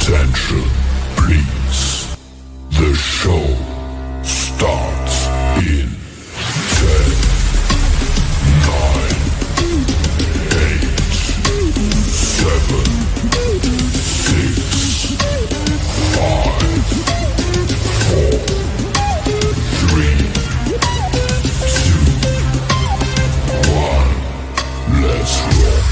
Attention, please. The show starts in 10, 9, 8, 7, 6, 5, 4, 3, 2, 1. Let's rock.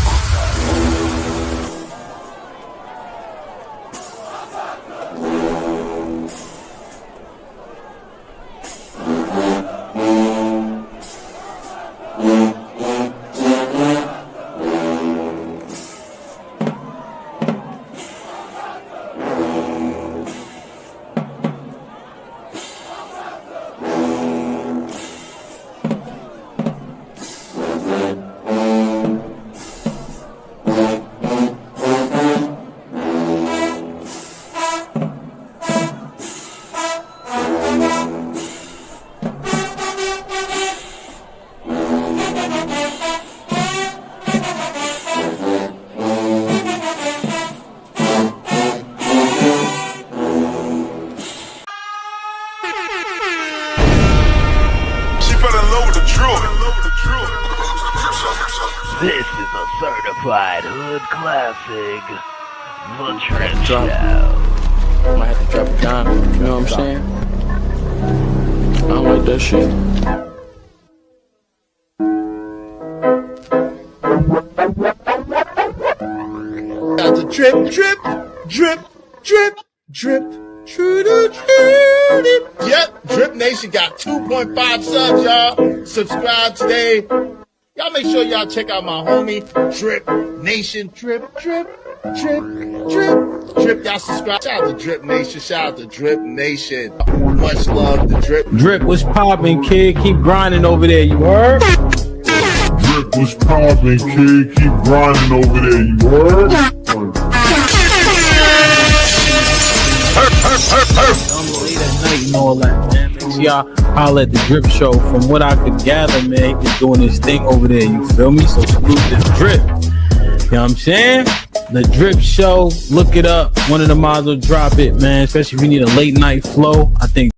This is a certified hood classic, The DRIPSHOW. Might have to drop it down, you know what I'm saying? I don't like that shit. Got the drip, drip, drip, drip, drip, true to drip. Yep, Drip Nation got 2.5 subs, y'all. Subscribe today. Y'all make sure y'all check out my homie, Drip Nation. Drip, drip, drip, drip, drip. Y'all subscribe. Shout out to Drip Nation. Shout out to Drip Nation. Much love to Drip. Drip, what's poppin', kid? Keep grinding over there, you heard? Drip was poppin', kid. Keep grinding over there, you heard? Late at night and all that, man. Make sure y'all holler at the Drip Show. From what I could gather, man, he's doing his thing over there. You feel me? So salute this Drip. You know what I'm saying? The Drip Show. Look it up. One of the mods will drop it, man. Especially if you need a late night flow. I think.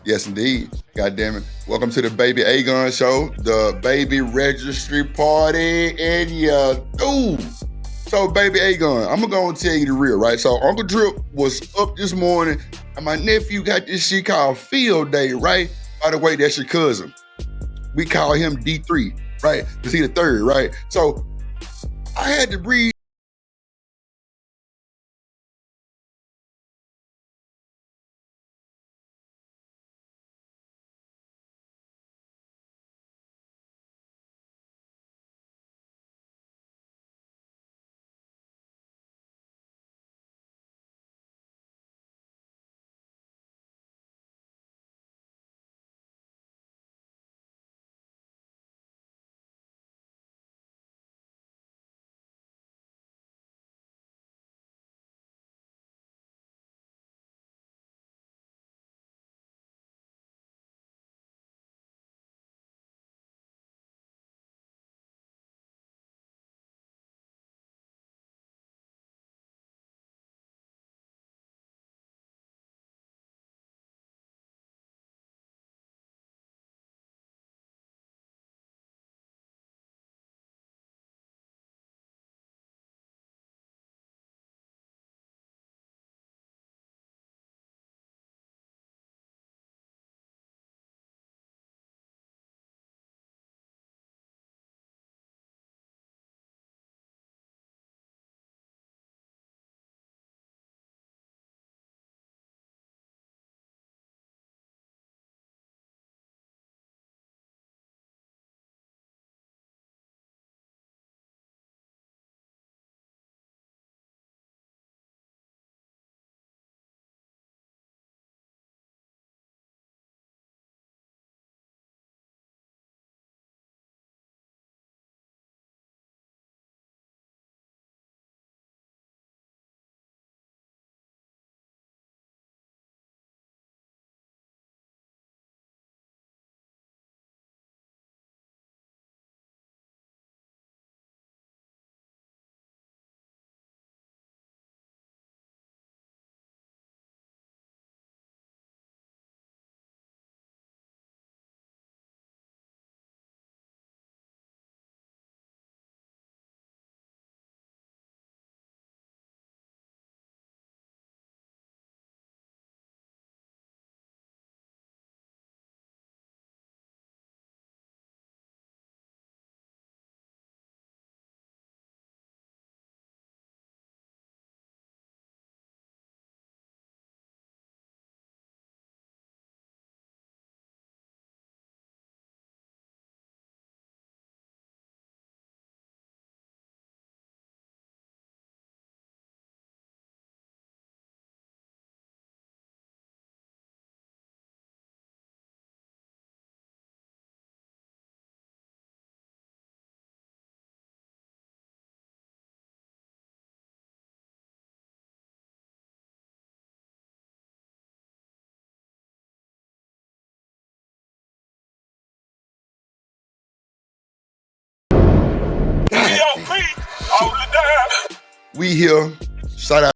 Yes, indeed. God damn it. Welcome to the Baby Aegon show, the baby registry party, and yeah, ooh. So, Baby Aegon, I'm gonna tell you the real, right? So, Uncle Drip was up this morning, and my nephew got this shit called Field Day, right? By the way, that's your cousin. We call him D3, right? Because he the third, right? So, I had to breathe. We here. Shout out.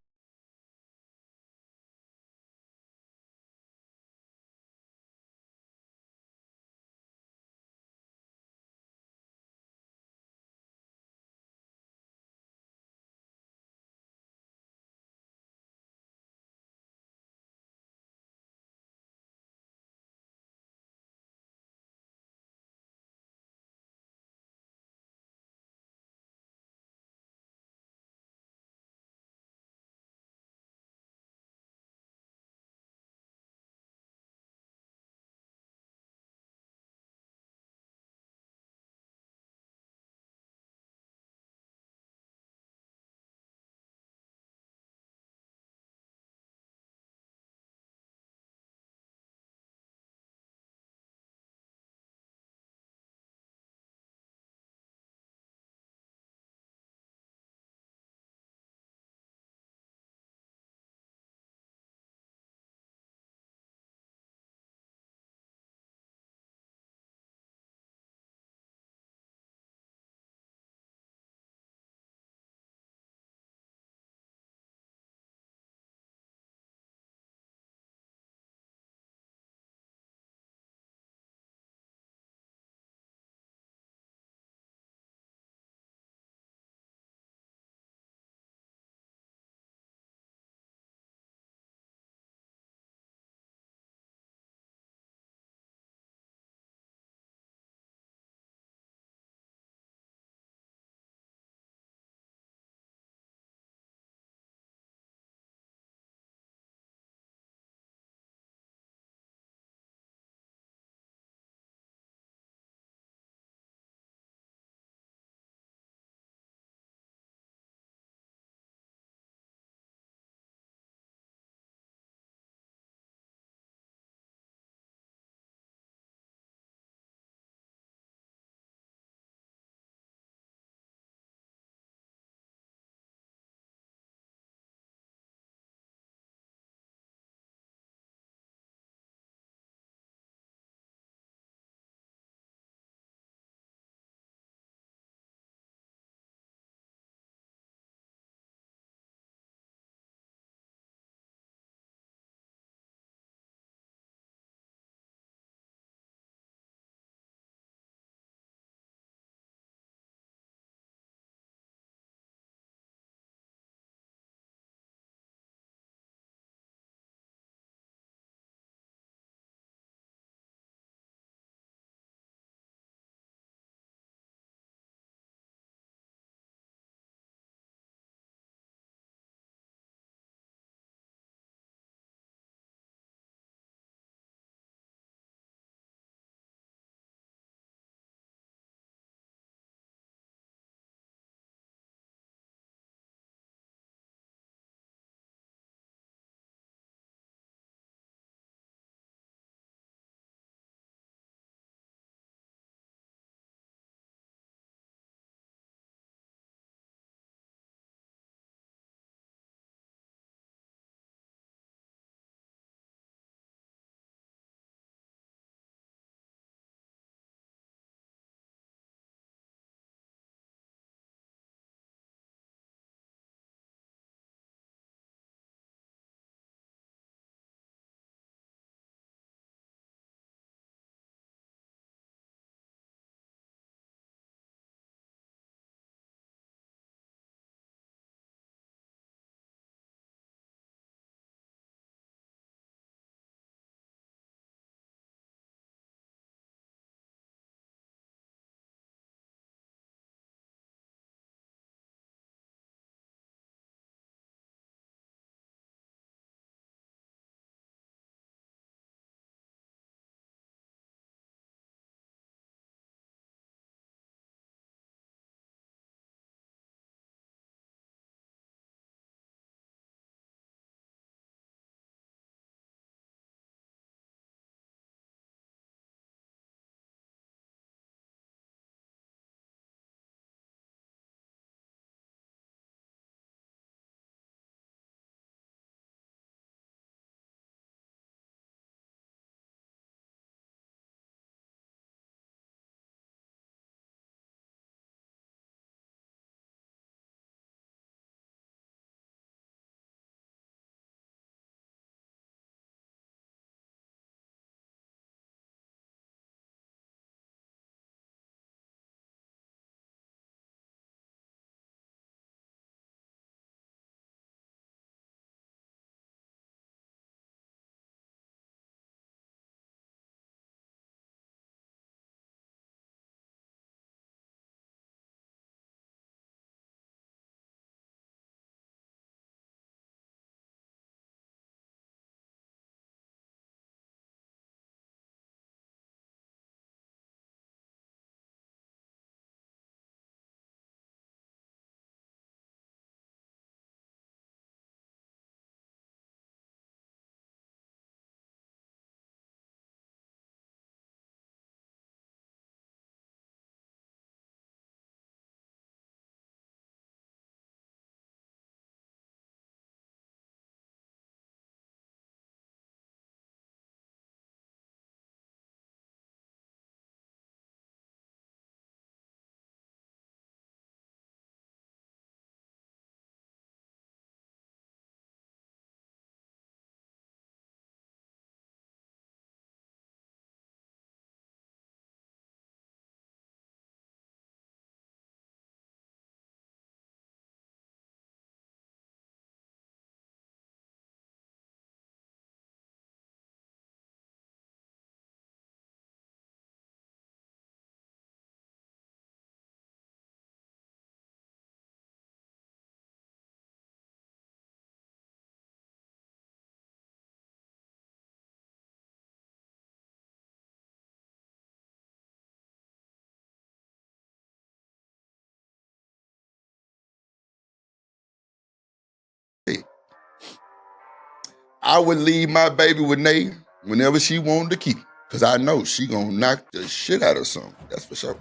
I would leave my baby with Nay whenever she wanted to keep. Because I know she gonna knock the shit out of something. That's for sure.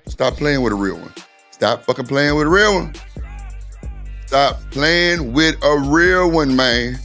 Stop playing with a real one. Stop fucking playing with a real one. Stop playing with a real one, man.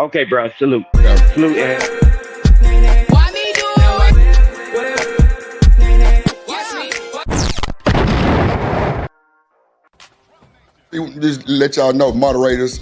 Okay, bro. Salute. Salute. Just let y'all know, moderators.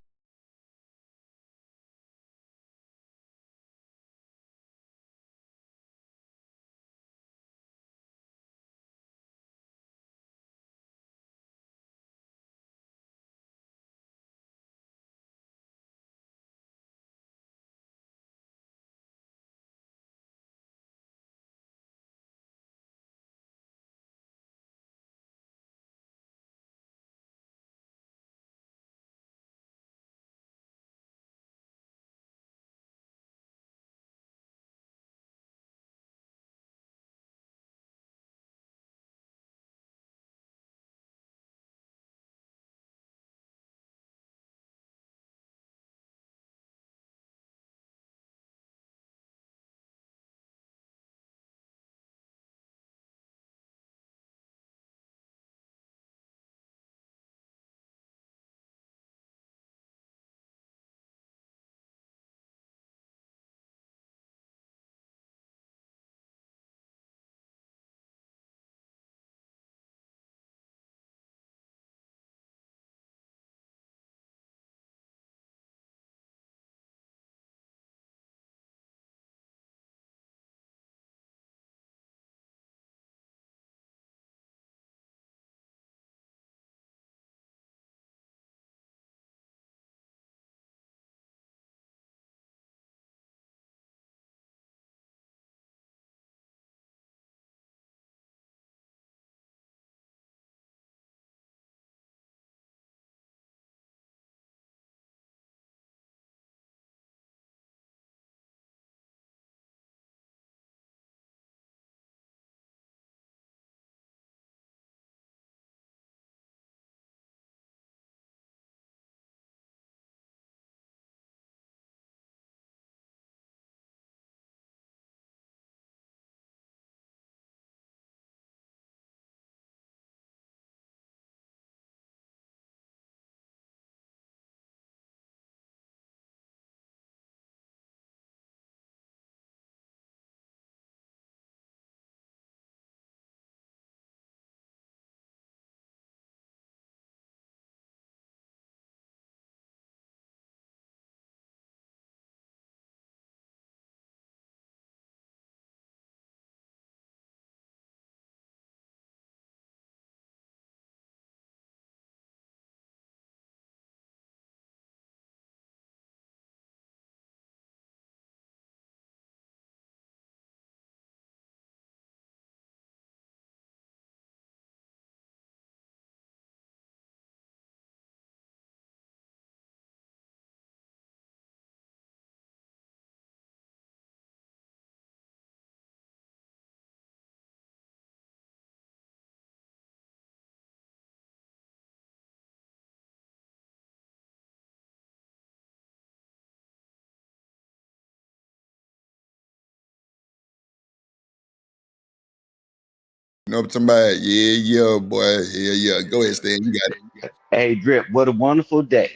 You know what I'm talking about? Yeah, boy. Yeah. Go ahead, Stan. You got it. Hey, Drip, what a wonderful day,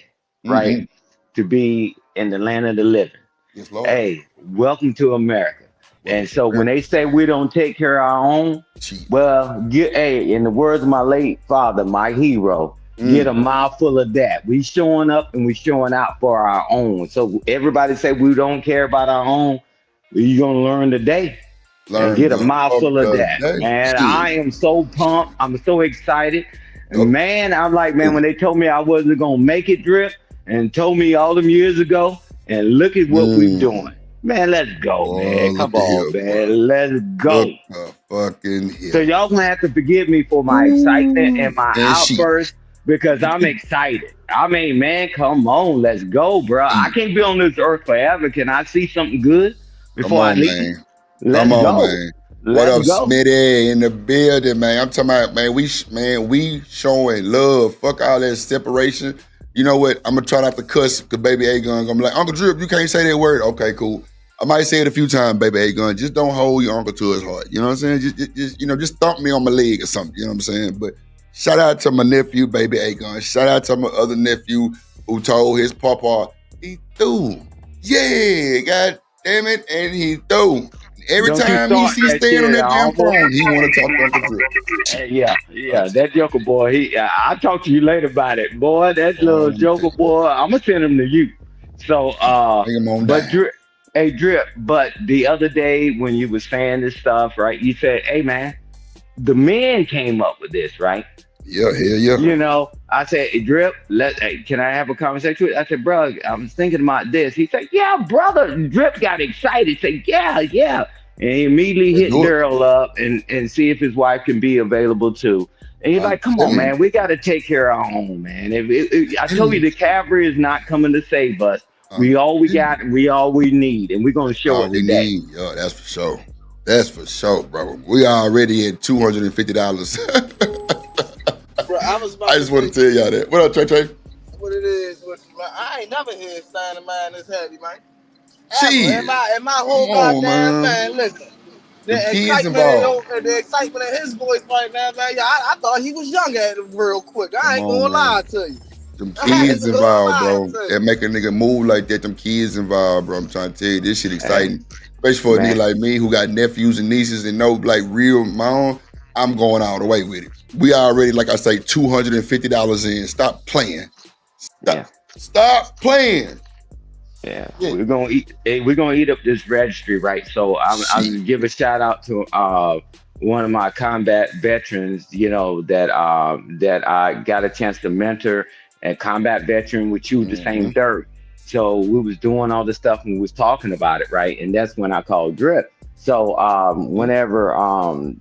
right? Mm-hmm. To be in the land of the living. Yes, Lord. Hey, welcome to America. Welcome And to so when America. they say we don't take care of our own, Cheat. well, hey, in the words of my late father, my hero, get a mouthful of that. We showing up and we showing out for our own. So everybody say we don't care about our own. You're gonna learn today and Learn get a the mouthful of fuck that. day. Man, Shit. I am so pumped. I'm so excited. Yup. Man, I'm like, man, when they told me I wasn't gonna make it, Drip, and told me all them years ago, and look at what we're doing. Man, let's go, man. Oh, Come look at here, on, boy. man. Let's go. Look fucking here. So y'all gonna have to forgive me for my excitement and my And shit. outburst because I'm excited. I mean, man, come on, let's go, bro. I can't be on this earth forever. Can I see something good Come before I on, leave? man. Let's Come on, go. man. What Let's up, go. Smitty in the building, man? I'm talking about, man. We showing love. Fuck all that separation. You know what? I'm gonna try not to cuss because baby Aegon gonna be like, Uncle Drip, you can't say that word. Okay, cool. I might say it a few times, baby Aegon. Just don't hold your uncle to his heart. You know what I'm saying? Just thump me on my leg or something. You know what I'm saying? But shout out to my nephew, baby Aegon. Shout out to my other nephew who told his papa he threw. Yeah, god damn it, and he threw. Every Don't you time he start sees that Stan on shit, that damn Uncle. phone, he want to talk to Uncle Drip. Yeah, that Joker boy. I'll talk to you later about it, boy. That little Joker boy. I'm gonna send him to you. So, Bring him on but down. Drip, hey Drip. But the other day when you was saying this stuff, right? You said, "Hey man, the men came up with this, right?" Yeah, hell yeah. You know, I said, hey, Drip, can I have a conversation with you? I said, bro, I'm thinking about this. He said, yeah, brother. Drip got excited. Said, yeah. And he immediately hit do it. Darrel up and see if his wife can be available too. And he's I'm like, come on, telling you. man, we got to take care of our own, man. I told you the cavalry is not coming to save us. We all we got, we all we need, and we're going to show All it we today. need. Yo, that's for sure. That's for sure, bro. We already at $250. Bro, I was about I just want to tell y'all that. What up, Trey? what it is. I ain't never heard sign of mine this heavy, man. Shit. In my whole Come on, goddamn man. listen. The The kids excitement, involved. the excitement in his voice right now, man. Yeah, I thought he was young at it real quick. I Come ain't on, gonna man. lie to you. Them I ain't kids gonna involved, lie bro. to you. That make a nigga move like that. Them kids involved, bro. I'm trying to tell you, this shit exciting. Especially for a Man. nigga like me who got nephews and nieces and know like real my own. I'm going all the way with it. We already, like I say, $250 in. Stop playing. Stop playing. Yeah, we're gonna eat. Hey, we're gonna eat up this registry, right? So I'm gonna give a shout out to one of my combat veterans. You know that I got a chance to mentor, a combat veteran with you, the same dirt. So we was doing all this stuff and we was talking about it, right? And that's when I called Drip. So whenever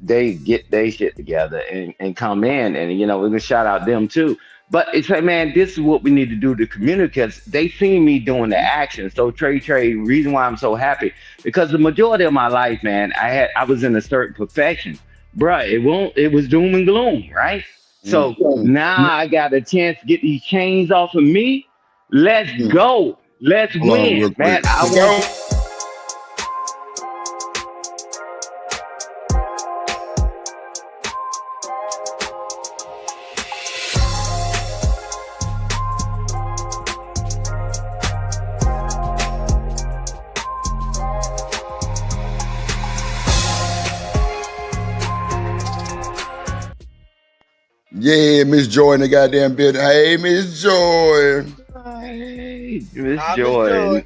they get their shit together and come in, and you know we're gonna shout out them too. But it's like, man, this is what we need to do to communicate because they seen me doing the action. So Trey, reason why I'm so happy, because the majority of my life, man, I was in a certain profession. Bruh, it was doom and gloom, right? So now I got a chance to get these chains off of me. Let's go. Let's Hold on win, real man. quick. I want Yeah, Miss Joy in the goddamn building. Hey, Miss Joy. Hey, Miss Joy.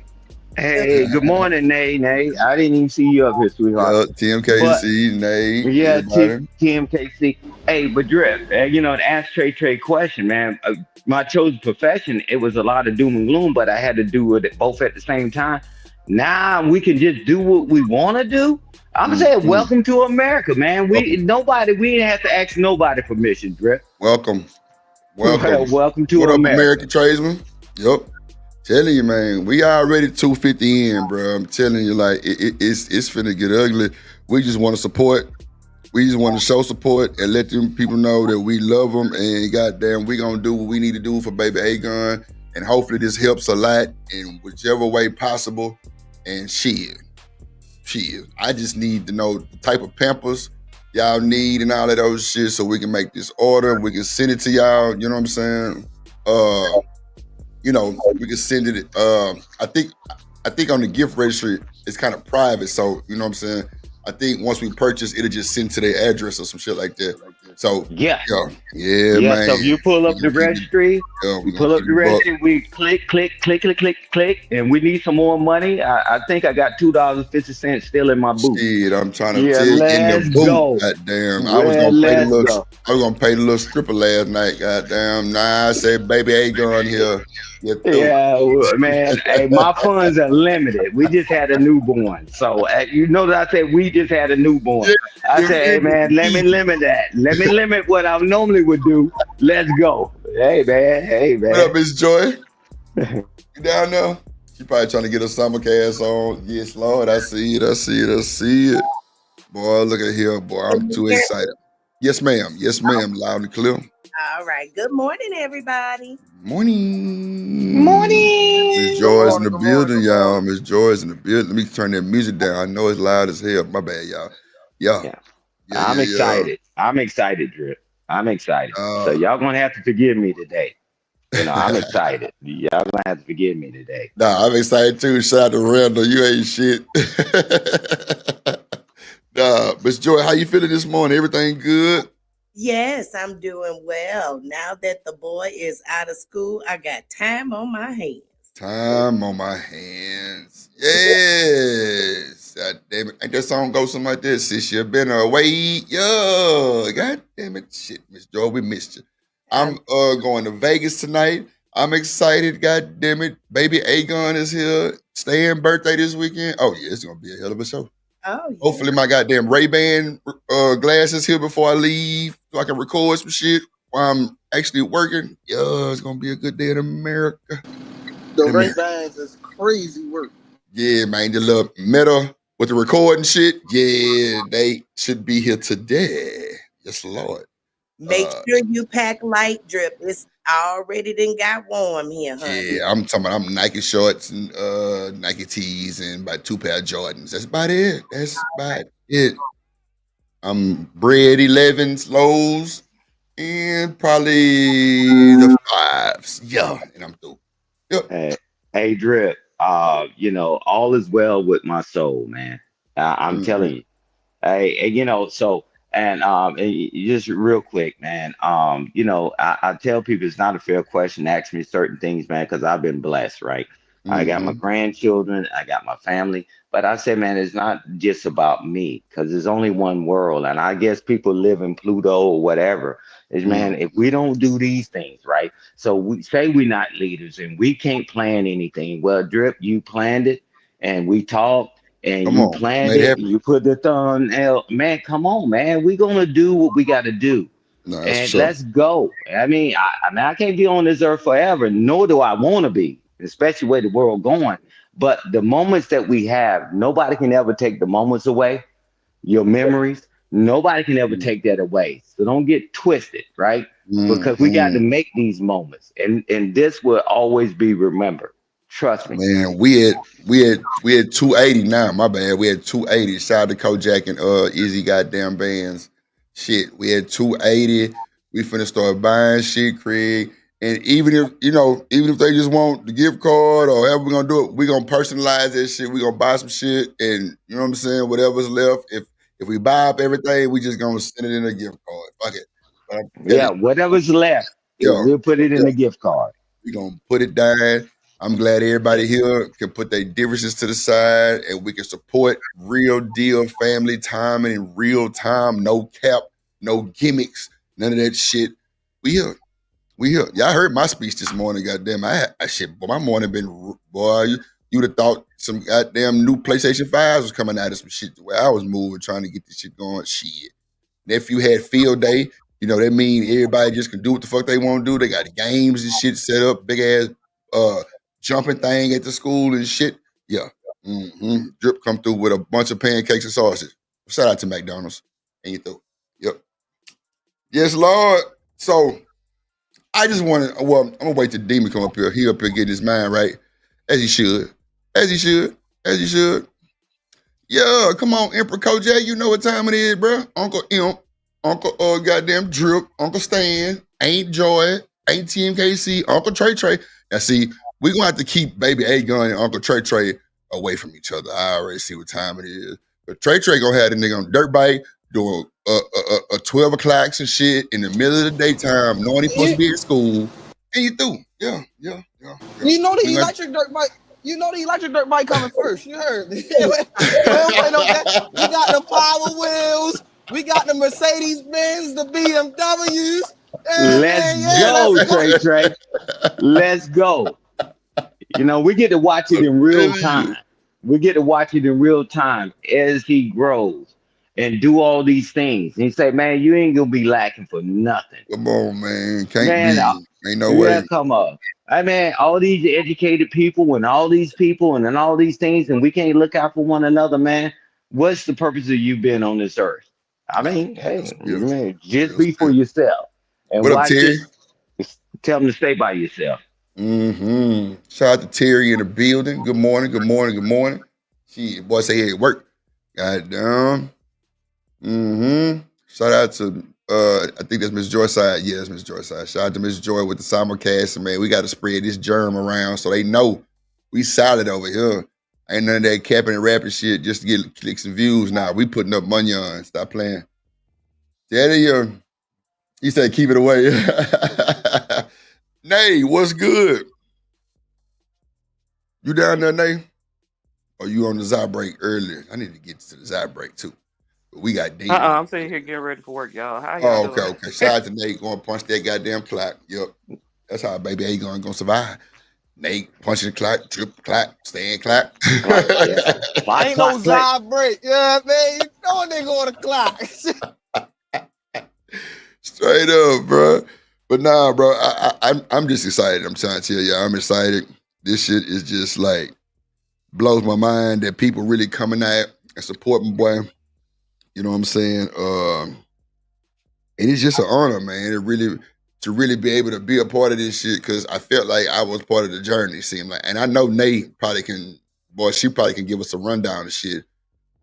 Hey, good morning, Nay. I didn't even see you up here, sweetheart. TMKC, Nay. Yeah, everybody. TMKC. Hey, but Drip, you know, to ask Trey question, man, my chosen profession, it was a lot of doom and gloom, but I had to do it both at the same time. Now we can just do what we want to do. I'm saying, welcome to America, man. We didn't have to ask nobody permission, Drip. Welcome to America. American tradesman. Yep. Telling you, man, we already 250 in, bro. I'm telling you, like, it's finna get ugly. We just want to support. We just want to show support and let them people know that we love them and goddamn, we gonna do what we need to do for baby Aegon. And hopefully this helps a lot in whichever way possible. And shit. I just need to know the type of Pampers, y'all need and all of those shit, so we can make this order. We can send it to y'all. You know what I'm saying? You know, we can send it. I think on the gift registry it's kind of private, so you know what I'm saying. I think once we purchase, it'll just send to their address or some shit like that. So Yeah. yeah, Yeah, man. so if you pull up the registry, we pull up the registry, we click, and we need some more money. I think I got $2.50 still in my boot. Shit, I'm trying to Yeah, tell you in the let's boot. go. Goddamn, Well, let's go. I was gonna pay the little stripper last night. Goddamn, nah, I said baby Aegon here. Yeah, well, man. Hey, my funds are limited. We just had a newborn, so you know that I said we just had a newborn. I said, hey man, let me limit that. Let me limit what I normally would do. Let's go. Hey man. What up, Miss Joy? You down there? She probably trying to get her summer cast on. Yes, Lord, I see it. Boy, look at here, boy. I'm too excited. Yes, ma'am. Loud and clear. All right. Good morning, everybody. Morning. Morning. Miss Joy's in the building, y'all. Miss Joy's in the building. Let me turn that music down. I know it's loud as hell. My bad, y'all. Yeah. I'm excited. I'm excited, Drip. I'm excited. So y'all gonna have to forgive me today. You know, I'm excited. Y'all gonna have to forgive me today. Nah, I'm excited too. Shout out to Randall. You ain't shit. Miss Joy, how you feeling this morning? Everything good? Yes, I'm doing well. Now that the boy is out of school, I got time on my hands. Yes. God damn it. Ain't that song go something like this? Since you been away. Yo. God damn it. Shit, Miss Joy, we missed you. I'm going to Vegas tonight. I'm excited. God damn it. Baby Aegon is here. Staying birthday this weekend. Oh, yeah, it's going to be a hell of a show. Oh, yeah. Hopefully my goddamn Ray-Ban glasses here before I leave so I can record some shit while I'm actually working. Yeah, it's going to be a good day in America. The Ray-Bans is crazy work. Yeah, man, the little meta with the recording shit. Yeah, they should be here today. Yes, Lord. Make sure you pack light, Drip. It's already done got warm here, honey. Yeah, I'm talking about Nike shorts and Nike tees and about 2 pair of Jordans. That's about it. I'm bread 11s, lows, and probably the 5s. Yeah, and I'm through. Yep. Hey, Drip. You know, all is well with my soul, man. I'm telling you. Hey, you know, so and just real quick, man. You know, I tell people it's not a fair question to ask me certain things, man, because I've been blessed, right? I got my grandchildren, I got my family, but I say, man, it's not just about me because there's only one world, and I guess people live in Pluto or whatever. Is man, if we don't do these things, right? So we say we're not leaders and we can't plan anything. Well, Drip, you planned it, and we talked. And you planned it, and you put the thumbnail. Man, come on, man. We're gonna do what we gotta do. No, and let's go. I mean, I can't be on this earth forever, nor do I want to be, especially where the world going. But the moments that we have, nobody can ever take the moments away, your memories. Nobody can ever take that away. So don't get twisted, right? Because we got to make these moments. And this will always be remembered. Trust me. Man, we had 280 now. My bad. We had 280. Shout out to Kojak and Izzy goddamn bands. Shit, we had 280. We finna start buying shit, Craig. And even if they just want the gift card or however we're gonna do it, we're gonna personalize that shit. We're gonna buy some shit, and you know what I'm saying, whatever's left. If we buy up everything, we just gonna send it in a gift card. Fuck it. Yeah, whatever's left, we'll put it in the gift card. We're gonna put it down. I'm glad everybody here can put their differences to the side and we can support real deal family time and in real time, no cap, no gimmicks, none of that shit. We here. Y'all heard my speech this morning, goddamn. My morning been, boy, you'd have thought some goddamn new PlayStation 5s was coming out of some shit the way I was moving, trying to get this shit going. Shit. Nephew had field day. You know, that mean everybody just can do what the fuck they want to do. They got games and shit set up, big ass jumping thing at the school and shit. Yeah. Drip come through with a bunch of pancakes and sausage. Shout out to McDonald's. And you through. Yep. Yes, Lord. So I just want to, I'm going to wait till Demon come up here. He up here getting his mind right. As he should. Yeah, come on, Emperor Kojak. You know what time it is, bro. Uncle Imp, Uncle goddamn Drip, Uncle Stan, Ain't Joy, Ain't TMKC, Uncle Trey Trey. Now see, we gonna have to keep baby Aegon and Uncle Trey Trey away from each other. I already see what time it is. But Trey Trey gonna have the nigga on dirt bike doing 12 o'clocks and shit in the middle of the daytime, knowing he's supposed to be at school. And you through. Yeah. You know the electric dirt bike. You know the electric dirt bike coming first. You heard me. We got the Power Wheels. We got the Mercedes Benz, the BMWs. Let's go, Trey. Let's go. You know, we get to watch it in real time. We get to watch it in real time as he grows and do all these things. And he say, man, you ain't gonna be lacking for nothing. Come on, man. Can't be. Ain't no way. Come on. I mean, all these educated people and all these people and then all these things, and we can't look out for one another, man. What's the purpose of you being on this earth? I mean, hey, man, just be for yourself. And what up, Terry? Tell them to stay by yourself. Shout out to Terry in the building. Good morning. Shit, boy say he at work. Goddamn. Shout out to I think that's Miss Joyside. Yeah, that's Miss Joyside. Shout out to Miss Joy with the simulcast. Man, we got to spread this germ around so they know we solid over here. Ain't none of that capping and rapping shit just to get clicks and views. Now we putting up money on. Stop playing. Daddy, he said keep it away. Nay, what's good? You down there, Nay? Or you on the Zy break earlier? I need to get to the Zy break too. But we got Dean. I'm sitting here getting ready for work, y'all. How y'all doing? Okay. Shout out to Nate going to punch that goddamn clock. Yep. That's how baby Aegon gonna survive. Nate punching the clock, trip clock, staying clock. Ain't no Zy break. Yeah, man. You know when they go on the clock. Straight up, bro. But nah, bro, I'm just excited. I'm trying to tell you, I'm excited. This shit is just like blows my mind that people really coming out and support my boy. You know what I'm saying? And it's just an honor, man. To really be able to be a part of this shit, because I felt like I was part of the journey. Seemed like, and I know Nate probably can. Boy, she probably can give us a rundown of shit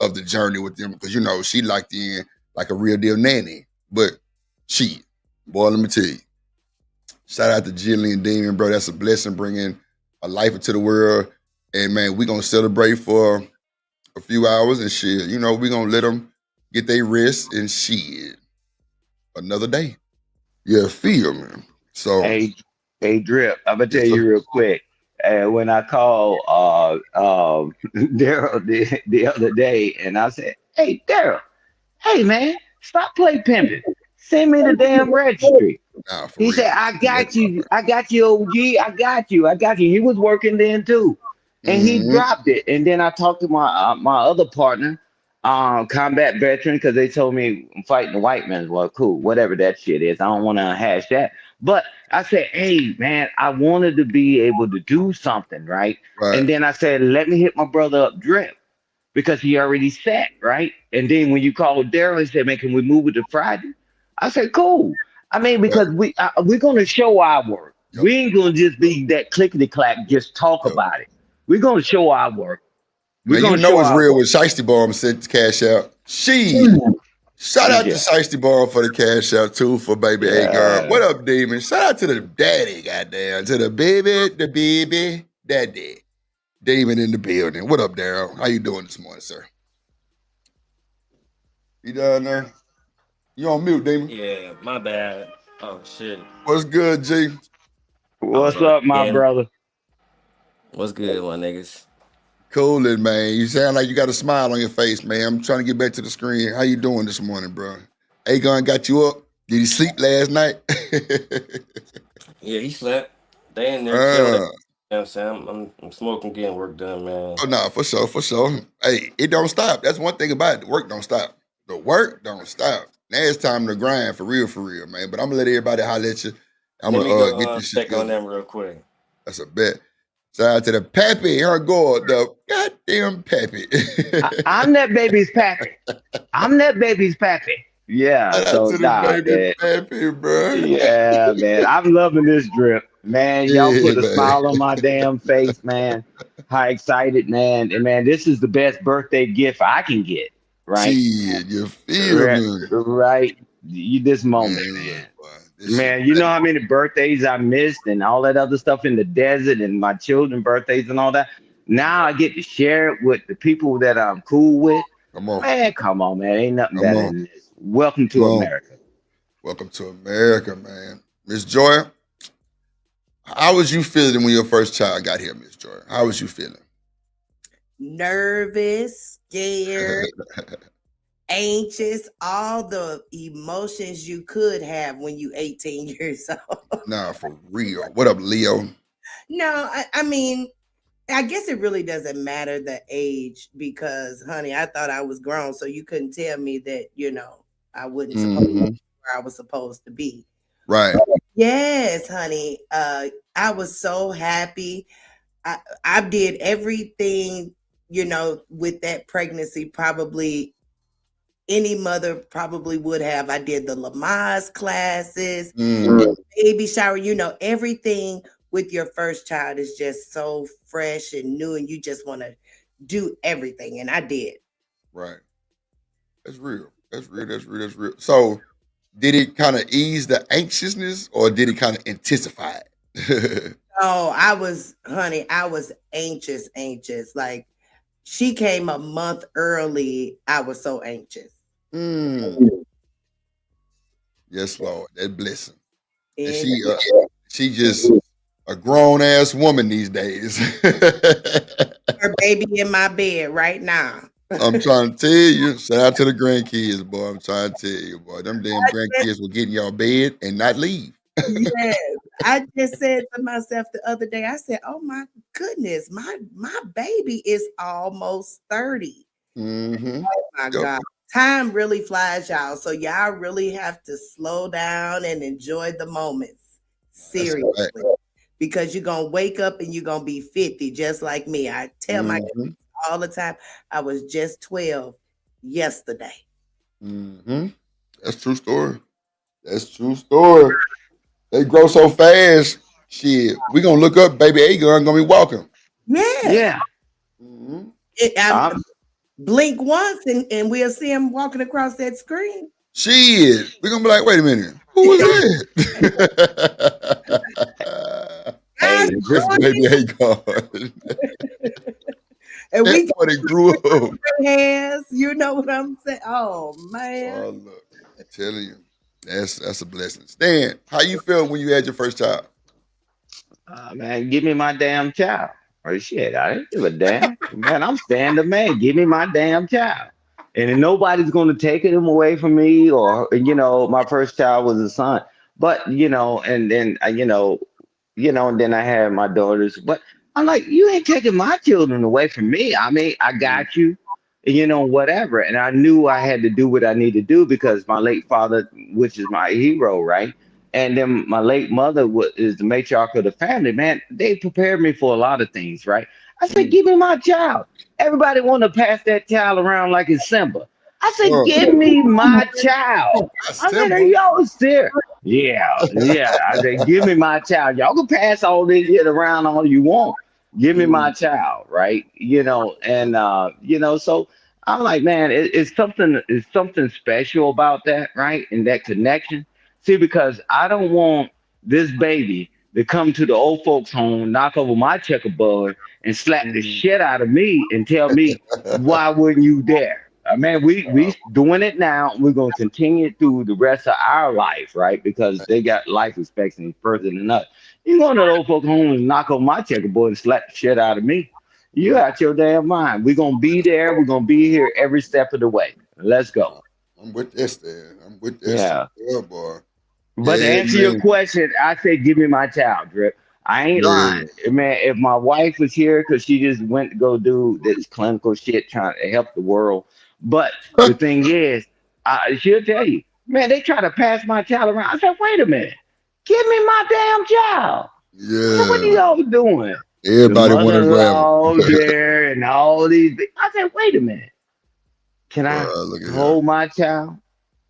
of the journey with them, because you know she locked in like a real deal nanny. But shit, boy, let me tell you. Shout out to Jillian Demon, bro. That's a blessing, bringing a life into the world. And man, we gonna celebrate for a few hours and shit. You know, we gonna let them get their rest and shit. Another day. Yeah, feel, man. So hey Drip, I'm gonna tell you real quick. When I called Darrel the other day, and I said, hey Darrel, hey man, stop play pimping. Send me the damn registry. Nah, he real. said, I got you, OG, I got you. He was working then too. And he dropped it. And then I talked to my other partner, combat veteran, because they told me I'm fighting the white men. Well, cool, whatever that shit is. I don't want to hash that. But I said, hey, man, I wanted to be able to do something, right? And then I said, let me hit my brother up Drip, because he already set, right? And then when you called Darrel, he said, man, can we move it to Friday? I said, cool. I mean, because we're going to show our work. Yep. We ain't going to just be that clickety-clack, just talk about it. We're going to show our work. Man, you know it's real when Shiesty Bomb sent the cash out. Shout out to Shiesty Bomb for the cash out too for baby Aegon. What up, Demon? Shout out to the daddy, goddamn. To the baby daddy. Demon in the building. What up, Darrel? How you doing this morning, sir? You down there? You on mute, Demon? Yeah, my bad. Oh, shit. What's good, G? What's up, my brother? What's good, my niggas? Coolin', man. You sound like you got a smile on your face, man. I'm trying to get back to the screen. How you doing this morning, bro? Aegon got you up? Did he sleep last night? Yeah, he slept. They in there chilling. You know what I'm saying? I'm smoking, getting work done, man. Oh, no, for sure. Hey, it don't stop. That's one thing about it. The work don't stop. The work don't stop. Now it's time to grind for real, man. But I'm going to let everybody holler at you. I'm going to get this shit check on them real quick. That's a bet. Shout out to the pappy, her God, the goddamn pappy. I'm that baby's pappy. Yeah, Shout out to the baby pappy, bro. Yeah, man. I'm loving this Drip. Man, y'all Yeah, put a man. smile on my damn face, man. How excited, man. And man, this is the best birthday gift I can get, right? Shit, you feel Right, me? right. This moment, Man, man. boy, this shit. Man, you know how many birthdays I missed and all that other stuff in the desert and my children birthdays and all that. Now I get to share it with the people that I'm cool with. Come on, Man, come on, man. Ain't nothing come better on, than this. Welcome come to on. America. Welcome to America, man. Miss Joy, how was you feeling when your first child got here, Miss Joy? How was you feeling? Nervous, scared, anxious, all the emotions you could have when you 18 years old. Nah, for real. What up, Leo? No, I mean, I guess it really doesn't matter the age because, honey, I thought I was grown, so you couldn't tell me that, I wouldn't supposed to be where I was supposed to be. Right. Yes, honey. I was so happy. I did everything, with that pregnancy, probably any mother probably would have. I did the Lamaze classes, the baby shower, everything with your first child is just so fresh and new, and you just want to do everything. And I did. Right. That's real. That's real. That's real. That's real. So, did it kind of ease the anxiousness or did it kind of intensify it? Oh, honey, I was anxious. Like, she came a month early. I was so anxious. Yes, Lord. That blessing. And And she just a grown ass woman these days. her baby in my bed right now. I'm trying to tell you. Shout out to the grandkids, boy. I'm trying to tell you, boy. Them damn grandkids will get in your bed and not leave. Yes. I just said to myself the other day, I said, oh my goodness, my baby is almost 30. Mm-hmm. Oh my God. Time really flies, y'all. So y'all really have to slow down and enjoy the moments. Seriously. Right. Because you're going to wake up and you're going to be 50, just like me. I tell my kids all the time, I was just 12 yesterday. That's true story. That's true story. They grow so fast. Shit, we gonna look up, baby Aegon gonna be walking. Yeah. Blink once and we'll see him walking across that screen. Shit, we gonna be like, wait a minute, who was that? Hey, baby Aegon. And we grew up. Hands, you know what I'm saying? Oh man. Oh look, I'm telling you. That's a blessing. Stan, how you feel when you had your first child? Man, give me my damn child. Or shit, I didn't give a damn. Man, I'm Stan the man. Give me my damn child. And nobody's going to take him away from me or, my first child was a son. But, and then, and then I had my daughters. But I'm like, you ain't taking my children away from me. I mean, I got you, whatever. And I knew I had to do what I need to do because my late father, which is my hero, right? And then my late mother is the matriarch of the family. Man, they prepared me for a lot of things, right? I said, give me my child. Everybody want to pass that child around like it's Simba. I said, give me my child. I said, are y'all serious? Yeah. I said, give me my child. Y'all can pass all this shit around all you want. Give me my child, right? So I'm like, man, it's something special about that, right? And that connection. See, because I don't want this baby to come to the old folks' home, knock over my checkerboard, and slap the shit out of me and tell me, why weren't you there? Man, we doing it now. We're gonna continue it through the rest of our life, right? Because they got life expectancy further than us. You go to the old folks' home and knock over my checkerboard and slap the shit out of me. You out your damn mind. We're gonna be there. We're gonna be here every step of the way. Let's go. I'm with this, there. I'm with this. Yeah, boy. But to answer your question, I say give me my child, Drip. I ain't lying. Man, if my wife was here, because she just went to go do this clinical shit trying to help the world. But the thing is, she'll tell you, man, they try to pass my child around. I said, wait a minute. Give me my damn child. Yeah. So what are y'all doing? Everybody want to grab there and all these. I said, wait a minute. Can I hold my child?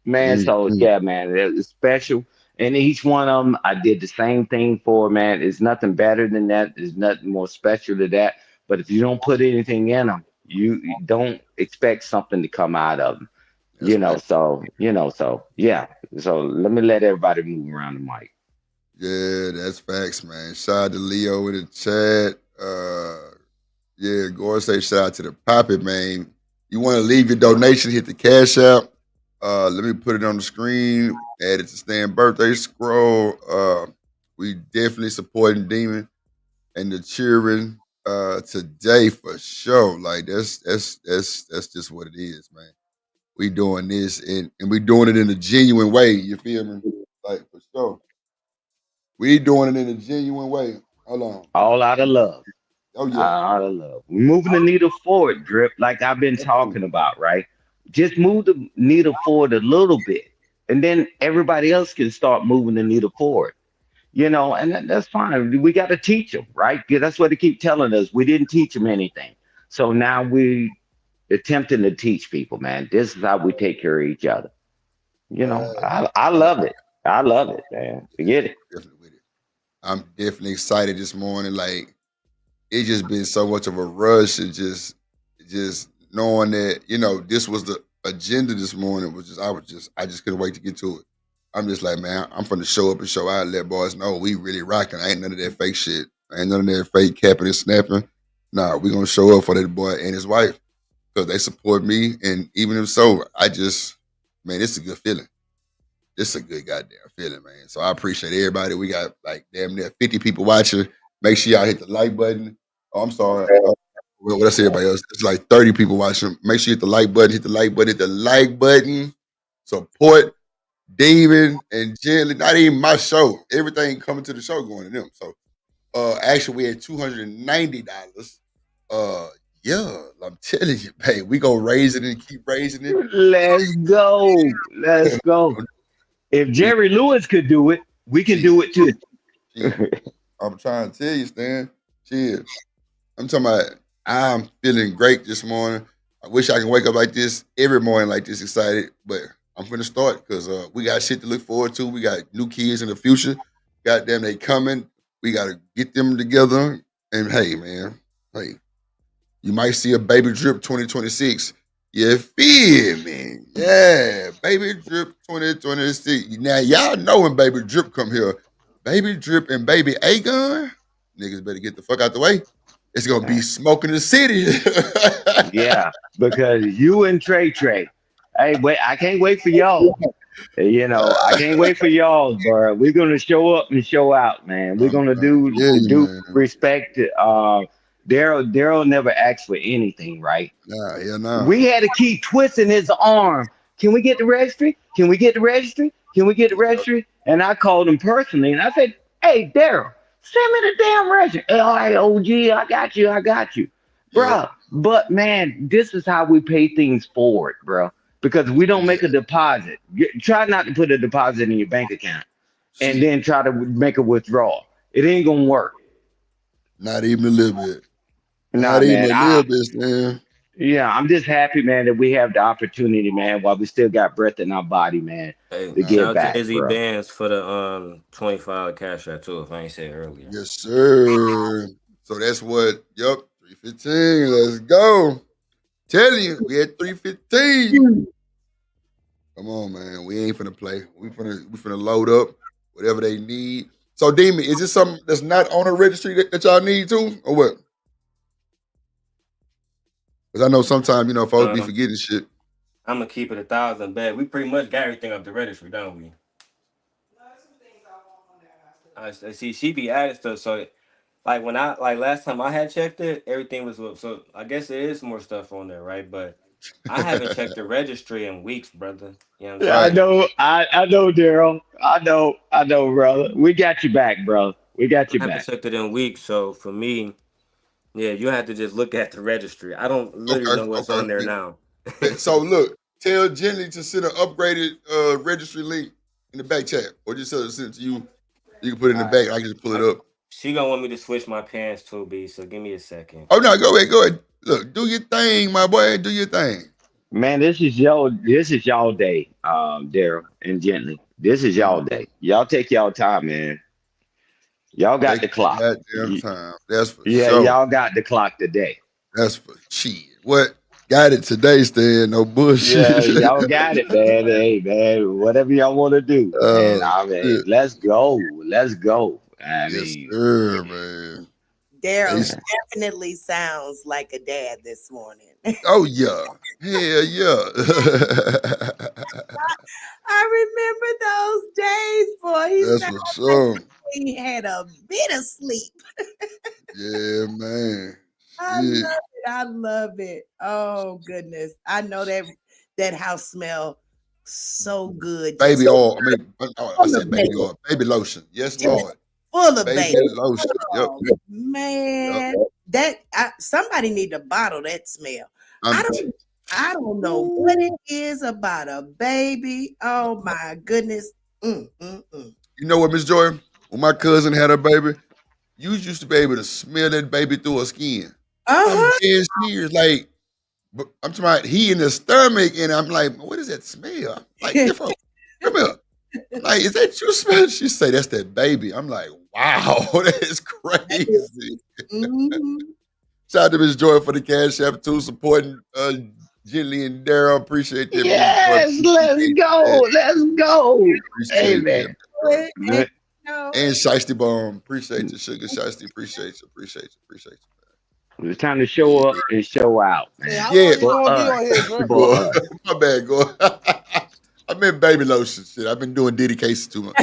Man, so yeah, man, it's special. And each one of them, I did the same thing for, man. It's nothing better than that. There's nothing more special to that. But if you don't put anything in them, you don't expect something to come out of them. That's right. So yeah. So let everybody move around the mic. Yeah, that's facts, man. Shout out to Leo in the chat. Yeah, Gore say shout out to the Poppy, man. You want to leave your donation, hit the cash app. Let me put it on the screen. Add it to Stan birthday scroll. We definitely supporting Demon and the cheering today for sure. Like that's just what it is, man. We doing this and we doing it in a genuine way. You feel me? Like for sure. We doing it in a genuine way. Hold on. All out of love. Oh yeah. Out of love. We're moving the needle forward, Drip, like I've been talking about, right? Just move the needle forward a little bit. And then everybody else can start moving the needle forward. And that's fine. We got to teach them, right? 'Cause that's what they keep telling us. We didn't teach them anything. So now we attempting to teach people, man. This is how we take care of each other. I love it. I love it, man. Forget it. Definitely with it. I'm definitely excited this morning. Like it's just been so much of a rush and just knowing that, this was the agenda this morning I just couldn't wait to get to it. I'm just like, man, I'm finna show up and show out and let boys know we really rocking. I ain't none of that fake shit. Ain't none of that fake capping and snapping. Nah, we gonna show up for that boy and his wife because they support me. And even if so, man, it's a good feeling. It's a good goddamn feeling, man. So I appreciate everybody. We got like damn near 50 people watching. Make sure y'all hit the like button. Oh, I'm sorry. What I say, everybody else? It's like 30 people watching. Make sure you hit the like button. Hit the like button. Hit the like button. Support Demon and Jelly. Not even my show. Everything coming to the show going to them. So actually we had $290. Yeah, I'm telling you, babe, we gonna raise it and keep raising it. Let's go. Let's go. If Jerry Lewis could do it, we can do it too. I'm trying to tell you, Stan. Cheers. I'm talking about I'm feeling great this morning. I wish I can wake up like this every morning like this excited, but I'm gonna start because we got shit to look forward to. We got new kids in the future. Goddamn, they coming. We gotta get them together. And hey, man, you might see a Baby Drip 2026. You feel me? Yeah, Baby Drip 2026. Now, y'all know when Baby Drip come here, Baby Drip and Baby Aegon, niggas better get the fuck out the way. It's going to be smoking the city. Yeah, because you and Trey. Hey, wait, I can't wait for y'all. I can't wait for y'all, bro. We're going to show up and show out, man. We're going to do respect to Darrel never asked for anything, right? Nah, hell no. We had to keep twisting his arm. Can we get the registry? Can we get the registry? Can we get the registry? And I called him personally and I said, hey, Darrel, send me the damn registry. All right, OG, I got you. Bro, but man, this is how we pay things forward, bro. Because we don't make a deposit. Try not to put a deposit in your bank account and then try to make a withdrawal. It ain't going to work. Not even a little bit. Not even a little bit, man. Yeah, I'm just happy, man, that we have the opportunity, man, while we still got breath in our body, man, Hey, to shout give out back, to Izzy bro. Bands for the $25 cash out too, if I ain't said earlier. Yes, sir. So that's what, yep, 315. Let's go. Tell you, we had 315. Come on, man. We ain't finna play. We finna load up whatever they need. So, Demon, is this something that's not on a registry that y'all need too, or what? Because I know sometimes, folks be forgetting shit. I'm gonna keep it 1,000 bet. We pretty much got everything up the registry, don't we? I see she be adding stuff. So, like when last time I had checked it, everything was so. I guess there is more stuff on there, right? But I haven't checked the registry in weeks, brother. You know what I'm saying? I know, Darrel. I know, brother. We got you back, bro. We got you I haven't back. checked it in weeks, so for me, yeah, you have to just look at the registry. I don't literally know what's on there now. So look, tell Jenny to send an upgraded registry link in the back chat, or just send it to you. You can put it in the back. I can just pull it up. She gonna want me to switch my pants too, B. So give me a second. Oh no, go ahead. Look, do your thing, my boy. Do your thing. Man, this is y'all day, Darrel and Gently. This is y'all day. Y'all take y'all time, man. Y'all got the clock. Goddamn time. That's for Yeah, sure. y'all got the clock today. That's for shit. What? Got it today, Stan. No bullshit. Yeah, y'all got it, man. Hey, man, whatever y'all want to do, man. I mean, Shit. let's go. Let's go. I Yes, mean, sir, man. Darrel They- definitely sounds like a dad this morning. Oh yeah. Hell yeah. I remember those days, boy. He That's sounded for like sure. he had a bit of sleep. Yeah, man. I Shit. love it. I love it. Oh goodness. I know that house smell so good. Baby Just oil. I mean, I full said of baby baby. oil. Baby lotion. Yes, Just Lord. full of Baby baby. lotion. Yep. Oh, man. Somebody need to bottle that smell. I'm I don't know what it is about a baby. Oh my goodness. You know what, Miss Joy? When my cousin had her baby, you used to be able to smell that baby through her skin. I'm Uh-huh. dead serious. Like, but I'm talking about he in the stomach, and I'm like, what is that smell? I'm like, different. Come here. I'm like, is that you smell? She say that's that baby. I'm like, wow, that is crazy. Mhm. Shout out to Miss Joy for the cash app too, supporting Gently and Darrell. Appreciate that, Miss Joy. yes, let's Appreciate go. Let's go. Hey, Appreciate man. that, bro. And, no, And Shiesty Bomb. Appreciate you, Sugar Shiesty. Appreciate you. Appreciate you. Appreciate It's time to show up and show out, Hey, man. how you. long Yeah. you For gonna be us. on here, Drip? For Go. us. My bad, go. I'm in baby lotion shit. I've been doing dedication too much.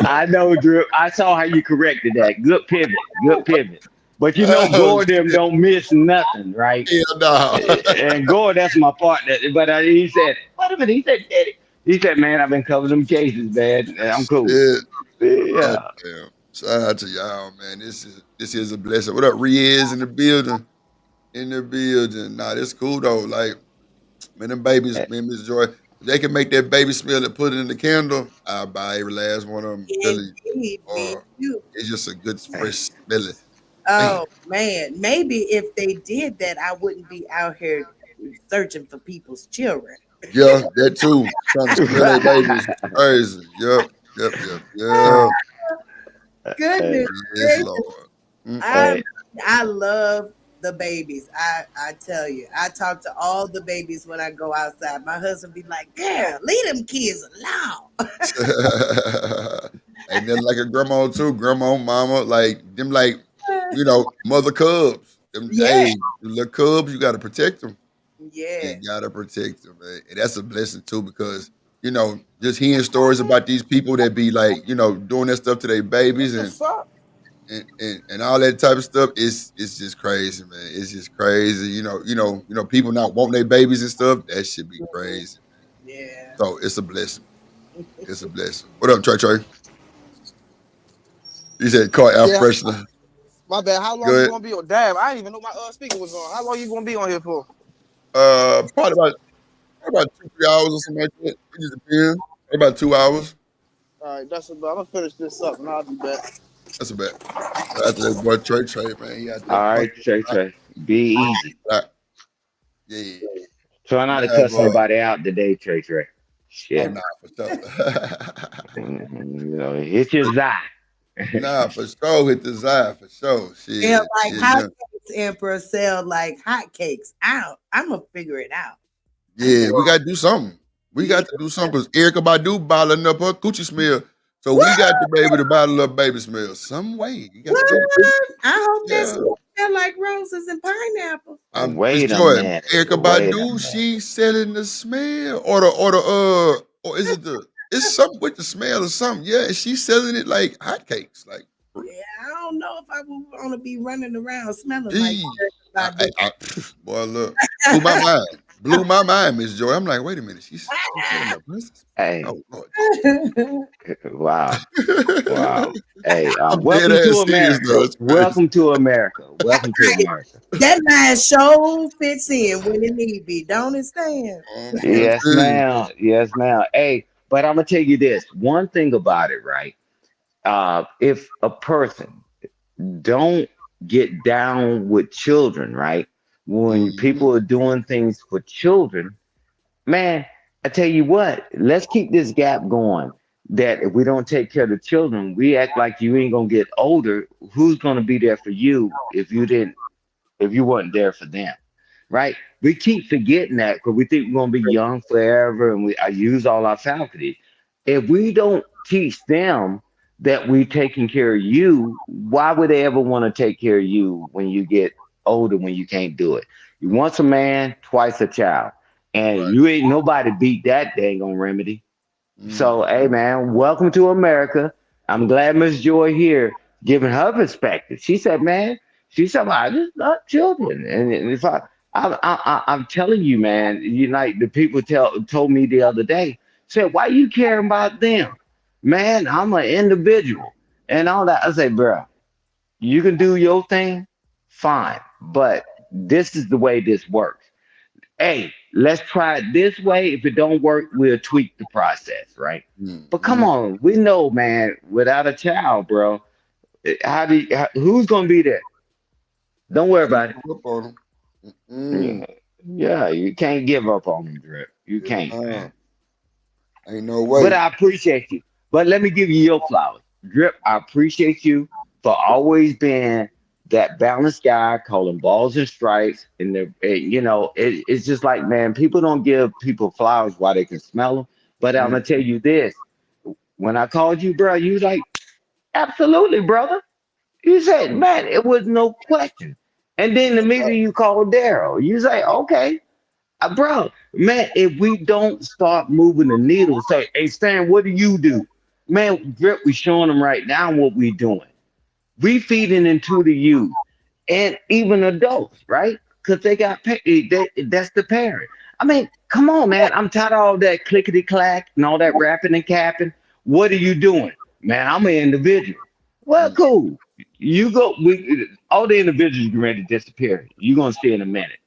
I know, Drew. I saw how you corrected that. Good pivot. Good pivot. But you know, Oh Gore them shit. don't miss nothing, right? Hell no. And Gore, that's my partner. But he said, wait a minute. He said, Daddy. He said, man, I've been covering them cases, man. I'm cool. Shit. God Yeah. damn. Shout out to y'all, man. This is a blessing. What up, Riaz in the building? In the building. Nah, that's cool though. Like, man, them babies, man, Miss Joy, if they can make that baby smell and put it in the candle, I'll buy every last one of them. Telling indeed, you. me too. It's just a good fresh smelling. Man, Oh man, maybe if they did that, I wouldn't be out here searching for people's children. yeah, that too. Trying to smell that baby is crazy. Yep. Goodness Yes, gracious. Lord. I Hey, I love the babies. I tell you, I talk to all the babies when I go outside. My husband be like, "Girl, leave them kids alone." Ain't nothing like a grandma too. Grandma, mama, like them, like mother cubs. Them, Yeah, hey, the little cubs, you got to protect them. yeah, You gotta protect them, man. And that's a blessing too, because just hearing stories about these people that be like, doing that stuff to their babies What the and fuck? and all that type of stuff. It's just crazy, man. It's just crazy. People not wanting their babies and stuff. That should be crazy. yeah. So it's a blessing. It's a blessing. What up, Trey Trey? You said car air Yeah, freshener. my bad. How long you Good. gonna be on? Damn, I didn't even know my speaker was on. How long you gonna be on here for? Probably about 2-3 hours or something like that. It just depends. About 2 hours. All right, that's about. I'm gonna finish this up and I'll be back. That's a bet. After that boy Trey, man, he out there all right, busting Trey Trey. Be easy. out. Yeah. Try not to Nah, cuss boy. nobody out today, Trey Trey. Oh, Shit. nah, for sure. Hit your eye. Nah, for sure. Hit the side, for sure. Sell Shit. like hotcakes, Emperor. Sell like hotcakes. I'm gonna figure it out. Yeah, we got to do something. We got to do something because Erica Badu bottling up her coochie smell. So we got to be able to bottle up baby smell some way. You got to do it. I hope that Yeah. smell like roses and pineapple. Miss Wait a Joy, minute. Erica Wait a Badu, minute. she selling the smell or is it it's something with the smell or something. Yeah, and she's selling it like hotcakes. Like, Yeah, I don't know if I would want to be running around smelling like gee, that. boy, look, blew my mind. Blew my mind, Miss Joy. I'm like, wait a minute, she's selling the business. Hey, Oh Lord. wow. Wow. Hey, I'm dead welcome to ass serious though. America. It's crazy. Welcome to America. Welcome to America. That line show fits in when it need be. Don't it, Stan? I'm trying to Yes, tell you. ma'am. Yes, ma'am. Hey, but I'm gonna tell you this. One thing about it, right? If a person don't get down with children, right? When Mhm. people are doing things for children, man, I tell you what, let's keep this gap going. That if we don't take care of the children, we act like you ain't gonna get older. Who's gonna be there for you if you weren't there for them? Right? We keep forgetting that because we think we're gonna be young forever, and I use all our faculties. If we don't teach them that we taking care of you, why would they ever want to take care of you when you get older when you can't do it? You once a man, twice a child, and Right. you ain't nobody beat that dang on remedy. So, hey man, welcome to America. I'm glad Miss Joy here giving her perspective. She said, man, she said, I just love children, and if I'm telling you, man, you like the people told me the other day, said, why you caring about them, man? I'm an individual and all that. I say, bro, you can do your thing, fine, but this is the way this works. Hey, let's try it this way. If it don't work, we'll tweak the process, right? But come Mm-hmm. on, we know, man, without a child, bro, who's gonna be there? Don't worry Can't about it. give up on them. Yeah, yeah, you can't give up on them, Drip. You Yeah, can't, nah, man. ain't no But way. I appreciate you. But let me give you your flowers. Drip, I appreciate you for always being that balanced guy calling balls and strikes. And it's just like, man, people don't give people flowers while they can smell them. But I'm Mm, gonna tell you this: when I called you, bro, you was like, absolutely, brother. You said, mm, man, it was no question. And then immediately you called Darrel. You say, okay, bro, man, if we don't start moving the needle, say, hey, Stan, what do you do? Man, Drip, we showing them right now what we doing. We feeding into the youth and even adults, right? Because they got that's the parent. I mean, come on, man. I'm tired of all that clickety clack and all that rapping and capping. What are you doing, man? I'm an individual. Well, mm. cool. You go. All the individuals are ready to disappear. You're gonna see in a minute.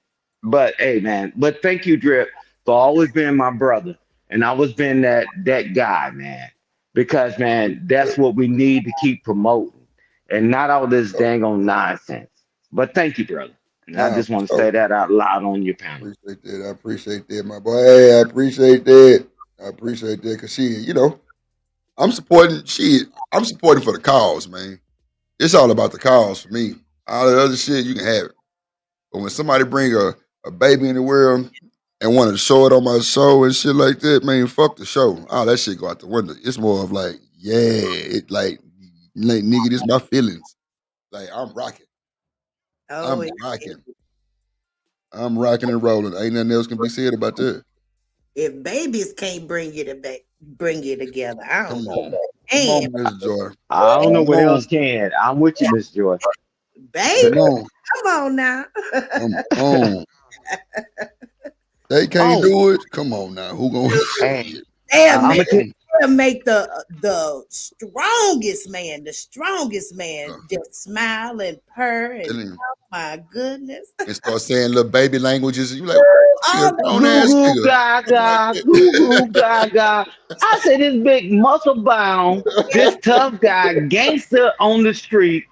But hey, man. But thank you, Drip, for always being my brother, and always being that guy, man. Because man, that's what we need to keep promoting and not all this dang on nonsense. But thank you, brother. And I Nah, just for want to sure. say that out loud on your panel. Appreciate that. I appreciate that, my boy. Hey, I appreciate that. I appreciate that because I'm supporting. I'm supporting for the cause, man. It's all about the cause for me. All the other shit you can have it, but when somebody bring a baby in the world and want to show it on my show and shit like that, man, fuck the show. All that shit go out the window. It's more of like, yeah, like nigga, this my feelings. Like I'm rocking. Oh, I'm rocking. I'm rocking and rolling. Ain't nothing else can be said about that. if babies can't bring you together, I Come don't know. on. Come And on, Miss Joy. I don't know Come what else on. can. I'm with you, Miss Joy. baby, Come on. come on now. Come on. They can't Oh, do it. Come on now. Who gonna hey, shit? They'll I'm make, gonna tell you, they'll make the strongest man Uh, just smile and purr and telling you. oh my goodness. And start saying little baby languages. You like, you a Oh, grown goo ass goo nigga. Like gaga, goo goo gaga. I say this big muscle bound, this tough guy, gangster on the street,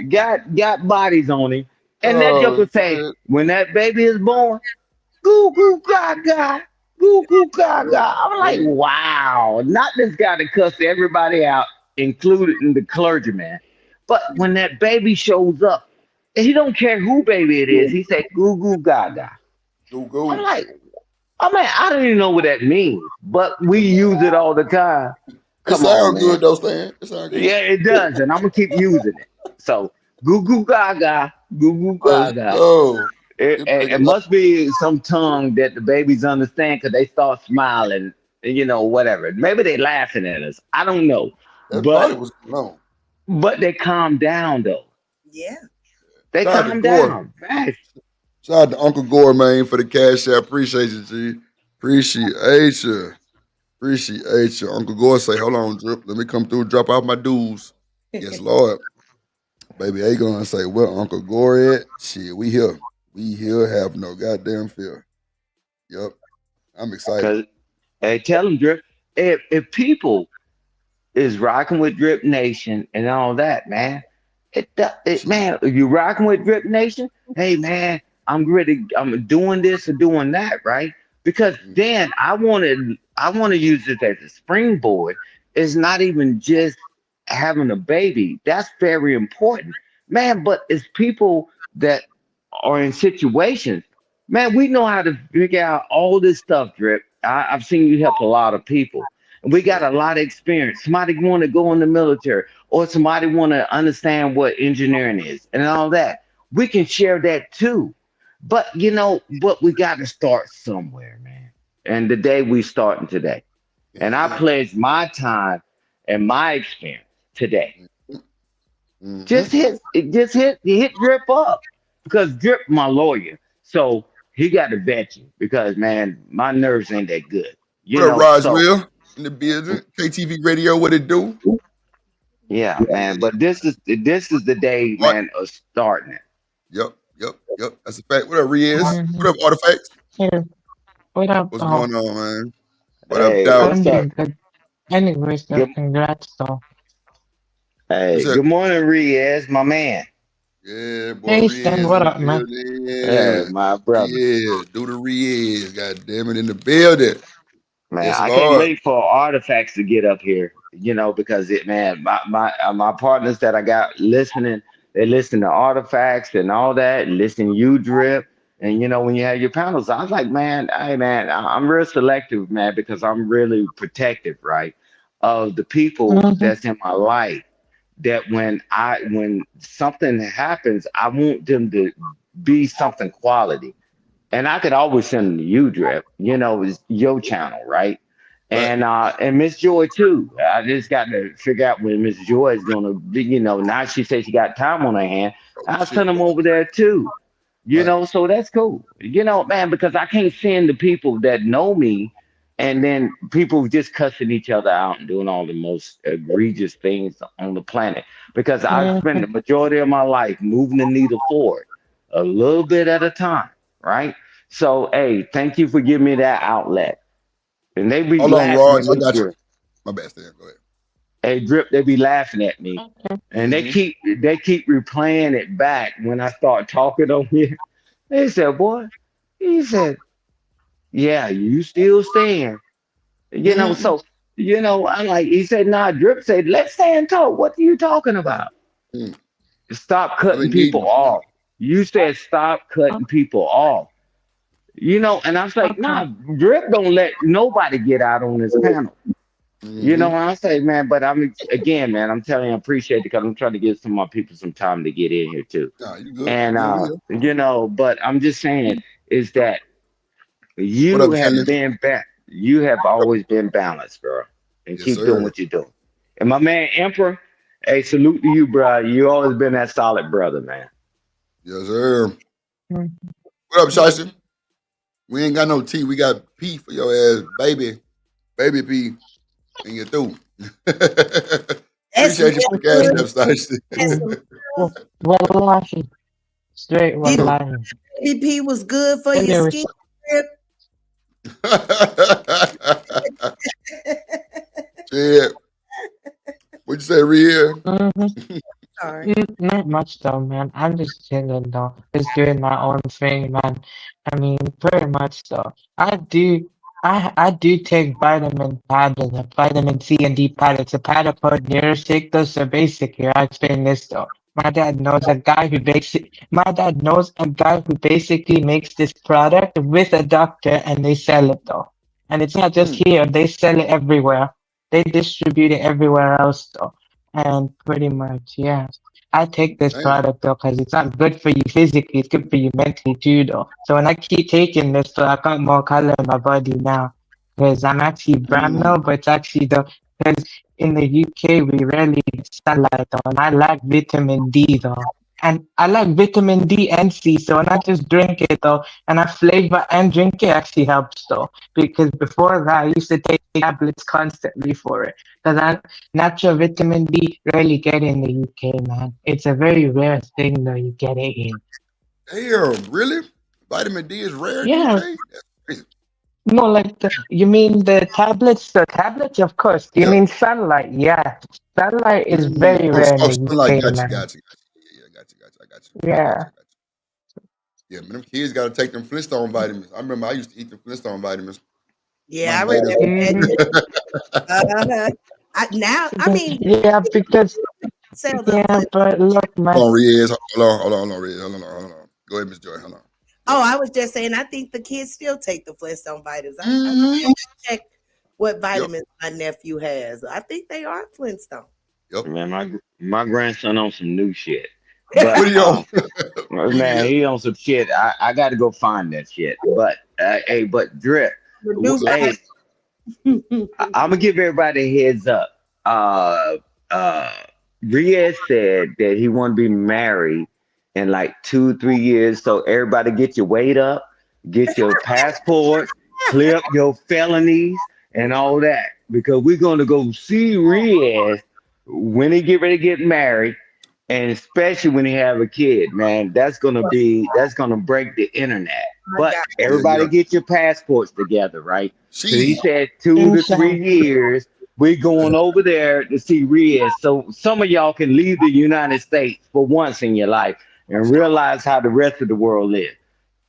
got bodies on him, and that oh joker say, shit. when that baby is born, goo goo gaga, goo goo Yep. gaga. I'm like, Telling wow, not this guy that cussed everybody out, including the clergyman. But when that baby shows up, and he don't care who baby it is, he say goo goo gaga. you. Go I'm go. like, oh man, I don't even know what that means, but we use it all the time. It Come on, sound man. good though, Stan. It sound good. Yeah, it does, and I'm gonna keep using it. So, goo goo gaga. Oh, it It bring like must be some tongue that the babies understand because they start smiling, whatever. Maybe they laughing at us. I don't know, that probably but was no. they calm down though. yeah. They Shout out to calm Gore. down. Man, Shout out to Uncle Gore, man, for the cash out. Appreciate you, G. Appreciate you. Appreciate you. Uncle Gore say, hold on, Drip. Let me come through, drop off my dues. Yes, Lord. Baby Aegon say, well, Uncle Gore at? Shit, we here. We here have no goddamn fear. Yep. I'm excited. because hey, tell them, Drip. If people is rocking with Drip Nation and all that, man. Shit. Man, if you rocking with Drip Nation, hey man, I'm ready. I'm doing this or doing that, right? because then I want to use it as a springboard. It's not even just having a baby. That's very important, man. But it's people that are in situations, man. We know how to figure out all this stuff, Drip. I've seen you help a lot of people, and we got a lot of experience. Somebody want to go in the military, or somebody want to understand what engineering is and all that. We can share that too. But we got to start somewhere, man. And the day we starting today. And I pledge my time and my experience today. Mm-hmm. Just hit Drip up because Drip my lawyer, so he got to vet you because man, my nerves ain't that good, you What up, know. So Roswell? In the building. KTV Radio, what it do? yeah, man. But this is the day, What? man, of starting it. Yep. That's a fact. What up, Riaz? Mhm. What up, Artifacts? Here, what up, What's though? going on, man? What up, Hey, Doubt? I'm what's up? doing good. Anyways, though, Good, congrats, though. You hey, said, good morning, Riaz, my man. yeah, boy, Hey, Stan, Riaz in what the up, man? building. Hey, Yeah. my brother. Riaz. Do the Riaz. God damn it, in the building. Man, Yes, I can't Lord. wait for artifacts to get up here, because my partners that I got listening, they listen to artifacts and all that, listen to you drip. And when you have your panels, I was like, man, hey man, I'm real selective, man, because I'm really protective, right? Of the people Mm-hmm. that's in my life that when something happens, I want them to be something quality. And I could always send them to you, Drip. It's your channel, right? Right. And Miss Joy too. I just got to figure out when Miss Joy is gonna be. Now she says she got time on her hand. Oh, I'll shit. send them over there too. Right. So that's cool. Man, because I can't send the people that know me, and then people just cussing each other out and doing all the most egregious things on the planet. Because I've spent the Mm-hmm. majority of my life moving the needle forward, a little bit at a time, right? So, hey, thank you for giving me that outlet. And they be Hold on, laughing at Raj. I me, got you. Drip. My bad, Stan. Go ahead. Hey, Drip, they be laughing at me. Okay. And they Mm-hmm. keep replaying it back when I start talking on here. They said, boy, he said, yeah, you still stand. Mm-hmm. So, I'm like, he said, nah, Drip said, let's stay and talk. What are you talking about? Mm-hmm. Stop I've cutting been people needing. off. You said stop Oh, cutting people off. And I was like, okay. nah, Drip don't let nobody get out on this panel. Mm-hmm. And I say, man, but again, man, I'm telling you, I appreciate it because I'm trying to give some of my people some time to get in here too. Nah, you good. You And good. We here. but I'm just saying is that What you up, have Chandler? been back. You have always been balanced, girl, and Yes, keep doing sir. what you're doing. And my man Emperor, hey, salute to you, bro. You always been that solid brother, man. Yes, sir. Mm-hmm. What up, Shiesty? We ain't got no T. We got P for your ass, baby. Baby P. And you're through. That's Appreciate you for the gas Okay. step, Shiesty. that's Mm. Wallahi. Straight he wallahi. MVP was good for your Anyways, skin. Drip. Shit. What you say, Rhea? mm-hmm. Sorry. Not much though, man. I'm just chilling though. Just doing my own thing, man. I mean, pretty much though. I do take vitamin paddles, like vitamin C and D paddles. A paddle for neuroshake. So basically, I explain this though. My dad knows a guy who makes it. My dad knows a guy who basically makes this product with a doctor, and they sell it though. And it's not just Mm, here; they sell it everywhere. They distribute it everywhere else though. And pretty much, yeah. I take this damn. product though because it's not good for you physically, it's good for you mentally too though. So when I keep taking this though, I got more color in my body now. Because I'm actually brown Mm, now, but it's actually the because in the UK we rarely get sunlight though, and I lack vitamin D though. And I like vitamin D and C, so when I just drink it though, and I flavor and drink it actually helps though. Because before that I used to take tablets constantly for it. Because I natural vitamin D rarely get in the UK, man. It's a very rare thing though you get it in. damn, really? Vitamin D is rare in the Yeah, UK? That's crazy. no, like you mean the tablets? The tablets, of course. You Yeah. mean sunlight? Yeah, sunlight is Mm. very Oh, rare in oh, the sunlight. UK, Got you, man. got you, got you. Yeah, got you, got you. I got you. I got Yeah, you. I got you. Yeah, man, them kids got to take them Flintstone vitamins. I remember I used to eat the Flintstone vitamins. Yeah, I My remember Mhm. that. I mean, Yeah, because sell the yeah, flip. but look, man. Hold on, Riaz. Hold on, Riaz. Hold on. Go ahead, Miss Joy. Hold on. Oh, I was just saying, I think the kids still take the Flintstone vitamins. I Mm-hmm. check what Yep. vitamins my nephew has. I think they are Flintstone. Yep. Man, my grandson on some new shit. What But are you on? What are man, you he on some shit. I got to go find that shit. But hey, but Drip, The new hey, I'm gonna give everybody a heads up. Uh, uh, Riaz said that he want to be married in like 2, 3 years. So everybody get your weight up, get your passports, clear up your felonies and all that because we're gonna go see Riaz when he get ready to get married, and especially when he have a kid. Man, that's gonna break the internet. my But God. Yeah, everybody yeah. get your passports together, right? Because he She. said 2 to 3 years, we're going over there to see Riaz. So some of y'all can leave the United States for once in your life and realize how the rest of the world lives.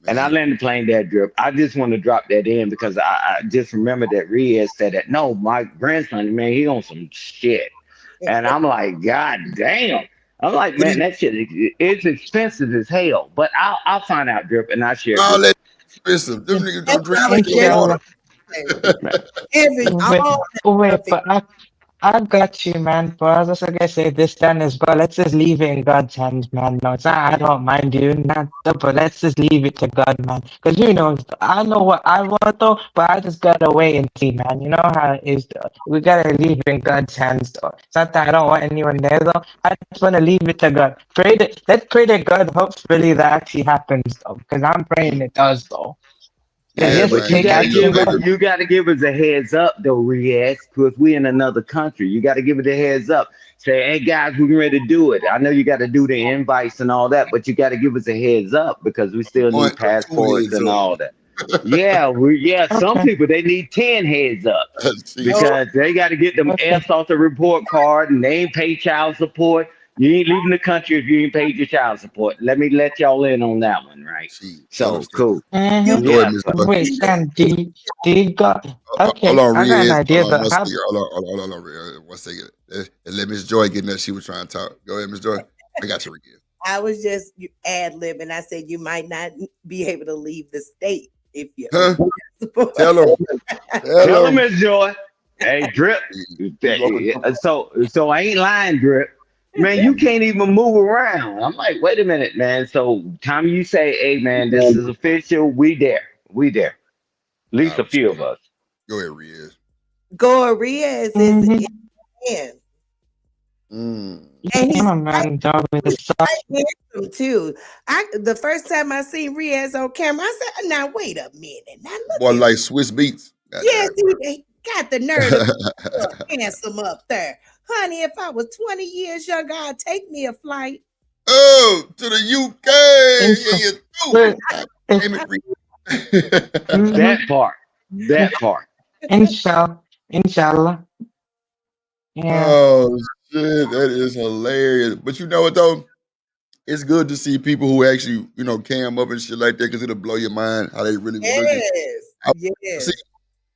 And I Man. landed playing that Drip. I just want to drop that in because I just remember that Riaz said that. No, my grandson, man, he on some shit. And I'm like, God damn. I'm like, What do man, you that shit it's expensive as hell. But I'll find out, Drip, and I'll share it all with that expensive? Them niggas That's don't what drink I was drinking just water. Inshallah. you. Wait, all wait, that stuff. but I got you, man. But I was also gonna say this time as well. Let's just leave it in God's hands, man. No, it's not, I don't mind doing that, but let's just leave it to God, man. Because I know what I want though, but I just gotta wait and see, man. You know how it is. Though. We gotta leave it in God's hands, though. It's not that I don't want anyone there, though. I just wanna leave it to God. Let's pray that God hopefully that actually happens, though. Because I'm praying it does, though. Because Yeah, Yeah, yes, but man. you take Yeah, gotta you know, action, give us though. baby. you gotta give us a heads up though, Riaz, because we in another country. You gotta give it a heads up. Say, hey guys, we're getting ready to do it. I know you gotta do the invites and all that, but you gotta give us a heads up because we still One need or two passports heads and up. all that. Yeah, some Okay, people they need 10 heads up See. Oh, because they gotta get them okay, air salter report card and they ain't pay child support. You ain't leaving the country if you ain't paid your child support. Let me let y'all in on that one, right? She. Tell them So stuff. cool. you Go ahead, Yeah, Miss so Joy. Wait, Sam, do you got Hold okay, on, I got an Riaz. idea Hold on though. one How second. Hold on, Riaz. 1 second. Let Miss Joy get in there. She was trying to talk. Go ahead, Miss Joy. I got you, Riaz. I was just ad lib, and I said you might not be able to leave the state if you open Huh? your Tell passport. them. tell Tell them them. it's joy. Hey, Drip. You open up. So I ain't lying, Drip. Man, you can't even move around. I'm like, wait a minute, man. So time you say, hey man, this is official, we there. We there. At Nah, least a few respect. of us. Go ahead, Riaz. Goria is mm-hmm. in, Mm. and he's Yeah, man, dog with the sauce. handsome too. The first time I seen Riaz on camera, I said, "Now wait a minute, now Boy, look at like Swiss beats. yes, Goddamn. he got the nerve to look handsome up there, honey. If I was 20 years younger, I'd take me a flight." Oh, to the UK. Yeah, Insha, you do. but God if damn it, Riaz. That mm-hmm. part. That part. Inshallah. Yeah. Oh, shit. That is hilarious. But you know what, though? It's good to see people who actually, cam up and shit like that because it'll blow your mind how they really be looking. Yes, I, see, yes,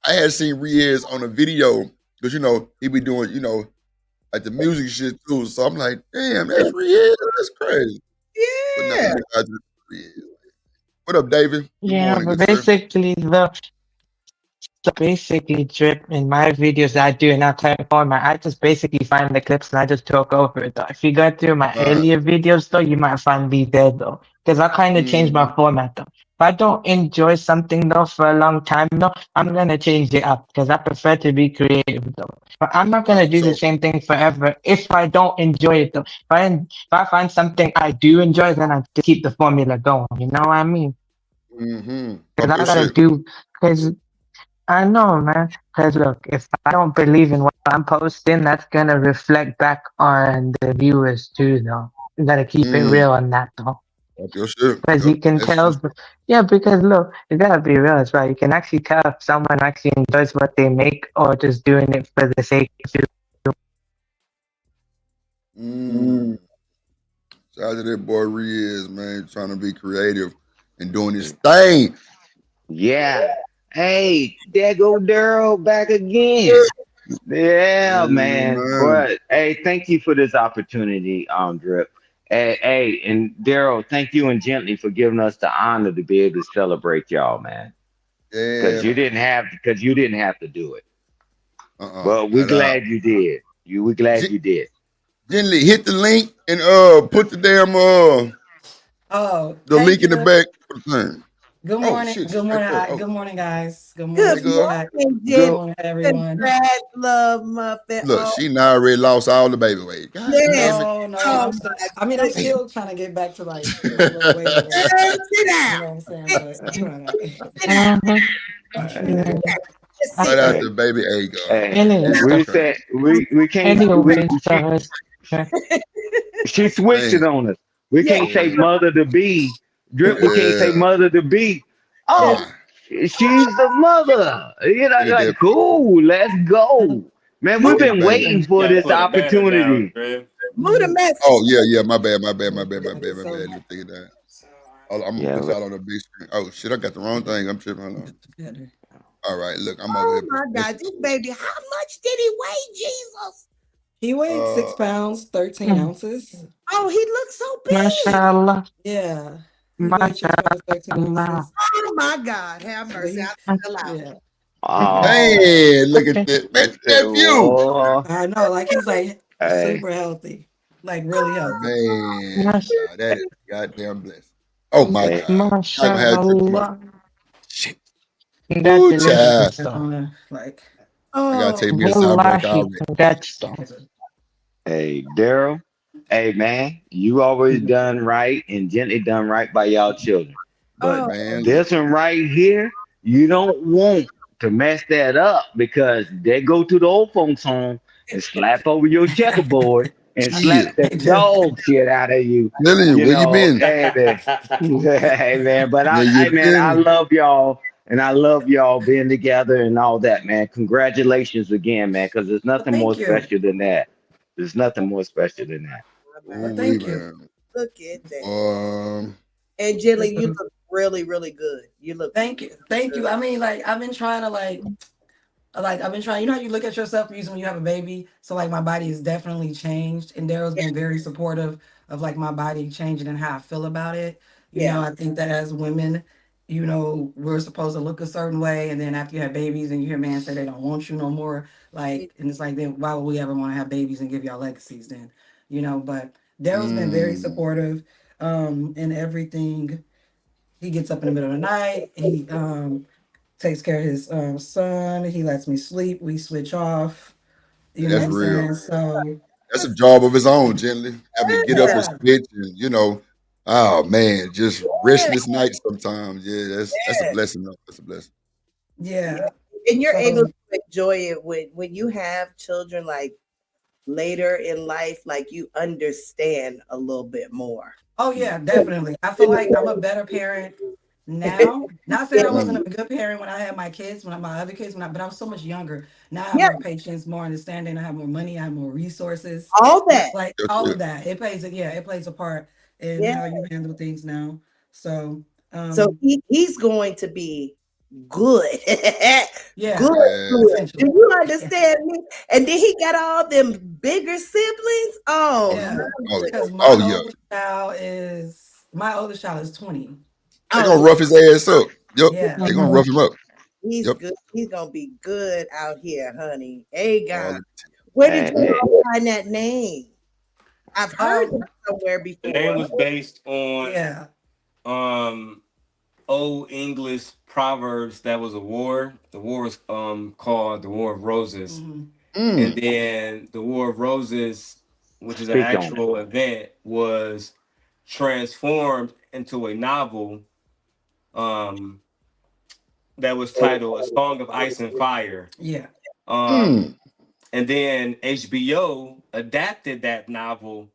I had seen Riaz on a video because, he be doing, like the music shit too. So I'm like, damn, that's Riaz. That's crazy. But no, yeah. I just Riaz. What up, David? Good Yeah, morning, but good sir. basically basically drip in my videos I do in that type of format. I just basically find the clips and I just talk over it though. If you go through my Uh, earlier videos though, you might find me there though. Because I kind of changed my mm, format though. If I don't enjoy something though for a long time though, I'm gonna change it up because I prefer to be creative though. But I'm not nah, gonna for do the sure. same thing forever if I don't enjoy it though. If I find something I do enjoy, then I just keep the formula going. You know what I mean? Mm-hmm. Because Pump I your gotta shit. do. Because I know, man. Because look, if I don't believe in what I'm posting, that's gonna reflect back on the viewers too, though. You gotta keep it Mm, real on that, though. pump your shit. Because Yep, you can that's true. tell, yeah, because look, you gotta be real as well. You can actually tell if someone actually enjoys what they make or just doing it for the sake of it. Mm. Shout out to that boy Riaz, man, trying to be creative and doing his thing. Yeah. Hey, there go Darrel back again. Yeah, man. Man. But hey, thank you for this opportunity, Drip. Hey, and Darrel, thank you and Gently for giving us the honor to be able to celebrate y'all, man. Yeah, man. Because you didn't have to do it. But we're Not out. glad you did. We're glad you did. Gently hit the link and put the damn Oh, the thank link in the you. back for the thing. Good Oh morning. shit. Good morning. Oh. Good morning, guys. Good morning. Good Hey, girl. morning, Good Jen. morning, everyone. Congrats, love muffin. Look, Oh, she now already lost all the baby weight. God yes. damn it. No, Oh I'm still. my I mean, I'm goodness. still trying to get back to like the little weight or whatever. Sit You down. know what I'm saying? But I'm trying to. Sit down. Just Right sit out Hey, the baby Aegon. hey, Anyways, Jesus we Christ. said we can't anyways, she switched Man. it on us. We Yeah. can't say Yeah. mother to be. Drip, we can't say Yeah. mother to be. Oh, Nah. she's the mother. You know, Look at like that. cool, let's go. Man, Look we've at that been baby. waiting You for gotta this put a banner down, opportunity. Drip. Move the message. Oh, yeah. My bad. My bad. So, Let me take it down. I'm gonna Yeah, put y'all on the big screen. Oh shit, I got the wrong thing. I'm tripping. Hold on. better. All right, look, I'm over Oh here. my God, this baby, how much did he weigh, Jesus? He weighed Uh, 6 pounds, 13 ounces. Oh, he looks so big. mashallah, Yeah. He weighed 6 pounds, 13 mashallah. ounces. Oh my God, have mercy. I fell out. Yeah. oh, man, look at that. That view. oh, I know. Like he's like hey, super healthy. Like really healthy. Man, Mash- nah, that is goddamn blessed. Oh my Yeah. hey, God. I gonna have to tomorrow. Mashallah. Shit. Ooh, child. Congratulations, though. Like, I gotta Oh, take me a sound break Wallahi, already. congrats, though. hey, Daryl. Hey, man, you always done right and gently done right by y'all children. But oh, Man, look. this one right here, you don't want to mess that up because they go to the old folks' home and slap over your checkerboard and Shit. slap the they do. dog shit out of you. Telling you, You where you know, been? hey man, hey man. But Where you man, I been? love y'all and I love y'all being together and all that, man. Congratulations again, man, because there's Well, nothing more thank you. special than that. There's nothing more special than that. my Well, God. Ooh, we thank you. man. Look at that. Um, And Jilly, you look really, really good. You look Thank you. Thank you. I mean, like, I've been trying to I've been trying, you know how you look at yourself usually when you have a baby? So like my body has definitely changed and Daryl's been very supportive of like my body changing and how I feel about it. You Yeah. know, I think that as women, you know, we're supposed to look a certain way and then after you have babies and you hear men say they don't want you no more, like, and it's like then why would we ever want to have babies and give y'all legacies then? You know, but Daryl's been very supportive in everything. He gets up in the middle of the night. He takes care of his son. He lets me sleep. We switch off. You know what that's I'm real. saying? So That's a job of his own, gently. Having to get up and yeah, switch and, oh man, just Yeah. restless nights sometimes. Yeah, that's a Yeah. blessing though. That's a blessing. yeah. And you're able So to enjoy it when you have children like later in life, like you understand a little bit more. oh yeah, definitely. I feel like I'm a better parent now. Not saying I wasn't Mm. a good parent when I had my kids, when I my other kids, but I was so much younger. Now I have Yeah, more patience, more understanding. I have more money. I have more resources. all that. Like That's all it. of that. It plays a part in Yeah. how you handle things now. So So um he's going to be good. yeah, Good, Yeah. good. Do essentially. you understand me? And then he got all them bigger siblings. Oh, Oh Yeah. yeah. my Oh, Because oh my yeah. oldest child is 20. They're oh, gonna rough his ass up. Yep. Yeah. They're gonna rough him up. he's Yep. good. He's gonna be good out here, honey. All Aegon. the Where did Hey, you all find that name? I've heard Um, it somewhere The name before. was based on yeah. old English proverbs that was a war. The war was called the War of Roses. hmm And Mm. then the War of Roses, which is an speak on it. actual event, was transformed into a novel um that was titled A Song of Ice and Fire. Yeah. Um Mm. and then HBO adapted that novel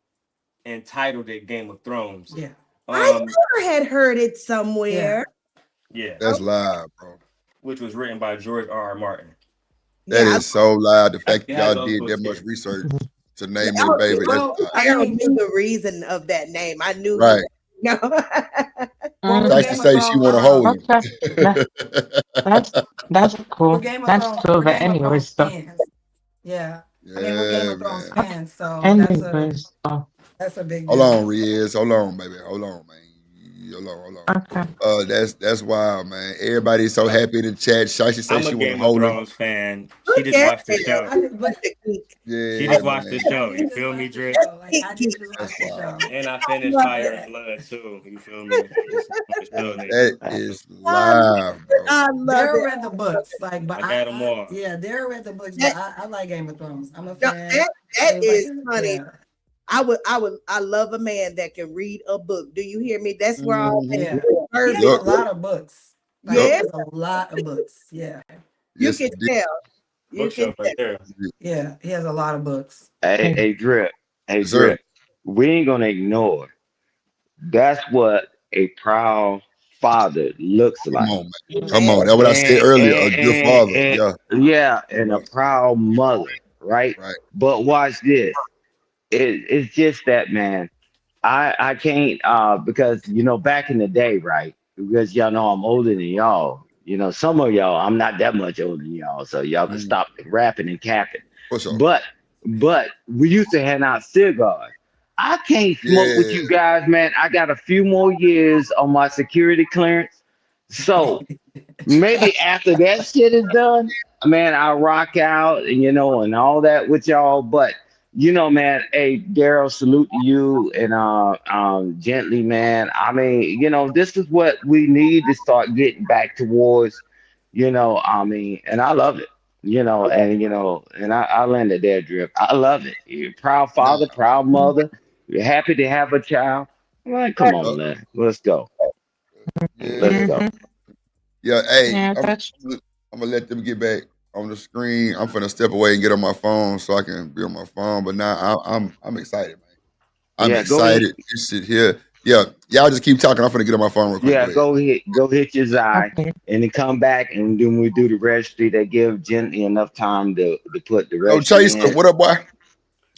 and titled it Game of Thrones. Yeah. I Um never had heard it Yeah. somewhere. yeah, That's live, bro. which was written by George R. R. Martin. That Yeah, is so live. The fact that It has y'all those did that books much here. research to yeah. name their baby. That's Well, live. I Daryl mean, knew the reason of that name. I knew he Right. was. No. Well, with Tasty Game of say she Thrones, want to hold him. Okay. That, that's that's with cool. Game of That's Thrones, cool. we're But Game of Thrones anyways, though. fans. Yeah, I mean we're Game Yeah, of Thrones man. Okay. fans, so Anyways, though. that's a big Hold deal. on, Riz. Hold on, baby. Hold on, man. Hold on, hold on. Okay. That's wild, man. Everybody's so happy in the chat. Shashi say I'm a she want to Game of hold him. Thrones fan. She Look just at watched the him. show. But Such a geek. She Yeah, just watched the man. I show. did You just feel watch me, the Drip? show. Like Geek, I geek. did just That's watch the wild. show. And I I finished love Fire it. and Blood too. You feel me? It's still nigga. That is I love live, it. bro. I love Daryl it. read the books, like, but I got them all. yeah, Daryl read the books, but That, I like Game of Thrones. I'm a no, fan. that It was like, is funny. yeah, I love a man that can read a book. Do you hear me? That's where all that Mm-hmm. yeah. He has a verbiage. Yup. lot of books. Like he Yup. Yeah, has a lot of books. Yeah, you Yes, can indeed. tell. You can Bookshelf right tell. there. yeah, he has a lot of books. Hey, Drip. Hey, Yes, sir. Drip. We ain't gonna ignore. That's what a proud father looks Come like. on, man. Come Man, on. That's what I said earlier. A good father. And Yeah. yeah, and a Right. proud mother, right? Right. But watch this. It's just that, man. I can't because back in the day, right? Because y'all know I'm older than y'all. Some of y'all I'm not that much older than y'all, so y'all can Mm, stop rapping and capping. for sure. But we used to hand out cigars. I can't smoke with Yeah. you guys, man. I got a few more years on my security clearance. So maybe after that shit is done, man, I rock out and all that with y'all. But man, hey, Darrell, salute to you and gently, man. I mean, this is what we need to start getting back towards, I mean, and I love it. And I landed there, Drip. I love it. You're a proud Nah. father, proud mother. You're happy to have a child. Well, come on, Yup. man. Let's go. Let's Yeah. go. Mm-hmm. Yeah. Hey, Yeah, that's I'm gonna let them get back on the screen. I'm finna step away and get on my phone so I can be on my phone. But now I'm excited, man. I'm Yeah, go ahead. excited. This shit here. Yeah. Y'all just keep talking. I'm finna get on my phone real quick. Go Yeah, ahead. go hit your eye, okay. and then come back, and then we do the registry. That give Gently enough time to put the Oh, registry Chase, in, what up, boy?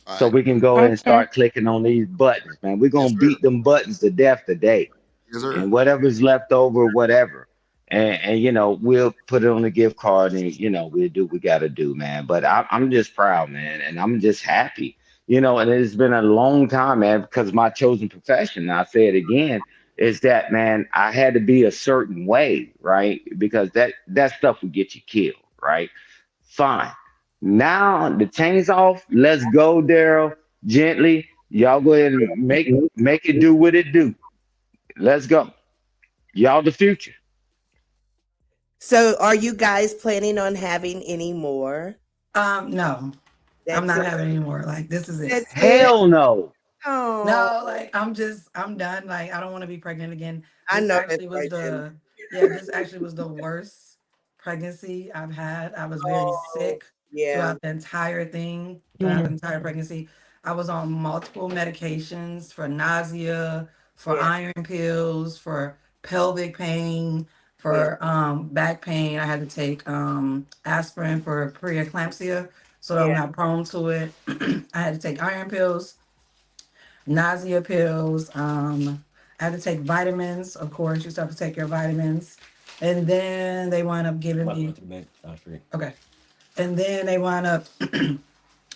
All so right. we can go ahead and Okay. start clicking on these buttons, man. We're Yes, gonna sir. beat them buttons to death today, Yes, sir. and whatever's left over, whatever. And we'll put it on the gift card, and we'll do what we gotta do, man. But I'm just proud, man, and I'm just happy, and it's been a long time, man, because my chosen profession, and I say it again, is that, man, I had to be a certain way, right? Because that stuff would get you killed, right? Fine. Now the chains off. Let's go, Daryl. Gently. Y'all go ahead and make it do what it do. Let's go. Y'all the future. so are you guys planning on having any more? No, I'm That's not it. having any more. Like this is it. That's it. Hell no. Oh, No, like I'm done. Like I don't want to be pregnant again. I This know that's actually was right, Jimmy. this actually was the worst pregnancy I've had. I was very Oh, sick yeah, throughout the entire thing, throughout Yeah. the entire pregnancy. I was on multiple medications for nausea, for yeah, iron pills, for pelvic pain, yeah, for back pain. I had to take aspirin for preeclampsia so that I'm yeah, not prone to it. I had to take iron pills, nausea pills. I had to take vitamins. Of course, you still have to take your vitamins. And then they wound up giving me okay. And then they wound up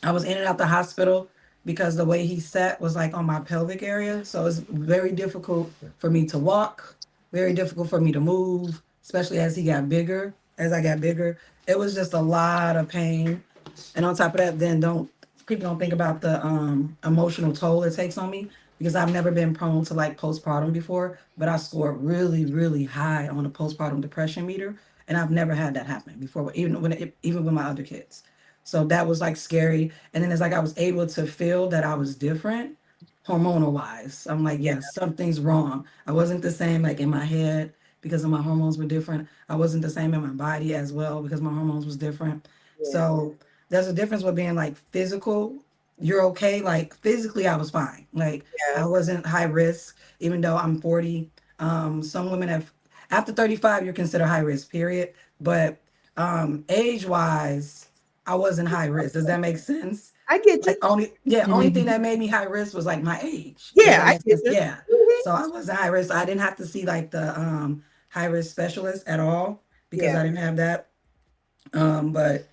I was in and out the hospital because the way he sat was like on my pelvic area. So it's very difficult for me to walk, very difficult for me to move, especially as he got bigger, as I got bigger. It was just a lot of pain. And on top of that, then don't people don't think about the emotional toll it takes on me because I've never been prone to like postpartum before, but I scored really, really high on the postpartum depression meter, and I've never had that happen before, even with my other kids. So that was like scary. And then it's like I was able to feel that I was different hormonal wise. I'm like, yeah, yes, something's wrong. I wasn't the same like in my head because of my hormones were different. I wasn't the same in my body as well because my hormones was different. yeah, So there's a difference with being like physical. You're okay. Like physically, I was fine. Like yeah. I wasn't high risk, even though I'm 40. Some women have after 35, you're considered high risk, period. But age wise, I wasn't high risk. Does that make sense? I get you. Like only thing that made me high risk was like my age. Does Yeah, that I make get sense? you. Yeah. Mhm. So I wasn't high risk. I didn't have to see like the high risk specialist at all because Yeah. I didn't have that. But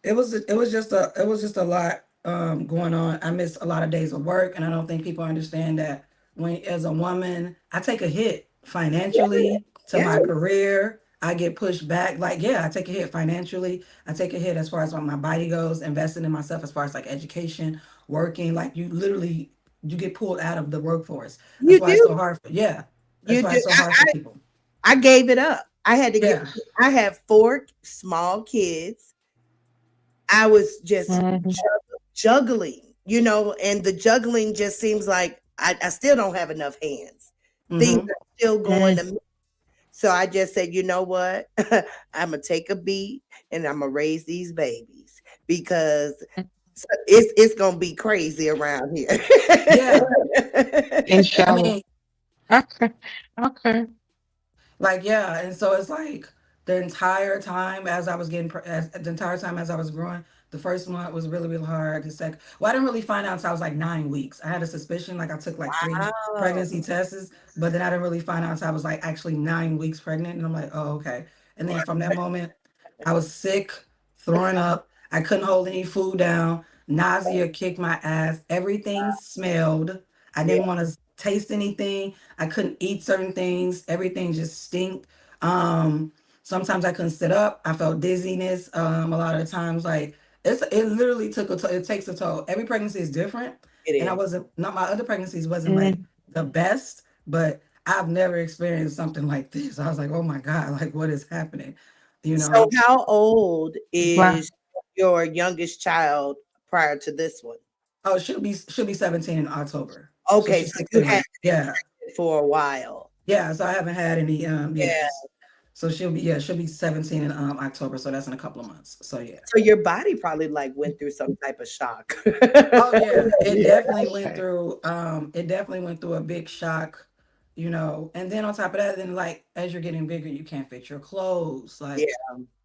it was just a lot going on. I missed a lot of days of work, and I don't think people understand that when as a woman, I take a hit financially to Yeah. my career. I get pushed back. Like, yeah, I take a hit financially. I take a hit as far as like my body goes, investing in myself as far as like education, working. Like you get pulled out of the workforce. That's You why it's do. so hard. Yeah, that's You why do. it's so hard for people. I gave it up. I had to get. Yeah. I have 4 small kids. I was just Mhm. juggling, and the juggling just seems like I still don't have enough hands. Things Mm-hmm. are still going Mhm. to me. So I just said, you know what? I'm gonna take a beat and I'm gonna raise these babies because it's gonna be crazy around here. Yeah. I Inshallah. mean, Okay. Okay. like, yeah, and so it's like the entire time as I was the entire time as I was growing, the first month was really, really hard. The second, well, I didn't really find out until I was like 9 weeks. I had a suspicion, like I took like 3 Wow. pregnancy tests, but then I didn't really find out until I was like actually 9 weeks pregnant, and I'm like, oh, okay. And then from that moment, I was sick, throwing up. I couldn't hold any food down. Nausea kicked my ass. Everything smelled. I Yeah, didn't want to taste anything. I couldn't eat certain things. Everything just stinked. Sometimes I couldn't sit up. I felt dizziness. A lot of the times, like it literally took a toll. It takes a toll. Every pregnancy is different, it and I is. wasn't not my other pregnancies wasn't like Mm. the best, but I've never experienced something like this. I was like, oh my God, like what is happening? You So know? how old Wow. is your youngest child prior to this one? Oh, she'll be 17 in October. So Okay, she's so you 16 had right. been Yeah. pregnant for a while. Yeah. So I haven't had any Yeah. yes. So she'll be 17 in October. So that's in a couple of months. So yeah. So your body probably like went through some type of shock. Oh yeah. It Yeah. definitely went Okay. through a big shock, and then on top of that, then like as you're getting bigger, you can't fit your clothes. Yeah. Like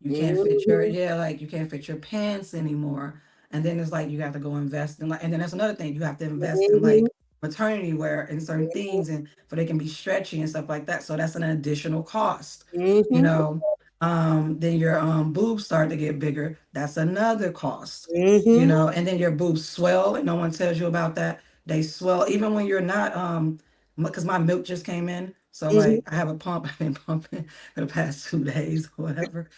you can't fit your Mhm. yeah, like you can't fit your pants anymore. And then it's like you have to go invest in like and then that's another thing. You have to invest in Mhm. like maternity wear and certain things and for they can be stretchy and stuff like that. So that's an additional cost, you Mhm. know. Then your boobs start to get bigger. That's another cost, Mhm. and then your boobs swell and no one tells you about that. They swell even when you're not because my milk just came in. So Mhm. like I have a pump I've been pumping for the past 2 days or whatever.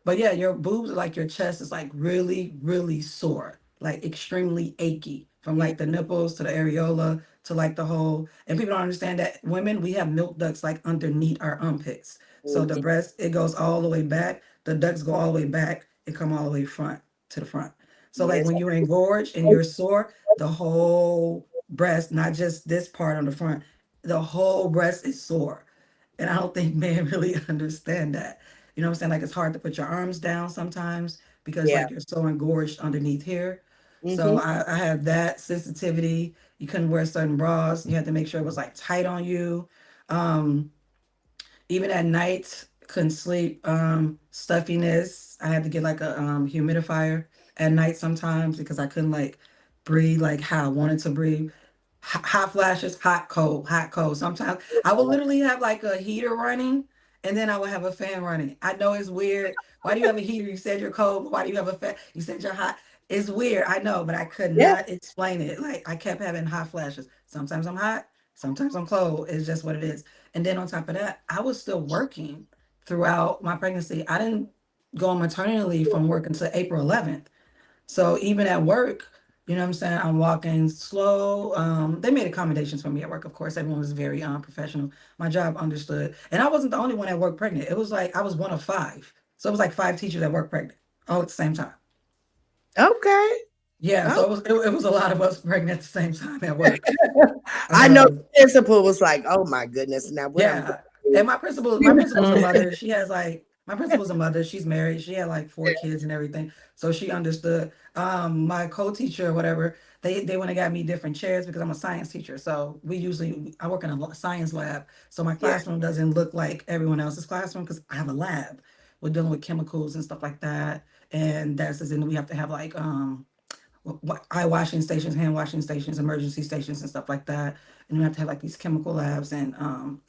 But yeah, your boobs, like your chest is like really, really sore, like extremely achy from Mhm. like the nipples to the areola to like the whole. And people don't understand that women, we have milk ducts like underneath our armpits. So the Mhm. breast, it goes all the way back. The ducts go all the way back. It come all the way front to the front. So like Yes. when you're engorged and you're sore, the whole breast, not just this part on the front, the whole breast is sore. And I don't think men really understand that. You know what I'm saying? Like it's hard to put your arms down sometimes because Yeah. like you're so engorged underneath here. So Mhm. I have that sensitivity. You couldn't wear certain bras. You had to make sure it was like tight on you. Um, Even at night, couldn't sleep. Stuffiness. I had to get like a humidifier at night sometimes because I couldn't like breathe like how I wanted to breathe. Hot flashes, hot, cold, hot, cold. Sometimes I would literally have like a heater running and then I would have a fan running. I know it's weird. Why do you have a heater? You said you're cold, but why do you have a fan? You said you're hot. It's weird. I know, but I could Yeah. not explain it. Like I kept having hot flashes. Sometimes I'm hot, sometimes I'm cold. It's just what it is. And then on top of that, I was still working throughout my pregnancy. I didn't go on maternity leave from work until April 11th. So even at work, you know what I'm saying? I'm walking slow. They made accommodations for me at work, of course. Everyone was very professional. My job understood. And I wasn't the only one at work pregnant. It was like I was one of five. So it was like five teachers at work pregnant all at the same time. Okay. Yeah, Oh. so it was a lot of us pregnant at the same time at work. I know Um, the principal was like, "Oh my goodness, now what I'm Yeah. going And to my principal's a do." Mhm. mother. My principal's a mother. She's married. She had like four kids and everything. So she understood. My co-teacher or whatever, they went and got me different chairs because I'm a science teacher. So I work in a science lab. So my Yeah. classroom doesn't look like everyone else's classroom because I have a lab. We're dealing with chemicals and stuff like that. and that's and we have to have like eye washing stations, hand washing stations, emergency stations, and stuff like that. And we have to have like these chemical labs and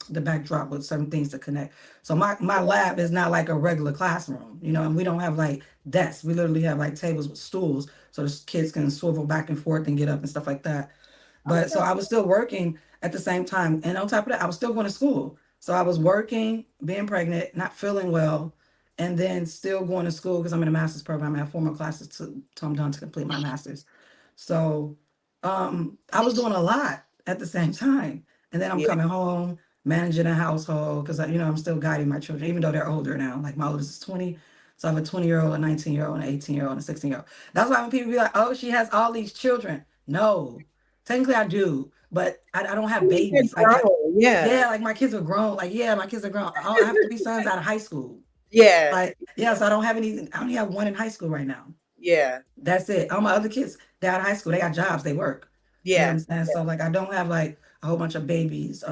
the backdrop with certain things to connect. So my lab is not like a regular classroom, you know, and we don't have like desks. We literally have like tables with stools so the kids can swivel back and forth and get up and stuff like that. But so I was still working at the same time. And on top of that, I was still going to school. So I was working, being pregnant, not feeling well, and then still going to school because I'm in a master's program. I have 4 more classes to I'm done to complete my master's. So I was doing a lot at the same time. And then I'm Yeah. coming home, managing a household because you know I'm still guiding my children, even though they're older now. Like my oldest is 20. So I have a 20-year-old, a 19-year-old, an 18-year-old, and a 16-year-old. That's why when people be like, oh, she has all these children. No, technically I do, but I don't have babies. Like yeah, like my kids are grown. Like, yeah, my kids are grown. I have 3 sons out of high school. Yeah. Like, yeah, so I don't have any, I only have 1 in high school right now. Yeah. That's it. All my other kids, they're out of high school. They got jobs, they work. You know what Yeah. I'm saying? So like I don't have like a whole bunch of babies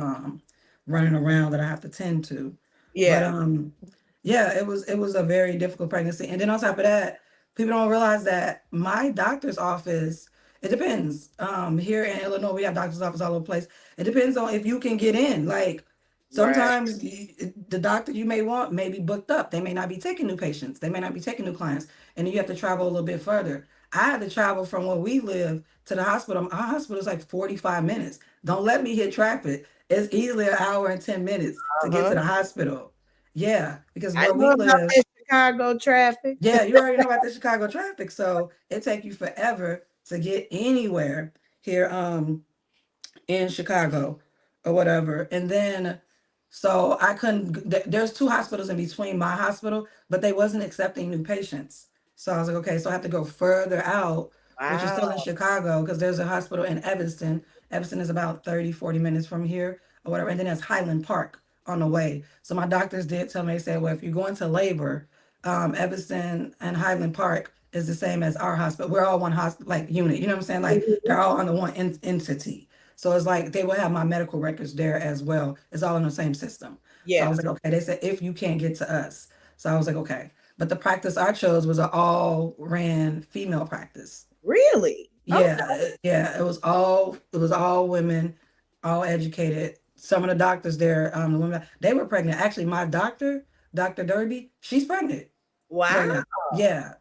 running around that I have to tend to. But Yeah. yeah, it was a very difficult pregnancy. And then on top of that, people don't realize that my doctor's office, it depends. Here in Illinois, we have doctor's office all over the place. It depends on if you can get in. Like Right. sometimes the doctor you may want may be booked up. They may not be taking new patients. They may not be taking new clients. And then you have to travel a little bit further. I had to travel from where we live to the hospital. Our hospital is like 45 minutes. Don't let me hit traffic. It's easily an hour and 10 minutes to get to the hospital. Yeah, because I where know we about live, that Chicago traffic. yeah, you already know about the Chicago traffic. So it take you forever to get anywhere here in Chicago or whatever. And then so I couldn't there's 2 hospitals in between my hospital, but they wasn't accepting new patients. So I was like, okay, so I have to go further out, which is still in Wow. Chicago, because there's a hospital in Evanston. Evanston is about 30, 40 minutes from here or whatever. And then there's Highland Park on the way. So my doctors did tell me, they said, well, if you go into labor, Evanston and Highland Park is the same as our hospital. We're all one hospital, like unit. You know what I'm saying? Like they're all under one entity. So it's like they will have my medical records there as well. It's all in the same system. So I Yeah. was like, okay. They said if you can't get to us. So I was like, okay. But the practice I chose was an all ran female practice. Really? Okay. Yeah. It was all women, all educated. Some of the doctors there, the women, they were pregnant. Actually, my doctor, Dr. Derby, she's pregnant right Wow. now. Yeah.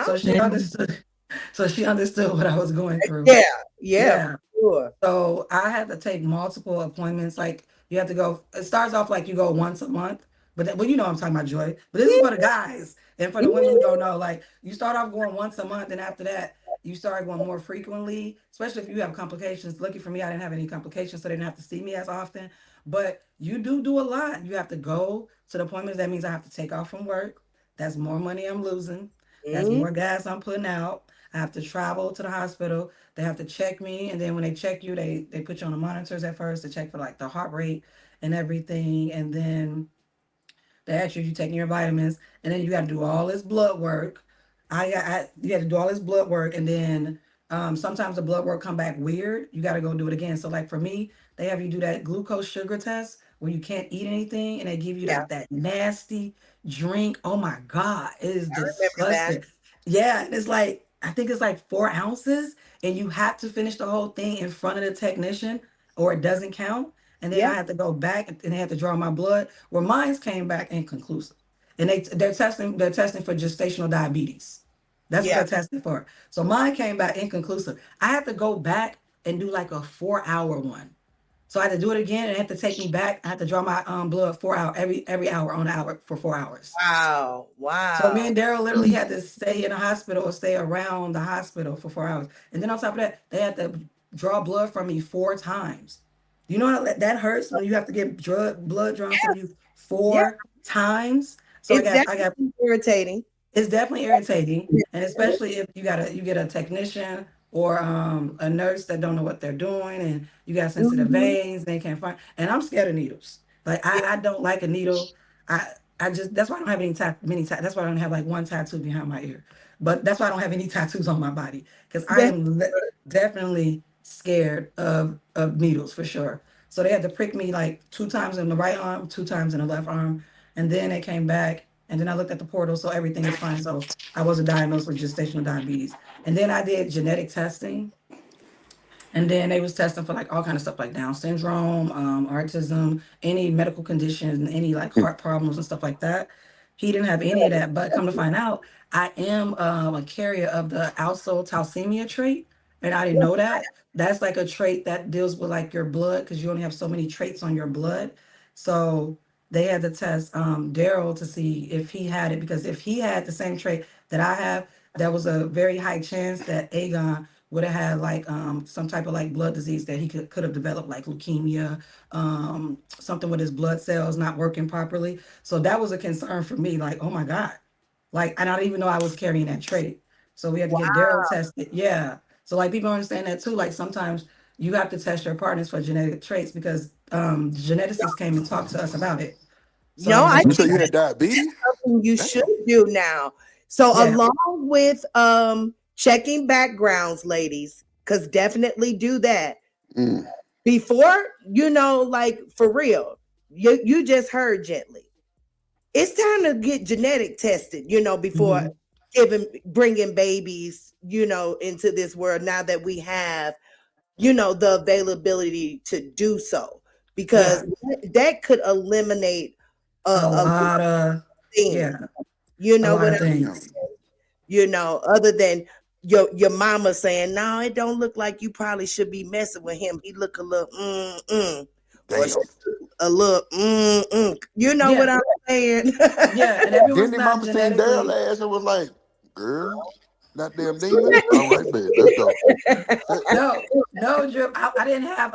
So she Okay. understood. So she understood what I was going through. Yeah. Yeah. Yeah. Sure. So I had to take multiple appointments. Like you have to go. It starts off like you go once a month, but then, well, you know what I'm talking about, Joy. But this is for the guys and for the women who don't know. Like you start off going once a month, and after that, you start going more frequently. Especially if you have complications. Lucky for me, I didn't have any complications, so they didn't have to see me as often. But you do a lot. You have to go to the appointments. That means I have to take off from work. That's more money I'm losing. That's more gas I'm putting out. I have to travel to the hospital. They have to check me, and then when they check you, they put you on the monitors at first to check for like the heart rate and everything, and then they ask you taking your vitamins, and then you got to do all this blood work. You have to do all this blood work, and then sometimes the blood work come back weird. You got to go do it again. So like for me, they have you do that glucose sugar test where you can't eat anything, and they give you Yeah. that nasty drink. Oh my God, it is I remember that. disgusting. Yeah, and it's like I think it's like 4 ounces, and you have to finish the whole thing in front of the technician, or it doesn't count. And then I Yeah. had to go back and they had to draw my blood. Where mine came back inconclusive, and they're testing for gestational diabetes. That's what Yeah. they're testing for. So mine came back inconclusive. I had to go back and do like a 4 hour one. So I had to do it again, and it had to take me back. I had to draw my blood 4 hour every hour on the hour for 4 hours. Wow. So me Wow. and Darrell literally had to stay in the hospital or stay around the hospital for 4 hours. And then on top of that, they had to draw blood from me 4 times. You know how that hurts when you have to get blood drawn from you Yeah. 4 times? So It's I got definitely irritating. it's definitely irritating, and especially if you get a technician or a nurse that don't know what they're doing, and you got sensitive veins, they can't find. And I'm scared of needles. Like I don't like a needle. I just that's why I don't have that's why I don't have like one tattoo behind my ear. But that's why I don't have any tattoos on my body, because I Yeah. am definitely scared of needles for sure. So they had to prick me like 2 times in the right arm, 2 times in the left arm, and then they came back And then I looked at the portal, so everything is fine. So I wasn't diagnosed with gestational diabetes. And then I did genetic testing, and then they was testing for like all kind of stuff like Down syndrome, autism, any medical conditions, any like heart problems and stuff like that. He didn't have any of that, but come to find out, I am a carrier of the alpha-thalassemia trait, and I didn't know that. That's like a trait that deals with like your blood because you only have so many traits on your blood. So they had to test Darrel to see if he had it because if he had the same trait that I have, there was a very high chance that Aegon would have had like some type of like blood disease that he could have developed like leukemia, something with his blood cells not working properly. So that was a concern for me, like, oh my God. Like, and I didn't even know I was carrying that trait. So we had to get Darrel tested. Yeah. So like people understand that too. Like sometimes you have to test your partners for genetic traits because geneticists came and talked to us about it. So I No, was I able You to say think you say, had diabetes? that's something you Damn. should do now. So yeah. along with checking backgrounds, ladies, because definitely do that. Mm. Before, like for real, you just heard gently. It's time to get genetic tested, before Mm-hmm. bringing babies, into this world now that we have, the availability to do so, because Yeah. that could eliminate A a lot of, thing. yeah, You a know lot what of I'm things. Damn. other than your mama saying, no, it don't look like you probably should be messing with him. He look a little or Damn. a little You know what Yeah. I'm saying? Yeah. And Then everyone's the not mama seen Darrell genetically. ass and was like, girl, that damn demon? All right, bet. Let's go. No, no, Drip. I didn't have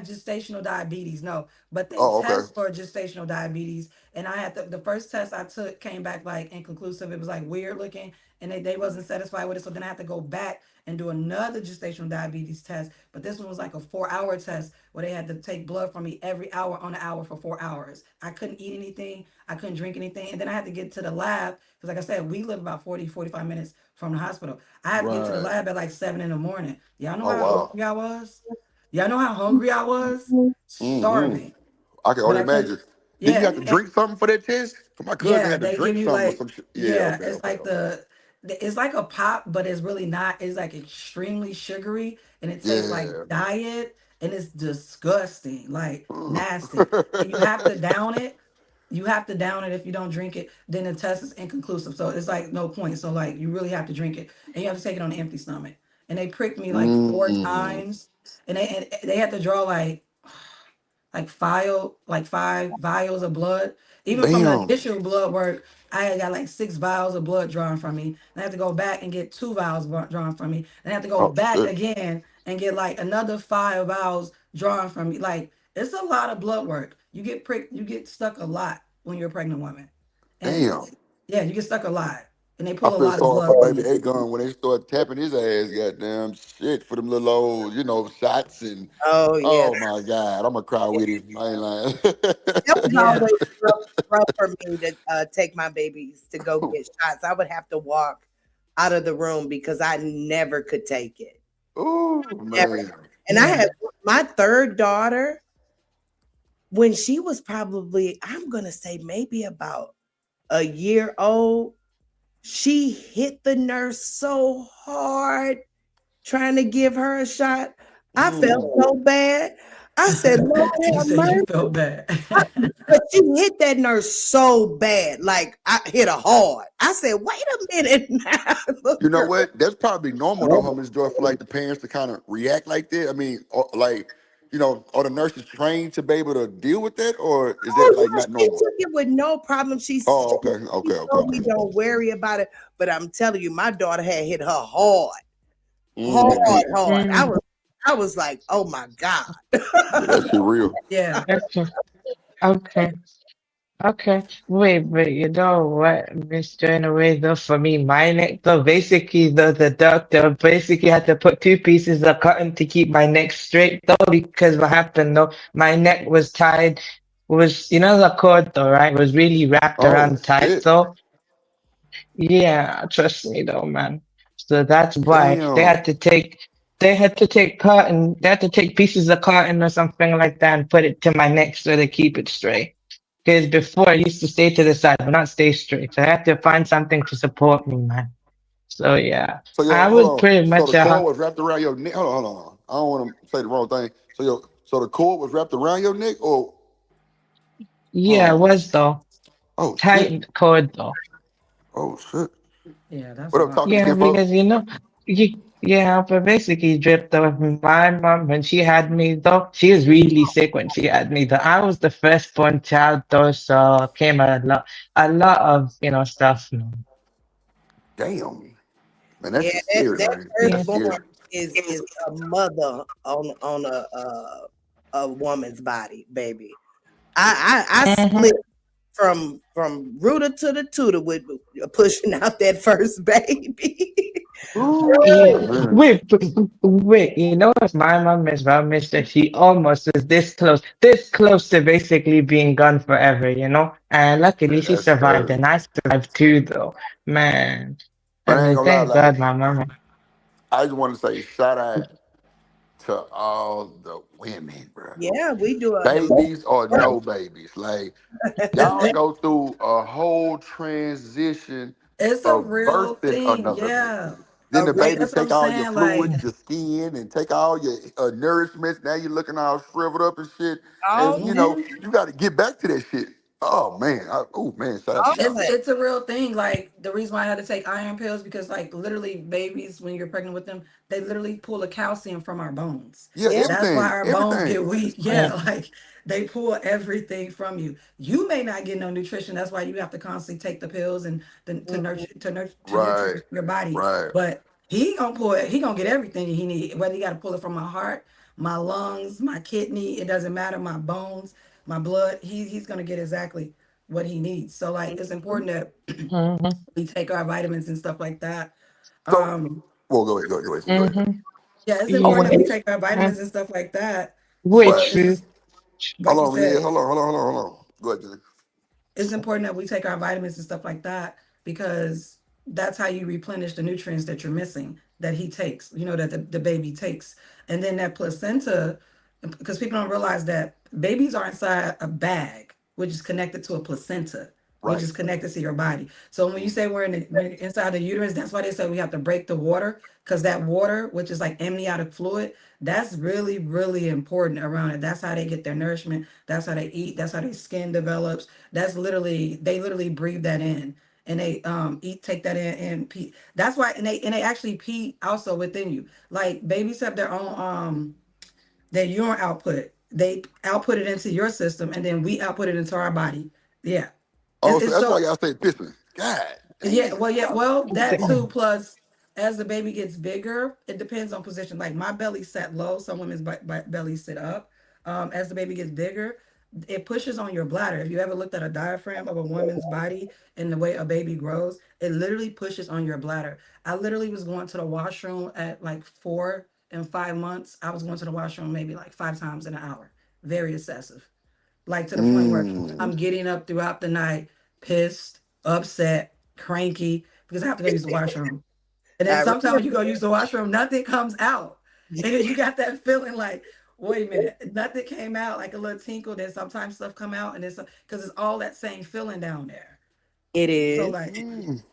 gestational diabetes, no. But they Oh, okay. test for gestational diabetes. And I had the first test I took came back like inconclusive. It was like weird looking and they wasn't satisfied with it. So then I had to go back and do another gestational diabetes test. But this one was like a 4 hour test where they had to take blood from me every hour on an hour for 4 hours. I couldn't eat anything, I couldn't drink anything. And then I had to get to the lab. Because like I said, we live about 40, 45 minutes from the hospital. I had to get to the Right. lab at like 7 in the morning. Y'all know Oh, how wow. hungry I was? Y'all know how hungry I was? Mm-hmm. Starving. I can But only I couldn't, imagine. Did you yeah, have to drink something for that test? 'Cause my cousin yeah, had to they give drink you something or like, some shit. Yeah, yeah, okay, it's okay, like okay. it's like a pop, but it's really not. It's like extremely sugary and it tastes like Yeah. diet and it's disgusting, like nasty. And you have to down it. You have to down it if you don't drink it, then the test is inconclusive. So it's like no point. So like you really have to drink it and you have to take it on an empty stomach. And they pricked me like four Mm. times and they had to draw like 5 vials of blood. Even from the Damn. initial blood work, I had got like 6 vials of blood drawn from me. And I had to go back and get 2 vials drawn from me. And I have to go Oh, back shit. again and get like another 5 vials drawn from me. Like it's a lot of blood work. You get pricked, you get stuck a lot when you're a pregnant woman. And Damn. yeah, you get stuck a lot. And they I pull a feel lot of sorry blood for from baby you. Aegon when they start tapping his ass, goddamn shit, for them little old, shots and Oh yeah, oh my God, I'm gonna cry with him. I ain't lying. that was Yeah. always rough for me to take my babies to go get shots. I would have to walk out of the room because I never could take it. Oh Never. man. And I Yeah. had my third daughter when she was probably, I'm gonna say maybe about a year old. She hit the nurse so hard trying to give her a shot. I felt Mm. so bad. I said, Lord You have said you mercy. felt bad. But she hit that nurse so bad, like I hit her hard. I said, wait a minute now. You Look, know girl. what? That's probably normal though, Miss Joy, for like the parents to kind of react like that. I mean, like, are the nurses trained to be able to deal with that, or is that Oh like yeah, not she normal? took it with no problem. Oh, okay, She okay, okay, told me okay. don't worry about it. But I'm telling you, my daughter had hit her hard, hard, Mm. hard. Mm, I was like, oh my God. Yeah, that shit real. Yeah. okay. Okay. Okay. Wait, but you know what, Mr. In a way though, for me, my neck though, basically the doctor basically had to put 2 pieces of cotton to keep my neck straight though, because what happened though, my neck was tied, was the cord though, right? Was really wrapped Oh around tight shit. though. Yeah, trust me though, man. So that's why Damn. they had to take pieces of cotton or something like that and put it to my neck so to keep it straight. Because before I used to stay to the side, but not stay straight. So I had to find something to support me, man. So yeah, So I yo, hold would on. pretty So much the cord was wrapped around your neck. Hold on. I don't want to say the wrong thing. So the cord was wrapped around your neck, or yeah, it hold on. was though. Oh shit. Tight cord though. Oh shit. Yeah, that's a What up, lot. talking to Yeah, kinfolk? because yeah, but basically dripped though. My mom, when she had me though, she was really sick when she had me though. I was the firstborn child though, so came a lot of, stuff. Damn. Man, that Yeah, shit's that, scary, that man. Yeah. That's scary. firstborn is a mother on a woman's body, baby. I Mm-hmm. split from rooter to the tutor with pushing out that first baby. Yeah. Ooh, man. Wait. You know what my mom as well, Mister? She almost was this close to basically being gone forever, And luckily Man, she that's survived, scary. and I survived too, though. Man, I But I ain't mean, gonna lie, thank like, God, my mama. I just want to say shout out to all the women, bro. Yeah, we do a Babies or work. no babies. Like, It's y'all go through a whole transition it's a of real birthing thing. another baby. Yeah. Then A the real baby That's what I'm take all your saying. Like, fluids, your skin, and take all your nourishments. Now you're looking all shriveled up and shit. all And you that, know, mhm. you got to get back to that shit. Oh man, shout out to all y'all. that. It's a real thing. Like the reason why I had to take iron pills because like literally babies when you're pregnant with them, they literally pull the calcium from our bones. Yeah, Yeah, That's why everything, our bones everything. get weak. Mm, Yeah, like they pull everything from you. You may not get no nutrition. That's why you have to constantly take the pills and then to mhm. nurture Right, your body. right. But he gonna pull it. He gonna get everything he need. Whether he got to pull it from my heart, my lungs, my kidney. It doesn't matter. My bones, my blood. He's gonna get exactly what he needs. So like it's important that mm-hmm. we take our vitamins and stuff like that. So, Um, well, go ahead. Mm-hmm. yeah, it's Yeah. important that we take our vitamins and stuff like that. Wait, So true. it's like you said, Hold on. Go ahead, Jimmy. it's important that we take our vitamins and stuff like that because that's how you replenish the nutrients that you're missing that he takes, that the baby takes. And then that placenta, because people don't realize that babies are inside a bag, which is connected to a placenta, which Right. is connected to your body. So when you say when inside the uterus, that's why they say we have to break the water because that water, which is like amniotic fluid, that's really, really important around it. That's how they get their nourishment. That's how they eat. That's how their skin develops. They literally breathe that in and they take that in and pee. That's why and they actually pee also within you. Like babies have their own their urine output. They output it into your system and then we output it into our body. Yeah. Oh, so It's that's so why y'all say pissing. God damn. well, that too. Plus, as the baby gets bigger, it depends on position. Like my belly set low, some women's belly sit up. As the baby gets bigger, it pushes on your bladder. If you ever looked at a diaphragm of a woman's body and the way a baby grows, it literally pushes on your bladder. I literally was going to the washroom at like 4 and 5 months. I was going to the washroom maybe like 5 times in an hour. Very excessive, like to the point where Mm. I'm getting up throughout the night, pissed, upset, cranky, because I have to go use the washroom. And then I sometimes you go use the washroom, nothing comes out. And then you got that feeling like, wait a minute, nothing came out, like a little tinkle. Then sometimes stuff come out, and it's because it's all that same feeling down there. It So is. like, Mm.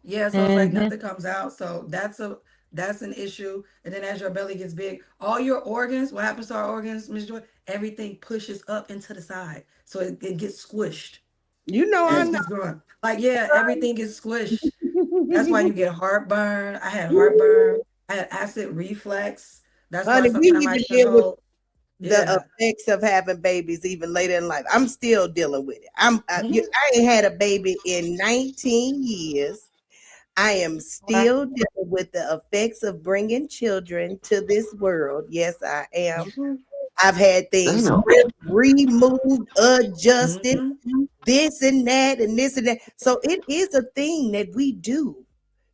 yeah, so it's like Mm-hmm. nothing comes out. So that's an issue. And then as your belly gets big, all your organs, what happens to our organs, Miss Joy? Everything pushes up into the side. So it gets squished You know I as Mm. know. he's growing. Like, yeah, everything gets squished. That's why you get heartburn. I had heartburn. I had acid reflux. That's why Honey, we sometimes I even deal with shrivel. the Yeah. effects of having babies even later in life. I'm still dealing with it. Mhm. I ain't had a baby in 19 years. I am Wow. still dealing with the effects of bringing children to this world. Yes, I am. I've had things Damn. stripped, removed, adjusted, Mhm. this and that, and this and that. So it is a thing that we do,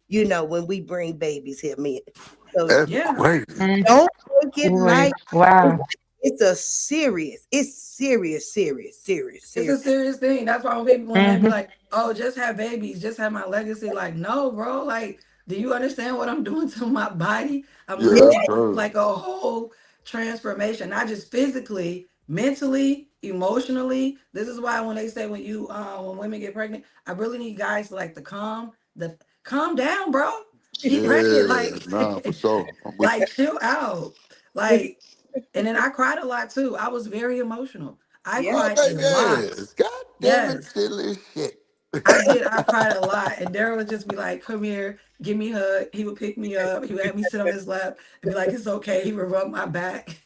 when we bring babies here, men. So That's Yeah. crazy. don't take it Wait, like wow. it's serious, serious, serious, It's serious. a serious thing. That's why when women be Mm-hmm. like, "Oh, just have babies, just have my legacy." Like, no, bro. Like, do you understand what I'm doing to my body? I'm Yeah, Yeah, literally that's going through crazy. like a whole transformation, not just physically, mentally, emotionally, this is why when they say when women get pregnant, I really need guys to calm down, bro. She pregnant, Yeah, nah, for sure. I'm with like chill out. Like, and then I cried a lot too. I was very emotional. I Yeah. Oh, cried a baby, lot. yes. God damn it, Yes. silly shit. I did. I cried a lot. And Darrell would just be like, come here, give me a hug. He would pick me up. He would have me sit on his lap and be like, it's okay. He would rub my back.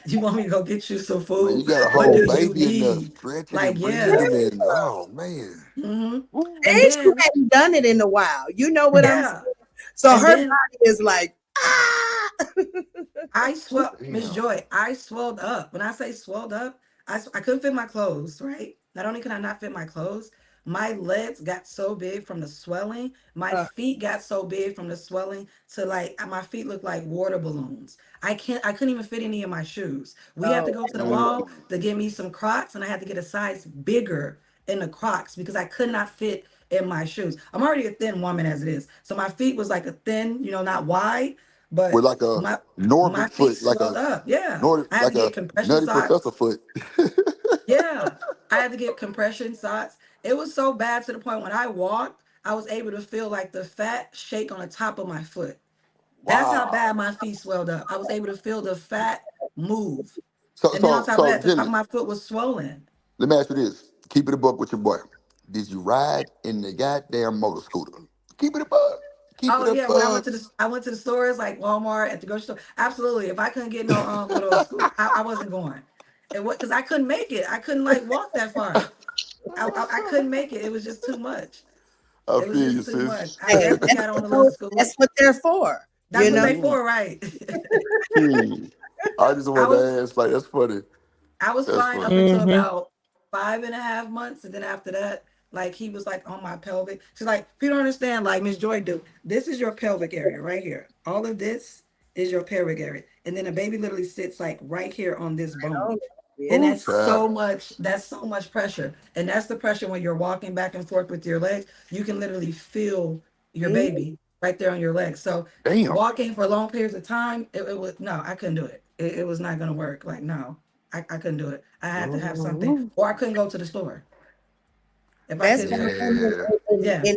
You want me to go get you some Man, you food? got a What whole do you baby in there need? stretching Like, and yeah. breathing and oh man. hmm Woo. And And she then, hadn't done it in a while. You know what I'm saying? yeah. So And her then body is like, ah. I swelled, Miss Damn. Joy, I swelled up. When I say swelled up, I couldn't fit my clothes, right? Not only could I not fit my clothes, my legs got so big from the swelling. My Uh, feet got so big from the swelling to my feet look like water balloons. I couldn't even fit any of my shoes. We had to oh, go to the mall Mm. to get me some Crocs, and I had to get a size bigger in the Crocs because I could not fit in my shoes. I'm already a thin woman as it is. So my feet was like a thin, not wide, With but like a my Norbit feet foot, like swelled a up. Yeah. Nordic, I had to like a get compression nutty professor socks. foot. Yeah. I had to get compression socks. It was so bad to the point when I walked, I was able to feel like the fat shake on the top of my foot. That's how bad Wow. my feet swelled up. I was able to feel the fat move. So And then on so top of so that, the top Jilly, of my foot was swollen. let me ask you this. Keep it a buck with your boy. Did you ride in the goddamn motor scooter? Keep it a buck. Keep Oh it a yeah, when buck. I went to the stores like Walmart at the grocery store. Absolutely. If I couldn't get no little school, I wasn't going. It was because I couldn't make it. I couldn't walk that far. I couldn't make it. It was just too much. I It was feel you, just too much. sis. I hey, definitely got on the little scooter. that's what they're for. That's You what know, they Mm. for, right? Hmm. I just I want was to ask, like, that's funny. I was That's fine funny. up until Mm-hmm. about 5.5 months, and then after that, like he was like on my pelvic. She's like, if you don't understand, like Miss Joy do, this is your pelvic area right here. All of this is your pelvic area, and then a baby literally sits like right here on this bone. oh, yeah. And Ooh, child. that's so much pressure. And that's the pressure when you're walking back and forth with your legs. You can literally feel your Mm, baby right there on your legs. So Damn. walking for long periods of time, it was no, I couldn't do it. It was not gonna work. Like, no, I couldn't do it. I had to have something, Ooh. or I couldn't go to the store. If I that's couldn't why go, Yeah. yeah,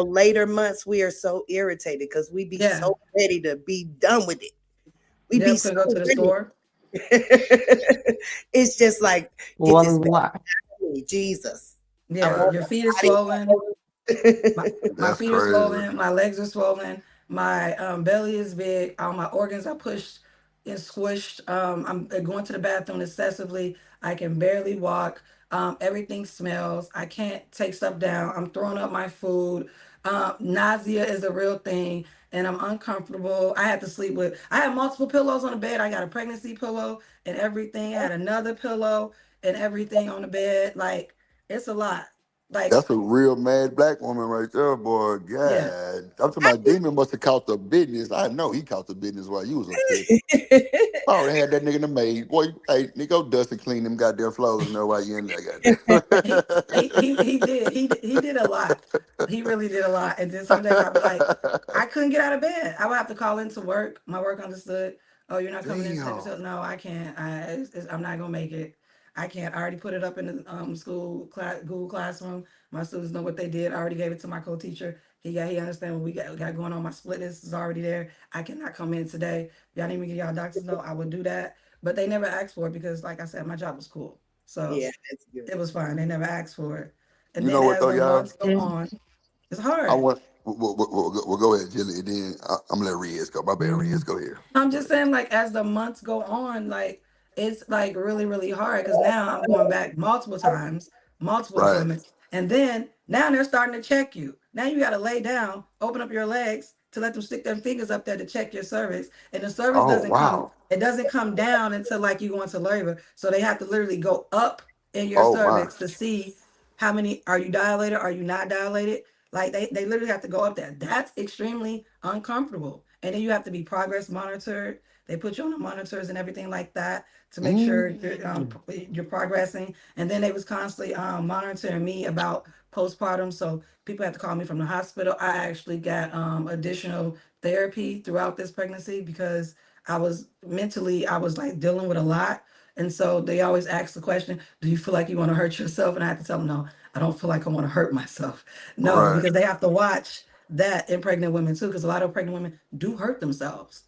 later months we are so irritated because we be yeah, so ready to be done with it. We yeah, be couldn't so go to the ready. store. It's just like get this back Wallah. to me, Jesus. I Yeah, want your feet is my swollen. My, body. my That's feet are crazy. swollen, my legs are swollen, my belly is big, all my organs are pushed and squished. I'm going to the bathroom excessively. I can barely walk. Everything smells. I can't take stuff down. I'm throwing up my food. Nausea is a real thing, and I'm uncomfortable. I had multiple pillows on the bed. I got a pregnancy pillow and everything. I had another pillow and everything on the bed. Like, it's a lot. Like, That's a real mad black woman right there, boy. yeah. God. I'm talking about Demon must have caught the business. I know he caught the business while you was upset. Oh, they had that nigga in the maid. Boy, hey, nigga, go dust and clean them goddamn floors and know why you in there, He did a lot. He really did a lot. And then some days I'd be like, goddamn. I couldn't get out of bed. I would have to call into work. My work understood. Oh, you're not coming in today. Damn. So no, I can't. I'm not gonna make it. I can't. I already put it up in the school class, Google Classroom. My students know what they did. I already gave it to my co-teacher. He understand what we got going on. My split list is already there. I cannot come in today. Y'all need me to get y'all doctors know. I would do that. But they never asked for it because, like I said, my job was cool. So Yeah, that's good. it was fine. They never asked for it. And You then know what as though, the y'all? months go on, it's I hard. want we'll go ahead, Jilly, and then I'm gonna let Riz go. My bad, Riz, go ahead. I'm Go just ahead. saying, like, as the months go on, like, it's like really, really hard because now I'm going back multiple times, multiple Right. appointments. And then now they're starting to check you. Now you got to lay down, open up your legs to let them stick their fingers up there to check your cervix. And the cervix Oh wow. it doesn't come down until like you go into labor. So they have to literally go up in your Oh my. cervix to see how many are you dilated, are you not dilated? Like they literally have to go up there. That's extremely uncomfortable. And then you have to be progress monitored. They put you on the monitors and everything like that to make sure Mm. you're progressing. And then they was constantly monitoring me about postpartum. So people have to call me from the hospital. I actually got additional therapy throughout this pregnancy because I was like dealing with a lot. And so they always ask the question, do you feel like you want to hurt yourself? And I have to tell them, no, I don't feel like I want to hurt myself. No, Right. because they have to watch that in pregnant women too, because a lot of pregnant women do hurt themselves.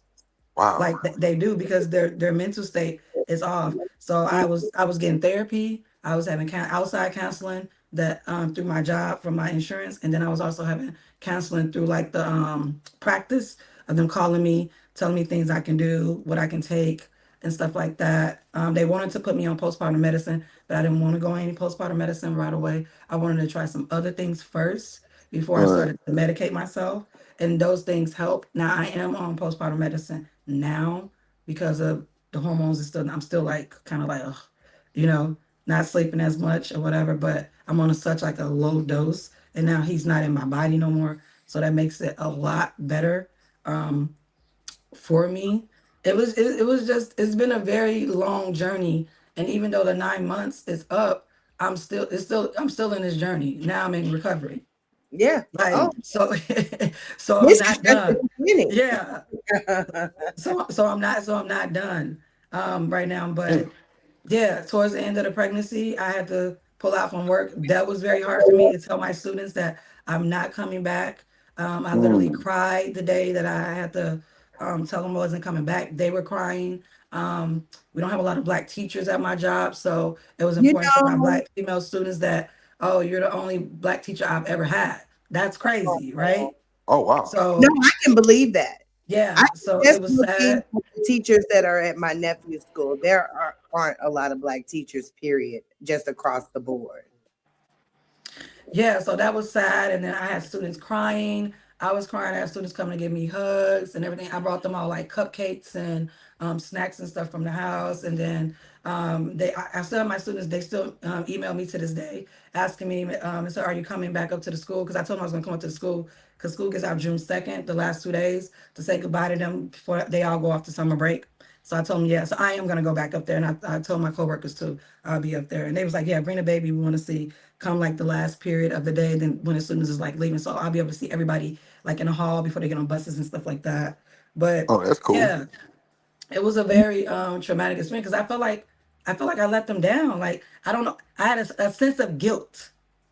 Wow. Like they do because their mental state is off. So I was getting therapy. I was having outside counseling that through my job from my insurance, and then I was also having counseling through like the practice of them calling me, telling me things I can do, what I can take, and stuff like that. They wanted to put me on postpartum medicine, but I didn't want to go on any postpartum medicine right away. I wanted to try some other things first before I Right. started to medicate myself, and those things help. Now I am on postpartum medicine now because of the hormones. Is still I'm still like kind of like ugh, you know, not sleeping as much or whatever. But I'm on such like a low dose, and now he's not in my body no more, so that makes it a lot better um, for me. It was just it's been a very long journey, and even though the 9 months is up, I'm still in this journey. Now I'm in recovery. Yeah. Oh, Like so, so I'm this is not just the done. beginning. Yeah, so I'm not done right now. Mm. But yeah, towards the end of the pregnancy, I had to pull out from work. That was very hard for me to tell my students that I'm not coming back. I literally Mm. cried the day that I had to tell them I wasn't coming back. They were crying. We don't have a lot of black teachers at my job, so it was You important to my know, black female students that, oh, you're the only black teacher I've ever had. That's crazy, right? Oh wow. no, So I can believe that. I yeah, so it just was looking sad. at the teachers that are at my nephew's school. Aren't a lot of black teachers, period, just across the board. Yeah, so that was sad. And then I had students crying. I was crying. I had students coming to give me hugs and everything. I brought them all like cupcakes and snacks and stuff from the house. And then I still have my students, they still email me to this day asking me, so are you coming back up to the school? Because I told them I was going to come up to the school because school gets out June 2nd, the last 2 days, to say goodbye to them before they all go off to summer break. So I told them, yeah, so I am going to go back up there. And I told my coworkers too, I'll be up there. And they was like, yeah, bring the baby. We want to see come like the last period of the day, then when the students is like leaving. So I'll be able to see everybody like in the hall before they get on buses and stuff like that. But Oh, that's cool. yeah, it was a very traumatic experience because I felt like I let them down. Like I don't know, I had a sense of guilt.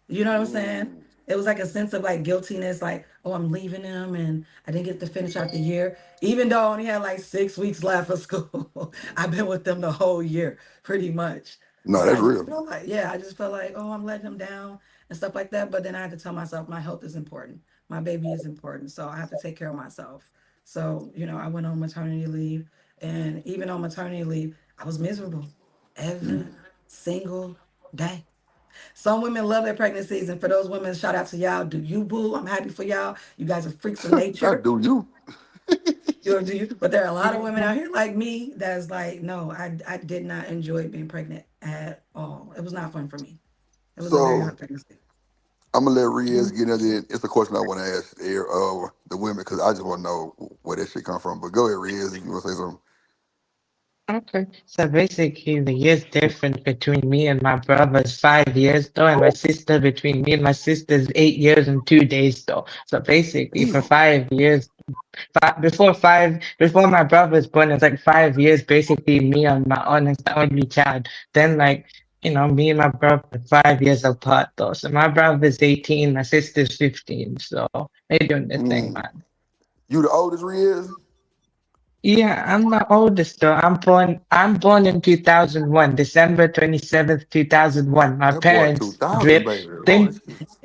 You know what I'm saying? Mm. It was like a sense of like guiltiness, like, oh, I'm leaving them and I didn't get to finish out the year. Even though I only had like 6 weeks left of school, I've been with them the whole year, pretty much. No, But that's I just real. felt like, yeah, I just felt like, oh, I'm letting them down and stuff like that. But then I had to tell myself my health is important. My baby is important. So I have to take care of myself. So, I went on maternity leave. And even on maternity leave, I was miserable every Mm. single day. Some women love their pregnancies, and for those women, shout out to y'all. Do you boo? I'm happy for y'all. You guys are freaks of Not nature. do you. Do you? But there are a lot of women out here like me that's like, no, I did not enjoy being pregnant at all. It was not fun for me. It was a very So hard pregnancy. I'm gonna let Riaz get into it. It's a question I want to ask the women because I just want to know where that shit come from. But go ahead, Riaz, if you want to say something. Okay, so basically the years difference between me and my brother is 5 years though, and my sister between me and my sister is 8 years and 2 days though. So basically for Damn. 5 years, before my brother was born, it's like 5 years basically me on my own as the only child. Then like me and my brother are 5 years apart though. So my brother's 18, my sister's 15. So they're doing their thing, Mm. man. You the oldest, Riaz? Yeah, I'm the oldest though. I'm born in 2001, December 27th, 2001. My That boy parents 2000, drip baby. they Lord Jesus.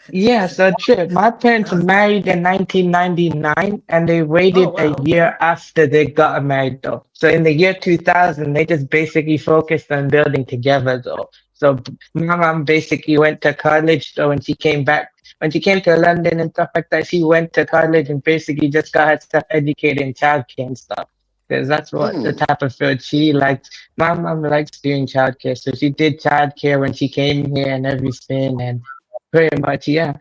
yeah, so true. My parents were married in 1999 and they Oh waited a wow, okay. year after they got married though. So in the year 2000, they just basically focused on building together though. So my mom basically went to college. So when she came to London and stuff like that, she went to college and basically just got herself educated in childcare and stuff. Because that's what the Mm. type of field she liked. My mom likes doing childcare. So she did childcare when she came here and everything. And pretty much, yeah.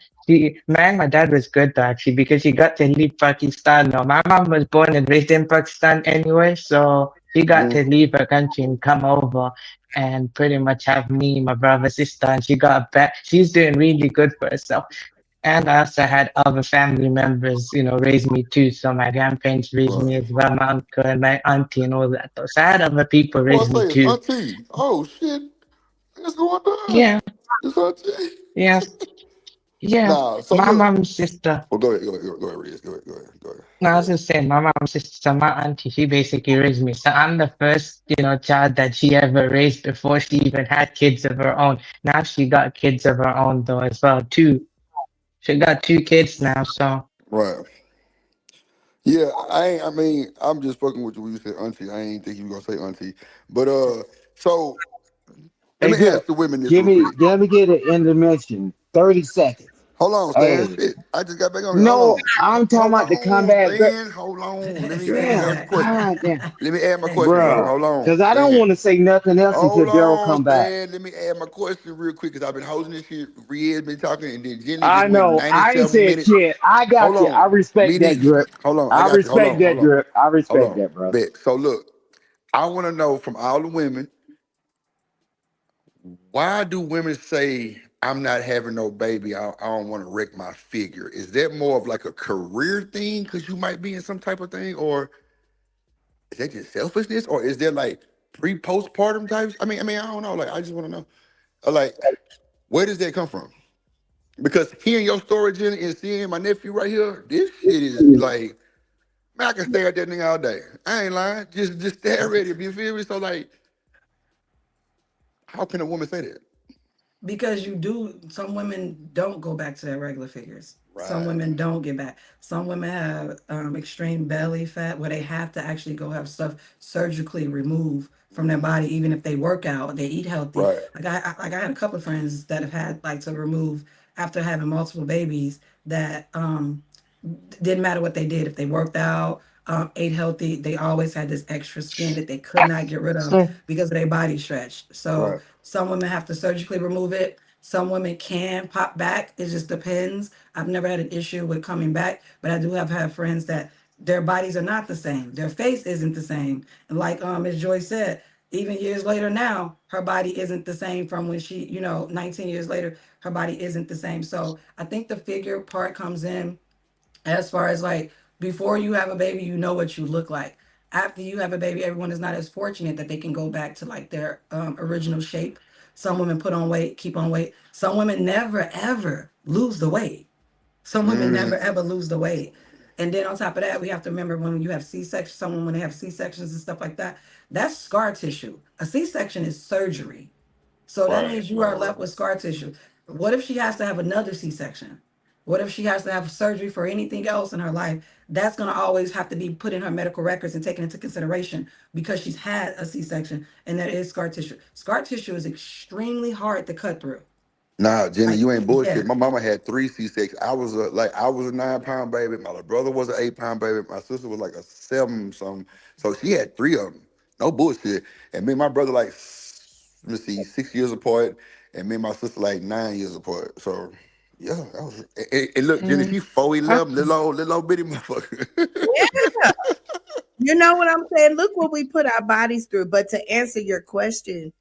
My dad was good though, actually, because he got to leave Pakistan. No, my mom was born and raised in Pakistan anyway, so she got Mm. to leave her country and come over and pretty much have me, my brother, sister, and she got back. She's doing really good for herself. And I also had other family members, raise me too. So my grandparents raised Right. me as well, my uncle and my auntie and all that. So I had other people Boy, I raise me say it's too. auntie. Oh shit, it's going down. Yeah, It's auntie. yes, yeah. Nah, so My look. mom's sister. Well, go ahead, Reyes. Go ahead. No, I Go was ahead. just saying, my mom's sister, my auntie, she basically raised me. So I'm the first, child that she ever raised before she even had kids of her own. Now she got kids of her own though as well too. She got 2 kids now, so Right. Yeah, I mean, I'm just fucking with you when you said auntie. I ain't think you were gonna say auntie. But so let Hey, me Drip, ask the women this real quick. let me get an intervention. 30 seconds. Hold on, Stan. Hey, Shit. I just got back on here. Hold no, on. I'm talking Hold about the on, combat. Stan. Hold on. Let me Damn, ask the question. God damn, Let me add my question, bro. bro. Hold on, Because I don't Stan. want to say nothing else until Hold Daryl on, come back. Stan. Let me add my question real quick because I've been holding this shit. Ria's been talking, and then Jenny just I went know. I ain't 97 said minutes. shit. I Hold got you. I on. respect that, Meaty. Drip. Hold on. I I got you. Hold respect on. that, Hold on. Drip. I Hold respect on. that, bro. Bet. So look, I want to know from all the women, why do women say I'm not having no baby? I don't want to wreck my figure. Is that more of like a career thing because you might be in some type of thing, or is that just selfishness, or is there like pre-postpartum types? I don't know. Like, I just want to know. Like, where does that come from? Because hearing your story, Jenny, and seeing my nephew right here, this shit is like, man, I can stare at that nigga all day. I ain't lying. Just stare at him. You feel me? So like, how can a woman say that? Because some women don't go back to their regular figures. Some Right. women don't get back. Some women have extreme belly fat where they have to actually go have stuff surgically removed from their Mhm. body, even if they work out, they eat healthy. Right. Like I had a couple of friends that have had like to remove after having multiple babies that didn't matter what they did. If they worked out, ate healthy, they always had this extra skin that they could not get rid of so because of their body stretch. So Right. some women have to surgically remove it. Some women can pop back. It just depends. I've never had an issue with coming back, but I do have had friends that their bodies are not the same. Their face isn't the same. And like Ms. Joy said, even years later now, her body isn't the same from when she, 19 years later, her body isn't the same. So I think the figure part comes in as far as like before you have a baby, you know what you look like. After you have a baby, everyone is not as fortunate that they can go back to like their original shape. Some women put on weight, keep on weight. Some women never ever lose the weight. Some women never Mhm. ever lose the weight. And then on top of that, we have to remember when you have C-section, someone when they have C-sections and stuff like that, that's scar tissue. A C-section is surgery. So that Right. means you are Right. left Right. with scar tissue. What if she has to have another C-section? What if she has to have surgery for anything else in her life? That's going to always have to be put in her medical records and taken into consideration because she's had a C-section and that is scar tissue. Scar tissue is extremely hard to cut through. Nah, Jenny, Like, you ain't yeah, bullshit. My mama had 3 C-sections. I was a 9 pound baby. My little brother was an 8 pound baby. My sister was like a 7 something. So she had 3 of them. No bullshit. And me and my brother let me see, 6 years apart. And me and my sister like 9 years apart. So yeah, that was. And look, Jenny, mm, she 4'11", okay. little old bitty motherfucker. Yeah. You know what I'm saying? Look what we put our bodies through. But to answer your question,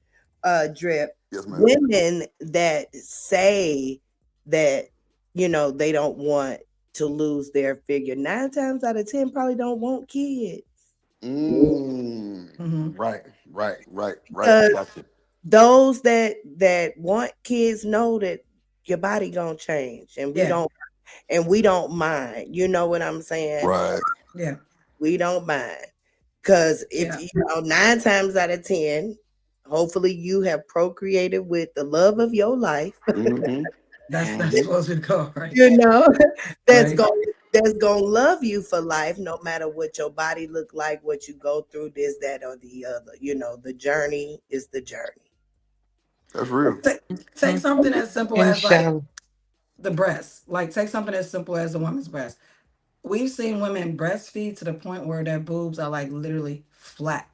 Drip, Yes, ma'am. women that say that, they don't want to lose their figure, 9 times out of 10 probably don't want kids. Mm. hmm Right. Because Gotcha. those that want kids know that your body gonna change yeah, and we don't mind. You know what I'm saying? Right. yeah, We don't mind. Because if yeah. 9 times out of 10, hopefully you have procreated with the love of your life, Mm-hmm. That's Mm-hmm. supposed to go right, you know, that's right. going that's gonna love you for life, no matter what your body look like, what you go through, this, that, or the other. The journey is the journey. That's real. Take Mm, something as simple as like inshallah. the breast. Like take something as simple as a woman's breast. We've seen women breastfeed to the point where their boobs are like literally flat,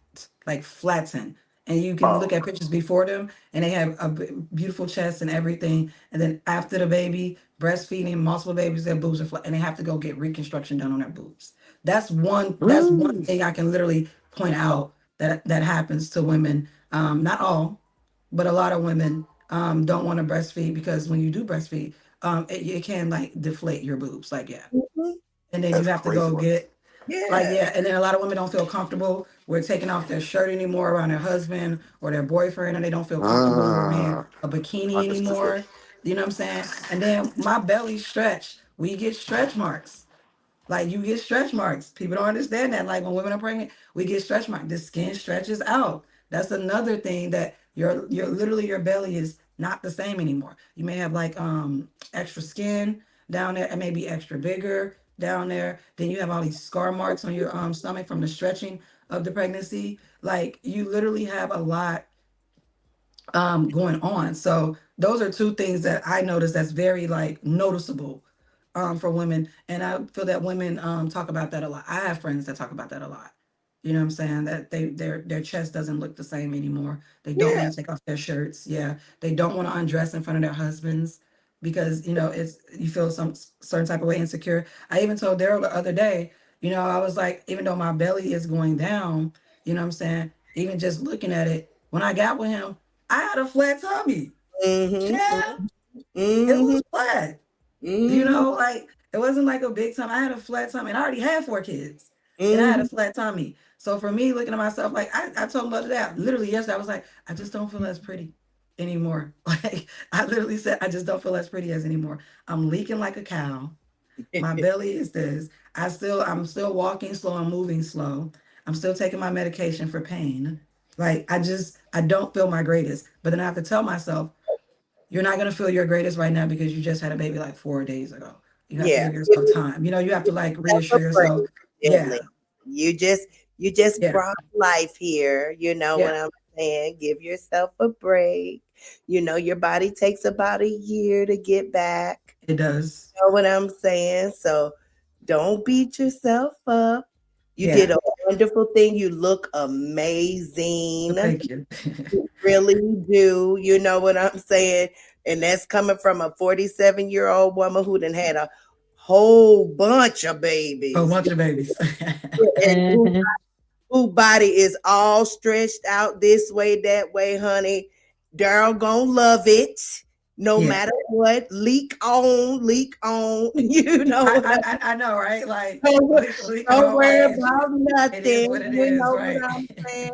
like flattened. And you can look Oh. at pictures before them and they have a beautiful chest and everything. And then after the baby, breastfeeding multiple babies, their boobs are flat and they have to go get reconstruction done on their boobs. That's one Mm. thing I can literally point out that happens to women. Not all, but a lot of women don't want to breastfeed because when you do breastfeed, it can like deflate your boobs. Like, yeah. Mhm. And then you That's have to crazy go work. get like, Yeah. yeah, and then a lot of women don't feel comfortable with taking off their shirt anymore around their husband or their boyfriend, and they don't feel comfortable wearing Ah, a bikini understood. anymore. You know what I'm saying? And then my belly stretch. We get stretch marks. Like you get stretch marks. People don't understand that. Like when women are pregnant, we get stretch marks. The skin stretches out. That's another thing that your literally your belly is not the same anymore. You may have like extra skin down there and maybe extra bigger down there. Then you have all these scar marks on your stomach from the stretching of the pregnancy. Like you literally have a lot going on. So those are two things that I notice that's very like noticeable for women. And I feel that women talk about that a lot. I have friends that talk about that a lot. You know what I'm saying? That their chest doesn't look the same anymore. They don't Yeah. want to take off their shirts. Yeah. They don't want to undress in front of their husbands because you know it's you feel some certain type of way insecure. I even told Darrell the other day, you know, I was like, even though my belly is going down, you know what I'm saying? Even just looking at it, when I got with him, I had a flat tummy. Mm-hmm. Yeah, it Mm-hmm. was flat. You Mm-hmm. know, like it wasn't like a big tummy. I had a flat tummy, and I already had 4 kids, and I had Mm-hmm. a flat tummy. So for me, looking at myself, like I told my mother that literally yesterday, I was like, I just don't feel as pretty anymore. Like I literally said, I just don't feel as pretty as anymore. I'm leaking like a cow. My belly is this. I'm still walking slow. I'm moving slow. I'm still taking my medication for pain. Like I don't feel my greatest. But then I have to tell myself, you're not gonna feel your greatest right now because you just had a baby like 4 days ago. You have to Yeah. give yourself time. You know, you have to like Have a reassure break, yourself. Emily. Yeah, You just yeah, brought life here. You know what yeah. I'm saying? Give yourself a break. You know, your body takes about a year to get back. It does. You know what I'm saying? So don't beat yourself up. You did Yeah. a wonderful thing. You look amazing. Thank you. You really do. You know what I'm saying? And that's coming from a 47-year-old woman who done had a whole bunch of A babies bunch of babies. and Mhm. who body is all stretched out this way, that way, honey. Darrell gonna love it. No Yeah. matter what, leak on, leak on. You know what I know, right? Like don't, we can don't worry always. about It is nothing. what it You is, know what right? I'm saying?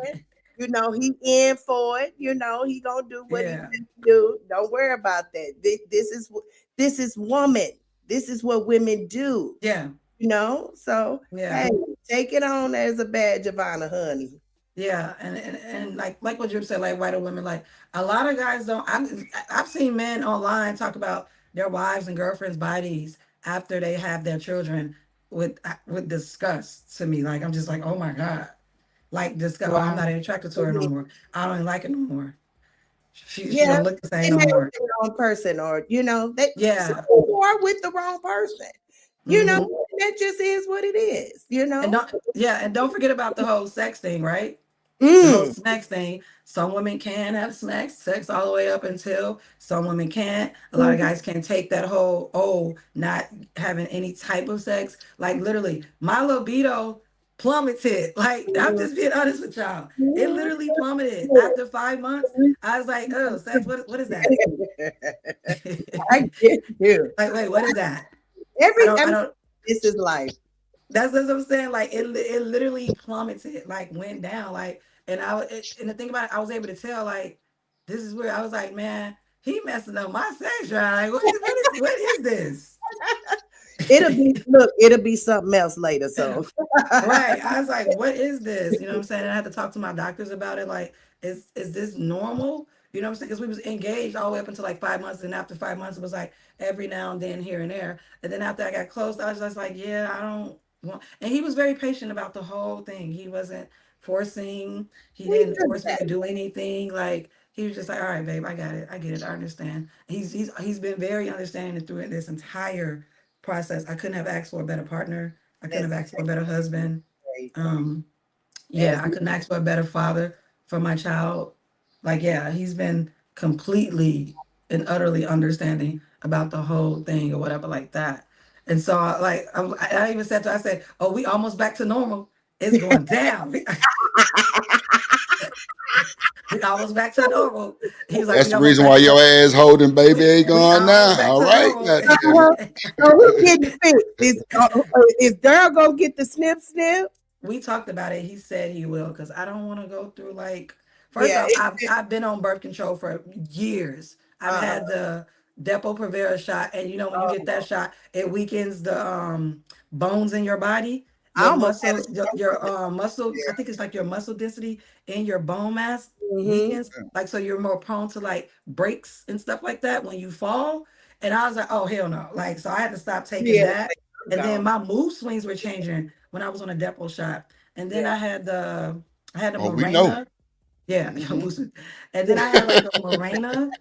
You know, he in for it. You know, he gonna do what he Yeah. need to do. Don't worry about that. This is woman. This is what women do. Yeah. You know, so Yeah. hey, take it on as a badge of honor, honey. Yeah, and like what you said, like white women, like a lot of guys don't. I've seen men online talk about their wives and girlfriends' bodies after they have their children with disgust to me. Like I'm just like, oh my god, like disgust. Oh, I'm Wow. not attracted to her no more. I don't even like it no more. She Yeah, don't look the same they no may have more. been the wrong person, or they some Yeah. people are with the wrong person. You know, Hmm. that just is what it is. You And know. don't forget about the whole sex thing, right? The whole Mm. snacks thing. Some women can have snacks, sex all the way up until some women can't. A lot of guys can't take that whole, not having any type of sex. Like literally, my libido plummeted. Like, I'm just being honest with y'all. It literally plummeted. After 5 months, I was like, oh, sex, what is that? I get you. Like, wait, what is that? I I mean, don't, this is life. That's what I'm saying. Like it literally plummeted, like went down, like. And the thing about it, I was able to tell, like, this is where I was like, man, he messing up my sex drive. Like, what is this? It'll be something else later. So Right. I was like, what is this? You know what I'm saying? And I had to talk to my doctors about it. Like, is this normal? You know what I'm saying? Because we was engaged all the way up until like 5 months. And after 5 months, it was like every now and then here and there. And then after I got close, I was just like, yeah, I don't want. And he was very patient about the whole thing. He wasn't forcing. He we didn't did force me that. to do anything. Like he was just like, all right, babe, I got it. I get it. I understand. He's been very understanding through this entire process. I couldn't have asked for a better partner. I couldn't That's have asked for a better husband. great. Um, That's yeah, I couldn't ask for a better father for my child. Like, yeah, he's been completely and utterly understanding about the whole thing or whatever like that. And so, I even said to her, I said, "Oh, we almost back to normal. It's going down." We almost back to normal. He was like, That's we the almost reason back why to your normal. ass holding baby We Aegon almost now. back All to right, normal. goddamn it. So who getting fixed? Is Darrel gonna get the snip? We talked about it. He said he will because I don't want to go through like. First Yeah. off, I've been on birth control for years. I've Uh-huh. had the Depo-Provera shot, and you know when you get that shot, it weakens the bones in your body, I your almost had a muscle, your muscle. I think it's like your muscle density and your bone mass Mm-hmm. weakens, like so you're more prone to like breaks and stuff like that when you fall. And I was like, oh hell no! Like so, I had to stop taking Yeah. that. And then Gone. my mood swings were changing when I was on a Depo shot. And then Yeah. I had the Oh, we know. Mirena. Yeah. Hmm. And then I had like a Mirena.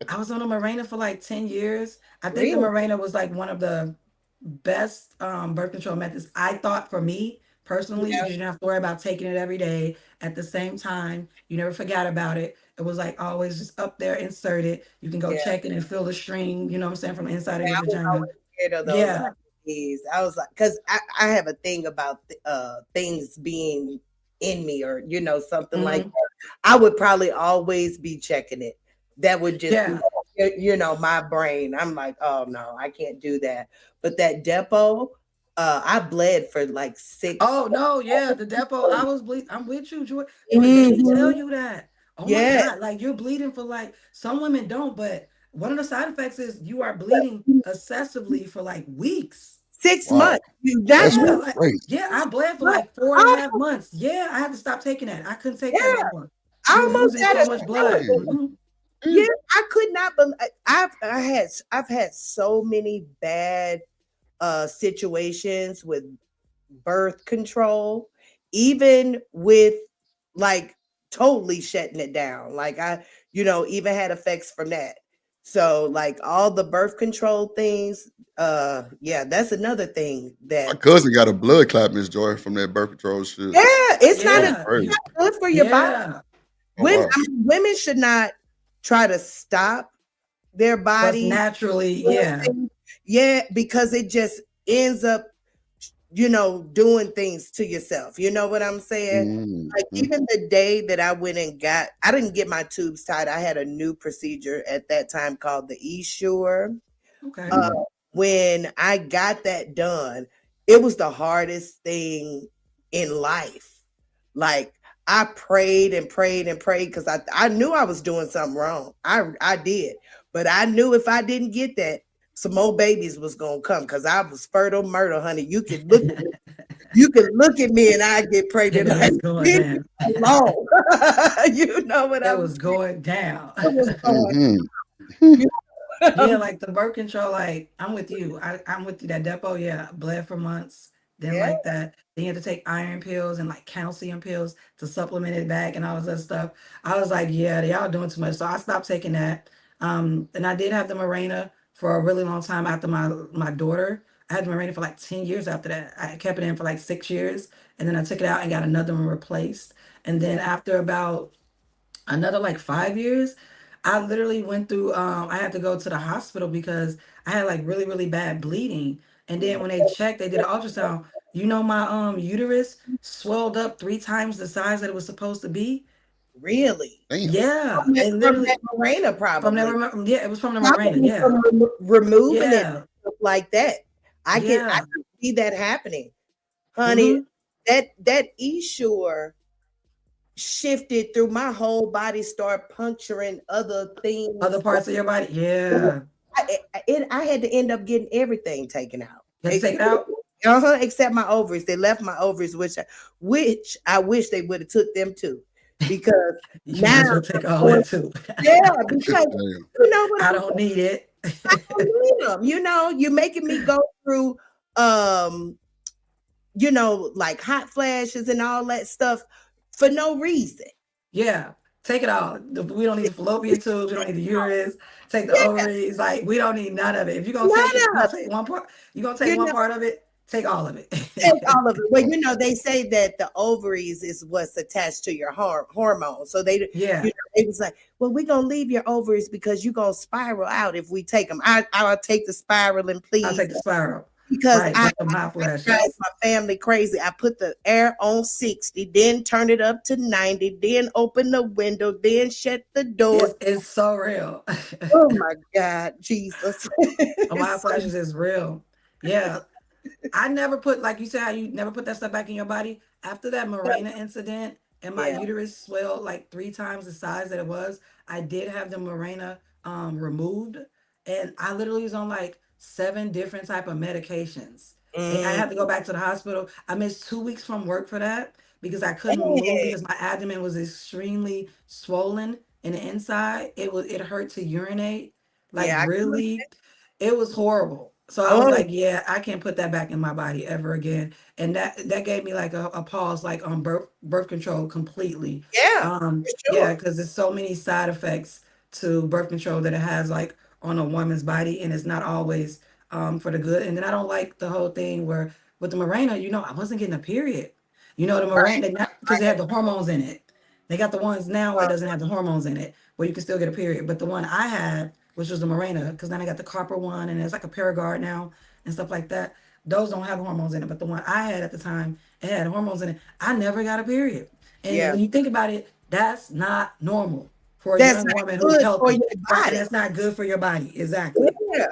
I was on a Mirena for like 10 years. I think the Really? Mirena was like one of the best birth control methods I thought for me personally, Yeah. because you don't have to worry about taking it every day. At the same time, you never forgot about it. It was like always just up there, inserted. You can go Yeah. check it and feel the string, you know what I'm saying, from the inside of Yeah, your I was vagina. always scared of those Yeah. IUDs. I was like, because I have a thing about things being in me or something like Hmm. that. I would probably always be checking it. That would just be Yeah. my brain. I'm like, oh no, I can't do that. But that Depo, I bled for like 6. Oh no, yeah, the Depo. I was bleeding. I'm with you, Joy. Joy, they didn't tell Mhm. you that. Oh my Yeah, God, like you're bleeding for like some women don't, but one of the side effects is you are bleeding excessively for like weeks. 6 months. Wow. You not That's Yeah, weeks, like crazy. yeah, I bled for months. like four and a half Almost, months. Yeah, I had to stop taking that. I couldn't take that yeah, no more. I You were almost losing had so a much blood. stroke. Damn. Mhm. Yeah, I could not believe. I've had so many bad situations with birth control, even with like totally shutting it down. Like even had effects from that. So like all the birth control things, yeah, that's another thing My that cousin got a blood clot, Miss Joy, from that birth control shit. yeah, That's Yeah, it's crazy. not good for your body. yeah. Oh wow. Women should not try to stop their What's body naturally, doing yeah, things. Yeah, because it just ends up doing things to yourself. You know what I'm saying? Like Mm-hmm. even the day that I went and I didn't get my tubes tied. I had a new procedure at that time called the E-Sure. okay. Uh, when I got that done, it was the hardest thing in life. Like I prayed and prayed and prayed because I knew I was doing something wrong. I did, but I knew if I didn't get that, some more babies was gonna come because I was fertile murder, honey. You can look at me and I get pregnant It like was going leave down. me alone. You know what It I'm was going down. saying? It was going. Mm-hmm. Yeah, like the birth control, like I'm with you. I'm with you. That Depo, yeah, bled for months. Then Yeah, like that. Then you had to take iron pills and like calcium pills to supplement it back and all this other stuff. I was like, yeah, y'all doing too much. So I stopped taking that. And I did have the Mirena for a really long time after my daughter. I had the Mirena for like 10 years after that. I kept it in for like 6 years. And then I took it out and got another one replaced. And then yeah, after about another like 5 years, I literally went through I had to go to the hospital because I had like really really bad bleeding. And then when they checked, they did an ultrasound. You know, my uterus swelled up 3 times the size that it was supposed to be. really. Damn. Yeah, it From that literally Mirena, from probably. yeah, it was from the Mirena. Probably Yeah. from removing it Yeah. and stuff like that. I Yeah. can see that happening, honey. Hmm. That E-Sure shifted through my whole body, start puncturing other Other things. parts of your body. Yeah. I had to end up getting everything taken out. You had to take it out. Except my ovaries. They left my ovaries, which I wish they would have took them too, because You might now as well take all going, that too. yeah, because Damn. you know what I I'm don't need it. I don't need them. You're making me go through um, like hot flashes and all that stuff for no reason. Yeah, take it all. We don't need the fallopian tubes. We don't need the uterus. Take the Yeah, ovaries. Like we don't need none of it. If you're gonna take it, you're none gonna of take it. one part. You're gonna take You one know, part of it. Take all of take it. all of it. Well, they say that the ovaries is what's attached to your hormone. So Yeah, it was like, well, we're gonna leave your ovaries because you're gonna spiral out if we take them. I'll take the spiraling, I'll please. take the spiral. because Right, I got them hot drives flashes. my family crazy. I put the air on 60, then turn it up to 90, then open the window, then shut the door. It's so real. Oh my God, Jesus. Oh, my It's hot so flashes is real. Yeah, I never put, like you said, how you never put that stuff back in your body. After that Mirena incident and my yeah. uterus swelled like 3 times the size that it was, I did have the Mirena removed. And I literally was on like 7 different type of medications. And I Mm, had to go back to the hospital. I missed 2 weeks from work for that because I couldn't move dang. because my abdomen was extremely swollen in the inside. It hurt to urinate. Like Yeah, I can. really, it was horrible. So I was Oh, like, yeah, I can't put that back in my body ever again. And that gave me like a pause, like on birth control completely. yeah, for Yeah, sure. because there's so many side effects to birth control that it has like on a woman's body, and it's not always for the good. And then I don't like the whole thing where with the Mirena, I wasn't getting a period. The Right, Mirena, not because it had the hormones in it. They got the ones now where it right. doesn't have the hormones in it, where you can still get a period. But the one I had, which was the Mirena, because then I got the copper one, and it's like a Paragard now and stuff like that. Those don't have hormones in it, but the one I had at the time, it had hormones in it. I never got a period. And Yeah. when you think about it, that's not normal for a That's young not woman who's good for healthy, your right? And body. that's not good for your body. Exactly. Yeah.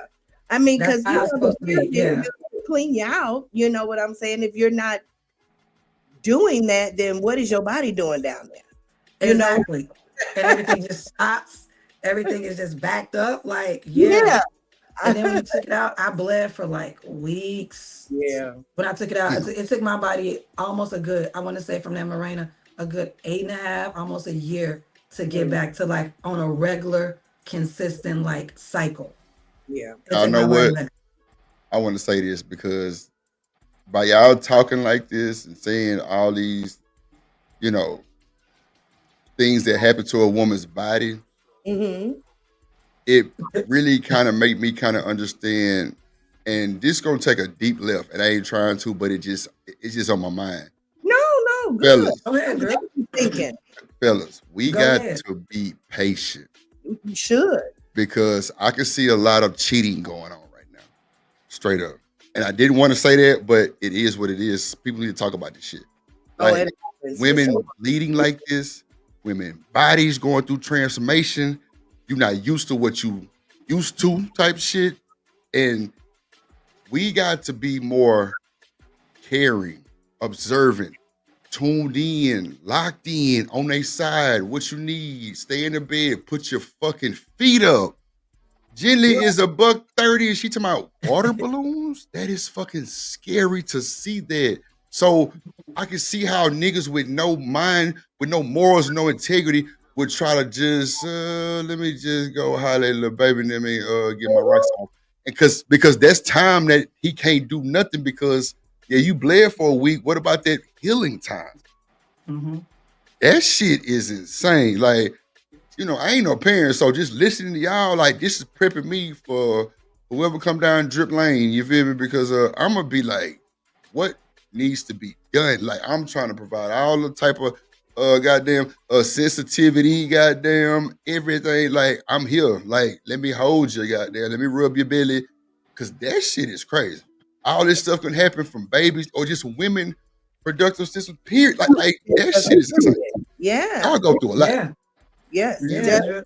I mean, That's because not how it's the supposed to be. pill Yeah, will clean you out. You know what I'm saying? If you're not doing that, then what is your body doing down there? You know? exactly. And everything just stops. Everything is just backed up. Like, yeah. Yeah. And then when you took it out, I bled for like weeks. Yeah. When I took it out, it took my body almost I want to say from that Mirena, a good 8.5, almost a year to get Mm, back to like on a regular, consistent like cycle. yeah. It Y'all took my know body what? back. I want to say this because by y'all talking like this and saying all these, you know, things that happen to a woman's body, Mm-hmm. it really kind of make me kind of understand. And this gonna take a deep left, and I ain't trying to, but it's just on my mind, No, good. fellas. Go ahead, That's Drew. what I'm thinking. Fellas, we Go got ahead. to be patient You should. because I can see a lot of cheating going on right now, straight up. And I didn't want to say that, but it is what it is. People need to talk about this shit. Oh, Like it happens for sure. women bleeding like this, women bodies going through transformation. You're not used to what you used to type shit. And we got to be more caring, observant, tuned in, locked in on their side. What you need, stay in the bed, put your fucking feet up. Gently Yeah. is $130, and she talking about water balloons. That is fucking scary to see that. So I can see how niggas with no mind, with no morals, no integrity, would try to just let me just go holler at little baby, and let me get my rocks off. And because that's time that he can't do nothing because yeah, you bled for a week. What about that healing time? Mm-hmm. That shit is insane. Like, I ain't no parent, so just listening to y'all, like, this is prepping me for whoever come down Drip Lane, you feel me? Because I'm gonna be like, what needs to be done? Like, I'm trying to provide all the type of goddamn sensitivity, goddamn everything. Like, I'm here. Like, let me hold you, goddamn. Let me rub your belly, because that shit is crazy. All this stuff can happen from babies or just women productive system. Period. Like that shit is insane. Yeah. I'll go through a lot. Yeah. Yes. Yeah. Just Drew.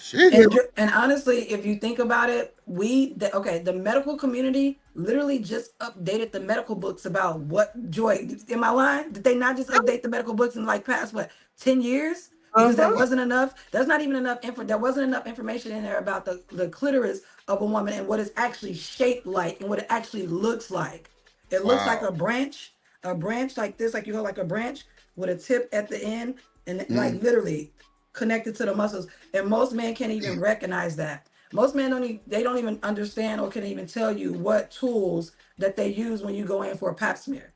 Shit. And honestly, if you think about it, the medical community literally just updated the medical books about what joy. Am I lying? Did they not just update the medical books in like past 10 years? Because there wasn't enough. There's not even enough There wasn't enough information in there about the clitoris of a woman and what it's actually shaped like and what it actually looks like. It looks like Wow. a branch like this, like you hold like a branch with a tip at the end, and like Mm. literally connected to the muscles. And most men can't even recognize that. Most men don't even understand or can even tell you what tools that they use when you go in for a pap smear.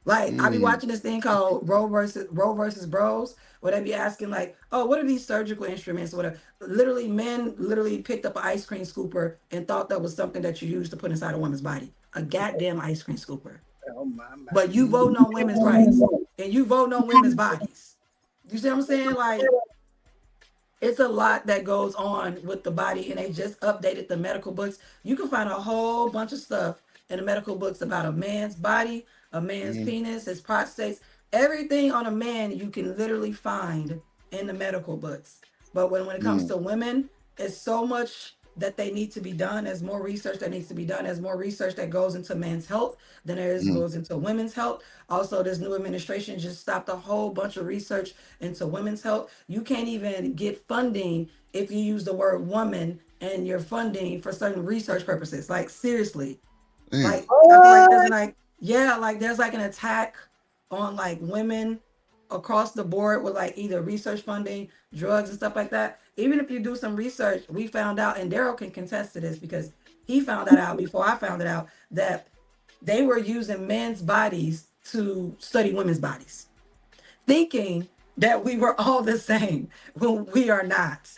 Like I be Mm. watching this thing called Roe versus Bros, where they be asking like, oh, what are these surgical instruments? Whatever. Literally, men literally picked up an ice cream scooper and thought that was something that you use to put inside a woman's body. A goddamn ice cream scooper. oh my. But you voting on women's rights and you voting on women's bodies. You see what I'm saying? Like, it's a lot that goes on with the body, and they just updated the medical books. You can find a whole bunch of stuff in the medical books about a man's body, a man's Mhm. penis, his prostates, everything on a man you can literally find in the medical books. But when it comes Mm. to women, it's so much that they need to be done. There's more research that needs to be done. There's more research that goes into men's health than there is Mm. goes into women's health. Also, this new administration just stopped a whole bunch of research into women's health. You can't even get funding if you use the word woman and your funding for certain research purposes. Like seriously, Damn. like I feel like there's like yeah, like there's like an attack on like women across the board with like either research funding, drugs and stuff like that. Even if you do some research, we found out, and Darrel can contest to this because he found that out before I found it out, that they were using men's bodies to study women's bodies, thinking that we were all the same when we are not.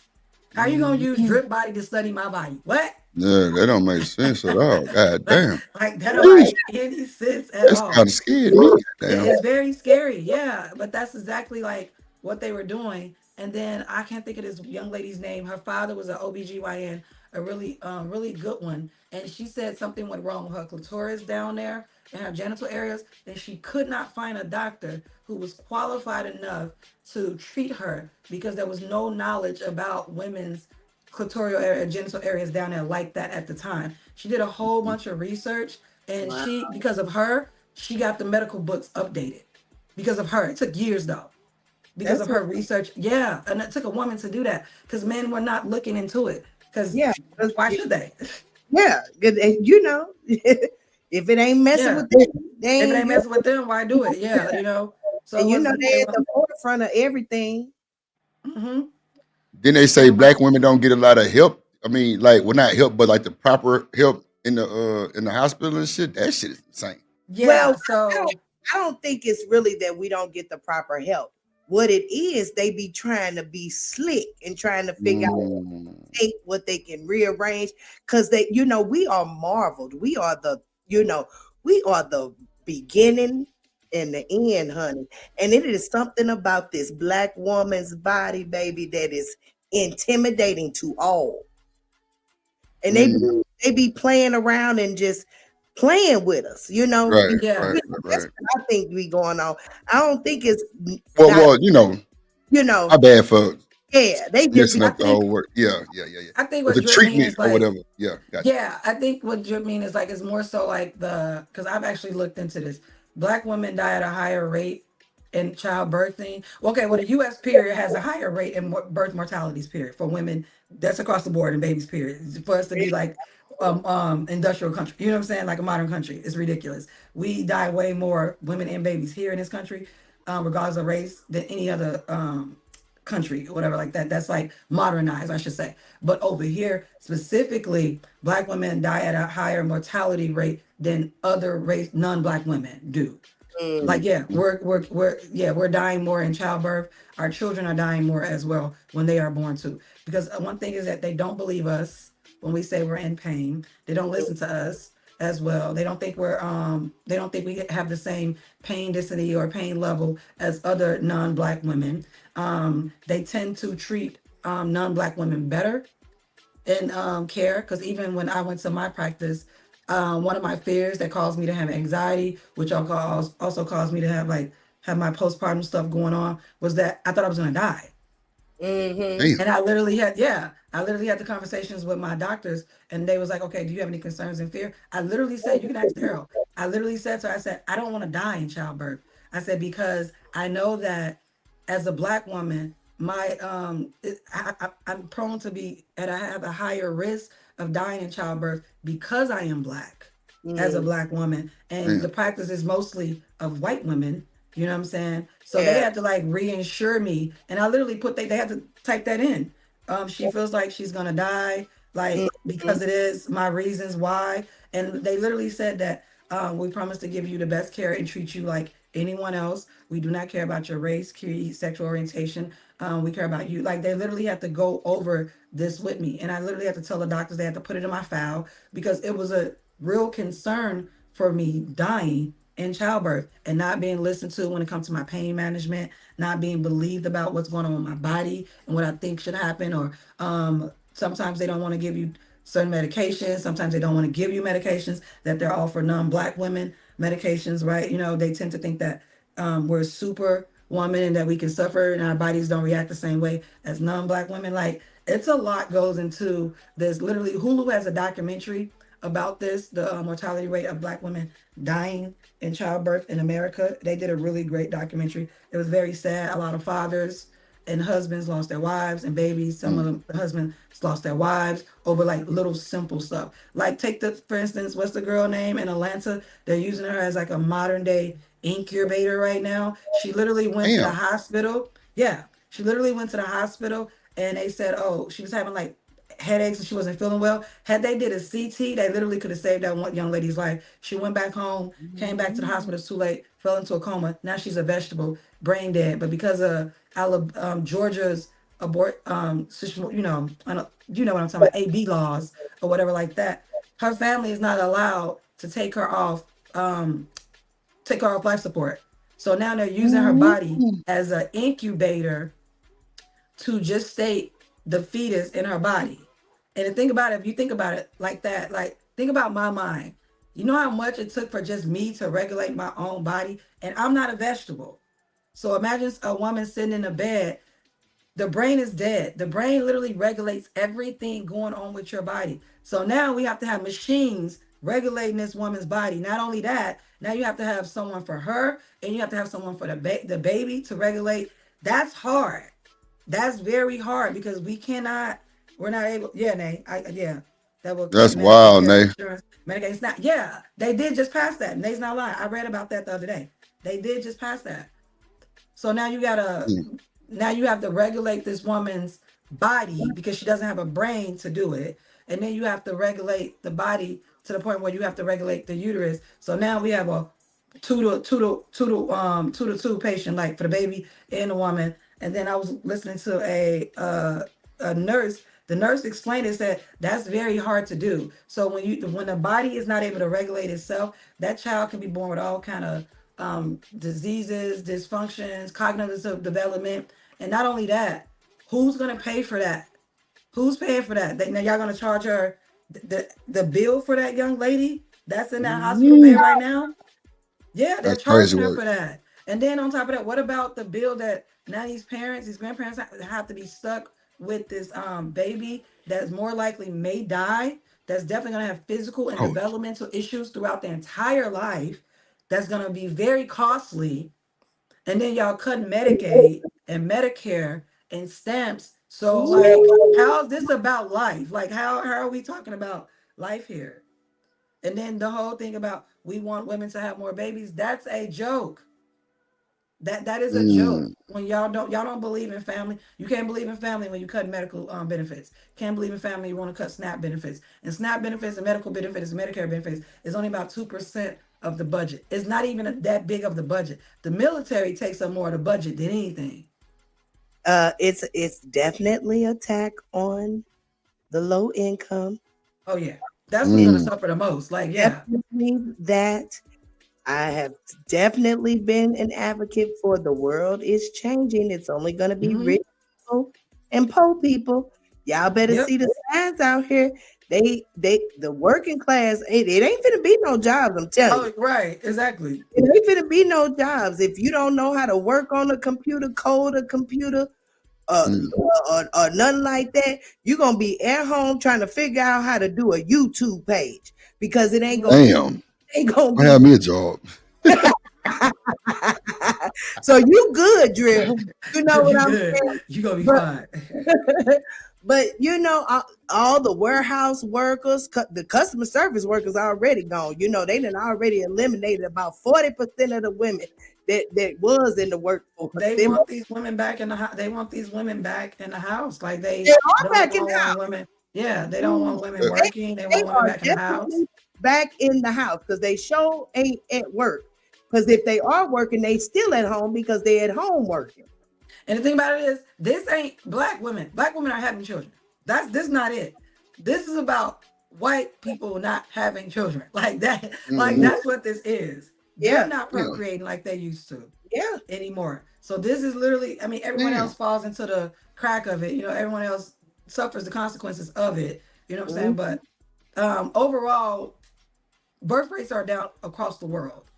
How are you gonna use drip body to study my body? What? Yeah, that don't make sense at all. God like, damn. like that don't Sheesh. make any sense at That's all. kind of scared me. Damn. It's very scary, yeah. But that's exactly like what they were doing. And then I can't think of this young lady's name. Her father was an OBGYN, a really good one. And she said something went wrong with her clitoris down there in her genital areas, and she could not find a doctor who was qualified enough to treat her because there was no knowledge about women's clitoral area, genital areas down there like that at the time. She did a whole bunch of research, and she, because of her, she got the medical books updated. Because of her, it took years though. Because That's of her research, yeah, and it took a woman to do that because men were not looking into it. Because yeah, why should they? yeah, you know, if it ain't messing Yeah, with them, they if it ain't ain't. messing with them, why do it? Yeah, you know. So it And you know wasn't. they at the forefront of everything. Mm-hmm. Then they say black women don't get a lot of help. I mean, like, well, not help, but like the proper help in the hospital and shit. That shit is insane. Yeah. Well, So I don't think it's really that we don't get the proper help. What it is, they be trying to be slick and trying to figure out take what they can rearrange because they, you know, we are marveled. We are the, you know, we are the beginning and the end, honey. And it is something about this black woman's body, baby, that is intimidating to all. And they be playing around and just playing with us, you know. Right, yeah, That's what I think we going on. I don't think it's Well, you know, my bad for yeah, they just messing I up the think whole work. Yeah. I think But what the drip mean treatment is or like whatever. Yeah, gotcha. yeah, I think what drip mean is like it's more so like the because I've actually looked into this. Black women die at a higher rate in childbirthing. Okay, well the U.S. period has a higher rate in birth mortalities period for women. That's across the board in babies period. For us to be like industrial country, you know what I'm saying? Like a modern country, it's ridiculous. We die way more women and babies here in this country, regardless of race, than any other country or whatever like that. That's like modernized, I should say. But over here, specifically, black women die at a higher mortality rate than other race non-black women do. Like yeah, we're dying more in childbirth. Our children are dying more as well when they are born too. Because one thing is that they don't believe us when we say we're in pain. They don't listen to us as well. They don't think they don't think we have the same pain density or pain level as other non-black women. They tend to treat non-black women better in care because even when I went to my practice, one of my fears that caused me to have anxiety, which also caused me to have my postpartum stuff going on, was that I thought I was gonna die. And I literally had the conversations with my doctors, and they was like, "Okay, do you have any concerns and fear?" I literally said, "You can ask Darrel." I literally said to her, I said, "I don't want to die in childbirth." I said because I know that as a black woman, I'm prone to be, and I have a higher risk of dying in childbirth because I am black as a black woman, and the practice is mostly of white women. You know what I'm saying? So they had to like reinsure me, and I literally they had to type that in. She feels like she's gonna die, like because it is my reasons why, and they literally said that we promise to give you the best care and treat you like anyone else. We do not care about your race, creed, sexual orientation. We care about you. Like they literally had to go over this with me, and I literally had to tell the doctors they had to put it in my file because it was a real concern for me dying in childbirth and not being listened to when it comes to my pain management, not being believed about what's going on with my body and what I think should happen. Or sometimes they don't want to give you certain medications. Sometimes they don't want to give you medications that they're all for non-black women medications, right? You know, they tend to think that we're super woman and that we can suffer and our bodies don't react the same way as non-black women. Like it's a lot goes into this. Literally, Hulu has a documentary about this, the mortality rate of black women dying in childbirth in America. They did a really great documentary. It was very sad. A lot of fathers and husbands lost their wives and babies. Some of them, the husbands lost their wives over like little simple stuff. Like take the, for instance, what's the girl name in Atlanta? They're using her as like a modern day incubator right now. She literally went to the hospital. Yeah, she literally went to the hospital and they said, oh, she was having like headaches and she wasn't feeling well. Had they did a CT, they literally could have saved that one young lady's life. She went back home, came back to the hospital, it's too late, fell into a coma. Now she's a vegetable, brain dead. But because of Georgia's abort system, you know what I'm talking about, AB laws or whatever like that, her family is not allowed to take her off life support. So now they're using her body as an incubator to gestate the fetus in her body. And to think about it, if you think about it like that, like think about my mind. You know how much it took for just me to regulate my own body? And I'm not a vegetable. So imagine a woman sitting in a bed. The brain is dead. The brain literally regulates everything going on with your body. So now we have to have machines regulating this woman's body. Not only that, now you have to have someone for her and you have to have someone for the baby to regulate. That's hard. That's very hard because we're not able. Yeah, Nay. That will. That's wild, Nay. Medicaid snap. Yeah, they did just pass that. Nay's not lying. I read about that the other day. They did just pass that. So now you have to regulate this woman's body because she doesn't have a brain to do it, and then you have to regulate the body to the point where you have to regulate the uterus. So now we have a two to two patient, like for the baby and the woman. And then I was listening to a nurse. The nurse explained it, said that's very hard to do. So when the body is not able to regulate itself, that child can be born with all kind of diseases, dysfunctions, cognitive development, and not only that, who's gonna pay for that? Who's paying for that? Now y'all gonna charge her the bill for that young lady that's in that hospital bed right now? Yeah, they're charging her for that. And then on top of that, what about the bill that now these grandparents have to be stuck with this baby that's more likely may die, that's definitely gonna have physical and developmental issues throughout their entire life, that's gonna be very costly. And then y'all cut Medicaid and Medicare and stamps. So like, how is this about life? Like how are we talking about life here? And then the whole thing about we want women to have more babies, that's a joke. That is a joke. When y'all don't believe in family. You can't believe in family when you cut medical benefits. Can't believe in family, you want to cut SNAP benefits. And SNAP benefits and medical benefits and Medicare benefits is only about 2% of the budget. It's not even that big of the budget. The military takes up more of the budget than anything. It's definitely an attack on the low income. Oh yeah. That's what's gonna suffer the most. Like, yeah. Definitely that. I have definitely been an advocate for the world is changing. It's only going to be rich people and poor people. Y'all better see the signs out here. The working class, it ain't finna be no jobs, I'm telling you. Right, exactly. It ain't finna be no jobs. If you don't know how to work on a computer, code a computer, or nothing like that, you're gonna be at home trying to figure out how to do a YouTube page because it ain't gonna I have me a job. So you good, Drip. You know what I'm saying? You gonna be fine. But you know, all the warehouse workers, the customer service workers already gone. You know, they done already eliminated about 40% of the women that was in the workforce. They want these women back in the house. They want these women back in the house. Like they are back in the house. Women. Yeah, they don't want women working. They want women back in the house. Back in the house because they sure ain't at work. Because if they are working, they still at home because they're at home working. And the thing about it is, this ain't black women. Black women are having children. This not it. This is about white people not having children. Like that. Like that's what this is. They're not procreating like they used to. Yeah. Anymore. So this is literally. I mean, everyone else falls into the crack of it. You know, everyone else suffers the consequences of it. You know what I'm saying? But overall, birth rates are down across the world.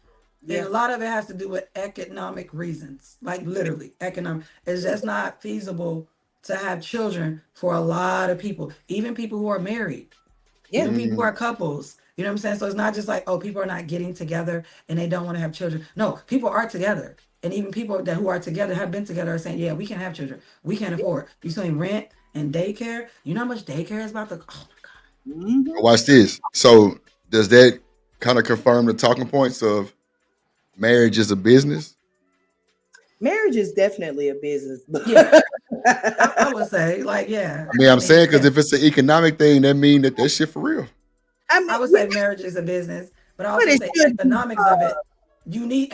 And a lot of it has to do with economic reasons, like literally economic. It's just not feasible to have children for a lot of people, even people who are married, even people who are couples. You know what I'm saying? So it's not just like, oh, people are not getting together and they don't want to have children. No, people are together. And even people that who are together have been together are saying, yeah, we can't have children. We can't afford. You saying rent and daycare? You know how much daycare is about to, oh my God. Watch this. So does that kind of confirm the talking points of marriage is a business? Marriage is definitely a business. Yeah, I would say, like, yeah. I mean, I'm saying because if it's an economic thing, that mean that shit for real. I would say marriage is a business, but I also say economics of it. You need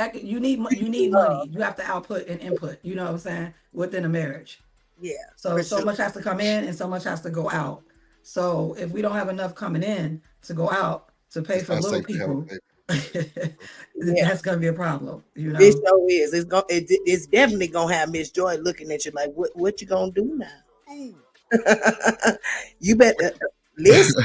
money. You have to output and input. You know what I'm saying? Within a marriage. Yeah. So much has to come in and so much has to go out. So if we don't have enough coming in to go out to pay for little people, that's gonna be a problem. You know, it so is. It's definitely gonna have Miss Joy looking at you like, what you gonna do now? You better listen.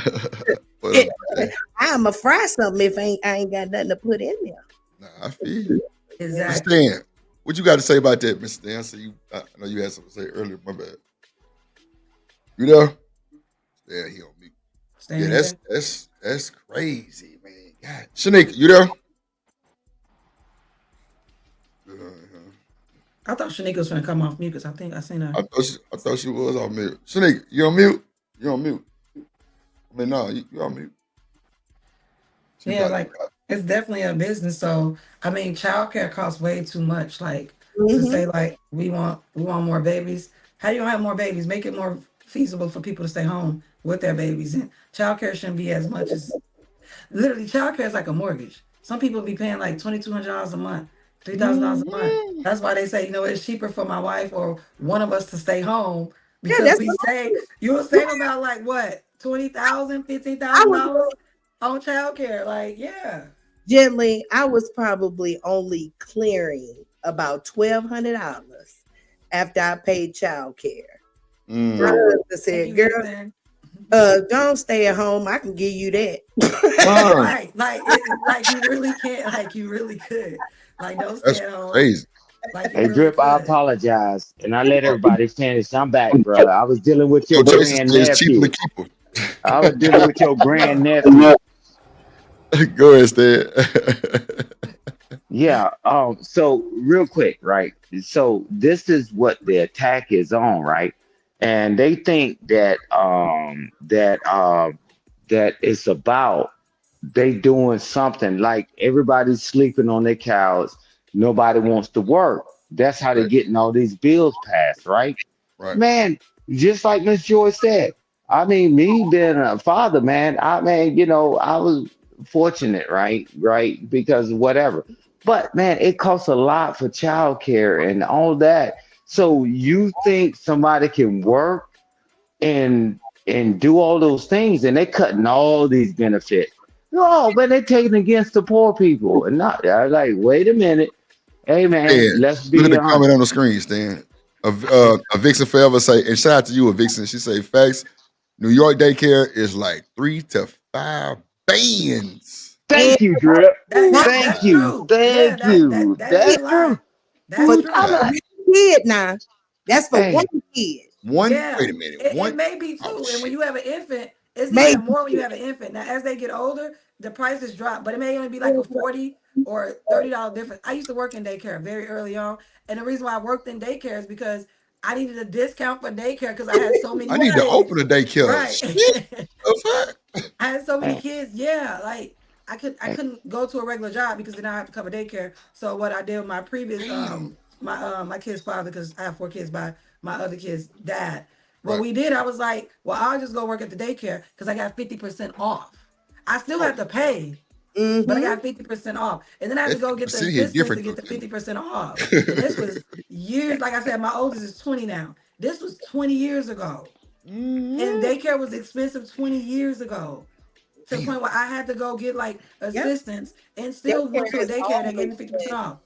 I'ma fry something if I ain't got nothing to put in there. Nah, I feel you. Exactly. Stan, what you got to say about that, Mr. Stan? So I know you had something to say earlier. My bad. You there? Yeah, he on mute. Stan, yeah, that's crazy, man. God, Shanika, you there? I thought Shanika was gonna come off mute because I think I seen her. I thought she was on mute. Shanika, you on mute? You on mute? I mean, no, you on mute. Yeah, like it's definitely a business. So I mean, childcare costs way too much. Like to say like we want more babies. How you gonna have more babies? Make it more feasible for people to stay home with their babies. And childcare shouldn't be as much as literally childcare is like a mortgage. Some people be paying like $2,200 a month, $3,000 a month. That's why they say, you know, it's cheaper for my wife or one of us to stay home because you'll save about like what $20,000, $15,000 on childcare. Like, yeah. Gently, I was probably only clearing about $1,200 after I paid childcare. My husband said, "Girl, don't stay at home. I can give you that." Right, like you really can't. Like you really could. Like don't stay at home. Crazy. Like, hey, Drip, I apologize, and I let everybody finish. I'm back, brother. I was dealing with your grandnephew. I was dealing with your grandnephew. Go ahead, Stan. Yeah. So real quick, right? So this is what the attack is on, right? And they think that that it's about they doing something like everybody's sleeping on their couch. Nobody wants to work. That's how they're getting all these bills passed, right? Right. Man, just like Miss Joy said. I mean, me being a father, man, I was fortunate, right? Right, because whatever. But man, it costs a lot for childcare and all that. So you think somebody can work and do all those things, and they cutting all these benefits? No, but they're taking against the poor people, and not. I like, wait a minute, hey man, Stan, let's be look at the honest. comment on the screen, Stan. A Vixen forever say, and shout out to you, a Vixen. She say, facts. New York daycare is like 3 to 5 bands. Thank you, Drip. That's true. Thank you. That's true. That's true. Kid now. That's for one kid. One. Yeah. Wait a minute. It may be two. And when you have an infant, it's even more when you have an infant. Now, as they get older, the prices drop, but it may only be like a $40 or $30 difference. I used to work in daycare very early on, and the reason why I worked in daycare is because I needed a discount for daycare because I had so many. I need to open a daycare. Right. I had so many kids. Yeah, like I couldn't go to a regular job because then I have to cover daycare. So what I did with my previous my kid's father, because I have 4 kids by my other kid's dad. What we did, I was like, well, I'll just go work at the daycare because I got 50% off. I still have to pay, but I got 50% off. And then I have to go get the assistance to get the 50% off. And this was years, like I said, my oldest is 20 now. This was 20 years ago. And daycare was expensive 20 years ago. To the point where I had to go get like assistance and still went to a daycare and they gave me 50% off.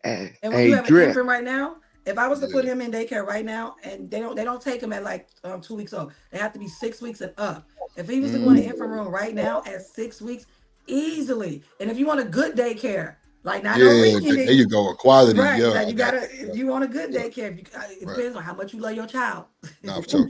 And when you have an infant right now, If I was to put him in daycare right now, and they don't take him at like 2 weeks old. They have to be 6 weeks and up. If he was to go in the infant room right now at 6 weeks, easily. And if you want a good daycare, like not no weekend, there you go, quality. Right? Yeah, Like you gotta, if you want a good daycare, it depends on how much you love your child. No, sure.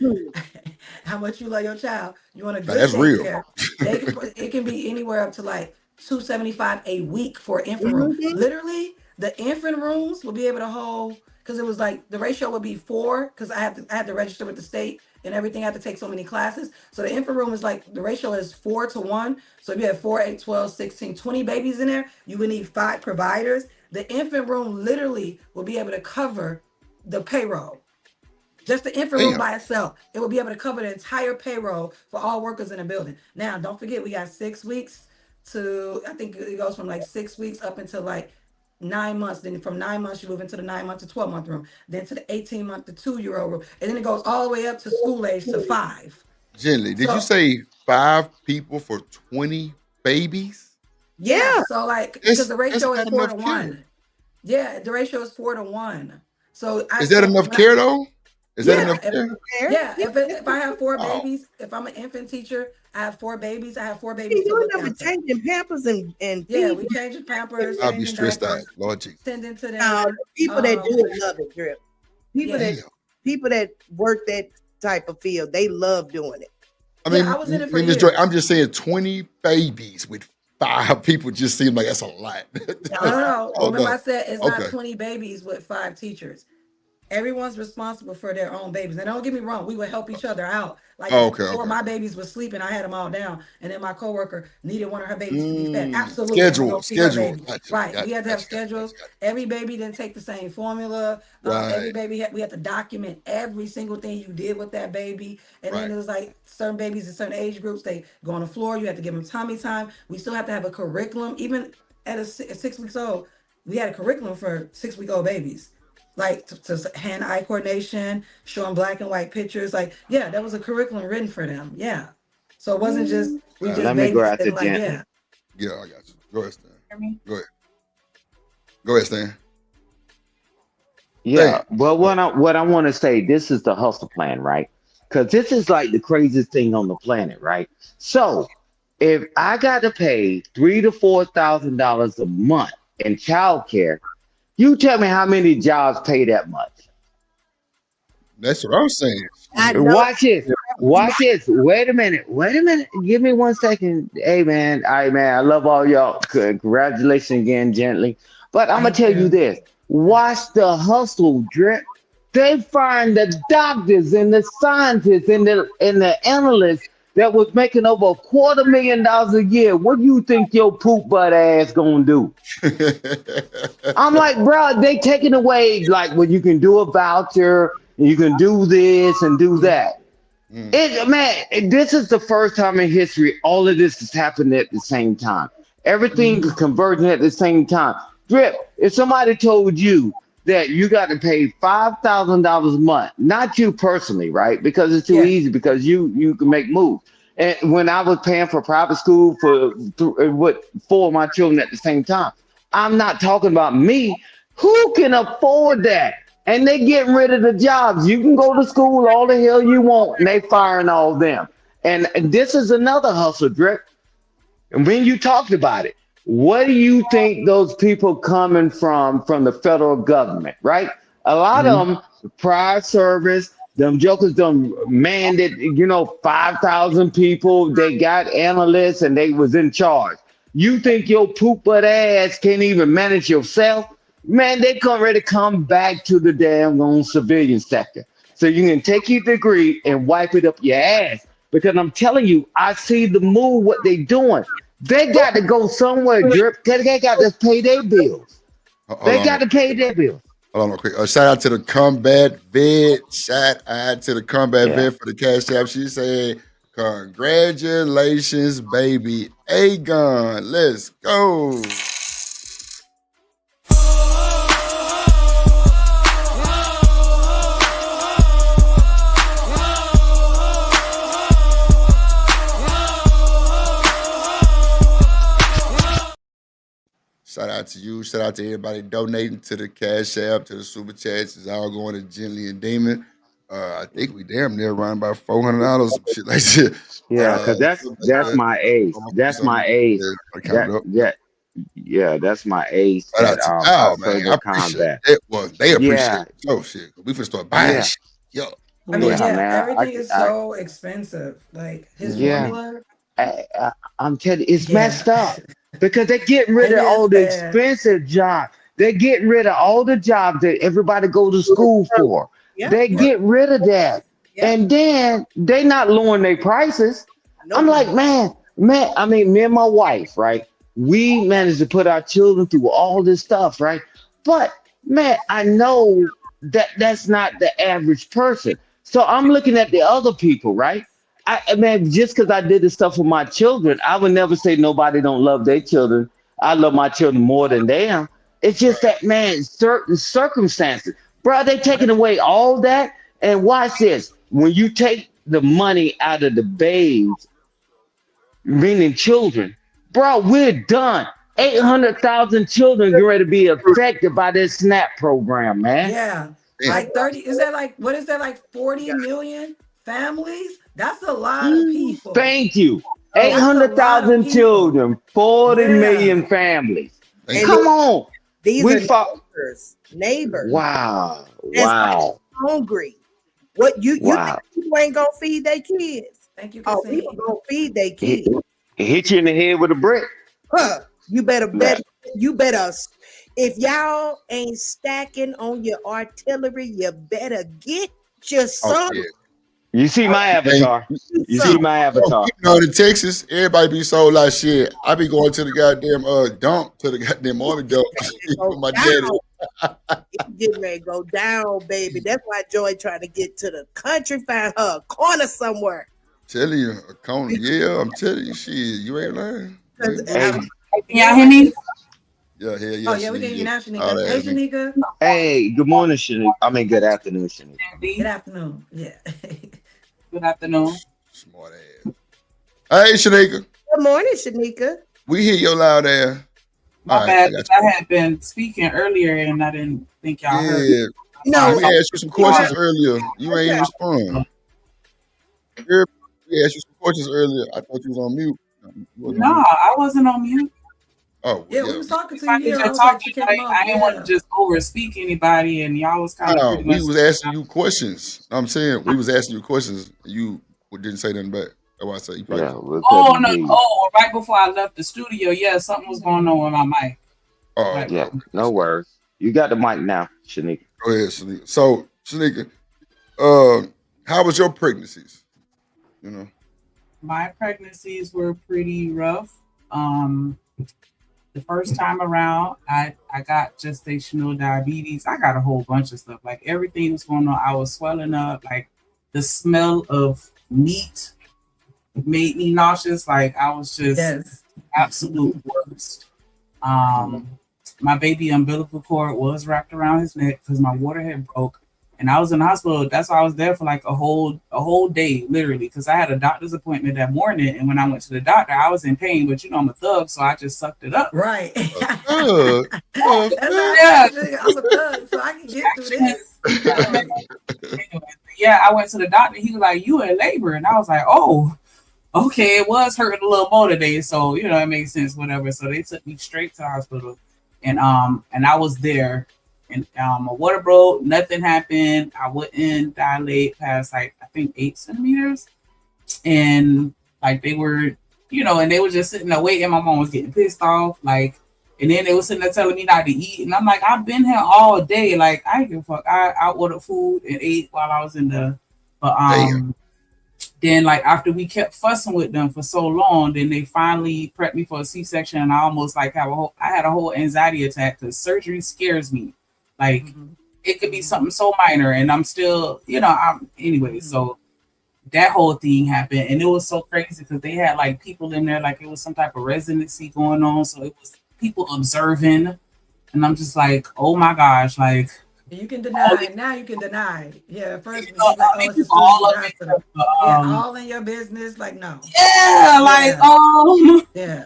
How much you love your child. You want a good that's daycare. real. It can be anywhere up to like $275 a week for an infant room. Literally, the infant rooms will be able to hold, because it was like the ratio would be 4, because I had to register with the state and everything. I had to take so many classes. So the infant room is like, the ratio is 4 to 1. So if you have 4, 8, 12, 16, 20 babies in there, you would need 5 providers. The infant room literally will be able to cover the payroll. Just the infant room by itself, it will be able to cover the entire payroll for all workers in the building. Now, don't forget, we got 6 weeks to, I think it goes from like 6 weeks up until like 9 months. Then from 9 months, you move into the 9-month to 12-month room. Then to the 18-month to 2-year-old room. And then it goes all the way up to school age to 5. Gently, did you say 5 people for 20 babies? Yeah. So like, because the ratio is 4 to 1. Yeah, the ratio is 4 to 1. So is that enough care though? Is that enough care? Yeah, if I have 4 babies, if I'm an infant teacher, I have 4 babies. I have 4 babies. You know, we're changing Pampers and yeah, we changing Pampers. I'll be stressed out, Lord Jesus. Sending to them. People that do it love it, Drip. People that work that type of field, they love doing it. I mean, I was in it for Ms. Joy, I'm just saying 20 babies with 5 people just seem like that's a lot. No. Remember I said it's not 20 babies with 5 teachers. Everyone's responsible for their own babies. And don't get me wrong, we would help each other out. Like before my babies were sleeping, I had them all down. And then my coworker needed one of her babies to be fed. Absolutely. Schedule. Right. We had to have schedules. Every baby didn't take the same formula. Every baby, we had to document every single thing you did with that baby. And then it was like certain babies in certain age groups, they go on the floor. You have to give them tummy time. We still have to have a curriculum. Even at 6 weeks old, we had a curriculum for 6-week-old babies. Like to hand-eye coordination, showing black and white pictures. Like, yeah, that was a curriculum written for them. Yeah. So it wasn't just, we just let me go out to like, Jen. Yeah, I got you. Go ahead, Stan. Go ahead, Stan. Yeah, but what I want to say, this is the hustle plan, right? Because this is like the craziest thing on the planet, right? So if I got to pay $3,000 to $4,000 a month in childcare, you tell me how many jobs pay that much. That's what I'm saying. Watch this. Wait a minute. Give me 1 second. Hey, man. All right, man. I love all y'all. Congratulations again, gently. But I'm going to tell you this. Watch the hustle, Drip. They find the doctors and the scientists and the analysts that was making over $250,000 a year. What do you think your poop butt ass gonna do? I'm like, bro, they taking away, like, well, you can do a voucher, you can do this and do that. Man, this is the first time in history all of this has happened at the same time. Everything is converging at the same time. Drip, if somebody told you that you got to pay $5,000 a month, not you personally, right? Because it's too easy, because you can make moves. And when I was paying for private school for 4 of my children at the same time, I'm not talking about me. Who can afford that? And they getting rid of the jobs. You can go to school all the hell you want, and they firing all them. And this is another hustle, Drip. And when you talked about it, what do you think those people coming from the federal government, right? A lot of them, prior service, them jokers done mandate, 5,000 people. They got analysts and they was in charge. You think your poop butt ass can't even manage yourself? Man, they ready to come back to the damn on civilian sector. So you can take your degree and wipe it up your ass. Because I'm telling you, I see the move, what they doing. They got to go somewhere, Drip, because they got to pay their bills. Got to pay their bills. Hold on real quick. Shout out to the combat vet. Shout out to the combat vet for the cash app. She said, congratulations, baby Aegon. Let's go. Shout out to you. Shout out to everybody donating to the Cash App, to the Super Chats. It's all going to Gently and Demon. I think we damn near around about $400, some shit like that. Yeah, cause that's Something like that's that. my ace. That's my ace. I count it up. Yeah, that's my ace Shout out at to our y'all, man. I further appreciate combat. it. Well, they appreciate Yeah, it. Oh shit. We finna start buying yeah, shit. Yo. I mean, yeah, yeah, man. everything is so expensive. Like his Yeah. formula, I'm telling you, it's yeah, messed up because they're getting rid it of all is the bad. expensive jobs. They're getting rid of all the jobs that everybody go to school for. Yep. They get rid of that. Yep. And then they not lowering their prices. I'm Nope. like, man, I mean, me and my wife, right? We managed to put our children through all this stuff, right? But man, I know that that's not the average person. So I'm looking at the other people, right? I mean, just because I did this stuff for my children, I would never say nobody don't love their children. I love my children more than them. It's just that, man, certain circumstances, bro, they taking away all that. And watch this: when you take the money out of the babes, meaning children, bro, we're done. 800,000 children get ready to be affected by this SNAP program, man. Yeah, Damn. like 30. Is that like what is that like 40 million families? That's a lot of people. Thank you. That's a lot of 800,000 people. children, 40 Yeah. million families. Thank Come on. These We are fought. neighbors. Wow. That's Wow. hungry. What you Wow. think people ain't gonna feed their kids? Thank you, Oh, Cassine. people gonna feed their It, kids. it hit you in the head with a brick. Huh. You better Man. bet. You better. If y'all ain't stacking on your artillery, you better get your Oh son. yeah. You see my Hey, avatar. You see, see my avatar. you know, in Texas, everybody be sold like shit. I be going to the goddamn dump, to the goddamn army dump Go with my daddy. down. It's getting ready to go down, baby. That's why Joy trying to get to the country, find her a corner somewhere. Telling you, a corner. Yeah, I'm telling you, shit, you ain't lying. You ain't Hey, bullshit. Can y'all hear me? Yeah, hell yeah, Oh yeah, we can hear you now, All Shanika. that Hey, ass nigga. Shanika. hey, good morning, Shanique. I mean, good afternoon, Shanique. Good afternoon. Yeah. Good afternoon. Smart ass. Hey, Shanika, Good morning, Shanika. we hear your loud ass. My All right, I bad, got because I had been speaking earlier and I didn't think y'all heard me. Yeah, No, we asked you some questions earlier. You ain't even respond. We asked you some questions earlier. I thought you was on mute. You wasn't on No, mute. I wasn't on mute. Oh, Yeah, well, we was talking to I you was here. I just was like, talking, she kicked like, him off. I didn't want to Yeah. just over speak anybody, and y'all was kind of no, pretty we much. was asking you questions. I'm saying we was asking you questions. You didn't say nothing back. That's why I said you probably. Yeah, we Oh, couldn't no. hear you. Oh, right before I left the studio, yeah, something was going on with my mic. Oh, Like, Yeah, no worries. You got the mic now, Shanique. go ahead, Shanika. So, Shanika, how was your pregnancies? You know, my pregnancies were pretty rough. The first time around, I got gestational diabetes. I got a whole bunch of stuff. Like everything was going on. I was swelling up. Like the smell of meat made me nauseous. Like I was just Yes. absolute worst. My baby umbilical cord was wrapped around his neck because my water had broke. And I was in the hospital. That's why I was there for like a whole day, literally, because I had a doctor's appointment that morning. And when I went to the doctor, I was in pain, but you know I'm a thug, so I just sucked it up. Right. thug. That's how Yeah. I'm a thug, so I can get through this. Right. Anyway, yeah, I went to the doctor. He was like, "You in labor," and I was like, "Oh, okay." It was hurting a little more today, so you know it makes sense, whatever. So they took me straight to the hospital, and I was there. And my water broke, nothing happened. I wouldn't dilate past like I think 8 centimeters. And like they were, you know, and they were just sitting there waiting. My mom was getting pissed off. Like, and then they were sitting there telling me not to eat. And I'm like, I've been here all day. Like, I ain't give a fuck. I ordered food and ate while I was in the but then like after we kept fussing with them for so long, then they finally prepped me for a C-section, and I almost like I had a whole anxiety attack because surgery scares me. Like it could be something so minor, and I'm still, you know, anyway. So that whole thing happened, and it was so crazy because they had like people in there, like it was some type of residency going on. So it was people observing, and I'm just like, oh my gosh, like You can deny. Now you can deny. Yeah, at first, you know, like, I mean, it's a all of it, hospital. Yeah, all in your business. Like, no. yeah, like Yeah. yeah.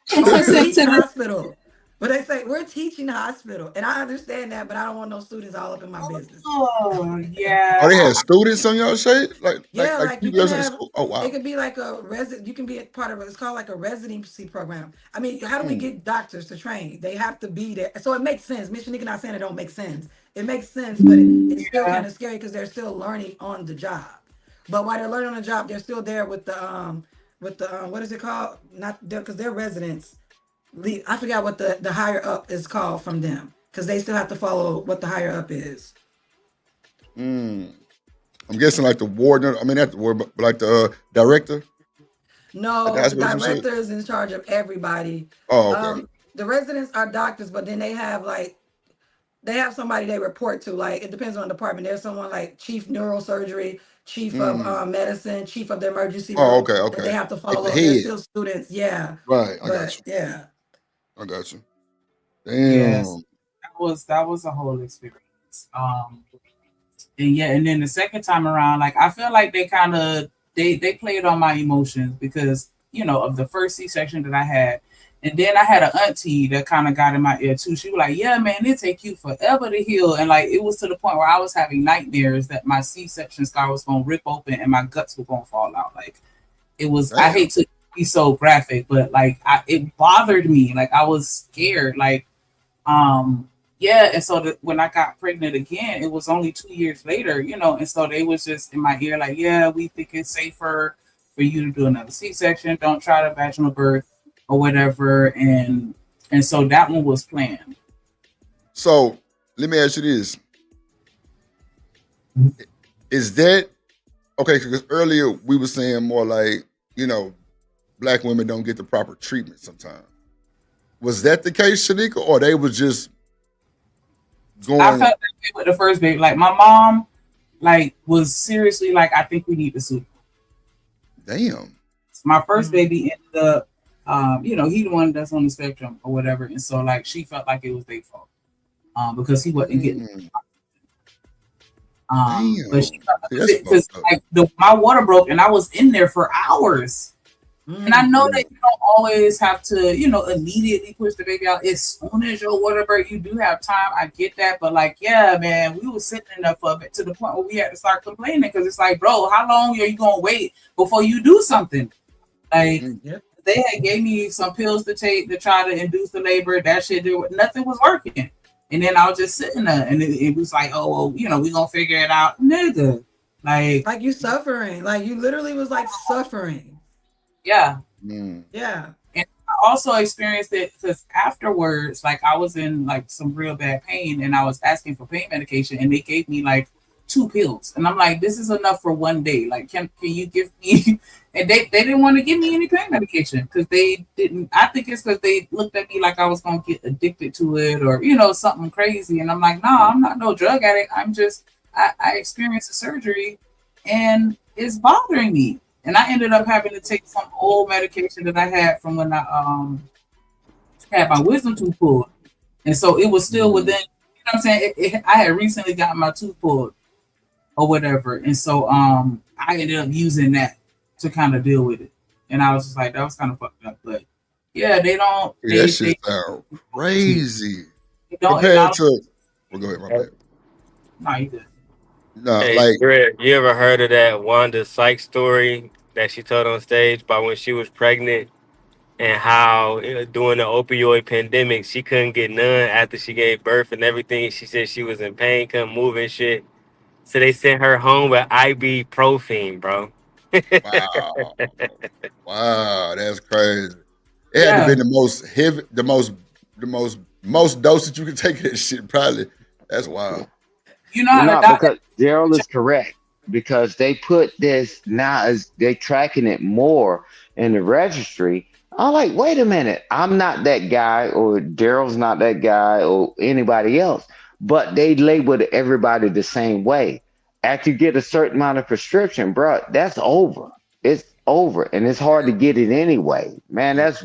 Police to the hospital. But they say we're a teaching hospital, and I understand that, but I don't want no students all up in my business. Oh yeah. Oh, they had students on your shit? Like You people can else in have. school? Oh, wow. It could be like a resident. You can be a part of it. It's called like a residency program. I mean, how do we get doctors to train? They have to be there, so it makes sense. Miss Shanika not saying it don't make sense. It makes sense, but it's still kind of scary because they're still learning on the job. But while they're learning on the job, they're still there with the what is it called? Not because they're residents. I forgot what the higher up is called from them because they still have to follow what the higher up is. I'm guessing like the warden. I mean, not the warden, but like the director. No, Like the director is in charge of everybody. Oh, okay. The residents are doctors, but then they have somebody they report to. Like it depends on the department. There's someone like chief neurosurgery, chief of medicine, chief of the emergency room. Oh, okay. That they have to follow. Like the They're head. still students. Yeah. Right. I got you. Yeah. I got you. Damn. Yes. That was a whole experience. And then the second time around, like I feel like they kind of they played on my emotions because of the first C-section that I had, and then I had an auntie that kind of got in my ear too. She was like, "Yeah, man, it take you forever to heal," and like it was to the point where I was having nightmares that my C-section scar was gonna rip open and my guts were gonna fall out. Like it was. Damn. I hate to be so graphic, but like it bothered me. Like I was scared. Like yeah, and so when I got pregnant again, it was only 2 years later, and so they was just in my ear like, yeah, we think it's safer for you to do another C-section. Don't try the vaginal birth or whatever, and so that one was planned. So let me ask you this: is that okay? Because earlier we were saying more like Black women don't get the proper treatment sometimes. Was that the case, Shanika, or they was just going? I felt that way with the first baby. Like my mom, like was seriously like, I think we need to sue. Damn. My first baby ended up, he the one that's on the spectrum or whatever, and so like she felt like it was their fault, because he wasn't getting. But she felt because my water broke and I was in there for hours. And I know that you don't always have to, immediately push the baby out as soon as your water break. You do have time. I get that. But like, yeah, man, we were sitting in there for a bit to the point where we had to start complaining because it's like, bro, how long are you going to wait before you do something? Like, they had gave me some pills to take to try to induce the labor. That shit, nothing was working. And then I was just sitting there and it was like, oh, well, we going to figure it out. Nigga. Like you suffering. Like you literally was like suffering. Yeah. Yeah. And I also experienced it because afterwards, like I was in like some real bad pain and I was asking for pain medication and they gave me like 2 pills. And I'm like, this is enough for one day. Like, can you give me? And they didn't want to give me any pain medication because they didn't. I think it's because they looked at me like I was going to get addicted to it or, something crazy. And I'm like, nah, I'm not no drug addict. I'm just, I experienced a surgery and it's bothering me. And I ended up having to take some old medication that I had from when I had my wisdom tooth pulled. And so it was still within, what I'm saying? I had recently gotten my tooth pulled or whatever. And so I ended up using that to kind of deal with it. And I was just like, that was kind of fucked up. But yeah, they don't. That shit sound crazy. Compared to, well, go ahead, my bad. No, you good. No, hey, like, Greg, you ever heard of that Wanda Sykes story that she told on stage about when she was pregnant and how during the opioid pandemic she couldn't get none after she gave birth and everything? She said she was in pain, couldn't move and shit. So they sent her home with ibuprofen, bro. Wow. Wow, that's crazy. It had to be the most heavy, the most dosage you could take of that shit, probably. That's wild. Because Darrel is correct. Because they put this now as they tracking it more in the registry. I'm like, wait a minute, I'm not that guy, or Darrel's not that guy, or anybody else. But they labeled everybody the same way. After you get a certain amount of prescription, bro, that's over. It's over, and it's hard to get it anyway. Man, that's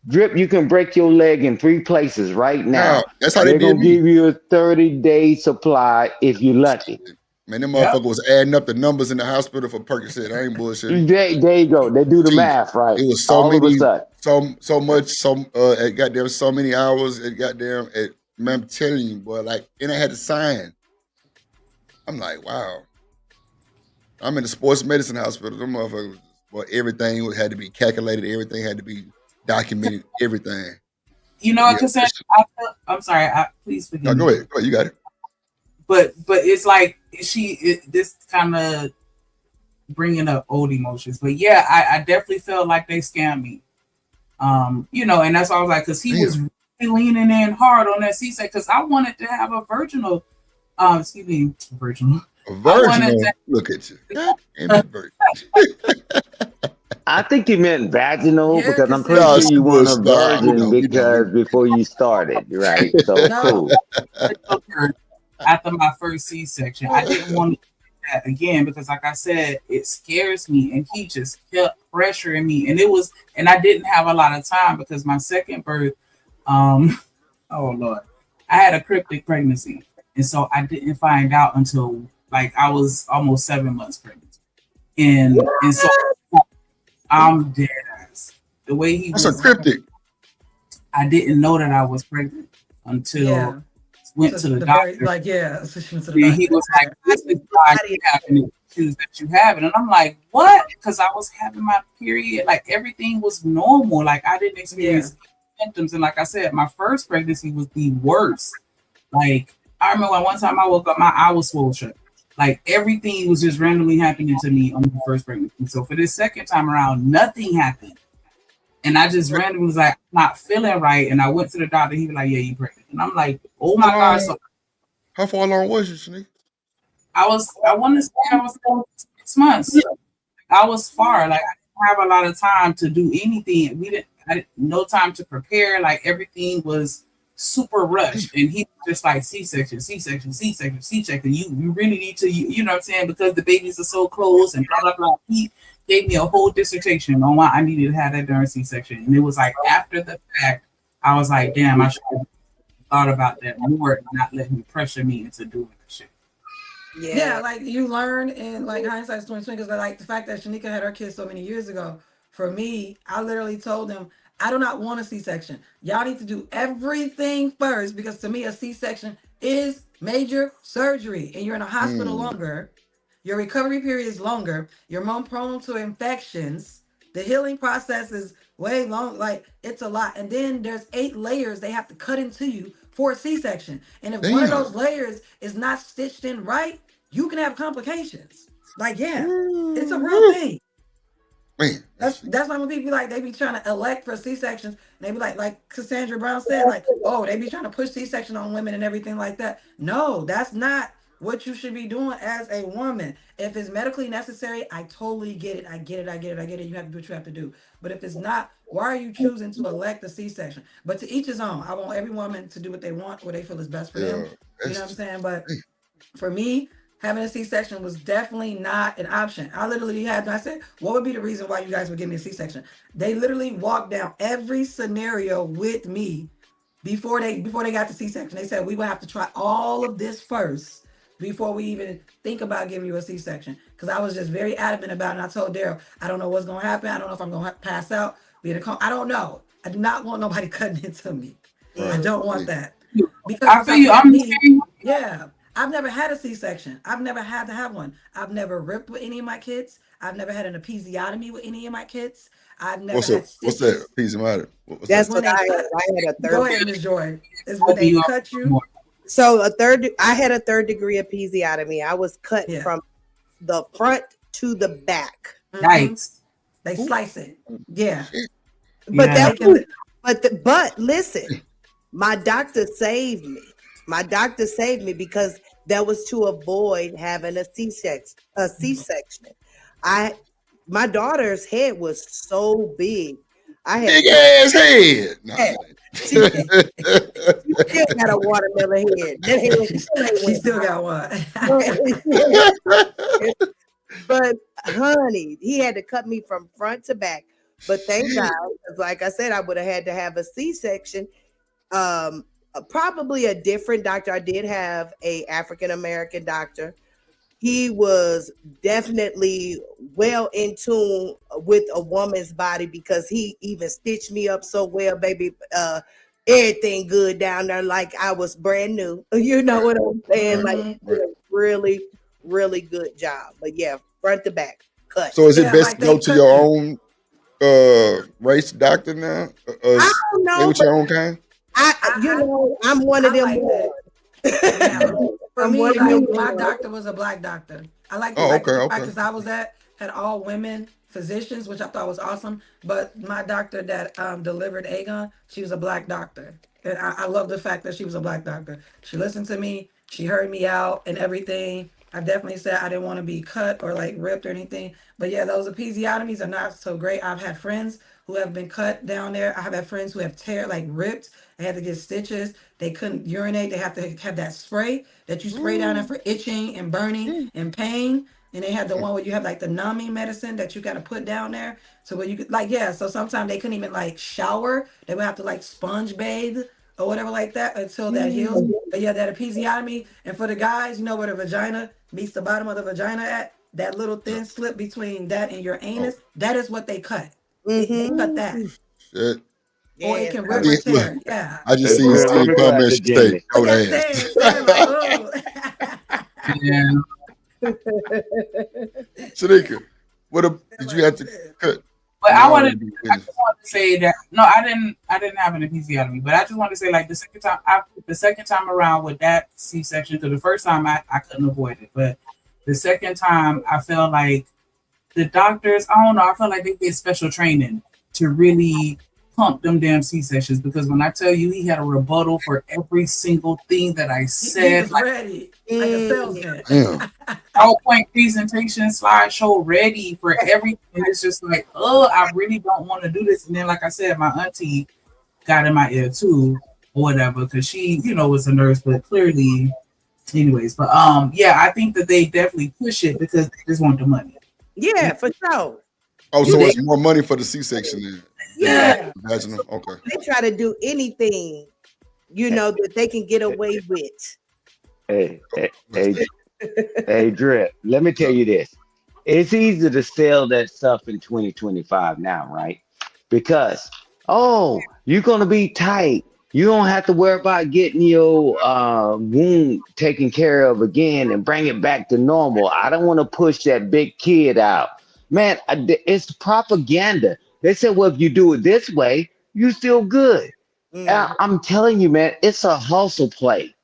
Drip. You can break your leg in 3 places right now. That's how they're gonna give you a 30-day supply if you're lucky. Man, them Yep. motherfucker was adding up the numbers in the hospital for Percocet. I ain't bullshit. There you go. They do the See, math, right? it was so All of a many, sudden. so much, at goddamn so many hours. At goddamn, man, I'm telling you, boy. Like, and I had to sign. I'm like, wow. I'm in the sports medicine hospital. Them motherfuckers, boy, everything had to be calculated. Everything had to be documented. Everything. You know what, Cassandra? I'm sorry. Please forgive me. No, go ahead. You got it. But it's like this kind of bringing up old emotions. But yeah, I definitely felt like they scammed me. You know, and that's why I was like, because he was really leaning in hard on that C-section, because I wanted to have a virginal. Virginal. A virginal. Look at you. I think you meant vaginal because I'm pretty sure you want a virgin because before you started, right? So cool. After my first C-section, I didn't want to do that again because, like I said, it scares me, and he just kept pressuring me, and I didn't have a lot of time because my second birth, oh Lord, I had a cryptic pregnancy, and so I didn't find out until like I was almost 7 months pregnant, and so I'm dead ass. The way he was cryptic. I didn't know that I was pregnant until went to the doctor. So she went to the doctor. He was like, "This is why you having the issues that you have," and I'm like, "What?" Because I was having my period, like everything was normal, like I didn't experience symptoms, and like I said, my first pregnancy was the worst. Like I remember one time I woke up, my eye was swollen shut. Like everything was just randomly happening to me on the first pregnancy. So for this second time around, nothing happened. And I just randomly was like, not feeling right. And I went to the doctor. He was like, "Yeah, you pregnant." And I'm like, "Oh my God." So how far along was you, Shanique? I want to say I was 6 months. I was far. Like I didn't have a lot of time to do anything. I didn't no time to prepare. Like everything was super rushed, and he was just like C-section. You really need to, you know what I'm saying, because the babies are so close and blah blah blah. He gave me a whole dissertation on why I needed to have that during C-section, and it was like after the fact, I was like, damn, I should have thought about that more and not let him pressure me into doing the shit. Yeah, like you learn, and like hindsight's 20/20, because like the fact that Shanika had her kids so many years ago. For me, I literally told them, I do not want a C-section. Y'all need to do everything first, because to me, a C-section is major surgery, and you're in a hospital longer. Your recovery period is longer. You're more prone to infections. The healing process is way long. Like it's a lot. And then there's 8 layers they have to cut into you for a C-section. And if one of those layers is not stitched in right, you can have complications. Like, it's a real thing. Man, that's why when people be like, they be trying to elect for C-sections, and they be like Cassandra Brown said, like, oh, they be trying to push C-section on women and everything like that. No, that's not what you should be doing as a woman. If it's medically necessary, I totally get it. I get it. You have to do what you have to do. But if it's not, why are you choosing to elect a C-section? But to each his own. I want every woman to do what they want, what they feel is best for them. You know what I'm saying? But for me, having a C-section was definitely not an option. I literally I said, what would be the reason why you guys would give me a C-section? They literally walked down every scenario with me before they got the C-section. They said, we will have to try all of this first before we even think about giving you a C-section. Because I was just very adamant about it. And I told Darrel, I don't know what's going to happen. I don't know if I'm going to pass out. I don't know. I do not want nobody cutting into me. I don't want that. Because I feel you. Yeah. I've never had a C-section. I've never had to have one. I've never ripped with any of my kids. I've never had an episiotomy with any of my kids. I've never had stitches. What's that? Episiotomy? That's what I had. I had a third. Go ahead, Ms. Joy. Is when they cut you. So I had a 3rd degree episiotomy. I was cut from the front to the back. Nice. They slice it. Yeah. But but listen, my doctor saved me. My doctor saved me because that was to avoid having a C-section. My daughter's head was so big. I had big ass head. She still got a watermelon head. That head she still got one. But honey, he had to cut me from front to back. But thank God, because like I said, I would have had to have a C-section. Probably a different doctor. I did have a African American doctor. he was definitely well in tune with a woman's body because he even stitched me up so well, baby. Everything good down there, like I was brand new. You know what I'm saying? Like he did a really, really good job. But yeah, front to back, cut. So is it best to go to your own race doctor now? I don't Stay know, with your own kind? I'm one of them. For me, like my doctor was a black doctor. I like the okay. practice I was at had all women physicians, which I thought was awesome. But my doctor that delivered Aegon, she was a black doctor, and I love the fact that she was a black doctor. She listened to me, she heard me out, and everything. I definitely said I didn't want to be cut or like ripped or anything. But yeah, those episiotomies are not so great. I've had friends who have been cut down there. I have had friends who have ripped. They had to get stitches. They couldn't urinate. They have to have that spray that you spray down there for itching and burning and pain. And they had the one where you have like the numbing medicine that you got to put down there. So where you could so sometimes they couldn't even like shower. They would have to like sponge bathe or whatever like that until that heals. But yeah, that episiotomy. And for the guys, you know where the vagina meets the bottom of the vagina at? That little thin slip between that and your anus, that is what they cut. They cut that. Shit. Or it can rip or tear. Yeah. I just see Steve comment. She say, "Go Shanika, did you have to cut? But I just wanted to say that I didn't have an episiotomy, but I just want to say like the second time around with that C-section, because the first time I couldn't avoid it, but the second time I felt like the doctors, I don't know, I felt like they get special training to really pump them damn C-sections, because when I tell you he had a rebuttal for every single thing that I said, he was ready, like a salesman. PowerPoint presentation, slideshow ready for everything. It's just like, I really don't want to do this. And then, like I said, my auntie got in my ear too, or whatever, because she, was a nurse, but clearly, anyways. But I think that they definitely push it because they just want the money. Yeah, for sure. Oh, so it's more money for the C-section then? Yeah. Vaginal. Okay. They try to do anything, that they can get away with. Hey, Drip, let me tell you this. It's easy to sell that stuff in 2025 now, right? Because, you're going to be tight. You don't have to worry about getting your wound taken care of again and bring it back to normal. I don't want to push that big kid out. Man, it's propaganda. They said, well, if you do it this way, you still good. I'm telling you, man, it's a hustle play.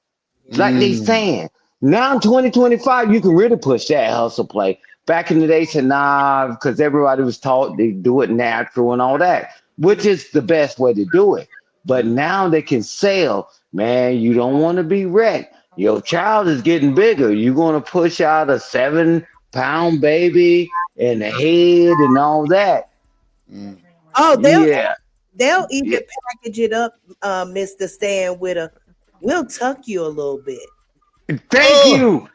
Like they saying. Now in 2025, you can really push that hustle play. Back in the day, said nah, because everybody was taught they do it natural and all that, which is the best way to do it. But now they can sell, man, you don't want to be wrecked. Your child is getting bigger. You're going to push out a 7-pound baby and the head and all that. Oh, they'll even package it up, Mr. Stan, with we'll tuck you a little bit. Thank you.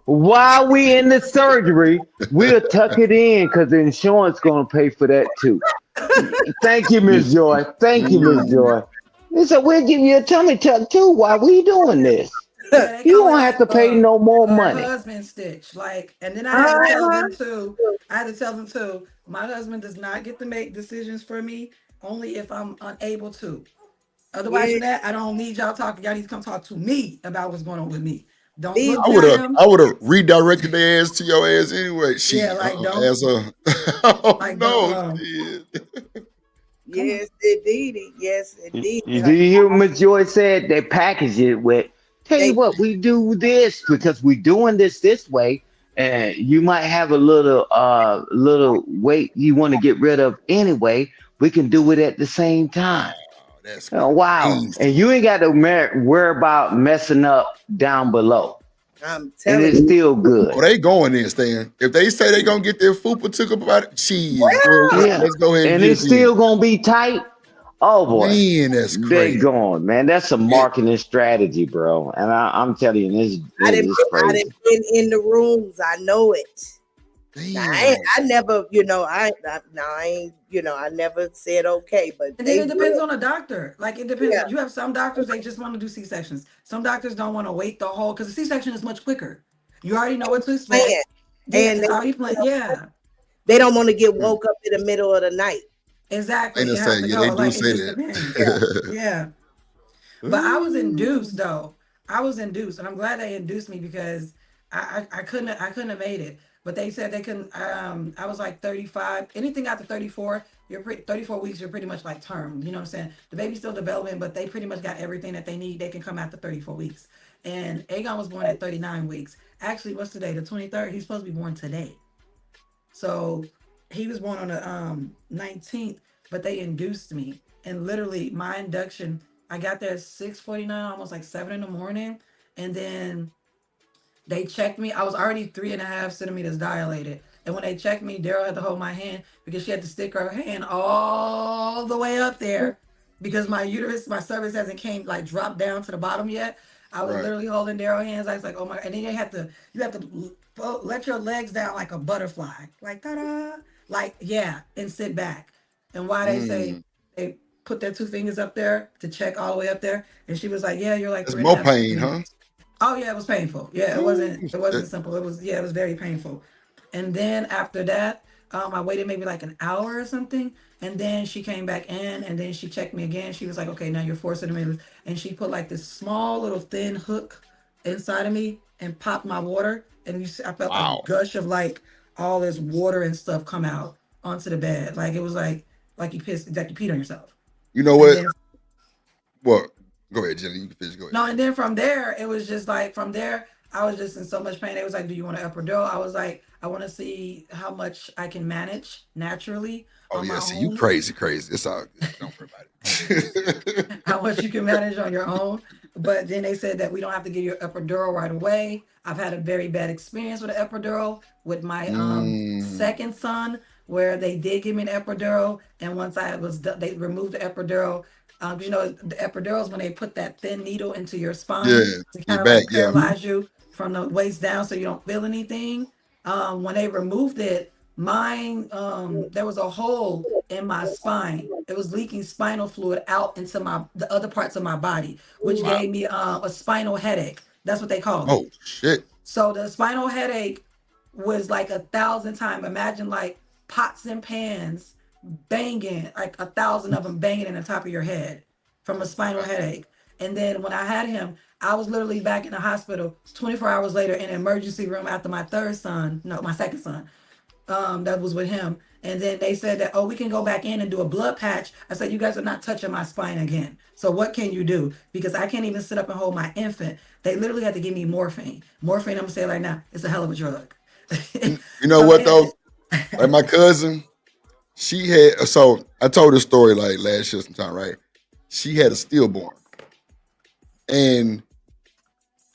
While we in the surgery, we'll tuck it in because the insurance going to pay for that too. Thank you, Miss Joy. Thank you, Miss Joy. They said, we'll give you a tummy tuck too while we doing this. You don't have to pay no more money. Husband stitch, and then I had to tell them too. My husband does not get to make decisions for me, only if I'm unable to. Otherwise than that, I don't need y'all talking. Y'all need to come talk to me about what's going on with me. Don't look I would have redirected their ass to your ass anyway. Don't. Yes, indeed. Yes, indeed. Do you hear what Miss Joy said? They package it with, tell you what, we do this because we're doing this way, and you might have a little weight you want to get rid of anyway. We can do it at the same time. That's wow. And you ain't got to worry about messing up down below. I'm telling it's still good. Oh, they going in, Stan. If they say they gonna get their fupa took up about it, let's go ahead and it's still gonna be tight. Oh boy, man, that's crazy. They going, man. That's a marketing strategy, bro. And I'm telling you, this is crazy. I done been in the rooms. I know it. I never, I never said okay, but and then it depends on a doctor. Like it depends. Yeah. You have some doctors they just want to do C-sections. Some doctors don't want to wait the whole because the C-section is much quicker. You already know what to Plan. expect. Yeah, And it's already planned. Yeah. they don't want to get woke up in the middle of the night. They Exactly. It just say, has to yeah, go. they do Like it say just that. depends. Yeah. Yeah. But I was induced though. I was induced, and I'm glad they induced me because I couldn't have made it. But they said they couldn't. I was like 35. Anything after 34, 34 weeks. You're pretty much like term. You know what I'm saying? The baby's still developing, but they pretty much got everything that they need. They can come after 34 weeks. And Aegon was born at 39 weeks. Actually, what's today? The 23rd. He's supposed to be born today. So he was born on the 19th, but they induced me. And literally my induction, I got there at 6:49, almost like 7 in the morning. And then they checked me. I was already 3.5 centimeters dilated. And when they checked me, Darrel had to hold my hand because she had to stick her hand all the way up there because my uterus, my cervix hasn't came like dropped down to the bottom yet. I was Right. literally holding Darrel's hands. I was like, oh my, and then you have to let your legs down like a butterfly, like ta-da, like yeah, and sit back. And why they say they put their 2 fingers up there to check all the way up there, and she was like, yeah, you're like That's three and a more half pain, huh? centimeters. Oh yeah, it was painful. Yeah, it wasn't simple. It was, yeah, it was very painful. And then after that, I waited maybe like an hour or something, and then she came back in, and then she checked me again. She was like, okay, now you're 4 centimeters, and she put like this small little thin hook inside of me and popped my water, and I felt a gush of like all this water and stuff come out onto the bed, like it was like you peed on yourself. You know And what? then What? Go ahead, Jenny. You can finish. Go ahead. no, and then from there, it was just like from there, I was just in so much pain. It was like, "Do you want an epidural?" I was like, "I want to see how much I can manage naturally Oh on yeah, my see you own." crazy. It's all good. Don't worry about it. How much you can manage on your own. But then they said that we don't have to give you an epidural right away. I've had a very bad experience with an epidural with my second son, where they did give me an epidural, and once I was done, they removed the epidural. You know, the epidurals when they put that thin needle into your Yeah, spine to your kind of back, like yeah. paralyze you from the waist down, so you don't feel anything. When they removed it, mine there was a hole in my spine. It was leaking spinal fluid out into the other parts of my body, which gave me a spinal headache. That's what they called it. Oh shit. So the spinal headache was like 1,000 times. Imagine like pots and pans banging, like 1,000 of them banging in the top of your head from a spinal headache. And then when I had him, I was literally back in the hospital 24 hours later in an emergency room after my second son, that was with him. And then they said that, oh, we can go back in and do a blood patch. I said, you guys are not touching my spine again. So what can you do? Because I can't even sit up and hold my infant. They literally had to give me morphine. Morphine, I'm gonna say it right now, it's a hell of a drug. You know what though? Like my cousin, she had. So I told this story like last year sometime, right? She had a stillborn, and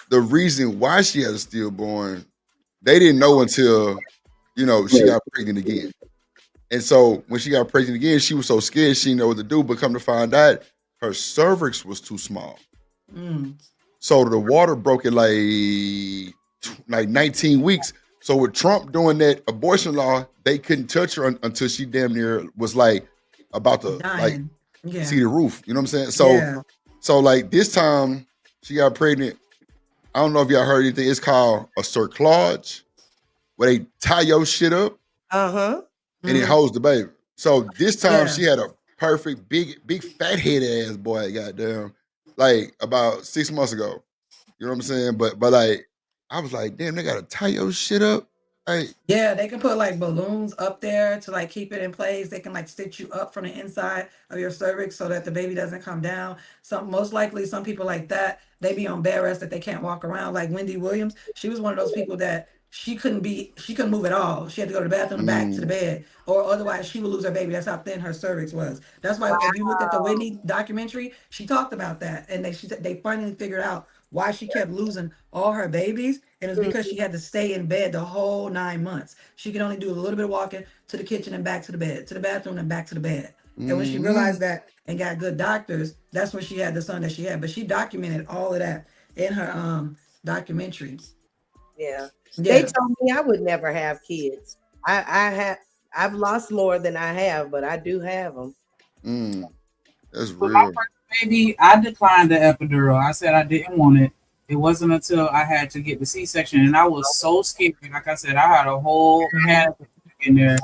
the reason why she had a stillborn, they didn't know until she got pregnant again. And so when she got pregnant again, she was so scared she didn't know what to do. But come to find out, her cervix was too small. So the water broke at like 19 weeks. So with Trump doing that abortion law, they couldn't touch her until she damn near was like about to like see the roof. You know what I'm saying? So like this time she got pregnant. I don't know if y'all heard anything. It's called a cerclage, where they tie your shit up. And it holds the baby. So this time she had a perfect big fat head ass boy, goddamn, like about 6 months ago. You know what I'm saying? But like I was like, damn, they gotta tie your shit up. Like, yeah, they can put like balloons up there to like keep it in place. They can like stitch you up from the inside of your cervix so that the baby doesn't come down. Most likely some people like that, they be on bed rest that they can't walk around. Like Wendy Williams, she was one of those people that she couldn't move at all. She had to go to the bathroom and back to the bed, or otherwise she would lose her baby. That's how thin her cervix was. That's why if you look at the Whitney documentary, she talked about that, and they finally figured out why she kept losing all her babies, and it's because she had to stay in bed the whole 9 months. She could only do a little bit of walking to the kitchen and back to the bed, to the bathroom and back to the bed. And when she realized that and got good doctors, that's when she had the son that she had. But she documented all of that in her documentary. Yeah. They told me I would never have kids. I've lost more than I have, but I do have them. That's For real. my first baby, I declined the epidural. I said I didn't want it. It wasn't until I had to get the C-section, and I was so scared. Like I said, I had a whole panic in there,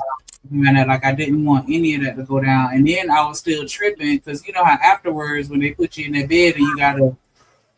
and like I didn't want any of that to go down. And then I was still tripping because you know how afterwards when they put you in that bed and you gotta,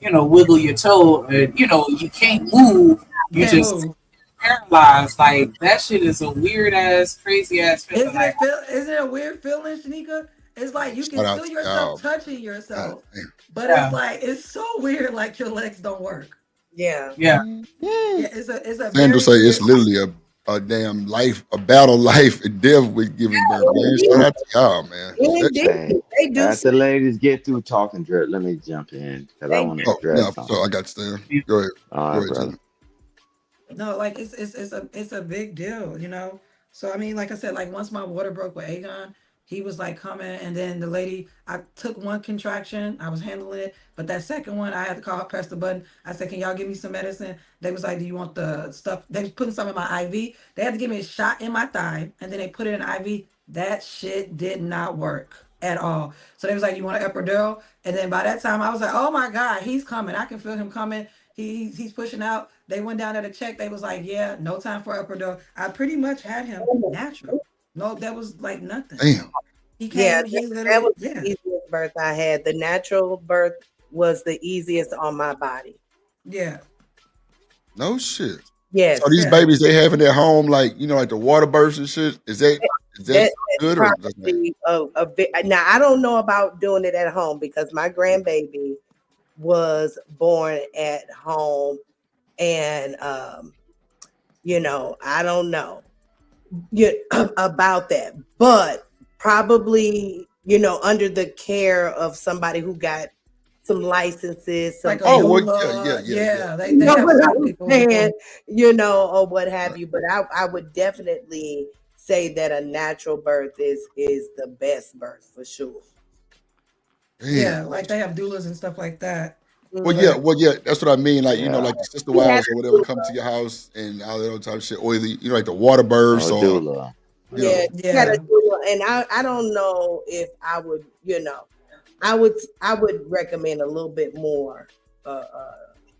wiggle your toe, and you can't move. You Can't just move. paralyzed. Like that shit is a weird ass, crazy ass feeling. Like, Isn't it a weird feeling, Shanika? It's like you can Shout out feel to yourself y'all. touching God yourself, damn. but yeah, it's like it's so weird. Like your legs don't work. Yeah. yeah. Yeah, it's a Sandra very say it's weird. literally a damn life, a battle life and death with giving birth, man. Shout out to y'all, man. Indeed. Hey, They do. after ladies get through talking, Drip, let me jump in because I They want to Oh, yeah, address so I something. got to stand. Go ahead. All Go right, ahead, brother. Jen. No, like it's a big deal, So I mean, like I said, like once my water broke with Aegon, he was like coming, and then the lady, I took one contraction, I was handling it, but that second one, I had to call, press the button. I said, "Can y'all give me some medicine?" They was like, "Do you want the stuff?" They was putting some in my IV. They had to give me a shot in my thigh, and then they put it in IV. That shit did not work at all. So they was like, "You want an epidural?" And then by that time, I was like, "Oh my God, he's coming! I can feel him coming. He's pushing out." They went down there to check. They was like, "Yeah, no time for epidural." I pretty much had him natural. No, that was like nothing. Damn. He Yeah, came. He that literally, was the yeah, easiest birth I had. The natural birth was the easiest on my body. yeah, No shit. So Yes. these yeah. babies they have in their home, like like the water births and shit. Is that That's good or that's not? probably a bit. Now I don't know about doing it at home because my grandbaby was born at home, and I don't know about that, but probably under the care of somebody who got some licenses, some Like a Oh well, yeah, yeah, doula. yeah, yeah. Yeah, they you they know have what certain I'm people who saying, do. or what have Right. you. But I would definitely say that a natural birth is the best birth for sure. Damn. Yeah, like they have doulas and stuff like that. Mhm. Well, yeah, that's what I mean. Like, Yeah. like the sister We had wives or whatever come to your house and all that other type of shit, or either, like the water births Oh, or, doula. Yeah, you gotta Yeah, do it. And I don't know if I would, I would recommend a little bit more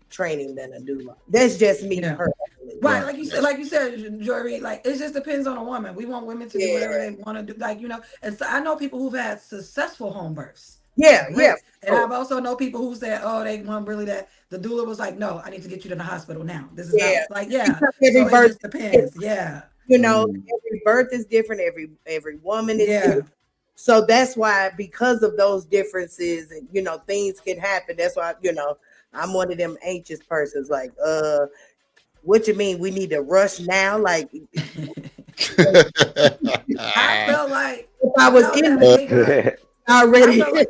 training than a doula. That's just me yeah. personally. Right, right. like you said, Jory. Like it just depends on a woman. We want women to do Yeah, whatever they want to do. Like and so I know people who've had successful home births. yeah, Great. And oh, I've also know people who said, "Oh, they want really that." The doula was like, "No, I need to get you to the hospital now. This is yeah. not like yeah." Because every So it birth just depends. Yeah, Mm. every birth is different. Every woman is yeah. different. So that's why, because of those differences, and things can happen. That's why I'm one of them anxious persons. Like, what you mean? We need to rush now? Like, I felt like if I when was I was in having Aegon, I already, felt like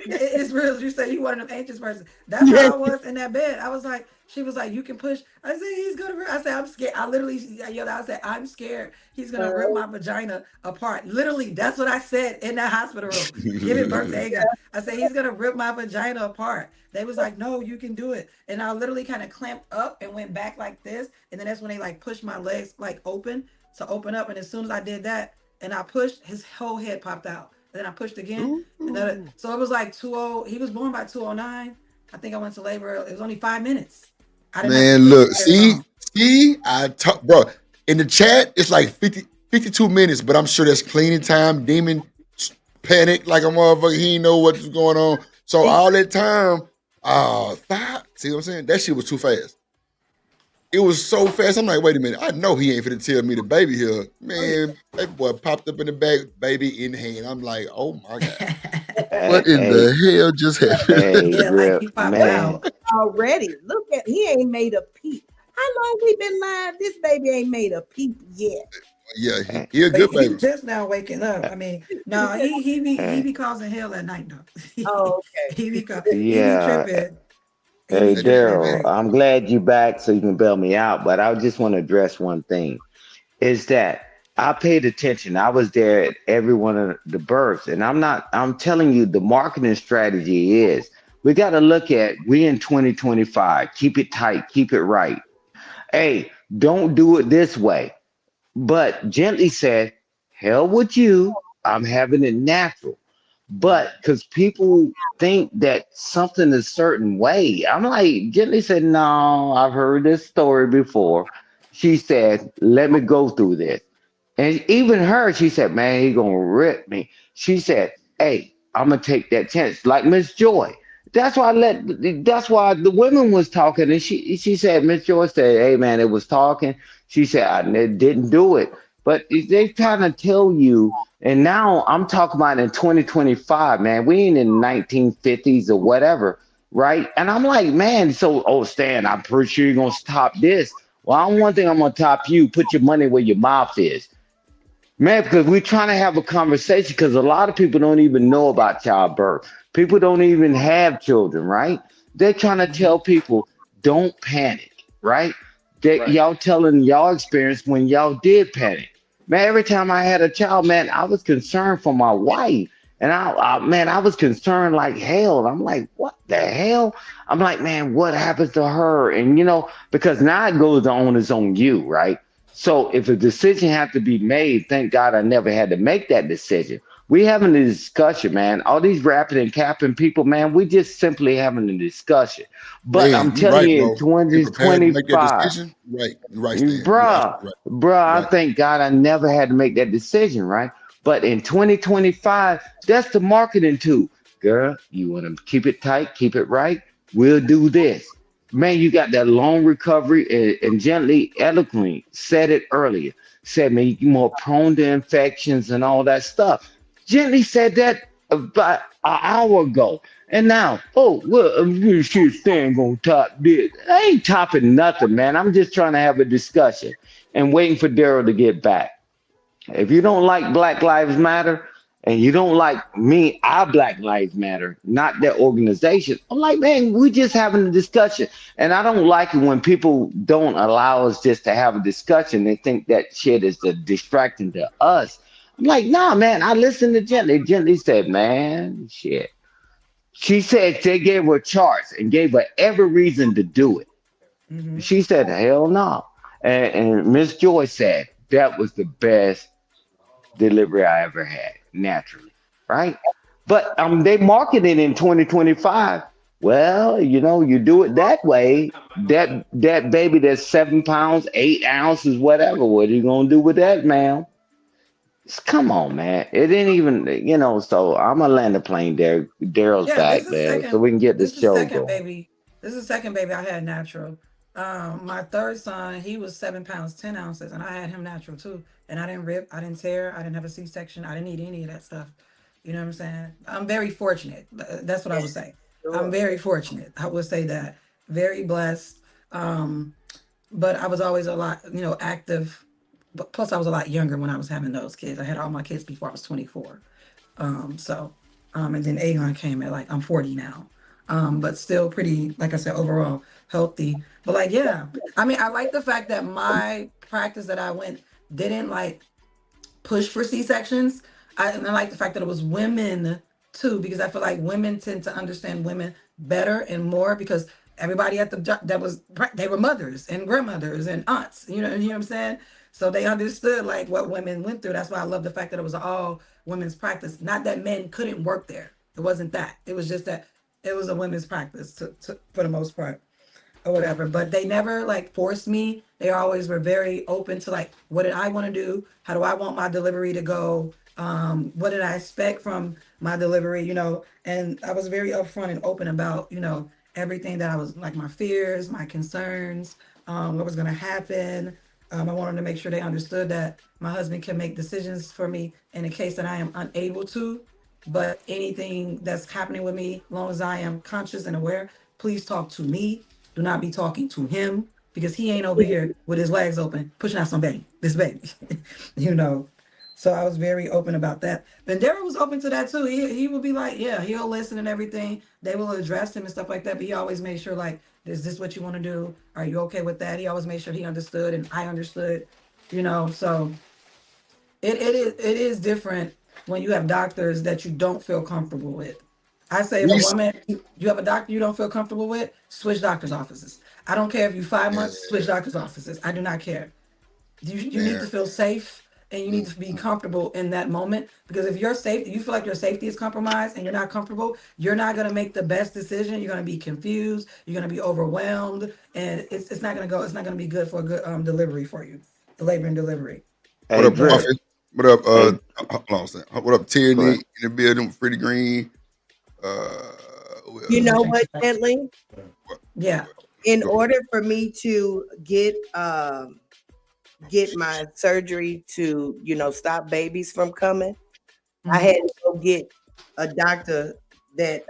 it's real. As you said, you one of them anxious person. That's yes, how I was in that bed. I was like, she was like, you can push. I said, he's gonna. I said, I'm scared. I literally yelled out. I said, I'm scared. He's gonna rip my vagina apart. Literally, that's what I said in that hospital room, giving birth to Aegon. I said, he's gonna rip my vagina apart. They was like, no, you can do it. And I literally kind of clamped up and went back like this. And then that's when they like pushed my legs like open to open up. And as soon as I did that, and I pushed, his whole head popped out. And then I pushed again. Ooh. So it was like 20. He was born by 209. I think I went to labor. It was only 5 minutes. I didn't have to Man, wait look, very long. I talk, bro. In the chat, it's like 52 minutes, but I'm sure that's cleaning time. Demon panic like a motherfucker. He didn't know what was going on. So all that time, see what I'm saying? That shit was too fast. It was so fast. I'm like, wait a minute. I know he ain't finna tell me the baby here. Man, that boy popped up in the back, baby in hand. I'm like, oh my God. What in Hey, the hell just happened? hey, Yeah, like Drip, he popped man. out. already. Look at he ain't made a peep. How long we been live? This baby ain't made a peep yet. Yeah, Hey, he a But good he baby. just now waking up. I mean, no, he hey, be causing hell at night though. Oh, okay. He be yeah. tripping. He Hey, be That nigga tripping at Daryl, night. crazy. I'm glad you back so you can bail me out, but I just want to address one thing. Is that I paid attention. I was there at every one of the births, and I'm telling you, the marketing strategy is we got to look at we in 2025. Keep it tight, keep it right. Hey, don't do it this way. But gently said, hell with you. I'm having it natural. But because people think that something a certain way, I'm like, Jenny said, no, I've heard this story before. She said, let me go through this. And even her, she said, man, he gonna rip me. She said, hey, I'm gonna take that chance. Like Miss Joy. That's why the women was talking. And she said, Miss Joy said, hey man, it was talking. She said, didn't do it. But they trying to tell you, and now I'm talking about in 2025, man. We ain't in 1950s or whatever, right? And I'm like, man, so Stan, I'm pretty sure you're gonna top this. Well, I'm one thing I'm gonna top you. Put your money where your mouth is. Man, because we're trying to have a conversation because a lot of people don't even know about childbirth. People don't even have children, right? They're trying to tell people, don't panic, right? That Right. y'all telling y'all experience when y'all did panic. Man, every time I had a child, man, I was concerned for my wife. And man, I was concerned like hell. I'm like, what the hell? I'm like, man, what happens to her? And because now it goes the onus on you, right? So if a decision had to be made, thank God I never had to make that decision. We having a discussion, man. All these rapping and capping people, man, we just simply having a discussion. But Man, I'm you telling right, you, in bro. Be prepared to make that 2025, decision. You right, Stan. You bruh, absolutely right. You bruh, I right. thank God I never had to make that decision, right? But in 2025, that's the marketing tool. Girl, you want to keep it tight, keep it right? We'll do this. Man, you got that long recovery and gently, eloquently said it earlier. Said, man, you're more prone to infections and all that stuff. Gently said that about an hour ago. And now, oh, well, you should stand gonna top this. I ain't topping nothing, man. I'm just trying to have a discussion and waiting for Darrel to get back. If you don't like Black Lives Matter and you don't like me, our Black Lives Matter, not their organization, I'm like, man, we just having a discussion. And I don't like it when people don't allow us just to have a discussion. They think that shit is a distracting to us. I'm like, nah, man, I listened to Gently. Gently said, man, shit. She said they gave her charts and gave her every reason to do it. Mm-hmm. She said, hell no. And Miss Joy said that was the best delivery I ever had, naturally, right? But they marketed in 2025. Well, you do it that way. That baby that's 7 pounds, 8 ounces, whatever. What are you gonna do with that, ma'am? Come on, man. It didn't even. So I'm gonna land the plane there. Darrel's Yeah, back there, so we can get the this is show second going. baby. This is the second baby I had natural. My third son, he was 7 pounds, 10 ounces, and I had him natural too. And I didn't rip, I didn't tear, I didn't have a C-section, I didn't need any of that stuff. You know what I'm saying? I'm very fortunate. That's what I would say. I'm very fortunate. I would say that. Very blessed. Um, but I was always a lot, active. But plus, I was a lot younger when I was having those kids. I had all my kids before I was 24. And then Aegon came at like I'm 40 now, but still pretty, like I said, overall healthy. But like, yeah, I mean, I like the fact that my practice that I went didn't like push for C-sections. And I like the fact that it was women too, because I feel like women tend to understand women better and more because everybody at the job they were mothers and grandmothers and aunts, you know what I'm saying? So they understood like what women went through. That's why I love the fact that it was all women's practice. Not that men couldn't work there. It wasn't that. It was just that it was a women's practice for the most part or whatever. But they never like forced me. They always were very open to like, what did I want to do? How do I want my delivery to go? What did I expect from my delivery? And I was very upfront and open about, everything that I was like my fears, my concerns, what was going to happen. I wanted to make sure they understood that my husband can make decisions for me in the case that I am unable to. But anything that's happening with me, as long as I am conscious and aware, please talk to me. Do not be talking to him because he ain't over here with his legs open, pushing out this baby, you know. So I was very open about that. But Darrel was open to that too. He would be like, yeah, he'll listen and everything. They will address him and stuff like that. But he always made sure like, is this what you want to do? Are you okay with that? He always made sure he understood and I understood, So it is different when you have doctors that you don't feel comfortable with. I say if a We, woman, you have a doctor you don't feel comfortable with, switch doctor's offices. I don't care if you 5 months, switch doctor's offices. I do not care. You need to yeah, feel safe and you need to be comfortable in that moment. Because if your safety, you feel like your safety is compromised and you're not comfortable, you're not gonna make the best decision. You're gonna be confused. You're gonna be overwhelmed, and it's not gonna go. It's not gonna be good for a good delivery for you, the labor and delivery. What up, Drip. Coffee? What up? Hey, Hold on a second. What up, Tierney what? in the building? Freddie Green. Who You else? know what, Bentley? Yeah. In order for me to get my surgery to, stop babies from coming, I had to go get a doctor that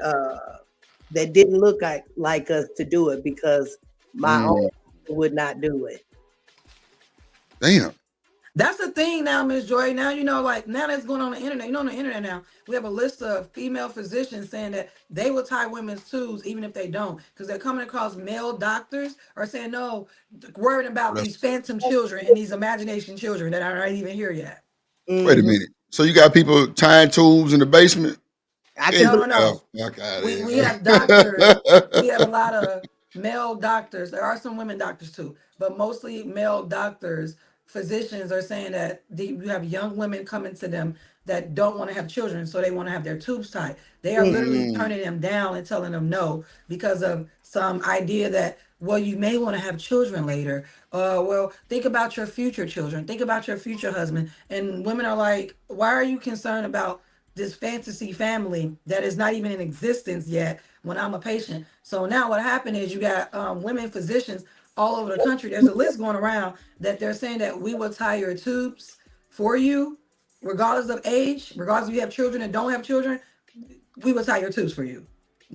didn't look like us to do it because my own would not do it. Damn. That's the thing now, Miss Joy. Now, now that's going on the internet. On the internet now, we have a list of female physicians saying that they will tie women's tubes even if they don't, because they're coming across male doctors are saying, no, worried about these phantom children and these imagination children that are not even here yet. Wait a minute. So you got people tying tubes in the basement? No. We have doctors. We have a lot of male doctors. There are some women doctors too, but mostly male doctors. Physicians are saying that you have young women coming to them that don't want to have children, so they want to have their tubes tied. They are literally turning them down and telling them no because of some idea that, well, you may want to have children later. Well, think about your future children. Think about your future husband. And women are like, why are you concerned about this fantasy family that is not even in existence yet when I'm a patient? So now what happened is you got women physicians all over the country. There's a list going around that they're saying that we will tie your tubes for you, regardless of age, regardless if you have children and don't have children, we will tie your tubes for you.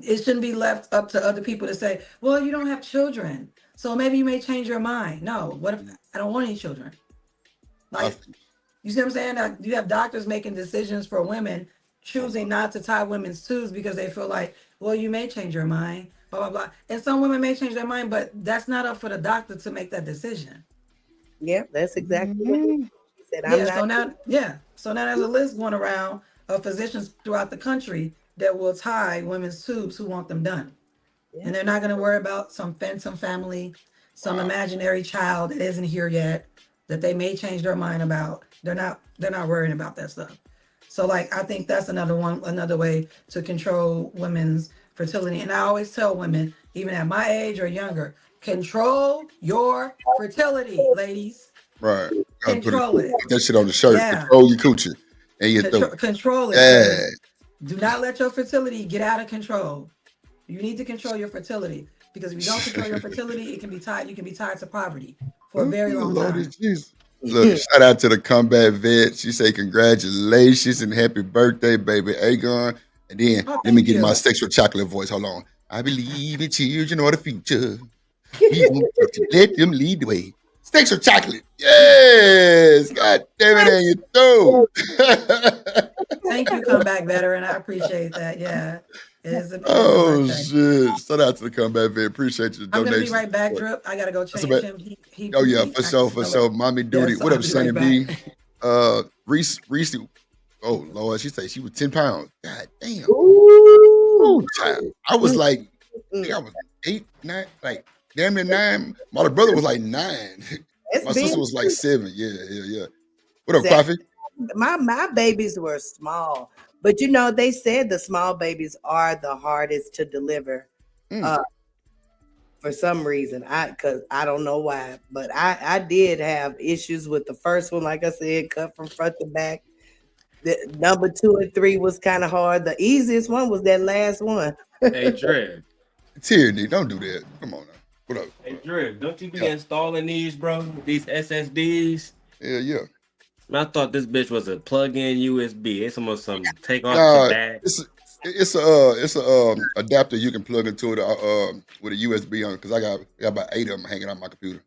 It shouldn't be left up to other people to say, well, you don't have children, so maybe you may change your mind. No, what if I don't want any children? Like, you see what I'm saying? You have doctors making decisions for women, choosing not to tie women's tubes because they feel like, well, you may change your mind, blah, blah, blah. And some women may change their mind, but that's not up for the doctor to make that decision. Yeah, that's exactly what he said. So now there's a list going around of physicians throughout the country that will tie women's tubes who want them done. Yeah. And they're not going to worry about some phantom family, some imaginary child that isn't here yet, that they may change their mind about. They're not worrying about that stuff. So I think that's another way to control women's fertility. And I always tell women, even at my age or younger, control your fertility, ladies. Right. Control it. Put that shit on the shirt. Yeah. Control your coochie and your throat. Control it. Yeah. Do not let your fertility get out of control. You need to control your fertility, because if you don't control your fertility, it can be tied. You can be tied to poverty for a very long time. Look, shout out to the combat vet. She say congratulations and happy birthday, baby Aegon. And then let me get my sexual chocolate voice. Hold on. I believe in children of the future. We want to let them lead the way. Sexual chocolate. Yes. God damn it, and you through. Thank you, comeback veteran. I appreciate that. Yeah. Oh shit! Shout out to the comeback vet. Appreciate your donation. I'm gonna be right back, Drip. I gotta go change him. For sure. Mommy duty. What up, Sonny B? Reese. Oh Lord, she said she was 10 pounds. God damn. Ooh, I was like, I was 8, 9, like damn near 9. My little brother was like 9. My sister was like 7. Yeah. What up, Coffee? My babies were small, but they said the small babies are the hardest to deliver. For some reason, because I don't know why, but I did have issues with the first one. Like I said, cut from front to back. The number 2 and 3 was kind of hard. The easiest one was that last one. Hey, Dre. Tierney, don't do that. Come on now. What up? Hey, Dre, don't you be installing these, bro? These SSDs? Yeah. Man, I thought this bitch was a plug-in USB. It's almost something take off your bag. It's a adapter you can plug into it with a USB on it, because I got about 8 of them hanging on my computer.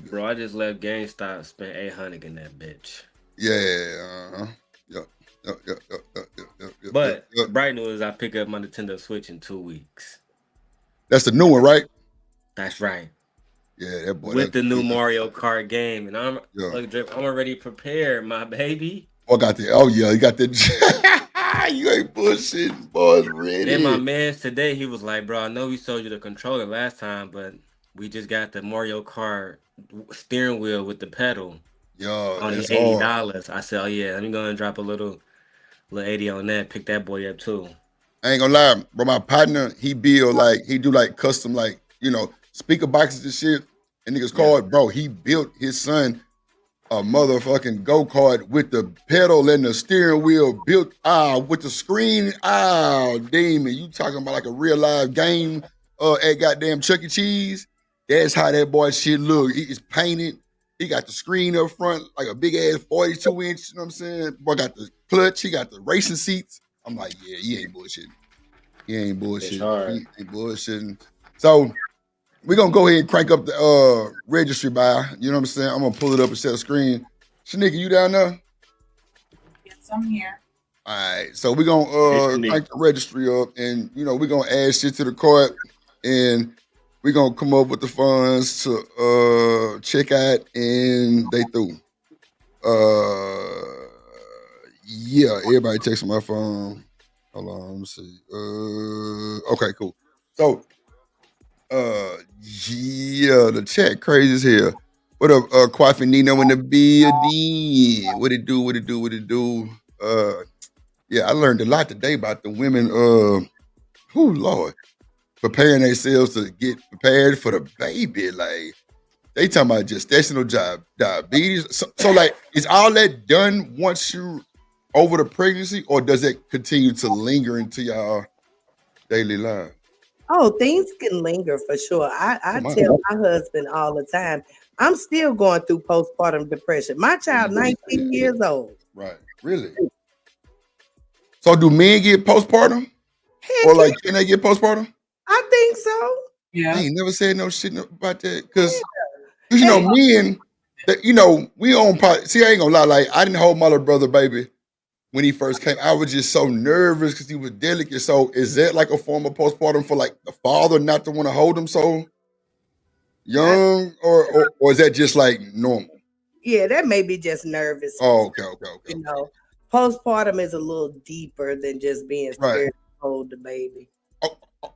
Bro, I just left GameStop, spent $800 in that bitch. Yeah. But bright news, I pick up my Nintendo Switch in 2 weeks. That's the new one, right? That's right. Yeah, that boy. With the new Mario Kart game, and I'm already prepared, my baby. You got the. You ain't bullshitting, boys. Ready. Then my man today, he was like, "Bro, I know we sold you the controller last time, but we just got the Mario Kart steering wheel with the pedal." Yo, Only that's hard. $80. I said, oh yeah, let me go and drop a little 80 on that. Pick that boy up too. I ain't gonna lie, bro. My partner, he build like he do like custom like speaker boxes and shit. And niggas card, bro. He built his son a motherfucking go-kart with the pedal and the steering wheel built with the screen. Demon. You talking about like a real live game at goddamn Chuck E. Cheese. That's how that boy shit look. He is painted. He got the screen up front, like a big ass 42-inch, you know what I'm saying? Boy got the clutch, he got the racing seats. I'm like, yeah, he ain't bullshitting. He ain't bullshitting. He ain't bullshitting. So we're gonna go ahead and crank up the registry by, you know what I'm saying? I'm gonna pull it up and set a screen. Shanika, you down there? Yes, I'm here. All right, so we're gonna crank the registry up, and we're gonna add shit to the cart, and we're gonna come up with the funds to check out, and they through. Yeah, everybody texting my phone. Hold on, let me see. Okay, cool. So yeah, the chat crazy as hell. What up, Kwafi Nino in the building? What it do? Yeah, I learned a lot today about the women, Lord, preparing themselves to get prepared for the baby. Like, they talking about gestational diabetes. So like, is all that done once you over the pregnancy, or does it continue to linger into y'all daily life? Oh, things can linger for sure. I tell my husband all the time, I'm still going through postpartum depression. My child, 19 years old. Right. Really? So do men get postpartum? Or like, can they get postpartum? I think so. Yeah. I ain't never said no shit about that. Because, men, that, we own part. See, I ain't gonna lie. Like, I didn't hold my little brother baby when he first came. I was just so nervous because he was delicate. So is that like a form of postpartum for like the father not to want to hold him so young? Or is that just like normal? Yeah, that may be just nervous. Oh, okay. Postpartum is a little deeper than just being scared to hold the baby.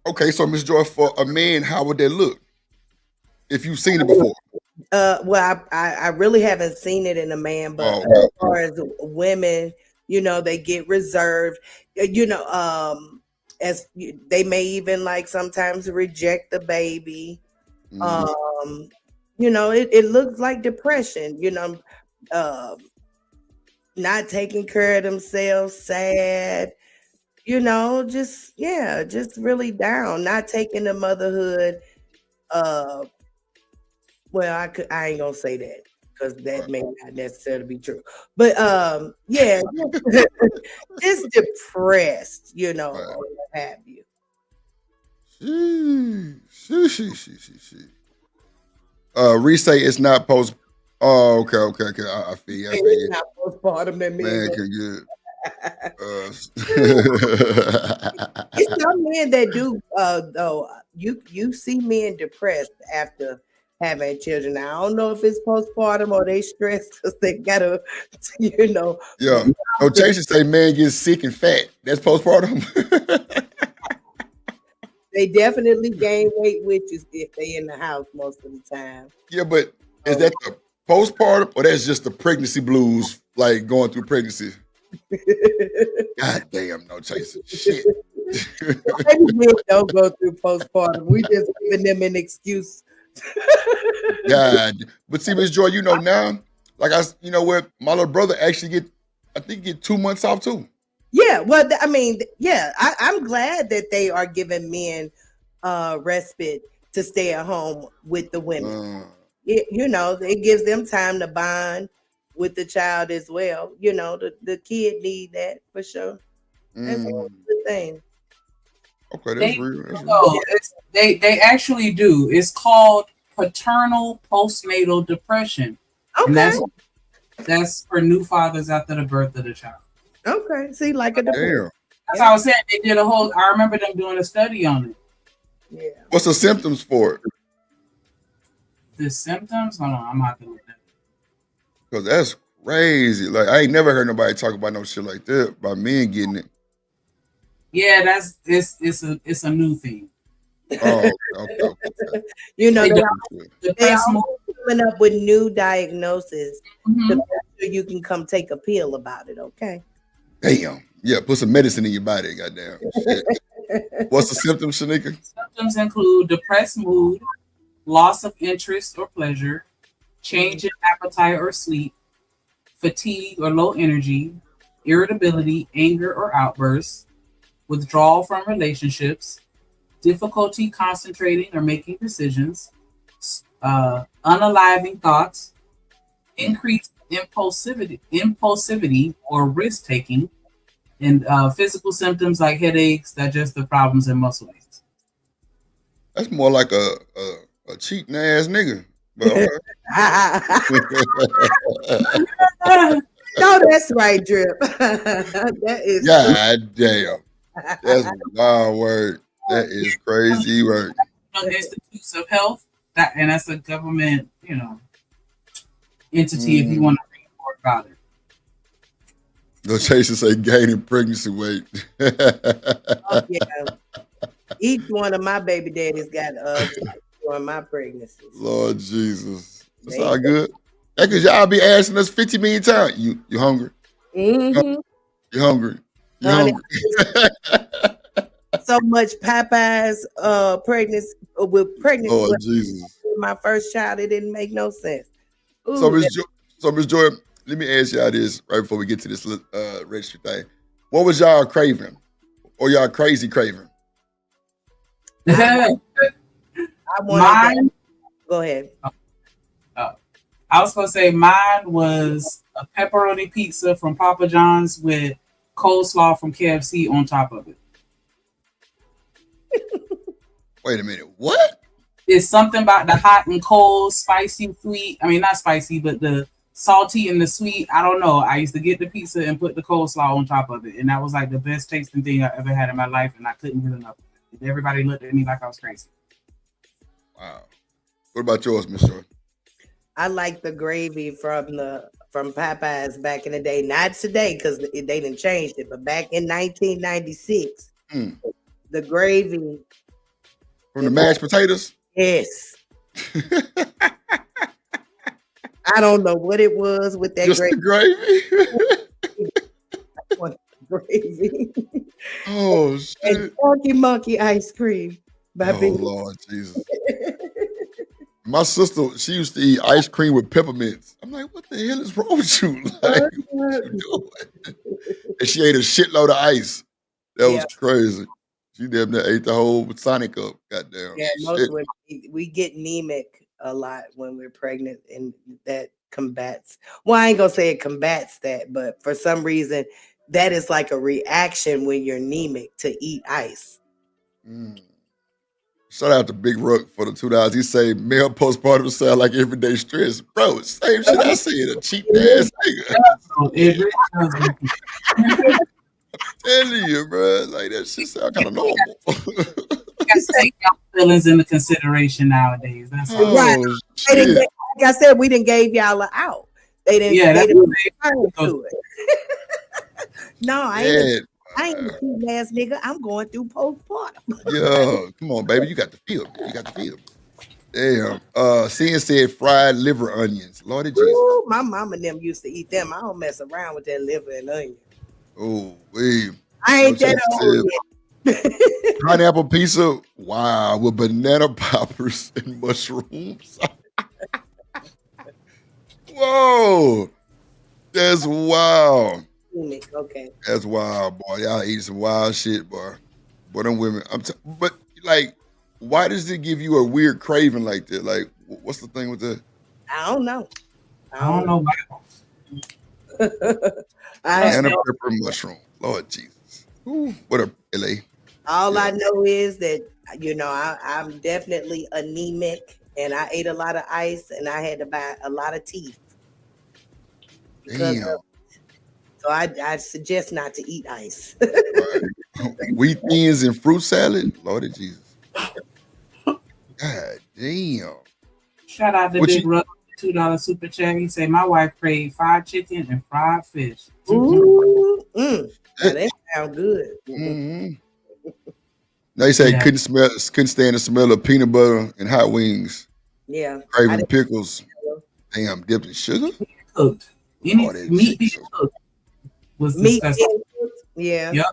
Okay, so Ms. Joy, for a man, how would that look? If you've seen it before. Well, I really haven't seen it in a man, but as far as women, they get reserved, as they may even like sometimes reject the baby. It looks like depression, not taking care of themselves, sad, just really down, not taking the motherhood. Well, I ain't gonna say that because that may not necessarily be true. But yeah, just depressed, or what have you. Reese say it's not post. Oh, okay. I feel you. It's not postpartum that man can get. It's some men that do though. You see men depressed after having children. Now, I don't know if it's postpartum or they stressed because they gotta, Yeah. No, Chase say man gets sick and fat. That's postpartum. They definitely gain weight with you if they in the house most of the time. Yeah, but is that the postpartum or that's just the pregnancy blues, like going through pregnancy? God damn, no Chase. Shit. Maybe men don't go through postpartum. We just giving them an excuse. God, but see, Miss Joy, now, like what my little brother actually get 2 months off too. Yeah, well, I mean, yeah, I'm glad that they are giving men respite to stay at home with the women. It gives them time to bond with the child as well. The kid need that for sure. That's a good thing. Okay, that's real. They actually do. It's called paternal postnatal depression. Okay. And that's for new fathers after the birth of the child. Okay. See, like a depression. That's how I was saying. They did I remember them doing a study on it. Yeah. What's the symptoms for it? The symptoms? Hold on, I'm not gonna look at it. Because that's crazy. Like, I ain't never heard nobody talk about no shit like that, about men getting it. Yeah, it's a new thing. Oh, okay. The coming up with new diagnoses, Mhm. the better you can come take a pill about it. Okay. Damn. Yeah, put some medicine in your body, goddamn. Shit. What's the symptoms, Shanika? Symptoms include depressed mood, loss of interest or pleasure, change in appetite or sleep, fatigue or low energy, irritability, anger or outbursts, withdrawal from relationships, difficulty concentrating or making decisions, unaliving thoughts, increased impulsivity or risk taking, and physical symptoms like headaches, digestive problems, and muscle aches. That's more like a cheating ass nigga. But okay. No, that's right, Drip. That is God damn. That's wild word. That is crazy word. Institutes of Health, and that's a government, entity. If you want to read more about it. Notation say gaining pregnancy weight. Oh, yeah. Each one of my baby daddies got during my pregnancies. Lord Jesus. That's all good. That's because y'all be asking us 50 million times. You hungry? Mm-hmm. You hungry? You Honey, hungry? so much Popeye's pregnancy with pregnancy. Lord Jesus. My first child, it didn't make no sense. Ooh, So Miss Joy, let me ask y'all this right before we get to this registry thing. What was y'all craving? Or y'all crazy craving? I wanted go ahead. I was going to say mine was a pepperoni pizza from Papa John's with coleslaw from KFC on top of it. Wait a minute. What? It's something about the hot and cold, spicy, sweet. I mean, not spicy, but the salty and the sweet. I don't know. I used to get the pizza and put the coleslaw on top of it. And that was like the best tasting thing I ever had in my life. And I couldn't get enough of it. Everybody looked at me like I was crazy. Wow. What about yours, Miss Joy? I like the gravy from Popeyes back in the day. Not today because they didn't change it, but back in 1996, the gravy from the mashed potatoes. Yes. I don't know what it was with that Just gravy. The gravy. Gravy. Oh shit! And Funky Monkey ice cream. Oh Lord Jesus! My sister, she used to eat ice cream with peppermints. I'm like, what the hell is wrong with you? Like, what you doing? And she ate a shitload of ice. That was crazy. She damn near ate the whole Sonic up. Goddamn. Yeah, most women, we get anemic a lot when we're pregnant, and that combats. Well, I ain't gonna say it combats that, but for some reason, that is like a reaction when you're anemic to eat ice. Shout out to Big Rook for the $2. He say male postpartum sound like everyday stress. Bro, same shit I said, a cheap ass nigga. I'm telling you, bro. Like that shit sound kind of normal. Take y'all feelings into consideration nowadays. That's right. Like I said, we didn't gave y'all an out. They didn't. Yeah, they didn't to it. No, I ain't a cheap ass nigga. I'm going through postpartum. Yeah, come on, baby. You got the feel. You got the feel. Damn. Seeing said fried liver onions. Lordy Jesus. Ooh, my mama and them used to eat them. I don't mess around with that liver and onion. Oh, wait. I ain't that old yet. Pineapple pizza. Wow, with banana poppers and mushrooms. Whoa. That's wild. Okay. That's wild, boy. Y'all eat some wild shit, boy. Boy, them women. But like, why does it give you a weird craving like that? Like, what's the thing with that? I don't know. I don't know. Banana pepper mushroom. Lord Jesus. Ooh, what a LA. All I know is that I'm definitely anemic, and I ate a lot of ice, and I had to buy a lot of teeth. Damn. So I suggest not to eat ice. Wheat thins and fruit salad. Lord Jesus. God damn. Shout out to Big Ruck, $2 super chat. He say my wife craved fried chicken and fried fish. Ooh, that sound good. Mm-hmm. They say couldn't stand the smell of peanut butter and hot wings. Yeah. Craving pickles. Damn, dipped in sugar? Cooked. Any Oh, that meat shit being so cooked was Meat disgusting. being cooked? Yeah. Yep.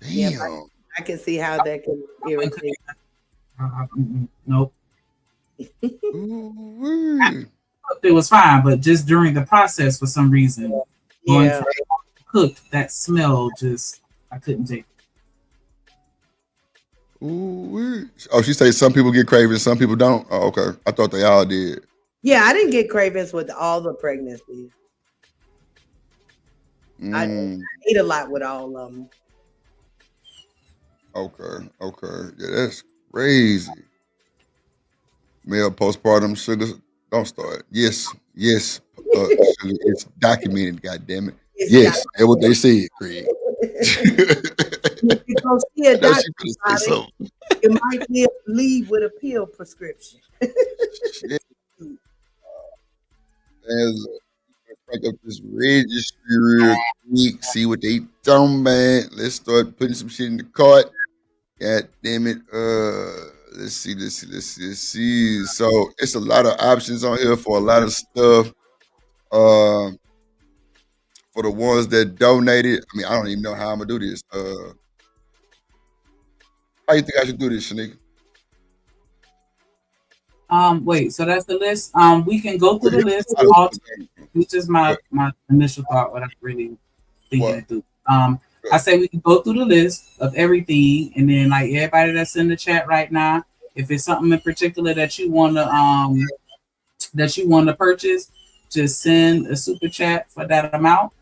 Yeah, damn. I can see how that can irritate. Nope. Ooh-wee. It was fine, but just during the process, for some reason, going Yeah. from cooked, that smell just I couldn't take. Ooh-wee. Oh, she said some people get cravings, some people don't. Oh, okay. I thought they all did. Yeah, I didn't get cravings with all the pregnancies. I eat a lot with all of them. Okay. Yeah, that's crazy. Male postpartum sugars don't start. Yes. Sugar, it's documented. God damn it. Yes, that's what they said, Craig. If you go see a I know doctor she finna say about it, something. you might leave with a pill prescription. Shit. As crank up this registry real quick, see what they talking about. Let's start putting some shit in the cart. God damn it. Let's see. So it's a lot of options on here for a lot of stuff. For the ones that donated, I mean, I don't even know how I'm gonna do this. How you think I should do this, Shanika? Wait, so that's the list. We can go through the list. Which is my initial thought. What I'm really thinking through. I say we can go through the list of everything, and then like everybody that's in the chat right now, if it's something in particular that you want to purchase, just send a super chat for that amount.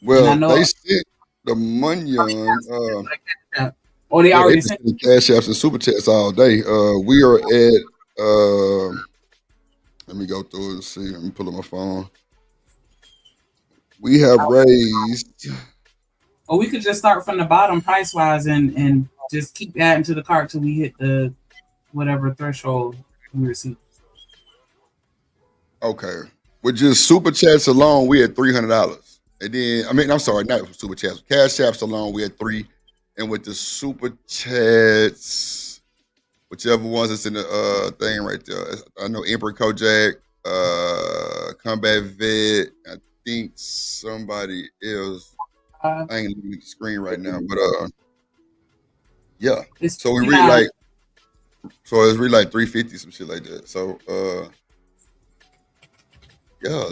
Well, they sent the money on. Oh, they already sent sent cash apps and super chats all day. We are at. Let me go through it and see. Let me pull up my phone. We have raised. Or we could just start from the bottom price wise and just keep adding to the cart till we hit the whatever threshold we receive. Okay. With just super chats alone, we had $300. And then, I'm sorry, not super chats. Cash apps alone, we had $300. And with the super chats, whichever ones that's in the thing right there, I know Emperor Kojak, Combat Vet, I think somebody else. I ain't looking at the screen right now, but yeah. So we read it's really like 350, some shit like that. So yeah,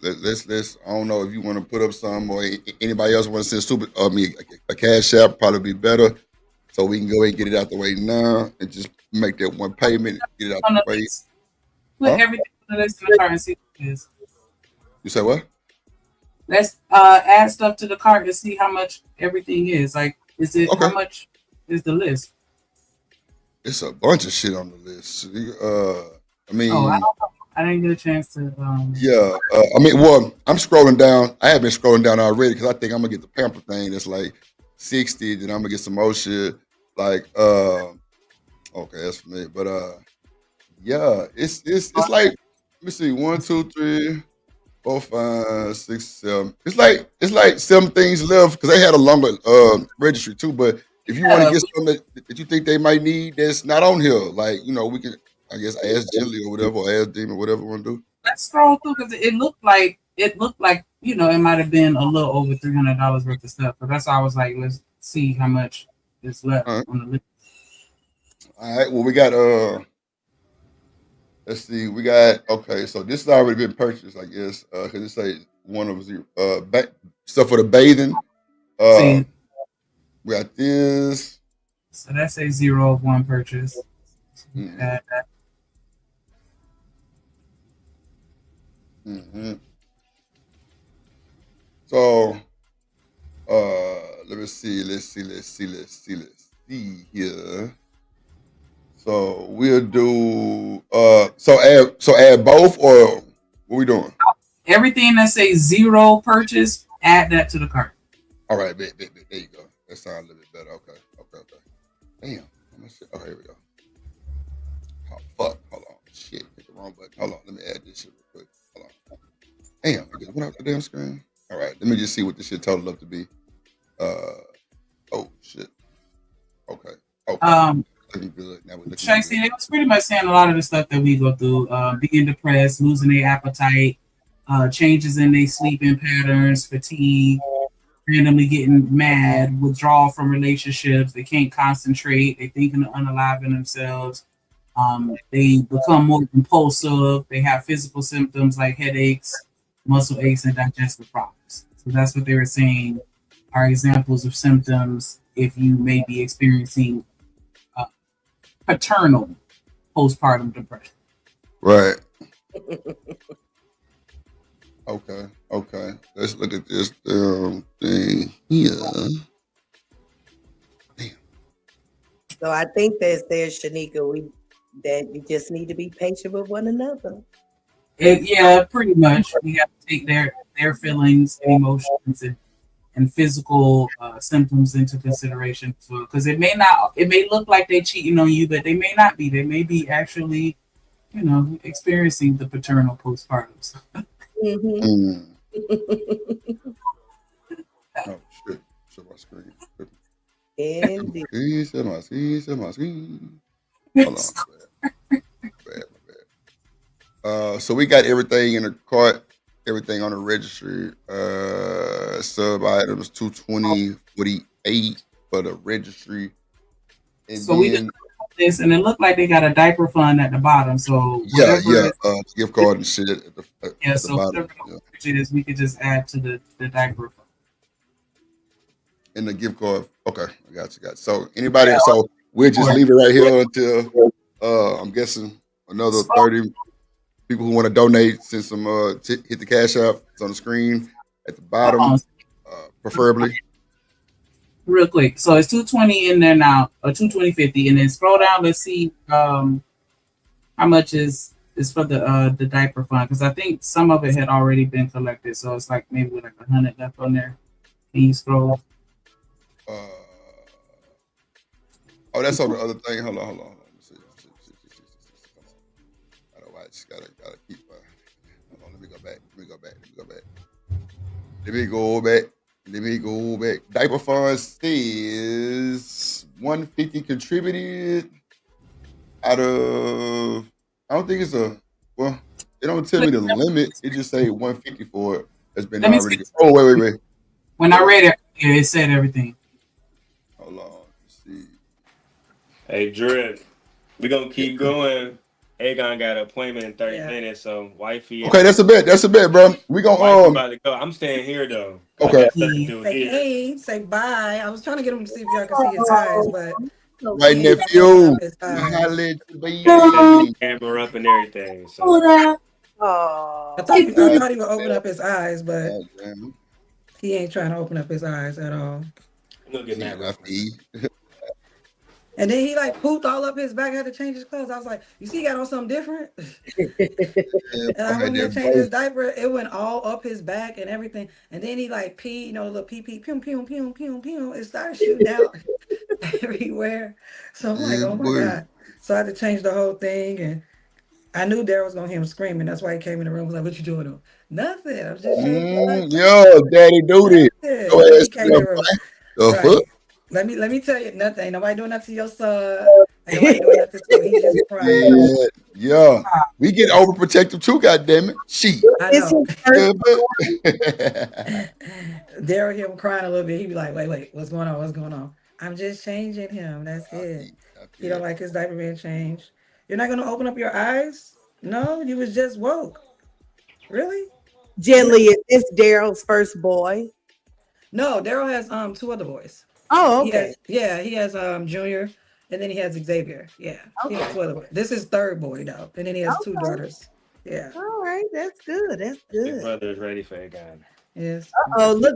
let's I don't know if you want to put up some or anybody else want to send a cash app probably be better. So we can go ahead and get it out the way now and just make that one payment, get it out the way. Put everything on the list in the cart and see what it is. You say what? Let's add stuff to the cart and see how much everything is. Like, how much is the list? It's a bunch of shit on the list. I didn't get a chance to. Yeah, I'm scrolling down. I have been scrolling down already because I think I'm gonna get the pamper thing that's like 60. Then I'm gonna get some more shit. Like, okay, that's for me. But yeah, it's like, let me see, 1, 2, 3, 4, 5, 6, 7. It's like 7 things left because they had a longer registry too. But if you want to get something that you think they might need that's not on here, like, we can, I guess, ask Gently or whatever, or ask Demon, whatever we want to do. Let's scroll through because it looked like it might have been a little over $300 worth of stuff. But that's why I was like, let's see how much is left on the list. All right. Well, we got let's see. We got, okay. So this has already been purchased, I guess, because it say one of stuff for the bathing. We got this. So that's a 0 of 1 purchase. Mm-hmm. So, let me see. Let's see here. So we'll do. So add both, or what we doing? Everything that says 0 purchase, add that to the cart. All right, there you go. That sounds a little bit better. Okay. Damn. Oh, here we go. Oh, fuck. Hold on. Shit. Hit the wrong button. Hold on. Let me add this shit real quick. Hold on. Damn. I just went out the damn screen. All right. Let me just see what this shit total up to be. Oh, shit. Okay. Looking good. Now we're looking Shiesty, they was pretty much saying a lot of the stuff that we go through, being depressed, losing their appetite, changes in their sleeping patterns, fatigue, randomly getting mad, withdrawal from relationships, they can't concentrate, they thinking of unaliving themselves, they become more compulsive, they have physical symptoms like headaches, muscle aches, and digestive problems. So that's what they were saying are examples of symptoms if you may be experiencing paternal postpartum depression. Right. Okay. Let's look at this thing here. So I think that there's Shanika, that you just need to be patient with one another. Yeah, pretty much. We have to take their feelings and emotions and physical symptoms into consideration, because it may look like they're cheating on you, but they may not be. They may be actually, experiencing the paternal postpartum. Mm-hmm. Oh shit! Show my screen. Indeed. Show my screen. Hold on. Bad. So we got everything in the cart, everything on the registry. Sub items 220.48 for the registry. And so we just this, and it looked like they got a diaper fund at the bottom. So yeah, gift card and shit at the bottom. Whatever it is, we could just add to the diaper fund. And the gift card. Okay, I got you. So anybody, so we'll just leave it right here until I'm guessing another 30 people who want to donate. Send some hit the cash app. It's on the screen at the bottom, preferably. Real quick, so it's 220 in there now, or 220.50, and then scroll down. Let's see how much is for the diaper fund, because I think some of it had already been collected, so it's like maybe with like 100 left on there. Can you scroll? Oh, that's on the other thing. Hold on. Let me see. I don't know why I just gotta keep. Hold on. Let me go back. Let me go back. Diaper funds is 150 contributed out of. I don't think it's it don't tell me the limit. It just say 150 for it. That's been already. Oh wait. When I read it, it said everything. Hold on. Let's see. Hey, Drip, we're going to keep going. Aegon got an appointment in 30 minutes, so wifey. Okay, that's a bet, bro. We gonna about to go. I'm staying here though. Okay. Say bye. I was trying to get him to see if y'all can see his eyes, but right, nephew. Camera up and everything. So. I thought he would open up his eyes, but he ain't trying to open up his eyes at all. Look at that. And then he like pooped all up his back. Had to change his clothes. I was like, "You see, he got on something different." And I went to change his diaper. It went all up his back and everything. And then he like peed, a little pee, pew, pew, pew, pew, pew. It started shooting out everywhere. So I'm like, "Oh my god!" So I had to change the whole thing. And I knew Darrel was gonna hear him screaming. That's why he came in the room. Was like, "What you doing?" Though? Nothing. I'm just changing. Yo, daddy, duty. He came in the room. Right. Let me tell you nothing. Ain't nobody doing nothing to your son. Ain't nobody doing nothing to him. He just crying. Yeah. We get overprotective too, goddammit. I know. Darrel hear him crying a little bit. He be like, wait, what's going on? I'm just changing him. That's it. He don't like his diaper being changed. You're not gonna open up your eyes? No, you was just woke. Really? Gently, is this Darrel's first boy? No, Darrel has 2 other boys. Oh, okay. He has Junior, and then he has Xavier. Yeah, he has 2 other boys. This is 3rd boy though, and then he has 2 daughters. Yeah. All right, that's good. Big brother is ready for Aegon. Yes. Oh, look,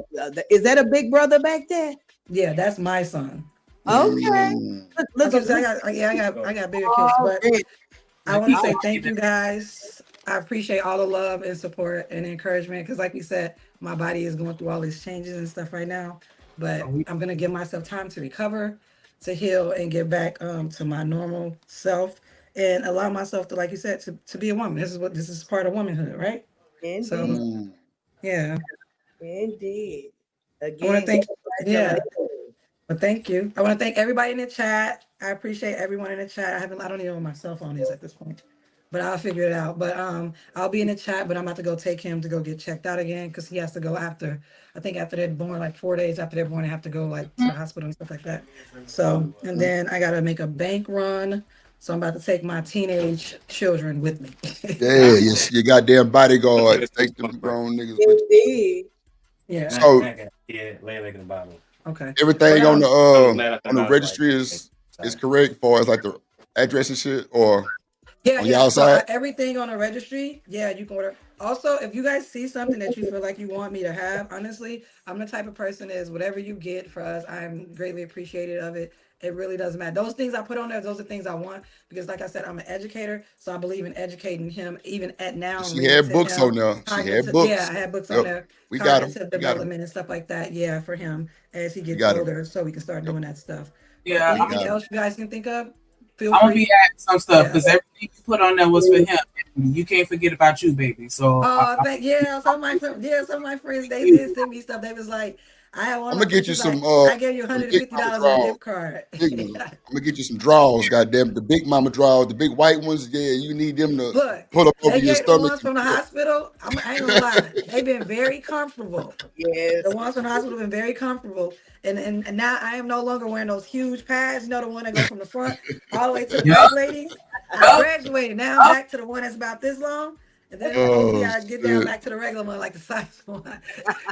is that a big brother back there? Yeah, that's my son. Okay. Look, I got bigger kids, but I want to say thank you guys. I appreciate all the love and support and encouragement, because like you said, my body is going through all these changes and stuff right now, but I'm going to give myself time to recover, to heal, and get back to my normal self, and allow myself to, like you said, to be a woman. This is part of womanhood, right? Indeed. So, yeah. Indeed. Again, I want to thank, But thank you. I want to thank everybody in the chat. I appreciate everyone in the chat. I don't even know where my cell phone is at this point, but I'll figure it out. But I'll be in the chat, but I'm about to go take him to go get checked out again because he has to go after. I think after they're born, like 4 days after they're born, they have to go like to the hospital and stuff like that. So and then I gotta make a bank run. So I'm about to take my teenage children with me. Yeah, yes, your goddamn bodyguard. Take them grown niggas with you. Indeed. Yeah. So Yeah, lay in the bottom. Okay. everything But, on the registry is correct as far as like the address and shit, or Yeah, on yeah. the outside. So everything on the registry, yeah, you can order. Also, if you guys see something that you feel like you want me to have, honestly, I'm the type of person is whatever you get for us, I'm greatly appreciative of it. It really doesn't matter. Those things I put on there, those are things I want because, like I said, I'm an educator, so I believe in educating him. Even at now, I'm She reading had to books him on there. She had cognitive. Yeah, books. I had books on Yep. there, We got him. cognitive We got him. development and stuff like that. Yeah, for him as he We gets got him. older, so we can start doing that stuff. But Yeah, We anything got him. else you guys can think of, feel I'm gonna free. be at some stuff Yeah. because everything you put on there was for him. You can't forget about you, baby. So Oh, some of my friends they did send me stuff. They was like, I had one I'm of my gonna get friends you was some like, I gave you big mama $150 on a drawers. gift card. Big ones. I'm gonna get you some drawers, goddamn the big mama drawers, the big white ones. Yeah, you need them to Look, put up over they your gave the stomach. ones from the hospital. I ain't gonna lie, they've been very comfortable. Yes. The ones from the hospital have been very comfortable. And now I am no longer wearing those huge pads, you know, the one that go from the front all the way to the back, ladies. I graduated. Now I'm back to the one that's about this long. And then hopefully I get down back to the regular one, like the size one,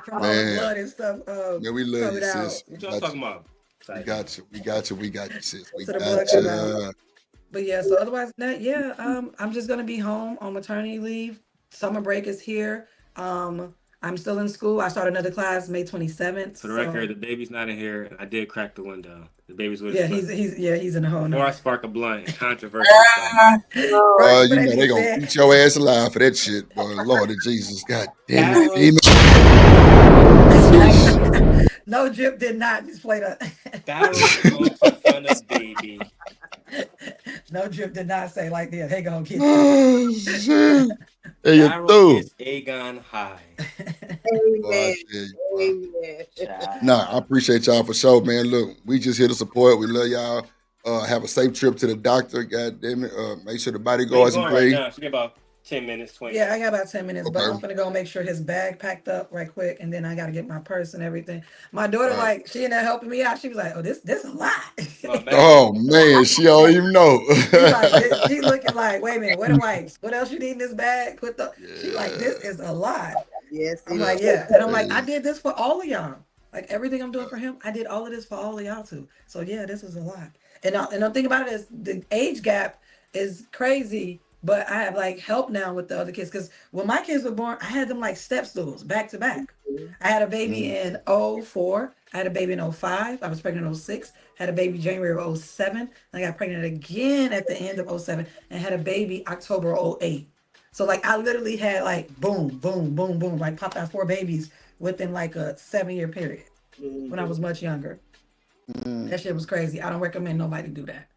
from all the blood and stuff. Man, we love you, sis. What y'all talking about? We got you. We got you. We got you, sis. We So the got blood come you. out. But yeah, so otherwise than that, yeah, I'm just gonna be home on maternity leave. Summer break is here. I'm still in school. I start another class May 27th. For the record, the baby's not in here, and I did crack the window. The baby's with Yeah, his he's in the hole. Before I spark a blunt, controversial. You know they gonna eat your ass alive for that shit, boy. Lord of Jesus, God damn it, No, Drip did not just play the. Darrel in front of baby. No, Drip did not say like this. Hey, go get Oh shit! Hey, you Darrel through? is Aegon high. Amen. Amen. Nah, I appreciate y'all for sure, man. Look, we just here to support. We love y'all. Have a safe trip to the doctor. God damn it. Make sure the bodyguards in Right place. now. She get about 10 minutes, 20. Yeah, I got about 10 minutes, but Okay. I'm gonna go make sure his bag packed up right quick, and then I gotta get my purse and everything. My daughter, like, she ended up helping me out. She was like, "Oh, this a lot." Oh man, she don't even know. She's looking like, "Wait a minute, where the wipes? What else you need in this bag?" She's like, "This is a lot." Yes. I'm like, "Yeah," and I'm like, "I did this for all of y'all. Like everything I'm doing for him, I did all of this for all of y'all too. So yeah, this was a lot." And the thing about it is the age gap is crazy. But I have like help now with the other kids because when my kids were born, I had them like step stools back to back. I had a baby in 04. I had a baby in 05. I was pregnant in 06. Had a baby January of 07. I got pregnant again at the end of 07 and had a baby October 08. So like I literally had like boom, boom, boom, boom, like popped out 4 babies within like a 7-year period when I was much younger. That shit was crazy. I don't recommend nobody do that.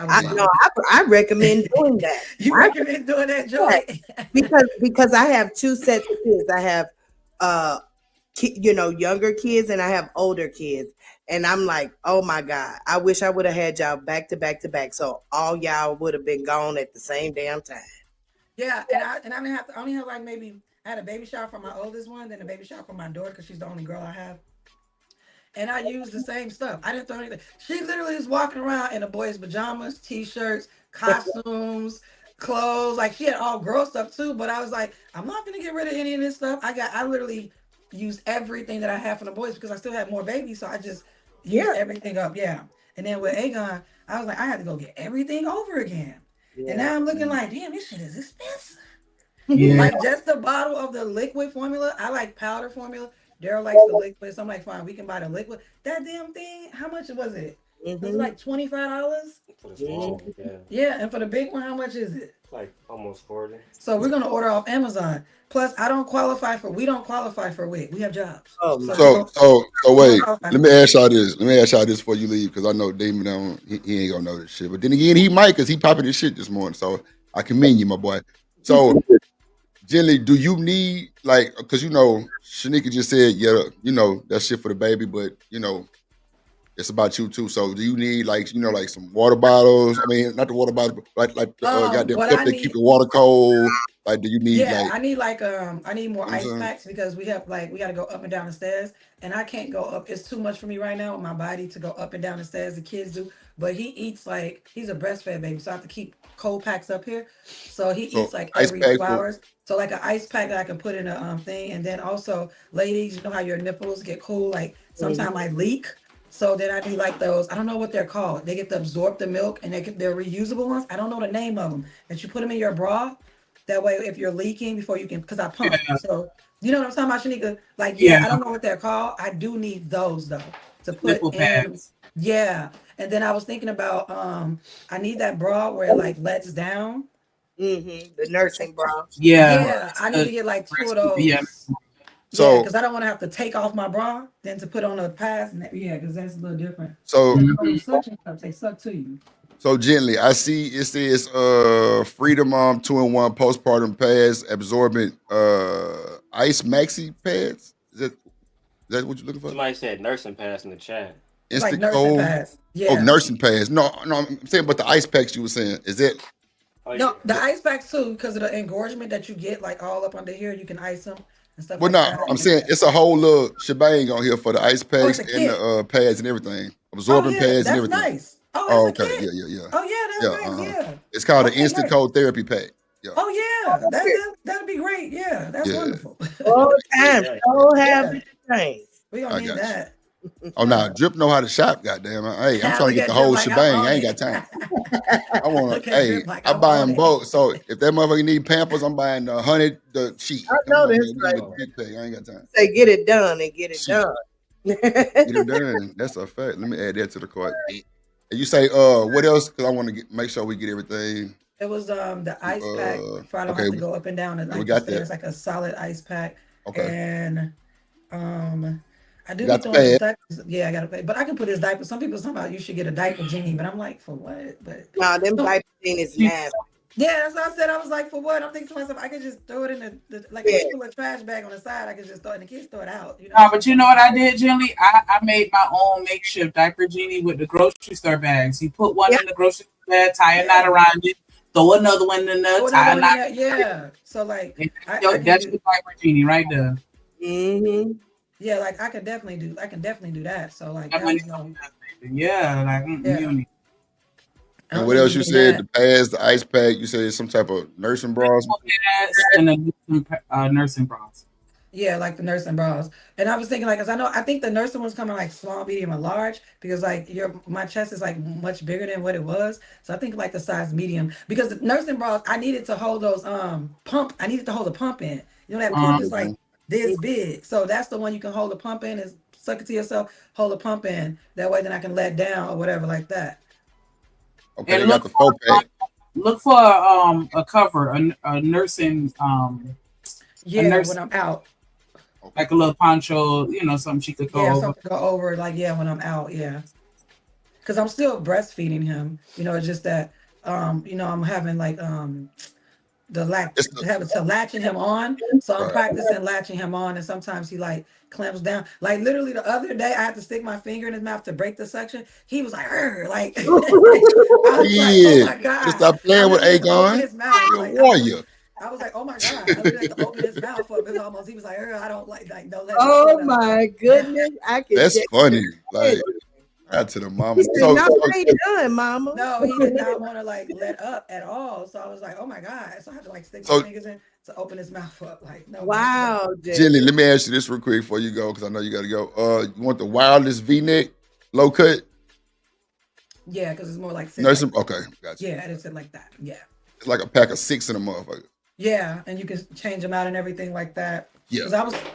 I recommend doing that. You recommend doing that, Joy? because I have 2 sets of kids. I have younger kids and I have older kids. And I'm like, oh my God, I wish I would have had y'all back to back to back. So all y'all would have been gone at the same damn time. Yeah, and I only have like maybe I had a baby shower for my oldest one, then a baby shower for my daughter because she's the only girl I have. And I used the same stuff. I didn't throw anything. She literally was walking around in a boy's pajamas, t-shirts, costumes, clothes. Like she had all girl stuff too. But I was like, I'm not gonna get rid of any of this stuff. I literally used everything that I had for the boys because I still had more babies. So I just used everything up. Yeah. And then with Aegon, I was like, I had to go get everything over again. Yeah. And now I'm looking like, damn, this shit is expensive. Yeah. Like just the bottle of the liquid formula. I like powder formula. Darrel likes the liquid, so I'm like, fine, we can buy the liquid. That damn thing, how much was it? It was like $25 for the small. Yeah, and for the big one, how much is it? Like almost 40. So we're gonna order off Amazon. Plus, we don't qualify for WIC. We have jobs. Oh, so wait. Let me ask y'all this. Before you leave, because I know Damon he ain't gonna know this shit. But then again, he might, because he popping his shit this morning. So I commend you, my boy. So generally, do you need because Shanika just said, that shit for the baby, but It's about you too. So do you need like like some water bottles? I mean, not the water bottles, but like the goddamn What cup I that keep need, the water cold. Like, do you need yeah, like? I need more You know what I'm ice saying? packs because we got to go up and down the stairs, and I can't go up. It's too much for me right now with my body to go up and down the stairs. The kids do, but he eats like he's a breastfed baby, so I have to keep cold packs up here. So he So eats like ice every pack two for hours. So like an ice pack that I can put in a thing, and then also, ladies, you know how your nipples get cool. Like sometimes I leak. So then I do like those. I don't know what they're called. They get to absorb the milk, and they're reusable ones. I don't know the name of them. And you put them in your bra. That way, if you're leaking before you can, because I pump. So you know what I'm talking about, Shanika? Like, yeah, I don't know what they're called. I do need those though to put Nipple in. pads. Yeah. And then I was thinking about I need that bra where it like lets down. The nursing bra. Yeah. Yeah, I need to get like 2 of Yeah. those. Yeah, So because I don't want to have to take off my bra then to put on a pads. And yeah, because that's a little different. so Suction cups, they suck to you. so gently, I see it says Freedom 2-in-1 postpartum pads absorbent ice maxi pads. Is that what you're looking for? Somebody said nursing pass in the chat. Like Instant nursing cold. pads. Oh, Yeah. nursing pads. No, I'm saying about the ice packs you were saying. Is that Oh, No, the ice packs too, because of the engorgement that you get like all up under here, you can ice them and stuff well like no, that. I'm saying it's a whole little shebang on here for the ice Oh, packs it's a and kit. the pads and everything. Oh Absorbing yeah, pads and that's everything. nice. Oh, Oh, it's a okay. kit. Yeah. Oh yeah, that's nice. Yeah. It's called an Okay, instant great. cold therapy pack. Yeah. Oh yeah, that'd be great. Yeah, that's Yeah. wonderful. All the time. So happy things. We I gonna need got you. that. Oh no, Drip know how to shop, goddamn. Hey, I'm trying to Look get at the Drip whole like I'm shebang. on I ain't it. got time. I want Look to. at Hey, Drip like I I'm buy on them it. both. So if that motherfucker need Pampers, I'm buying the 100 the sheet. I Come know on, man. that's We right. get the big pack. I ain't got time. Say get it done and get it Shit. done. Get it done. That's a fact. Let me add that to the cart. And you say, what else? Because I want to make sure we get everything. It was the ice pack for I don't Okay, have to go up and down and we like got the stairs, that. like a solid ice pack. Okay. And I do You be got the throwing his pad. diapers. Yeah, I gotta pay. But I can put his diaper. Some people talking about you should get a diaper genie, but I'm like, for what? But Nah, them diaper thing is nasty. yeah, that's what I said. I was like, for what? I'm thinking to myself, I could just throw it in the like a little trash bag on the side. I could just throw it and the kids throw it out. You know? No, but you know what I did, Jilly? I made my own makeshift diaper genie with the grocery store bags. You put one in the grocery store bag, tie a knot around it, throw another one in there, tie a knot. Yeah. So like that's your diaper genie right there. Mm-hmm. Yeah, like I can definitely do that. So like yeah, like you need. And what else you said? The pads, the ice pack. You said some type of nursing bras. And the nursing bras. Yeah, like the nursing bras. And I was thinking, like, cause I think the nursing ones come in like small, medium, and large because like my chest is like much bigger than what it was. So I think like the size medium because the nursing bras I needed to hold those pump. I needed to hold the pump in. You know that pump is like this big. So that's the one you can hold the pump in and suck it to yourself. Hold the pump in. That way then I can let down or whatever like that. Okay, and they got the 4-pack. Look for a cover, a nursing when I'm out. Like a little poncho, something she could go over. Something to go over, like when I'm out, because I'm still breastfeeding him. It's just that I'm having like latching him on. So I'm practicing latching him on, and sometimes he like clamps down. Like literally the other day, I had to stick my finger in his mouth to break the suction. He was like, like, I was like, oh my god! Just stop playing with Aegon. You're a warrior. I was like, oh my god! I literally had to open his mouth up. He was like, I don't like don't let. Oh my goodness! I can. That's funny. Like. Out to the mama. So ain't done, mama. No, he did not want to like let up at all. So I was like, oh my god! So I had to like stick my fingers in to open his mouth up. Like, no. Wow, Jilly, let me ask you this real quick before you go, because I know you got to go. You want the wireless V-neck, low cut? Yeah, because it's more like nursing. Okay, gotcha. Yeah, it's like that. Yeah. It's like a pack of 6 in a motherfucker. Yeah, and you can change them out and everything like that. Yeah.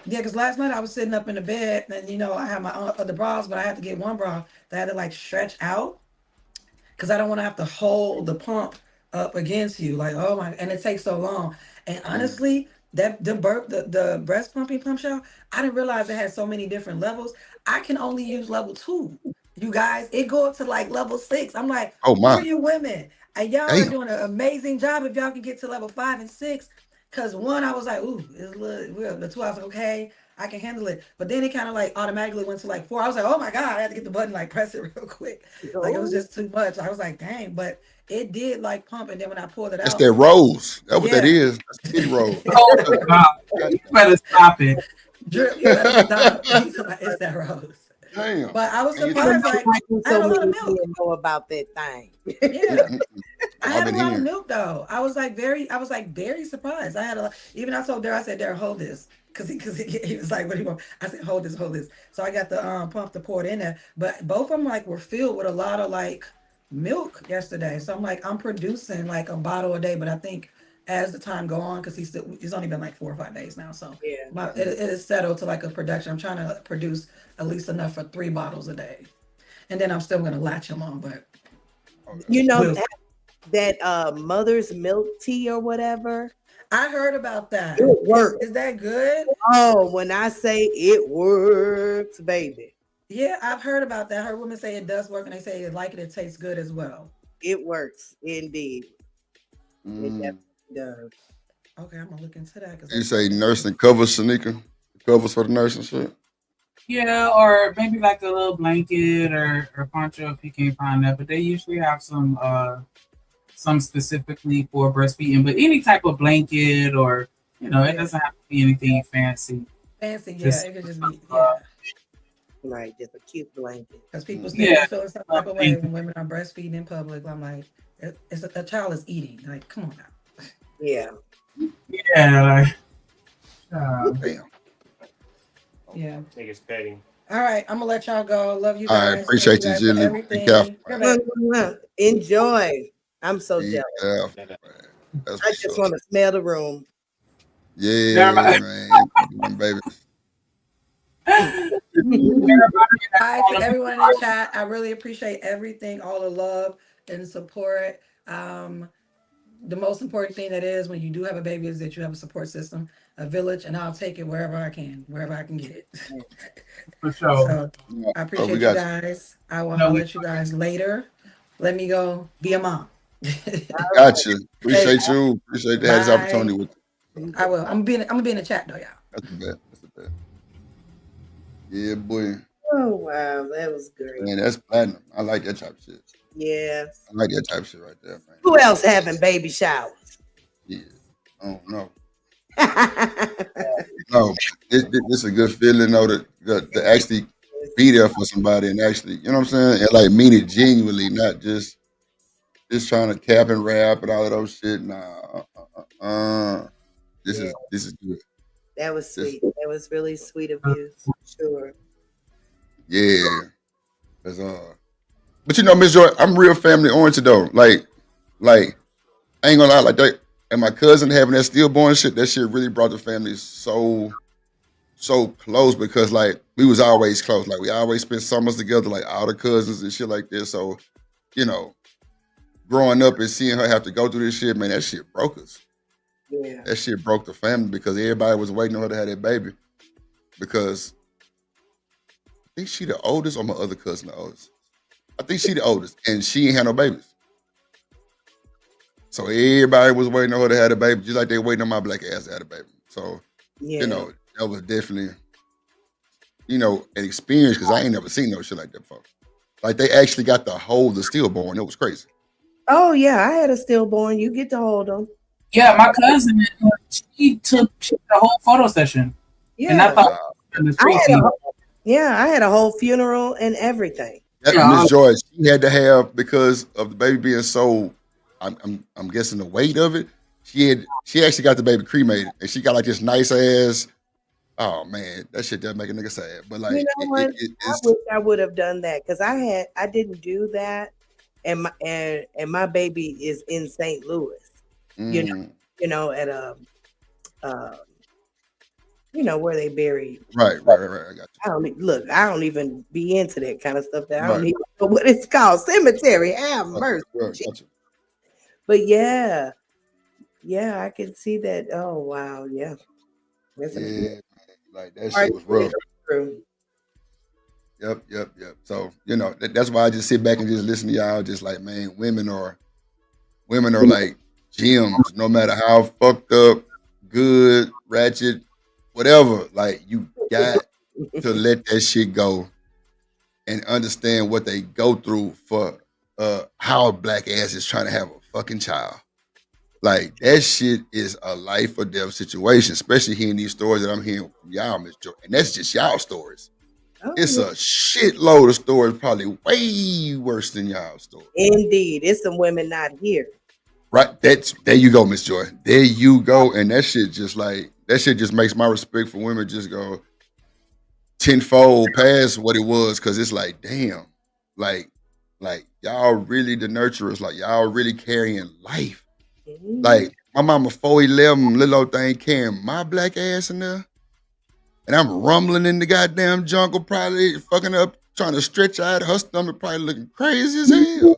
Because last night I was sitting up in the bed and I had my other bras, but I had to get one bra that had to like stretch out because I don't want to have to hold the pump up against you. Like, oh my, and it takes so long. And honestly, the breast pumping pump show, I didn't realize it had so many different levels. I can only use level 2. You guys, it go up to like level 6. I'm like, oh my, who are you women? And y'all are doing an amazing job if y'all can get to level 5 and 6. Cause 1, I was like, ooh, it's a little, the 2, I was like, okay. I can handle it. But then it kind of like automatically went to like 4. I was like, oh my God, I had to get the button, like press it real quick. Like it was just too much. I was like, dang, but it did like pump. And then when I pulled it That's out, that rose. That's what that yeah. is. That's titty rose. Oh God, you better stop it. Drip, you better stop. He's like, it's that rose. Damn. But I was And you surprised, like I had a lot of milk. Know about that thing. Yeah. I I've had a been lot of hearing. milk though. I was like very surprised. I had a lot. Even I told Darrel, I said, Darrel, hold this. He was like, what do you want? I said, hold this, hold this. So I got the pump to pour it in there. But both of them like were filled with a lot of like milk yesterday. So I'm like, I'm producing like a bottle a day, but I think as the time go on, because he's only been like 4 or 5 days now. So Yeah. it is settled to like a production. I'm trying to produce at least enough for 3 bottles a day. And then I'm still gonna latch him on, but You know that mother's milk tea or whatever. I heard about that. It works. Is that good? Oh, when I say it works, baby. Yeah, I've heard about that. I heard women say it does work, and they say they like it. It tastes good as well. It works indeed. It Mm. definitely does. Okay, I'm gonna look into that. You say nursing covers, Shanika? Covers for the nursing shit? Yeah, or maybe like a little blanket or poncho if you can't find that. But they usually have some specifically for breastfeeding. But any type of blanket or it doesn't have to be anything fancy. Fancy, yeah. Just, It could just be right, just a cute blanket. Because people still feel some type of way when women are breastfeeding in public. I'm like, a child is eating. Like, come on now. Yeah. Yeah. Damn. Yeah. I think it's petty. All right, I'm gonna let y'all go. Love you All guys. right, appreciate Thank you, guys for Jilly. Be everything. careful. Enjoy. I'm so Yeah, jealous. that's I just want to smell the room. Yeah, man. Baby. Hi to everyone in the chat. I really appreciate everything, all the love and support. The most important thing that is when you do have a baby is that you have a support system, a village, and I'll take it wherever I can get it. For sure. So I appreciate you got guys. I will holler at you guys later. Let me go be a mom. Got you. Appreciate you. Appreciate to have this Bye. opportunity with you. I will. I'm gonna be in the chat though, y'all. That's a bet. That's a bet. Yeah, boy. Oh wow, that was great. Man, that's platinum. I like that type of shit. Yes. I like that type of shit right there, man. Who else having baby showers? Yeah. I don't know. No, it's a good feeling though to actually be there for somebody and actually, you know what I'm saying? And like mean it genuinely, not just trying to cap and rap and all of those shit. Nah. This is good. That was sweet. That was really sweet of you. Sure. Yeah. That's but you know, Miss Joy, I'm real family oriented though. Like I ain't gonna lie, like that. And my cousin having that stillborn shit, that shit really brought the family so close because like we was always close. Like we always spent summers together, like all the cousins and shit like this. So, you know, growing up and seeing her have to go through this shit, man, that shit broke us. Yeah. That shit broke the family because everybody was waiting on her to have that baby. Because I think she the oldest or my other cousin the oldest. I think she the oldest and she ain't had no babies. So everybody was waiting on her to have a baby, just like they waiting on my black ass to have a baby. So, you know, that was definitely, you know, an experience because I ain't never seen no shit like that before. Like they actually got to hold the stillborn. It was crazy. Oh yeah, I had a stillborn. You get to hold them. Yeah, my cousin, she took the whole photo session. Yeah. And I thought I had a whole funeral and everything. That Miss Joy, she had to have because of the baby being so. I'm guessing the weight of it. She actually got the baby cremated, and she got like this nice ass. Oh man, that shit does make a nigga sad. But like, you know what? I wish I would have done that because I didn't do that, and my baby is in St. Louis. You know, at a where they bury. Right. I got you. I don't even be into that kind of stuff. I don't even know what it's called. Cemetery. Have mercy. Gotcha. But yeah, I can see that. Oh wow, yeah. Like that shit was rough. Yep. So you know that's why I just sit back and just listen to y'all. Just like, man, women are like gems. No matter how fucked up, good, ratchet, whatever. Like you got to let that shit go and understand what they go through for how a black ass is trying to have a fucking child. Like that shit is a life or death situation, especially hearing these stories that I'm hearing from y'all, Miss Joy. And that's just y'all stories. It's a shitload of stories, probably way worse than y'all stories. Indeed, it's some women not here. Right, there you go, Miss Joy. There you go, and that shit just makes my respect for women just go tenfold past what it was, because it's like, damn, like y'all really the nurturers, like y'all really carrying life. Like my mama 4'11", little old thing carrying my black ass in there, and I'm rumbling in the goddamn jungle, probably fucking up, trying to stretch out her stomach, probably looking crazy as hell,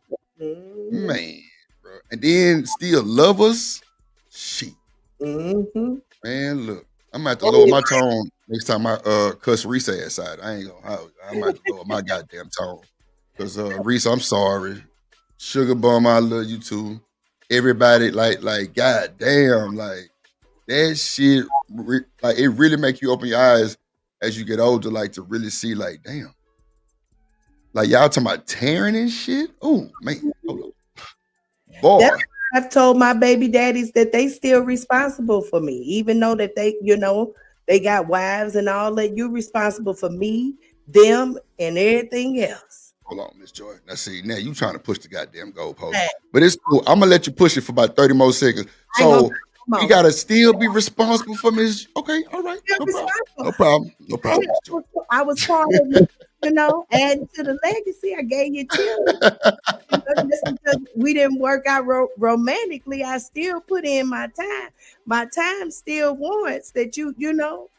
man. And then still love us, shit. Man, look, I'm gonna have to lower my tone next time I cuss Reese aside. I ain't gonna. I'm gonna have to lower my goddamn tone, cause Reese, I'm sorry. Sugar Bum, I love you too. Everybody, like, goddamn, like that shit. Like it really make you open your eyes as you get older, like to really see, like, damn, like y'all talking about tearing and shit. Oh man, hold on. Boy. That's why I've told my baby daddies that they still responsible for me, even though that they, they got wives and all that. You're responsible for me, them, and everything else. Hold on, Miss Joy. Now see, now you trying to push the goddamn goalpost. But it's cool. I'm gonna let you push it for about 30 more seconds. So you gotta still be responsible for Miss. Okay, all right. No problem. Miss Joy. I was part of it, adding to the legacy. I gave you children. Just because we didn't work out romantically, I still put in my time. My time still warrants that you know.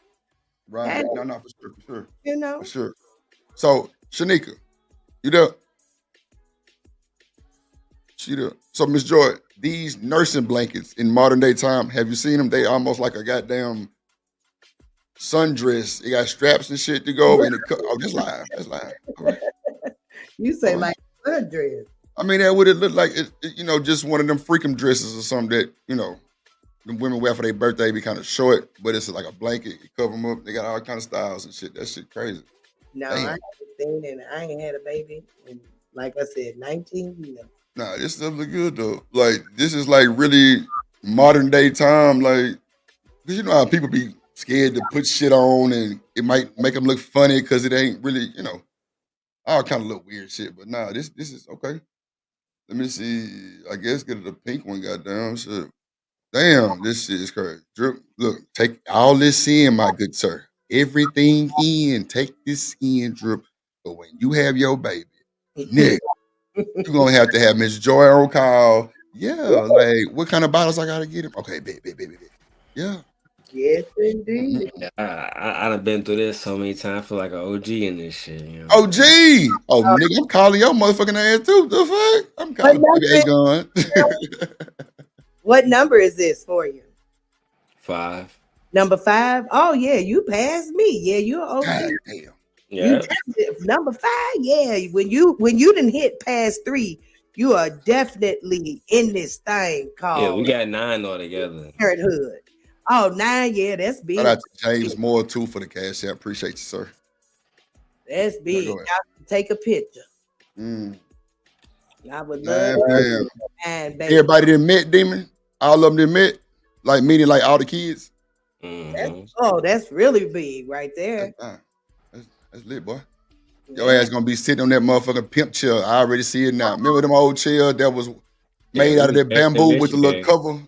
Right. No, for sure. For sure. So, Shanika, you there? She there. So, Miss Joy, these nursing blankets in modern day time, have you seen them? They almost like a goddamn sundress. They got straps and shit to go over. That's live. That's live. All right. You say like sundress. I mean, that would it look like it, just one of them freakum dresses or something that, the women wear for their birthday, be kind of short, but it's like a blanket, you cover them up. They got all kind of styles and shit. That shit crazy. No, I haven't seen it. I ain't had a baby in, like I said, 19 years. Nah, this stuff look good though. Like this is like really modern day time, like, because you know how people be scared to put shit on and it might make them look funny because it ain't really, all kind of look weird shit. But nah, this is okay. Let me see. I guess get the pink one, goddamn shit. Damn, this shit is crazy. Drip, look, take all this in, my good sir. Everything in. Take this in, Drip. But when you have your baby, nigga, you're gonna have to have Miss Joy on call. Yeah, like what kind of bottles I gotta get him? Okay, baby. Yeah. Yes, indeed. I done been through this so many times. I feel like an OG in this shit. OG. Oh, nigga, I'm calling your motherfucking ass too. The fuck? I'm calling baby Aegon. What number is this for you? 5. Number 5? Oh yeah, you passed me. Yeah, you're OG. God damn. Yeah. Number 5, yeah. When you didn't hit past 3, you are definitely in this thing called. Yeah, we got 9 altogether. Parenthood. Oh, 9, yeah, that's big. Shout out to James Moore too for the cash out. Appreciate you, sir. That's big. Y'all can take a picture. I would love and everybody that met Demon, all of them that met, like meaning like all the kids. That's really big right there. That's lit, boy. Your ass gonna be sitting on that motherfucking pimp chair. I already see it now. Remember them old chairs that was made out of that bamboo with the little cover?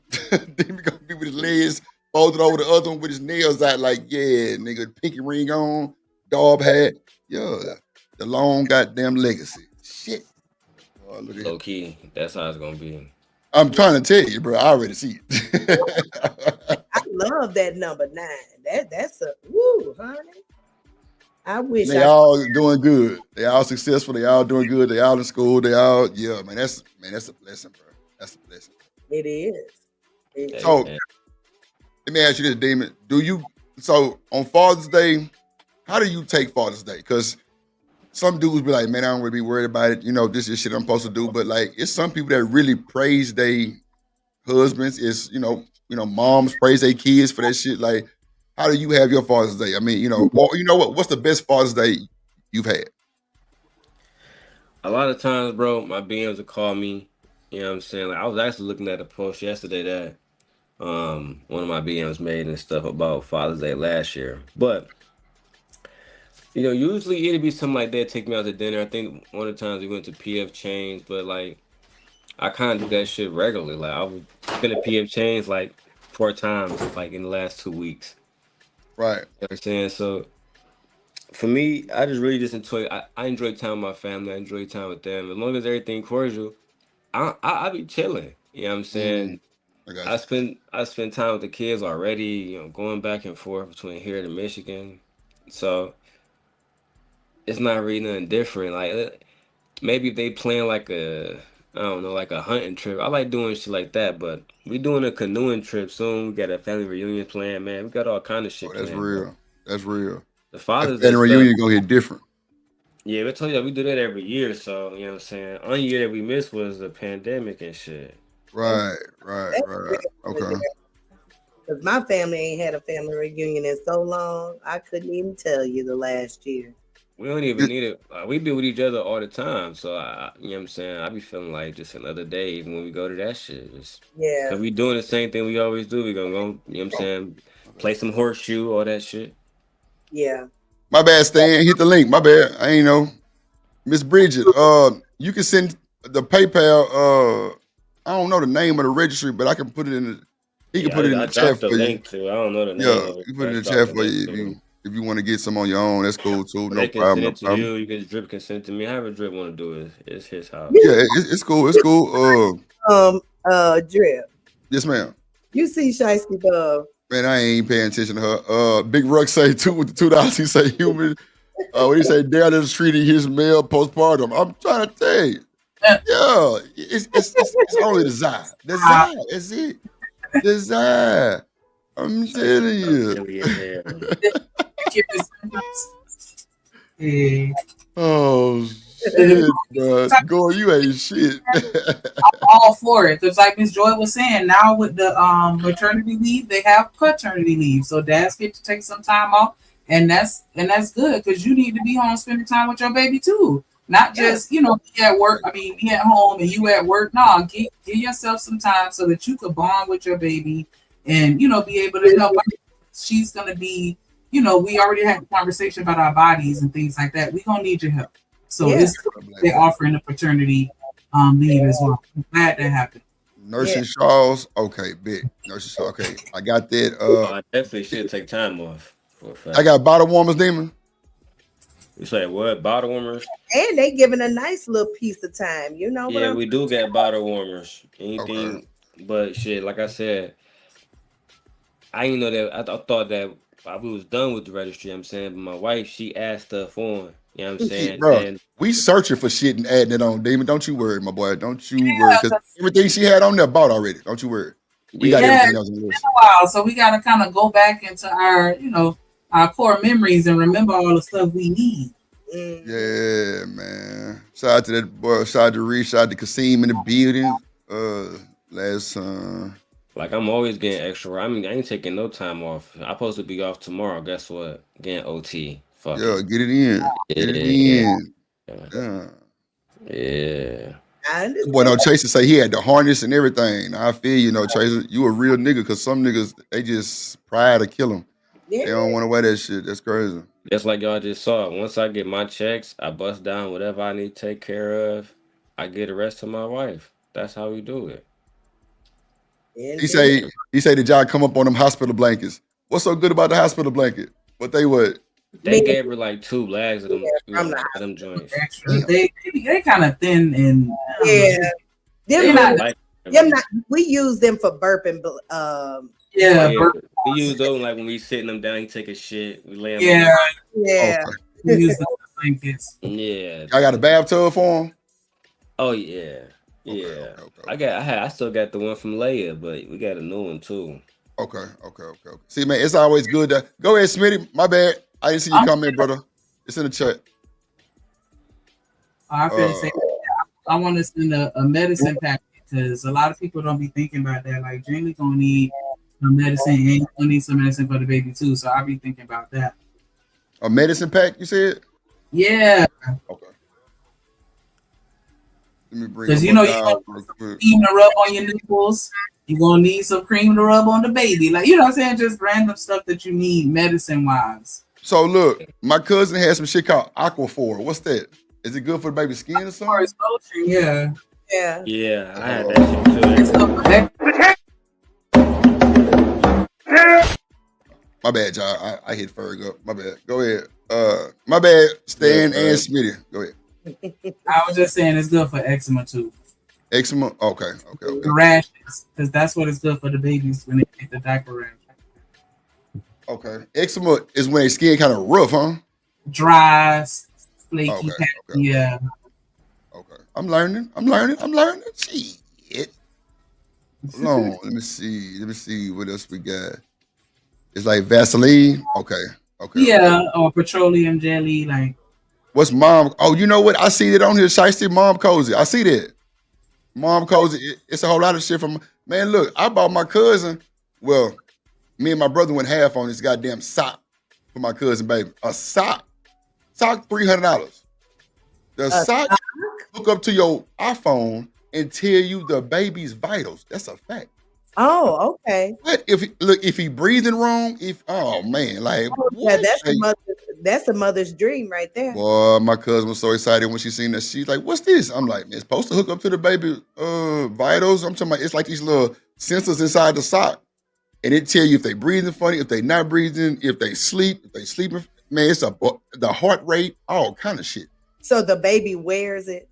Demon gonna be with his legs folded over the other one with his nails out, like, yeah, nigga, pinky ring on, dog hat. Yeah, the long goddamn legacy. Shit. Oh, low key, that's how it's gonna be. I'm trying to tell you, bro. I already see it. I love that number 9. That's a honey. I wish they all doing good. They all successful. They all doing good. They all in school. They all man. That's a blessing, bro. That's a blessing. It is. So let me ask you this, Damon. So on Father's Day, how do you take Father's Day? Because some dudes be like, man, I don't really be worried about it. This is shit I'm supposed to do. But like, it's some people that really praise their husbands. It's moms praise their kids for that shit. Like, How do you have your Father's Day? I mean, or you know what? What's the best Father's Day you've had? A lot of times, bro, my BMs will call me. You know what I'm saying? Like I was actually looking at a post yesterday that one of my BMs made and stuff about Father's Day last year. But usually it'd be something like that. Take me out to dinner. I think one of the times we went to PF Chains, but like I kind of do that shit regularly. Like I was been to PF Chains like 4 times, like in the last 2 weeks. Right. You know what I'm saying? So for me, I just really just enjoy. I enjoy time with my family. I enjoy time with them. As long as everything cordial, I be chilling. You know what I'm saying? I got I you. spend time with the kids already. Going back and forth between here to Michigan, so it's not really nothing different. Like maybe if they plan like I don't know, like a hunting trip. I like doing shit like that, but we doing a canoeing trip soon. We got a family reunion planned, man. We got all kind of Oh, shit that's planned, bro. real. That's real. The That Father's Day family stuff. reunion gonna hit different. Yeah, we told you that we do that every year. So you know what I'm saying. Only year that we missed was the pandemic and shit. Right. That's Okay. because my family ain't had a family reunion in so long. I couldn't even tell you the last year. We don't even need it. We be with each other all the time. So you know what I'm saying. I be feeling like just another day even when we go to that shit. Just Yeah. cause we doing the same thing we always do. We gonna go. You know what I'm saying. Play some horseshoe, all that shit. Yeah. My bad, Stan. Hit the link. My bad. I ain't know. Miss Bridget, you can send the PayPal. I don't know the name of the registry, but I can put it in the. He can Yeah, put it in I the chat dropped the for you. link to. I don't know the name Yeah, of it. you put But it I in the dropped chat the for link you to. if you want to get some on your own. That's cool too. Or No they can send problem. No it to problem. you. You can Drip can send it to me. However Drip want to do it. It's his house. Yeah, it's cool. It's cool. Drip. Yes, ma'am. You see Shiesty Bub. Man, I ain't paying attention to her. Big Ruck say two with the $2. He say human. What he say? Darrel is treating his male postpartum. I'm trying to tell you. Yeah, it's only desire. Desire. That's it. Desire. I'm telling you. Silly as hell. Oh shit, bro. Go, you ain't shit. I'm all for it because, like Miss Joy was saying, now with the maternity leave, they have paternity leave, so dads get to take some time off, and that's good because you need to be home spending time with your baby too, not just be at work. I mean, be at home and you at work. No, give yourself some time so that you could bond with your baby and be able to help. She's gonna be, we already had a conversation about our bodies and things like that. We're gonna need your help. So they're offering a paternity leave as well. I'm glad that happened. Nursing shawls. Okay, big. Nursing shawls. Okay, I got that. I definitely should take time off for a fact. I got bottle warmers, demon. You say what? Bottle warmers? And they giving a nice little piece of time. You know what Yeah, we do get bottle warmers. Anything but shit, like I said, I didn't know that. I thought that we was done with the registry. I'm saying, but my wife, she asked stuff on. You know what I'm saying? Bro, And we searching for shit and adding it on, demon. Don't you worry, my boy. Don't you worry, because everything she had on there bought already. Don't you worry. We got everything else on the list. It's been a while, so we got to kind of go back into our, our core memories and remember all the stuff we need. Yeah, man. Shout out to that boy. Shout out to Reese. Shout out to Kasim in the building. Last like I'm always getting extra. I mean, I ain't taking no time off. I'm supposed to be off tomorrow. Guess what? Getting OT. Fuck yeah, it. get it in. Get it in. Yeah. Boy, no, Chaser say he had the harness and everything. I feel Chaser, you a real nigga, because some niggas, they just pride to kill them. Yeah. They don't want to wear that shit. That's crazy. Just like y'all just saw. Once I get my checks, I bust down whatever I need to take care of. I get the rest to my wife. That's how we do it. He say that y'all come up on them hospital blankets. What's so good about the hospital blanket? What they would? They gave her like 2 bags of them, them joints. They kind of thin and we use them for burping. We use those like when we sitting them down, you take a shit, we lay them. Yeah. We use the blankets. Yeah. I got a bathtub for them. Oh yeah. Yeah. I still got the one from Leia, but we got a new one too. Okay. See, man, it's always good to go ahead, Smitty. My bad. I didn't see you comment, brother. It's in the chat. I want to send a medicine package because a lot of people don't be thinking about that. Like, Jamie gonna need some medicine, and you gonna need some medicine for the baby too. So I'll be thinking about that. A medicine pack, you said? Yeah, Okay. Let me bring because up you my know you're dog gonna real need some quick. cream to rub on your nipples. You're gonna need some cream to rub on the baby, like you know what I'm saying, just random stuff that you need medicine wise. So look, my cousin had some shit called Aquaphor. What's that? Is it good for the baby's skin or Or something? it's lotion, yeah. Yeah. Yeah, I had Uh, that shit too. It's good for that. my bad, y'all. I hit Ferg up. My bad. Go ahead. My bad, Good, Stan and Ferg. Smitty. Go ahead. I was just saying it's good for eczema too. Eczema. Okay. The rashes, because that's what is good for the babies when they get the diaper rash. Okay. Eczema is when their skin kind of rough, huh? Dry, flaky, Okay. yeah. Okay. I'm learning. Shit. Hold on. Let me see what else we got. It's like Vaseline. Okay. Yeah, or petroleum jelly, like. What's mom? Oh, you know what? I see it on here. Shiesty Mom Cozy. I see that. Mom Cozy. It's a whole lot of shit from. Man, look, I bought my cousin. Well, me and my brother went half on this goddamn sock for my cousin, baby. A sock. Sock, $300. The sock hook up to your iPhone and tell you the baby's vitals. That's a fact. Oh, okay. What if he breathing wrong? Oh man, like Yeah, that's a mother's dream right there. boy, my cousin was so excited when she seen that. She's like, "What's this?" I'm like, "Man, it's supposed to hook up to the baby vitals." I'm talking about it's like these little sensors inside the sock, and it tell you if they breathing funny, if they not breathing, if they sleeping. Man, it's the heart rate, all kind of shit. So the baby wears it.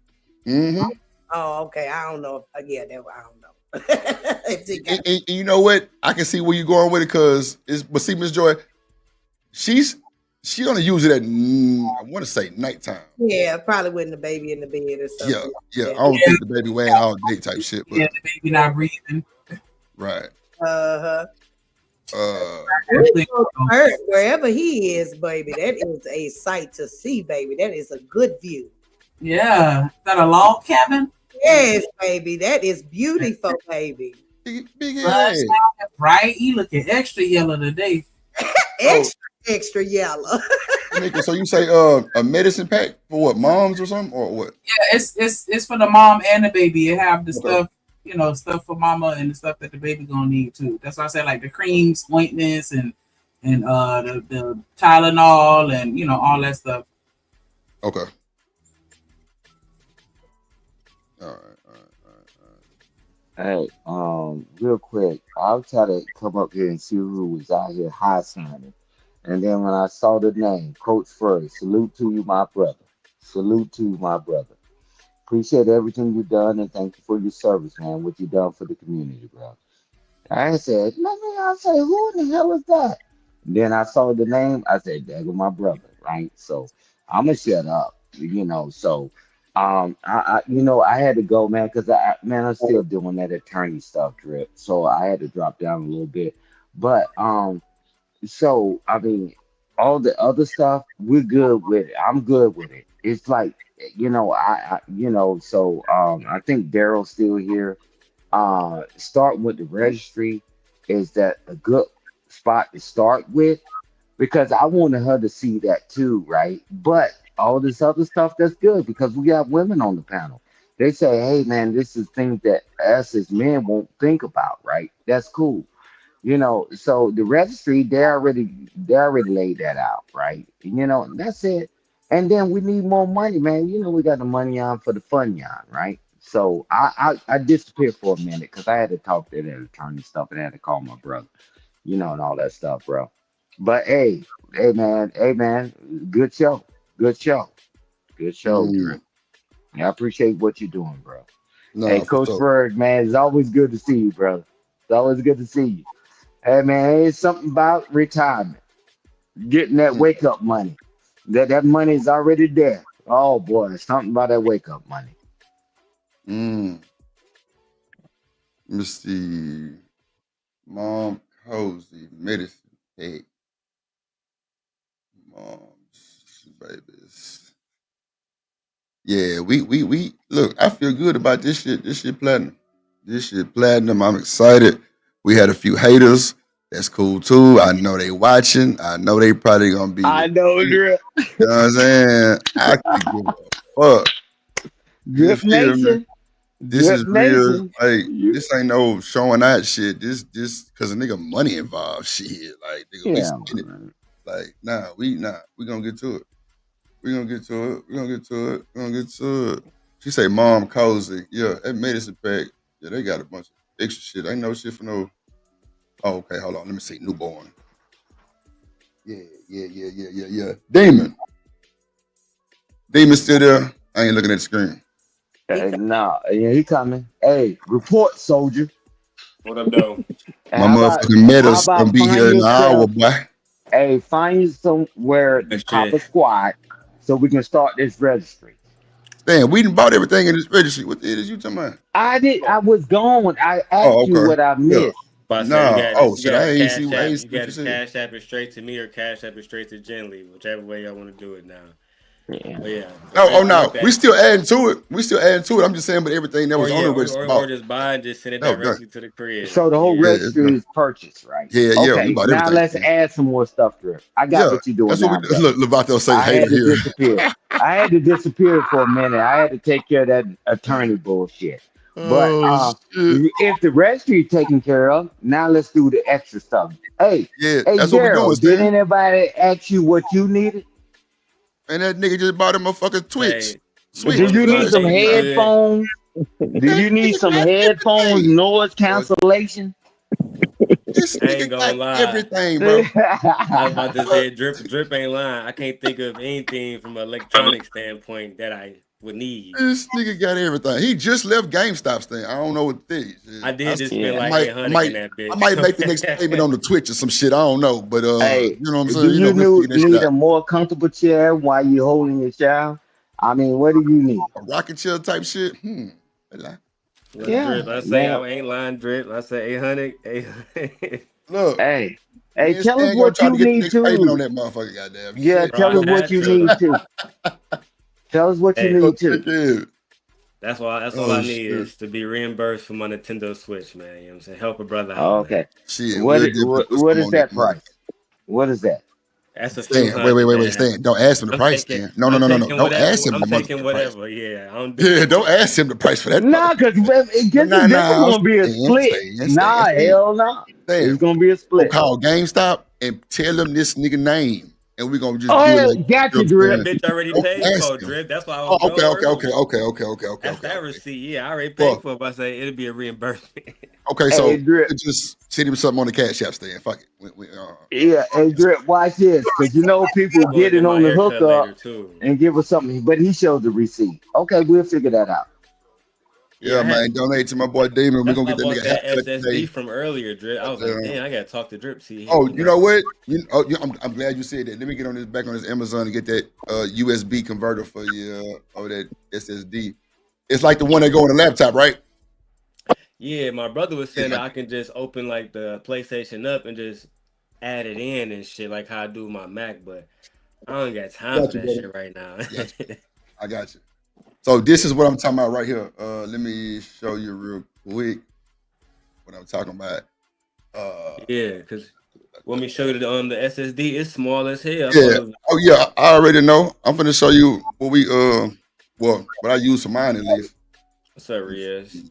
Mm-hmm. Oh, okay. I don't know. I don't know. And you know what? I can see where you're going with it because but see, Miss Joy, she gonna use it at I want to say nighttime. Yeah, probably with the baby in the bed or something. Yeah. I don't think the baby weighing all day type shit. But Yeah, the baby not breathing. right. Wherever he is, baby, that is a sight to see, baby. That is a good view. Yeah. Is that a log cabin? Yes, baby. That is beautiful, baby. Big ass. Right? You looking extra yellow today. Extra yellow. So you say a medicine pack for what, moms or something, or what? Yeah, it's for the mom and the baby. It have the stuff, stuff for mama and the stuff that the baby gonna need too. That's why I said like the creams, ointments, and the Tylenol and all that stuff. Okay. All right. Hey, real quick, I'll try to come up here and see who was out here high signing. And then when I saw the name, Coach Furry, salute to you, my brother. Salute to you, my brother. Appreciate everything you've done and thank you for your service, man. What you done for the community, bro. I said, I say, who in the hell is that? And then I saw the name. I said, there go my brother, right? So I'ma shut up, So I had to go, man, because I'm still doing that attorney stuff, Drip. So I had to drop down a little bit. But so I mean, all the other stuff, we're good with it. I'm good with it. It's like, I think Darrel's still here. Start with the registry. Is that a good spot to start with? Because I wanted her to see that too, right? But all this other stuff, that's good because we got women on the panel. They say, hey man, this is things that us as men won't think about, right? That's cool. So the registry, they already laid that out, right? And that's it. And then we need more money, man. We got the money on for the fun on, right? So I disappeared for a minute because I had to talk to that attorney stuff and I had to call my brother, and all that stuff, bro. But hey man, good show. Good show. Good show, Drew. I appreciate what you're doing, bro. No, Hey, Coach Berg, man, it's always good to see you, brother. It's always good to see you. Hey man, it's something about retirement. Getting that wake up money. That money is already there. Oh boy, something about that wake up money. Let me see. Mom Cozy medicine pack. Moms, babies. Yeah, we look. I feel good about this shit. This shit platinum. I'm excited We had a few haters. That's cool too. I know they watching. I know they probably gonna be. I know, Drip. You know what I'm saying? I could give a fuck. You Drip feel me? Nation. This is Drip real. Nation. Like this ain't no showing out shit. This cause a nigga money involved. Shit. Like nigga, we Yeah, spend it. man. Like we gonna get to it. We gonna get to it. We gonna get to it. We gonna get to it. She say, "Mom, cozy." Yeah, that medicine pack. Yeah, they got a bunch of extra shit. Ain't no shit for no. Oh, okay. Hold on. Let me see. Newborn. Yeah. Demon still there. I ain't looking at the screen. Nah, yeah, he coming. Hey, report, soldier. What up, though? And My how about motherfucking medals gonna find be here in an hour, yourself? boy. Hey, find you somewhere to That's pop shit. a squad so we can start this registry. Damn, we done bought everything in this registry. What the hell is you talking about? I did. I was gone. I Oh, asked you okay. what I Yeah. missed. But I say you Nah. got Oh you shit. got I to ain't see. cash I app. ain't You see what got you to said. cash app it straight to me or cash app it straight to Gently, whichever way y'all want to do it now. Yeah. But yeah. Oh I no. looked at We it. still adding to it. We still adding to it. I'm just saying, but everything that Or was on yeah, the register or bought. just buy and just send it That was done. directly to the crib. So the whole Yeah. Yeah, it's registry done. is purchased, right? Yeah. We Okay, bought now everything. let's add some more stuff to it. I got Yeah. what you're doing That's what we now, do. brother. Look, Lovato say I hater had to here. disappear. I had to disappear for a minute. I had to take care of that attorney bullshit. But Oh shit. if the registry is taken care of, now let's do the extra stuff. Hey, Yeah, hey, that's what we doing, Darrell, did Stan. anybody ask you what you needed? And that nigga just bought him a fucking Twitch. Say Switch. Do on the you need some Vontae be good. headphones? Do That you need nigga some got headphones, everything. noise Boy, cancellation? this I nigga ain't gonna got lie. everything, bro. I was about to Fuck. say drip ain't lying. I can't think of anything from an electronic standpoint that I would need. This nigga got everything. He just left GameStop thing. I don't know what this is. I did just spend Yeah. like Might, I 800 in might, that I might make the next payment on bitch. the Twitch or some shit. I don't know, but Hey, you know what I'm do saying. You know, you we'll figure that shit need out. a more comfortable chair while you're holding your child? I mean, what do you need? A rocket chair type shit. Look, Yeah, drip. I say man. I ain't lying, drip. I say 800, 800. Look, Hey, hey, me and tell us Stan gonna what try to you get the need next payment on too. that motherfucker. Goddamn. Yeah, Shit. Bro, tell I us what got you to. need too. Tell us what you Hey, Go need too. check in. that's all Oh I need shit. is to be reimbursed for my Nintendo Switch, man. You know what I'm saying? Help a brother out, man. Okay. Shit, we'll definitely put What some is on that that motherfucker. price? What is that? That's a few Stan, wait, hundred, man. Stan. Don't ask him the price, Stan. No. I'm taking Don't whatever. ask him I'm the taking motherfucking price. whatever. Yeah, I don't do Yeah, don't ask him the price for that Nah, motherfucker. cause this is Nah, gonna be a split. Nah, Stan. hell no. Stan, It's gonna be a go split. call GameStop and tell them this nigga name. And we're gonna just do it Oh, like, got you know you, what I'm that Drip. saying? bitch already Don't paid ask for, him. drip. That's why I Oh, was gone early. That's that Okay. receipt. Yeah, I already paid Well, for it. But I say it'll be a reimbursement. okay, Hey, so Drip. just send him something on the cash app, Stan. Fuck it. Yeah, hey, Drip, watch this. Cause you know people I'm going to get get it my on the haircut later hookup too. and give us something, but he showed the receipt. Okay, we'll figure that out. Yeah, Yeah, I had. man, donate to my boy Damon. We're That's gonna why I get that bought nigga that haircut SSD today. from earlier, drip. I was like, damn, I gotta talk to Drip. See, Oh, you know what? I'm glad you said that. Let me get on this back on this Amazon and get that USB converter for you or that SSD. It's like the one that go on the laptop, right? Yeah, my brother was saying Yeah, that I can just open like the PlayStation up and just add it in and shit, like how I do my Mac. But I don't got I time for got you, that brother. shit right now. I got you. So this is what I'm talking about right here. Let me show you real quick what I'm talking about. Yeah, because when we showed it on the SSD, it's small as hell. I thought Yeah. it was. Oh yeah, I already know. I'm gonna show you what we well what I use for mine at least. What's up, Riaz?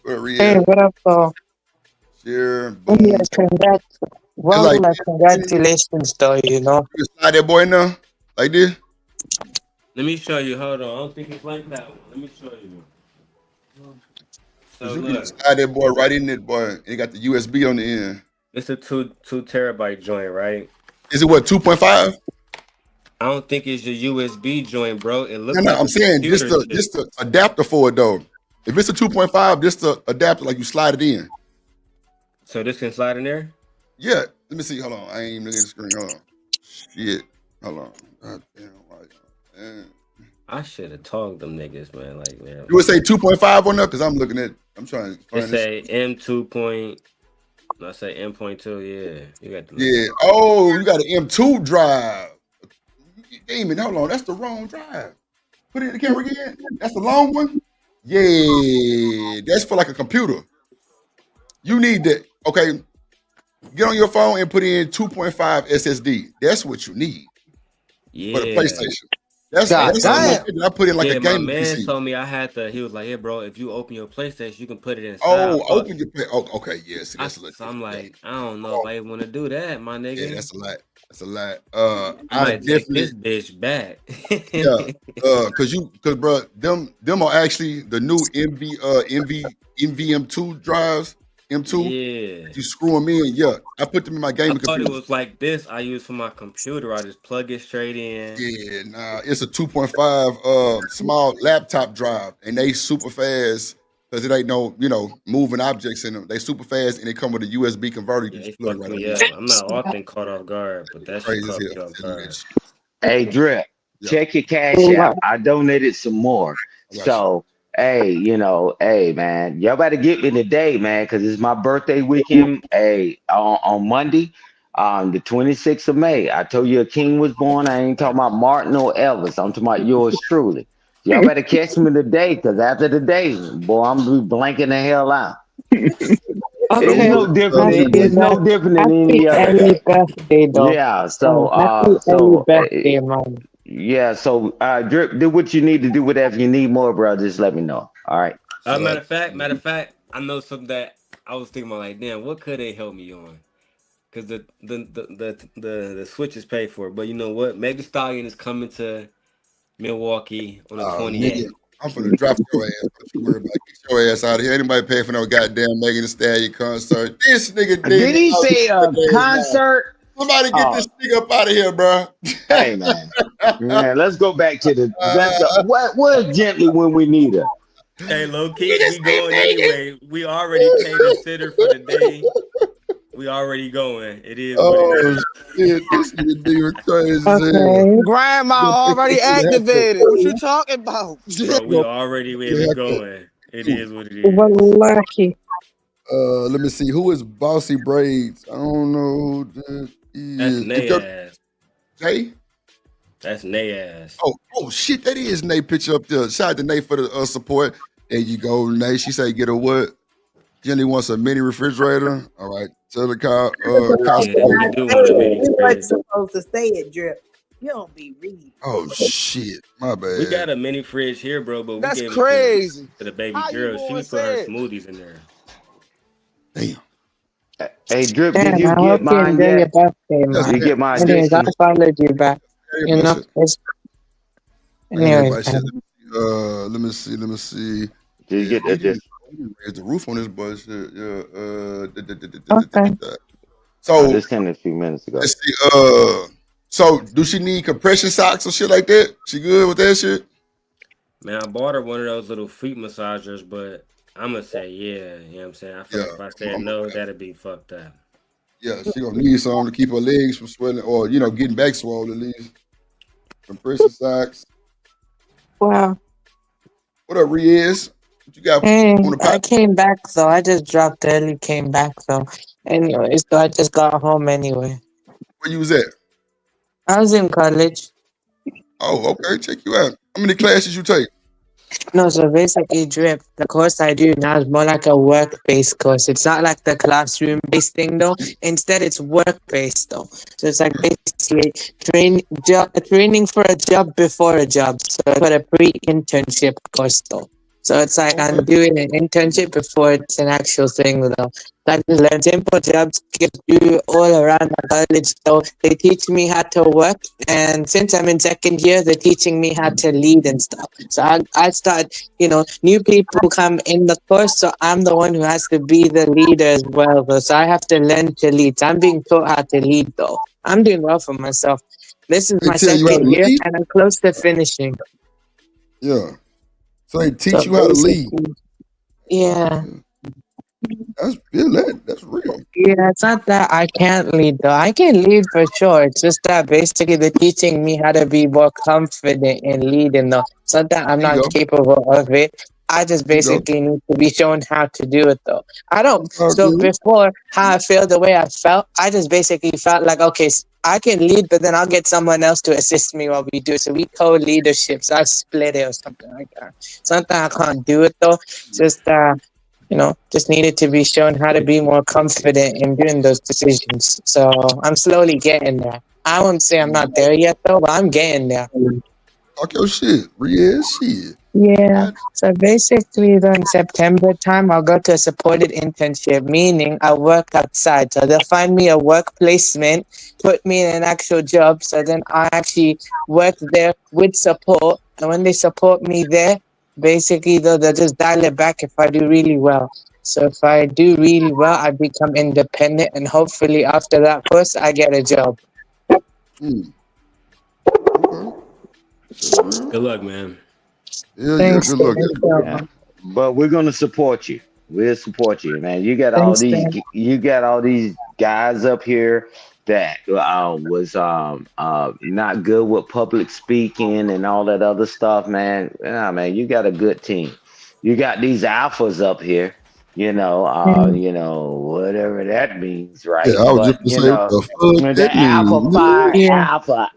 Where we Hey, at? what up, though? Share, Yeah, boom. congrats. It's Well, like congratulations, though, you know. you slide that boy in there like this. Let me show you. Hold on. I don't think it's like that one. Let me show you. So Cause you can look, slide that boy right in that boy. And it got the USB on the end. it's a two terabyte joint, right? Is it what 2.5? I don't think it's your USB joint, bro. It No, looks no. like I'm a saying computer chip. just the adapter for it though. If it's a 2.5, just the adapter like you slide it in. So this can slide in there. Yeah. Let me see. Hold on. I ain't even looking at the screen. Hold on. Shit. Hold on. God damn. Man. I should have told them niggas, man. Like, man. You would say 2.5 on that? Because I'm trying to It find this. say M2 point. I say M.2. Yeah, you got the. Yeah. Oh, you got an M2 drive. Damon, hold on. That's the wrong drive. Put it in the camera again. That's the long one? Yeah. That's for like a computer. You need that. Okay, get on your phone and put in 2.5 SSD. That's what you need for the Yeah. PlayStation. That's God My damn. I put in like a yeah, my gaming man PC. told me I had to. He was like, "Yeah, bro, if you open your PlayStation, you can put it inside." Oh, open your play. Oh, okay, yeah. See, that's a little So I'm different. Yeah, like, I don't know if I want to do that, my yeah, nigga. that's a lot. That's a lot. I I might take definitely this bitch back. yeah. Cause bro, them are actually the new NVM2 drives. M2. Yeah. You screw them in. Yeah, I put them in my I gaming thought it computer. was like this. I use for my computer. I just plug it straight in. Yeah, nah, it's a 2.5 small laptop drive, and they super fast because it ain't no moving objects in them. They super fast, and they come with a USB converter. You Yeah, can they just plug it fucked right on me in. up. I'm not often caught off guard, but that shit Crazy as caught hell. me I'm off telling you that guard. shit. Hey, Drip, Yeah, check your cash What? out. I donated some more. I got you. So, hey, hey, man, y'all better get me today, man, because it's my birthday weekend. Hey, on Monday, the 26th of May. I told you a king was born. I ain't talking about Martin or Elvis. I'm talking about yours truly. Y'all better catch me today, because after the day, boy, I'm gonna be blanking the hell out. It's Okay. no different. Happy It's no different than happy any other early day. birthday though. Yeah. So happy early So birthday, man. yeah, so Drip, do what you need to do. Whatever you need more, bro, just let me know. All right. So, Matter of fact, I know something that I was thinking about. Like, damn, what could they help me on? Because the Switch is paid for. But you know what? Meg Thee Stallion is coming to Milwaukee on the nigga, 28th. I'm finna drop your ass. Don't you worry about it. Get your ass out of here. Anybody pay for no goddamn Megan Thee Stallion concert? This nigga Did demon he out say a his now. concert? Somebody get Oh, this nigga up out of here, bro. hey man, man, let's go back to the let's go. Where's Gently when we need her? Hey, low key, Nigga we say going Megan. anyway. We already paid a sitter for the day. We already going. It is what it Oh is. shit, this nigga demon crazy as hell. Okay. Grandma already activated. What you talking about? Bro, we Yo, already where your we haircut. going. It Ooh. is what it is. Wallahi. Let me see. Who is Bossy Braids? I don't know who that That's is. Is Nay that ass. Jay? That's Nay ass. Oh shit, that is Nate picture up there. Shout out to Nate for the support. There you go, Nate. She say get a what? Jenny wants a mini refrigerator. All right. Tell the car Yeah, Costco. we do want a mini You weren't fridge. supposed to say it, Drip. You don't be reading. Oh shit. My We bad. got a mini fridge here, bro, but we That's gave it to crazy. the baby How you girl. She gonna be putting her say it? smoothies in there. Damn. Hey Drip, did Damn, you I hope get you mine enjoy your yet? birthday, Yes, Did you man. man. get my Anyways, I addition? followed you back. Hey, You my know, shit. it's I got anyways, everybody shit. man. Let me see. Did you Yeah, get the we didn't addition? raise the roof on this boy shit. Yeah. Okay. Oh, So this came a few minutes ago. let's see. So do she need compression socks or shit like that? She good with that shit? Man, I bought her one of those little feet massagers, but I'm gonna say yeah. You know what I'm saying? I feel Yeah. like if I said no, that'd be fucked up. Yeah, she gonna need some to keep her legs from swelling or getting back swollen at least. Compression socks. Wow. What up, Riz? What you got Hey, on the I pot? came back though. I just dropped early, came back though. Anyways, so I just got home anyway. Where you was at? I was in college. Oh, okay. Check you out. How many classes you take? No, so basically, Drip, the course I do now is more like a work-based course. It's not like the classroom-based thing, though. Instead, it's work-based, though. So it's like basically training for a job before a job. So it's for a pre-internship course, though. So it's like Okay. I'm doing an internship before it's an actual thing, though. Like learn simple job skills do all around the college. So they teach me how to work, and since I'm in second year, they're teaching me how to lead and stuff. So I start, new people come in the course, so I'm the one who has to be the leader as well. Though. So I have to learn to lead. So I'm being taught how to lead, though. I'm doing well for myself. This is They my tell you how to second year, lead? and I'm close to finishing. Yeah. So they So teach you how to lead. basically, yeah. That's real. Yeah, it's not that I can't lead though. I can lead for sure. It's just that basically they're teaching me how to be more confident in leading though. It's not that I'm There you not go. capable of it. I just There you go. basically need to be shown how to do it though. I don't. All So good. before how I felt the way I felt, I just basically felt like okay, I can lead, but then I'll get someone else to assist me while we do it. So we co-leadership. So I split it or something like that. It's not that I can't do it though. It's just just needed to be shown how to be more confident in doing those decisions. So I'm slowly getting there. I won't say I'm not there yet though, but I'm getting there. Talk your shit. Real shit. Yeah. So basically, though, in September time, I'll go to a supported internship, meaning I'll work outside. So they'll find me a work placement, put me in an actual job. So then I actually work there with support. And when they support me there, basically, though, they'll just dial it back if I do really well. So if I do really well, I become independent. And hopefully, after that course, I get a job. Good luck, man. Yeah, Thanks, good luck. Yeah. But we're gonna support you. We'll support you, man. You got Thanks, man. you got all these guys up here that was not good with public speaking and all that other stuff, man. Yeah, man, you got a good team. You got these alphas up here, whatever that means, right? Yeah, I was just But gonna say what the fuck the that means.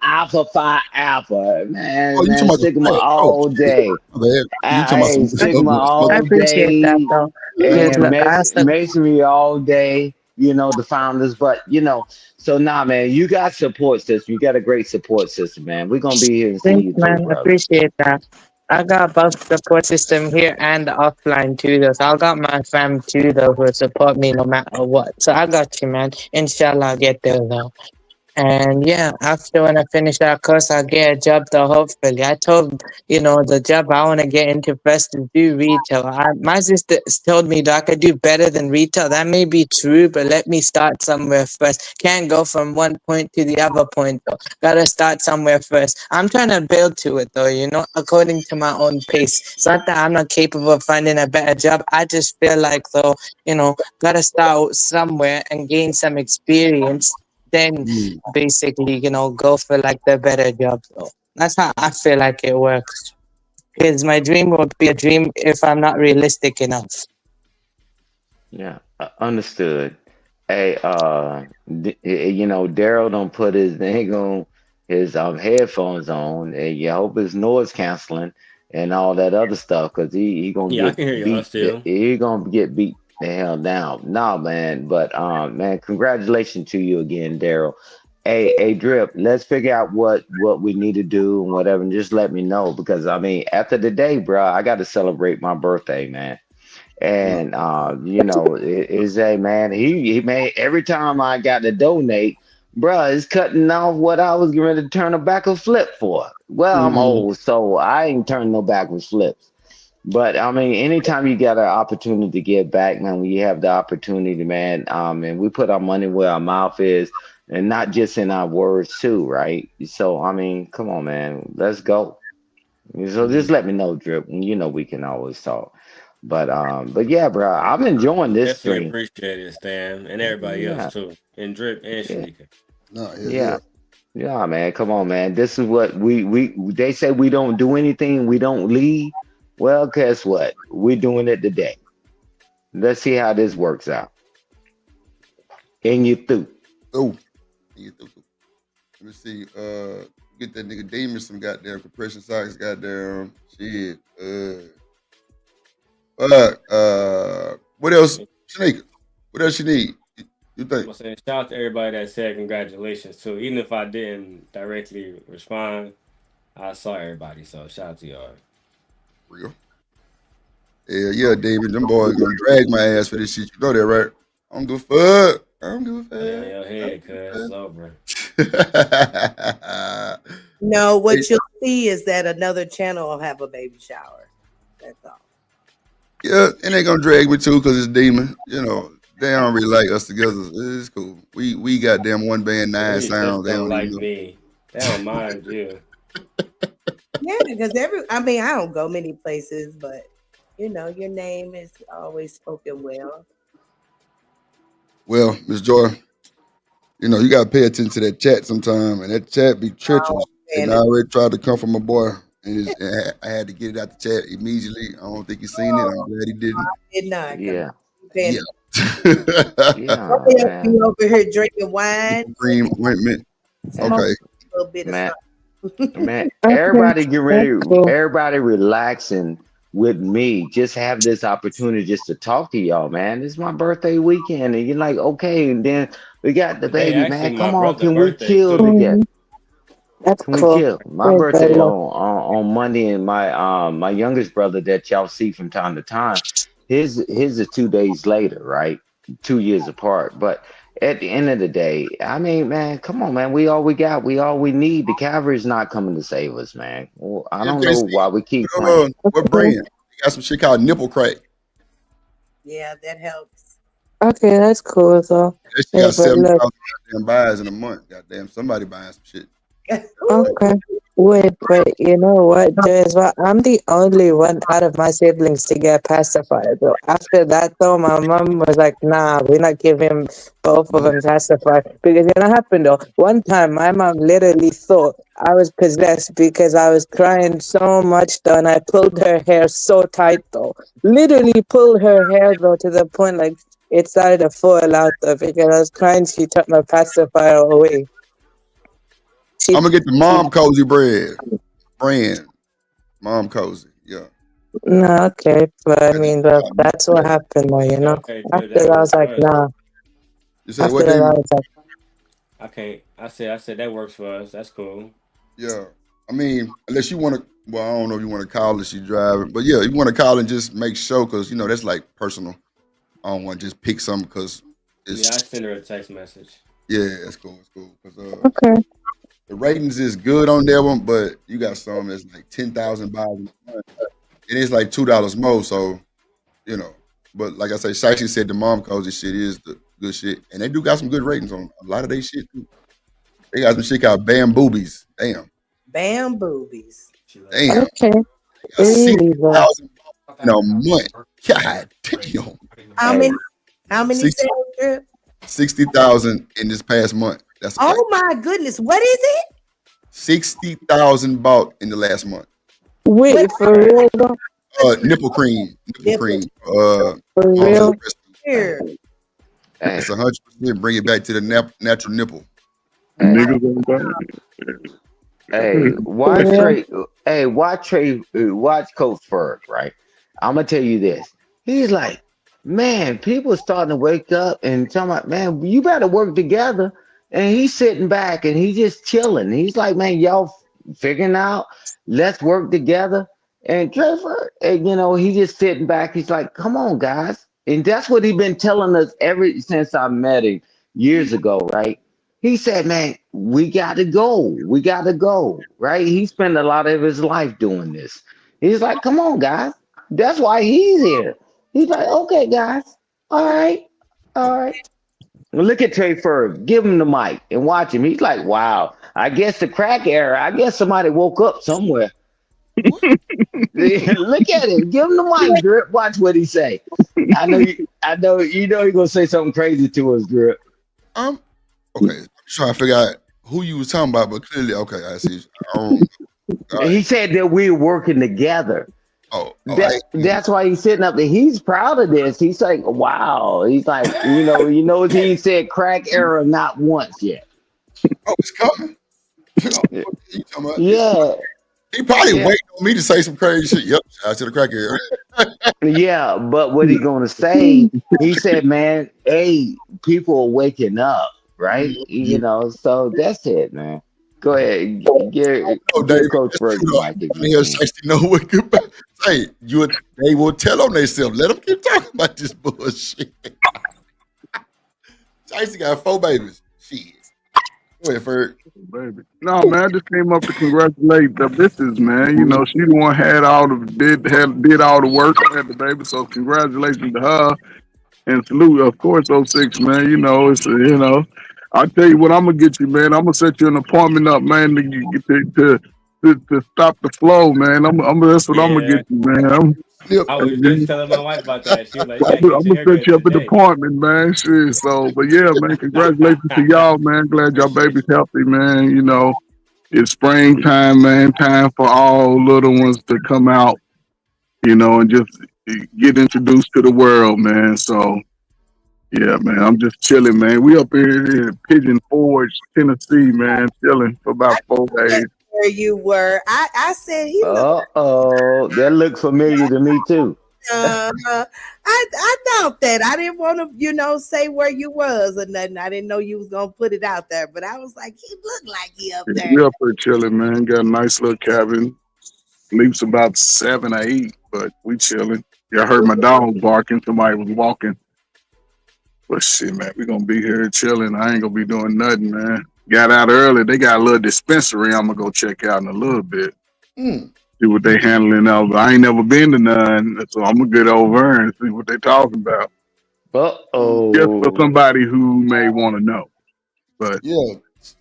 alpha phi alpha, Oh, you talking about the Sigma flag? all day. My bad. You talking about Hey, some Sigma I all appreciate that, day though. Because and look, I also masonry all day, the founders. But, so nah, man, you got support system. You got a great support system, man. We're going to be here and see Thanks, you through, man. brother. Appreciate that. I got both support system here and offline too, though. So I got my fam too, though, who support me no matter what. So I got you, man. Inshallah, I'll get there, though. And yeah, after when I finish that course, I'll get a job though, hopefully. I told, the job I want to get into first is do retail. My sister told me that I could do better than retail. That may be true, but let me start somewhere first. Can't go from one point to the other point though. Gotta start somewhere first. I'm trying to build to it though, according to my own pace. It's not that I'm not capable of finding a better job. I just feel like though, gotta start somewhere and gain some experience, then basically, go for like the better job. So that's how I feel like it works. Because my dream would be a dream if I'm not realistic enough. Yeah, understood. Hey, Darrell don't put his thing on his headphones on, and you hope his noise canceling and all that other stuff, cause he gonna Yeah, I get can hear y'all beat. still. He gonna get beat the hell down. Nah, man. But man, congratulations to you again, Darrell. Hey, Drip. Let's figure out what we need to do and whatever, and just let me know because I mean, after the day, bro, I got to celebrate my birthday, man. And is a man. He made every time I got to donate, bruh, it's cutting off what I was going to turn a backward flip for. Well, I'm old, so I ain't turning no backward flips. But I mean, anytime you got an opportunity to give back, man, when you have the opportunity, man, and we put our money where our mouth is, and not just in our words too, right? So I mean, come on, man, let's go. So just let me know, Drip. We can always talk. But yeah, bro, I'm enjoying this Definitely stream. appreciate it, Stan, and everybody else Yeah, too, and Drip and yeah, Shanika. No, yeah. yeah, yeah, man. Come on, man. This is what we they say we don't do anything, we don't lead. Well, guess what? We're doing it today. Let's see how this works out. And you through. Oh, let me see. Get that nigga Demon some goddamn compression socks, goddamn shit. What else, Shanika? What else you need? You think? I'm saying shout out to everybody that said congratulations too. Even if I didn't directly respond, I saw everybody. So shout out to y'all. Real. Yeah, David. Them boys gonna drag my ass for this shit. You know that, right? I don't give a fuck. I don't give a fuck. Yeah, your head, cuz it's over. No, what you'll see is that another channel will have a baby shower. That's all. Yeah, and they gonna drag me too because it's Demon. They don't really like us together. It's cool. We got them one band, nine They sounds. just They don't don't like even know. me. They don't mind you. Yeah, because I don't go many places, but your name is always spoken well. Well, Miss Joy, you gotta pay attention to that chat sometime, and that chat be treacherous. And I already tried to come from my boy, and I had to get it out the chat immediately. I don't think he seen it. I'm glad he didn't. I did not. Yeah. Yeah. Yeah, You over here drinking wine. Cream ointment. Smoke Okay. a little bit of man. something. Man, everybody get ready. Everybody relaxing with me, just have this opportunity just to talk to y'all, man. It's my birthday weekend, and you're like, okay, and then we got the Today baby, actually man. my Come on, brother' can we birthday chill too. together? That's Can we cool. chill? My Praise the birthday Lord. on Monday, and my youngest brother that y'all see from time to time, his is 2 days later, right? 2 years apart. But at the end of the day, I mean, man, come on, man. We all we got. We all we need. The Cavalry's not coming to save us, man. Well, I Yeah, don't know JC, why we keep playing. what Okay, brand? They got some shit called nipple crack. Yeah, that helps. okay, that's cool. So, That shit hey, got but look. 7,000 goddamn buys in a month. Goddamn, somebody buying some shit. Okay. Wait, but you know what, Jez? Well, I'm the only one out of my siblings to get pacifier. Though after that, though, my mom was like, "Nah, we're not giving both of them pacifier." Because you know what happened though? One time, my mom literally thought I was possessed because I was crying so much though, and I pulled her hair so tight though. Literally pulled her hair though to the point like it started to fall out though because I was crying. She took my pacifier away. She I'm gonna get the mom cozy brand. Mom cozy. Yeah. No, okay, but I Got this mean, shit look, called nipple that's what crack. happened, though, you Yeah, know. okay, Drip, After that that, I works was for like, us. nah. You said After what, that, I David? was like, I can't. I said that works for us. That's cool. Yeah. I mean, unless you want to, well, I don't know if you want to call her, she driving, but yeah, you want to call and just make sure, because, that's like personal. I don't want to just pick something because Yeah, I it's, sent her a text message. yeah, it's cool. It's cool. Because okay, the ratings is good on that one, but you got some that's like 10,000 buys a month. It is like $2 more. So, you know, but like I say, Shicey said the mom cozy shit is the good shit. And they do got some good ratings on a lot of their shit too. They got some shit called Bam Boobies. Damn. Bam boobies. Damn. okay, They got really, though. 60,000 in a month. God damn. How Hey, many? How many Six- sales, Drip? 60,000 in this past month. That's a fact. Oh my goodness, what is it? 60,000 bought in the last month. What Wait, for real, though? Nipple cream. Nipple nipple cream. For Moms real? here? It's 100% bring it back to the natural nipple. hey, Niggas ain't hey, For watch real? Trey. Hey, watch Trey. Watch Coach Ferg. Right. I'm gonna tell you this. He's like, man, people starting to wake up and talking about, man, you better work together. And he's sitting back and he's just chilling. He's like, man, y'all figuring out, let's work together. And Trevor, and, he just sitting back. He's like, come on, guys. And that's what he been telling us ever since I met him years ago, right? He said, man, we got to go. We got to go, right? He spent a lot of his life doing this. He's like, come on, guys. That's why he's here. He's like, okay, guys. All right. All right. Look at Trey Ferg. Give him the mic and watch him. He's like, wow. I guess the crack era. I guess somebody woke up somewhere. Look at it. Give him the mic, Drip. Watch what he say. I know you're gonna say something crazy to us, Drip. Okay. I'm trying to figure out who you was talking about, but clearly, okay, I see. I don't, all right. He said that we're working together. That's why he's sitting up there. He's proud of this. He's like, wow. He's like, he said crack era not once yet. Oh, it's coming. You talking about? Yeah. He probably Yeah. waiting on me to say some crazy shit. Yep, I to the crackhead. Yeah, but what he gonna say? He said, "Man, hey, people are waking up, right? So that's it, man. Go ahead, Oh, give David, Coach that's Berg true the though. mic if I you hear can." 60 know what good. Hey, they will tell on themselves. Let them keep talking about this bullshit. Chicey got 4 babies. Shit. Go ahead, Ferg. baby. No, man, I just came up to congratulate the missus, man. She the one did all the work, had the baby, so congratulations to her and salute, of course, '06, man. I tell you what, I'm gonna get you, man. I'm gonna set you an appointment up, man, to stop the flow, man. That's what I'm gonna Yeah, get you, man. I I'm was just telling my wife about that. She was like, "You gotta get your gonna hair set cut you up at the today." appointment, man. Shit. So, but yeah, man, congratulations to y'all, man. Glad y'all Appreciate baby's you. healthy, man. It's springtime, man. Time for all little ones to come out, and just get introduced to the world, man. So, yeah, man, I'm just chilling, man. We up here in Pigeon Forge, Tennessee, man, chilling for about 4 days. where you were. I said he looked. That looks familiar to me too. I doubt that. I didn't want to, say where you was or nothing. I didn't know you was gonna put it out there, but I was like, he looked like he up there. We up here chilling, man. Got a nice little cabin. Sleeps about 7 or 8, but we chilling. Yeah, I heard my dog barking. Somebody was walking. But shit, man, we gonna be here chilling. I ain't gonna be doing nothing, man. Got out early. They got a little dispensary I'm gonna go check out in a little bit. See what they handling out. I ain't never been to none, so I'm gonna get over and see what they talking about. Just for somebody who may want to know. But yeah,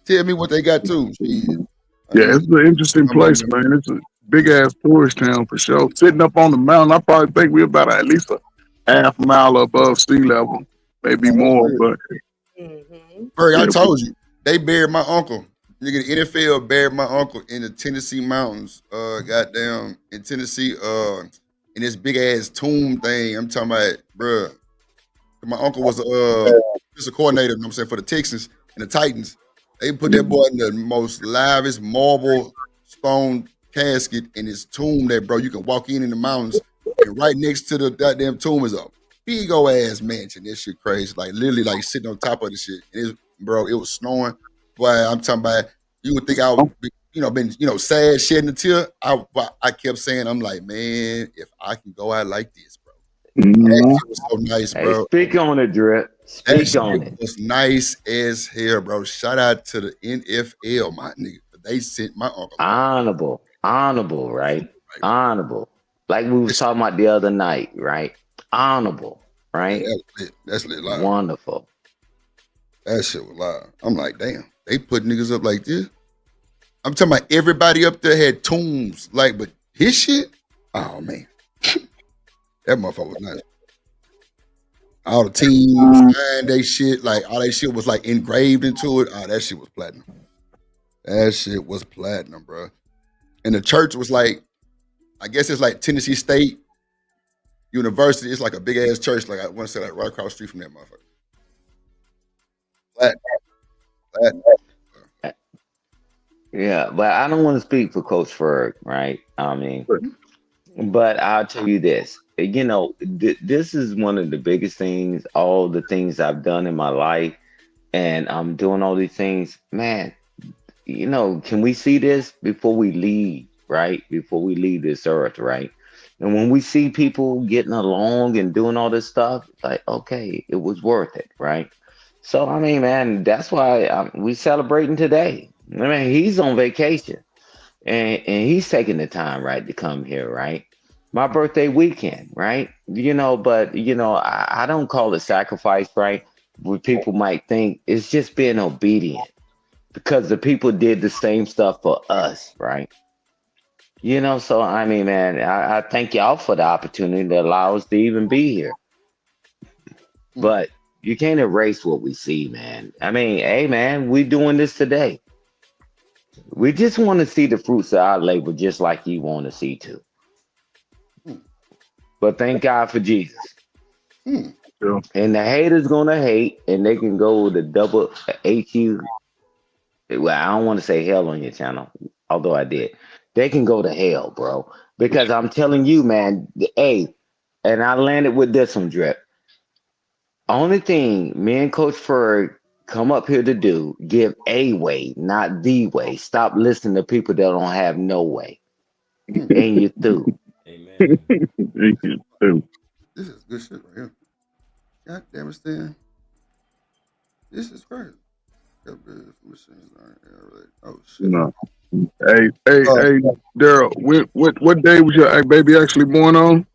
tell me what they got too. Yeah, it's an interesting place, man. It's a big ass tourist town for sure. Sitting up on the mountain, I probably think we're about at least a half mile above sea level, maybe more. But I told you they buried my uncle. Nigga, the NFL buried my uncle in the Tennessee mountains. Goddamn, in Tennessee, in this big ass tomb thing. I'm talking about, bruh. My uncle was just a coordinator, you know what I'm saying, for the Texans and the Titans. They put that boy in the most livest marble stone casket in his tomb that, bro, you can walk in the mountains, and right next to the goddamn tomb is a big old ass mansion. This shit crazy. Like, literally, like, sitting on top of the shit. Bro, it was snowing. Boy, I'm talking about, you would think I would, been sad, shedding a tear. I kept saying, I'm like, man, if I can go out like this, bro. That shit was so nice, bro. Hey, speak on it, Drip. Speak on it. It was nice as hell, bro. Shout out to the NFL, my nigga. They sent my uncle. Honorable, right? Honorable. Like we was talking about the other night, right? Honorable, right? Yeah, that's lit live. Wonderful. That shit was live. I'm like, damn, they put niggas up like this. I'm talking about everybody up there had tombs, like, but his shit, oh man, that motherfucker was nice. All the teams and they shit, like all that shit was like engraved into it. Oh, that shit was platinum. That shit was platinum, bro. And the church was like, I guess it's like Tennessee State University. It's like a big ass church. Like I want to say, like right across the street from that motherfucker. Platinum. Yeah, but I don't want to speak for Coach Ferg, right? I mean, but I'll tell you this. This is one of the biggest things, all the things I've done in my life, and I'm doing all these things. Man, can we see this before we leave, right? Before we leave this earth, right? And when we see people getting along and doing all this stuff, it's like, okay, it was worth it, right? So, I mean, man, that's why we celebrating today. I mean, he's on vacation, and he's taking the time, right, to come here, right? My birthday weekend, right? But I don't call it sacrifice, right? What people might think it's just being obedient because the people did the same stuff for us, right? So I mean, man, I thank y'all for the opportunity that allows us to even be here. But you can't erase what we see, man. I mean, hey, man, we doing this today. We just want to see the fruits of our labor just like you want to see too. But thank God for Jesus. And the haters gonna hate, and they can go to double HU. Well, I don't want to say hell on your channel, although I did. They can go to hell, bro. Because I'm telling you, man, hey, and I landed with this one, Drip. Only thing me and Coach Ferg come up here to do, give a way, not the way. Stop listening to people that don't have no way. And you through. Amen. This is good shit right here. God damn it, Stan. This is crazy. Oh shit. No. Hey, Darrel, what day was your baby actually born on?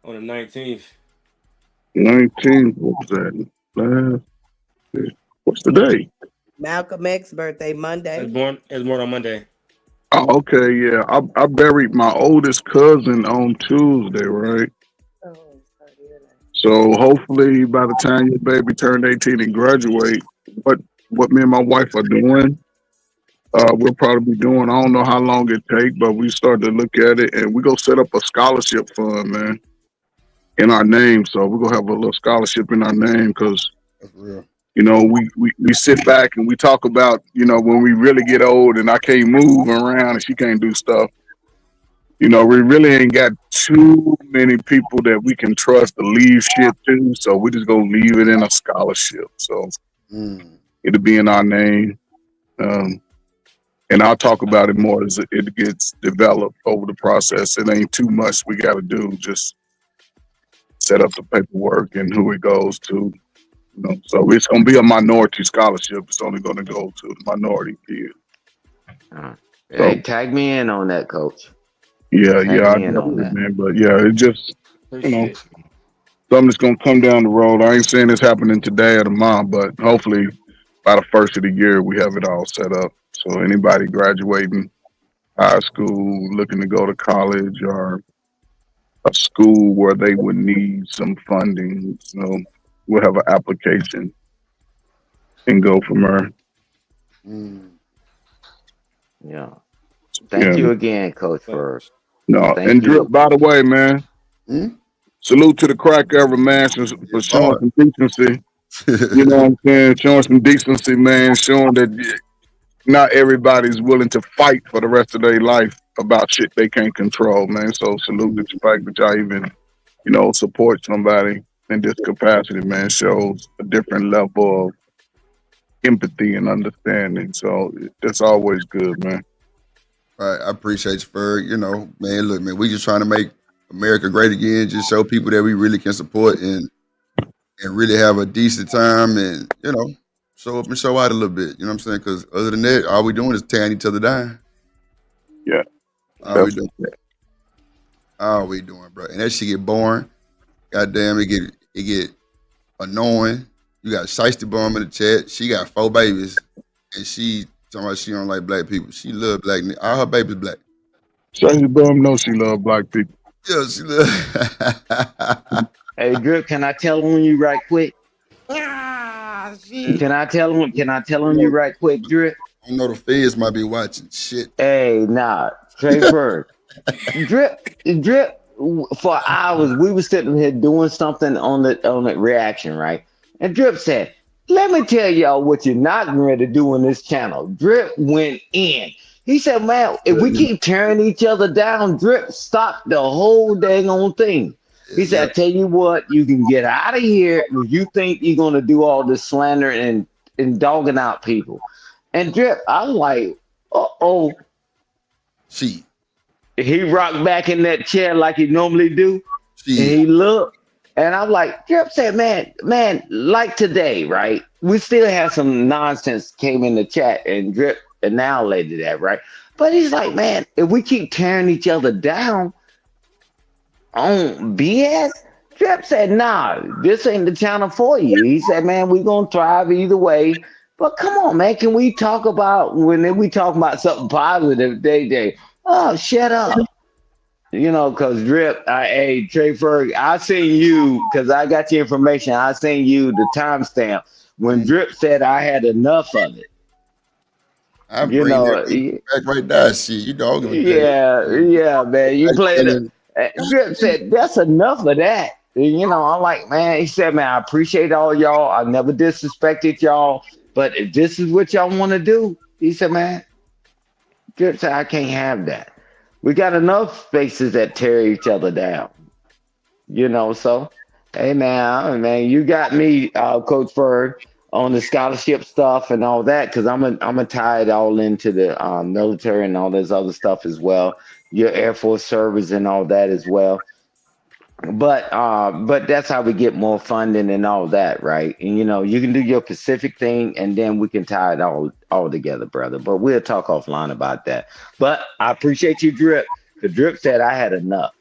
On the 19th. 19th. What was that? What's the day? Malcolm X's birthday, Monday. It's born on Monday. Oh, okay, yeah. I buried my oldest cousin on Tuesday, right? So hopefully by the time your baby turned 18 and graduate, what me and my wife are doing, we'll probably be doing. I don't know how long it take, but we start to look at it and we go set up a scholarship fund, man, in our name. So we're gonna have a little scholarship in our name because we sit back and we talk about, when we really get old and I can't move around and she can't do stuff. We really ain't got too many people that we can trust to leave shit to, so we just gonna leave it in a scholarship. So it'll be in our name, and I'll talk about it more as it gets developed over the process. It ain't too much we got to do. Just set up the paperwork and who it goes to. So it's gonna be a minority scholarship. It's only gonna go to the minority kids. Hey, So tag me in on that, Coach. yeah, Tag I me in on definitely, that. man. But yeah, it just Appreciate it. something that's gonna come down the road. I ain't saying it's happening today or tomorrow, but hopefully by the first of the year we have it all set up. So anybody graduating high school, looking to go to college, or a school where they would need some funding, we'll have an application and go from there. Yeah. Yeah. Thank you again, Coach, for No, and thank Drip, you. by the way, man, salute to the crack ever, man, for showing Lord. some decency. You know what I'm saying? Showing some decency, man. Showing that not everybody's willing to fight for the rest of their life about shit they can't control, man. So salute the fact that y'all even, support somebody in this capacity, man. Shows a different level of empathy and understanding. So that's always good, man. Right, I appreciate you for man. Look, man, we just trying to make America great again. Just show people that we really can support and really have a decent time, and show up and show out a little bit. You know what I'm saying? Because other than that, all we doing is tearing each other down. Yeah, All we doing, bro. And that shit get boring. Goddamn, it get annoying. You got Shiesty Bum in the chat. She got 4 babies, and she talking about she don't like black people. She love black. All her babies black. Tracy Bum knows she love black people. Yeah, she love. Hey, Drip, can I tell on you right quick? Shit. Can I tell him? Can I tell on you right quick, Drip? I know the feds might be watching. Shit. Hey, nah, Trey Bird. Drip. For hours, we were sitting here doing something on the reaction, right? And Drip said, "Let me tell y'all what you're not going to do on this channel." Drip went in. He said, "Man, if we keep tearing each other down, Drip, stop the whole dang on thing." He said, "I tell you what, you can get out of here if you think you're going to do all this slander and dogging out people." And Drip, I'm like, "Uh-oh." She. He rocked back in that chair like he normally do. She. And he looked. And I'm like, Drip said, man, like today, right? We still have some nonsense came in the chat and Drip annihilated that, right? But he's like, man, if we keep tearing each other down on BS, Drip said, nah, this ain't the channel for you. He said, man, we gonna thrive either way. But come on, man, can we talk about when we talk about something positive, they oh, shut up. Because Drip, hey, Trey Ferg, I seen you, because I got your information. I seen you the timestamp when Drip said I had enough of it. I bring that back right there. Shit, you dogging me. Yeah, man. You played it. Drip said, that's enough of that. I'm like, man, he said, man, I appreciate all y'all. I never disrespected y'all. But if this is what y'all want to do, he said, man, Drip said, I can't have that. We got enough faces that tear each other down. So, hey, man, you got me, Coach Ferg, on the scholarship stuff and all that, because I'm a tie it all into the military and all this other stuff as well. Your Air Force service and all that as well. But that's how we get more funding and all that, right? And you can do your Pacific thing, and then we can tie it all together, brother. But we'll talk offline about that. But I appreciate you, Drip. The Drip said I had enough.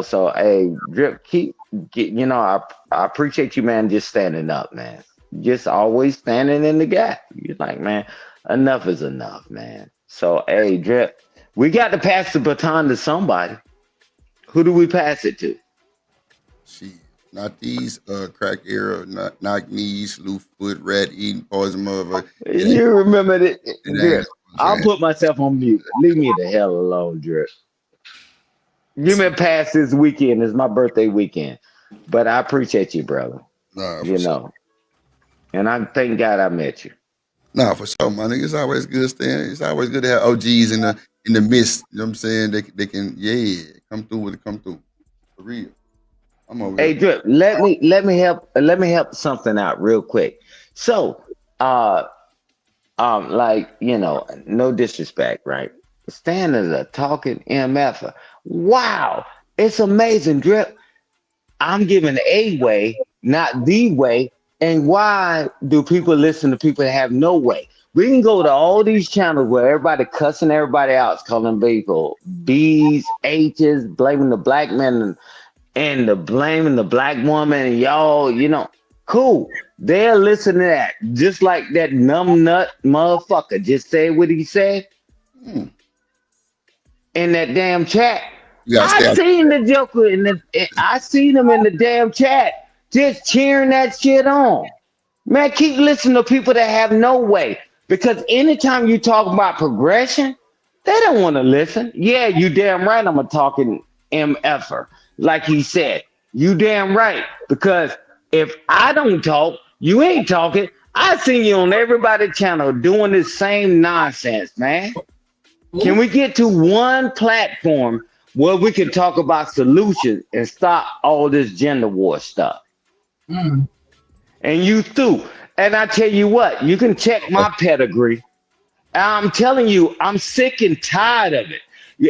So hey, Drip, I appreciate you, man, just standing up, man. Just always standing in the gap. You're like, man, enough is enough, man. So hey, Drip, we got to pass the baton to somebody. Who do we pass it to? She. Not these crack era, not knock knees, loose foot, rat eating, poison motherfucker. You remember that, Drip? I'll put myself on mute. Leave me the hell alone, Drip. Give me a pass this weekend. It's my birthday weekend. But I appreciate you, brother. Nah, you know. And I thank God I met you. Nah, for sure, my nigga. It's always good staying. It's always good to have OGs in the midst. You know what I'm saying? They can come through with it, come through. For real. I'm over Hey here. Drip, let me help something out real quick. So, uh, like no disrespect, right? Stan is a talking MF. Wow, it's amazing, Drip. I'm giving a way, not the way. And why do people listen to people that have no way? We can go to all these channels where everybody cussing everybody out, calling people B's, H's, blaming the black man and the blaming the black woman, and y'all, cool. They'll listen to that. Just like that numb nut motherfucker just said what he said Hmm. in that damn chat. You gotta I stay out. seen the Joker I seen him in the damn chat just cheering that shit on. Man, keep listening to people that have no way. Because anytime you talk about progression, they don't want to listen. Yeah, you damn right I'm a talking MFer. Like he said. You damn right. Because if I don't talk, you ain't talking. I seen you on everybody's channel doing this same nonsense, man. Can we get to one platform where we can talk about solutions and stop all this gender war stuff? Mm. And you through. And I tell you what, you can check my pedigree. I'm telling you, I'm sick and tired of it.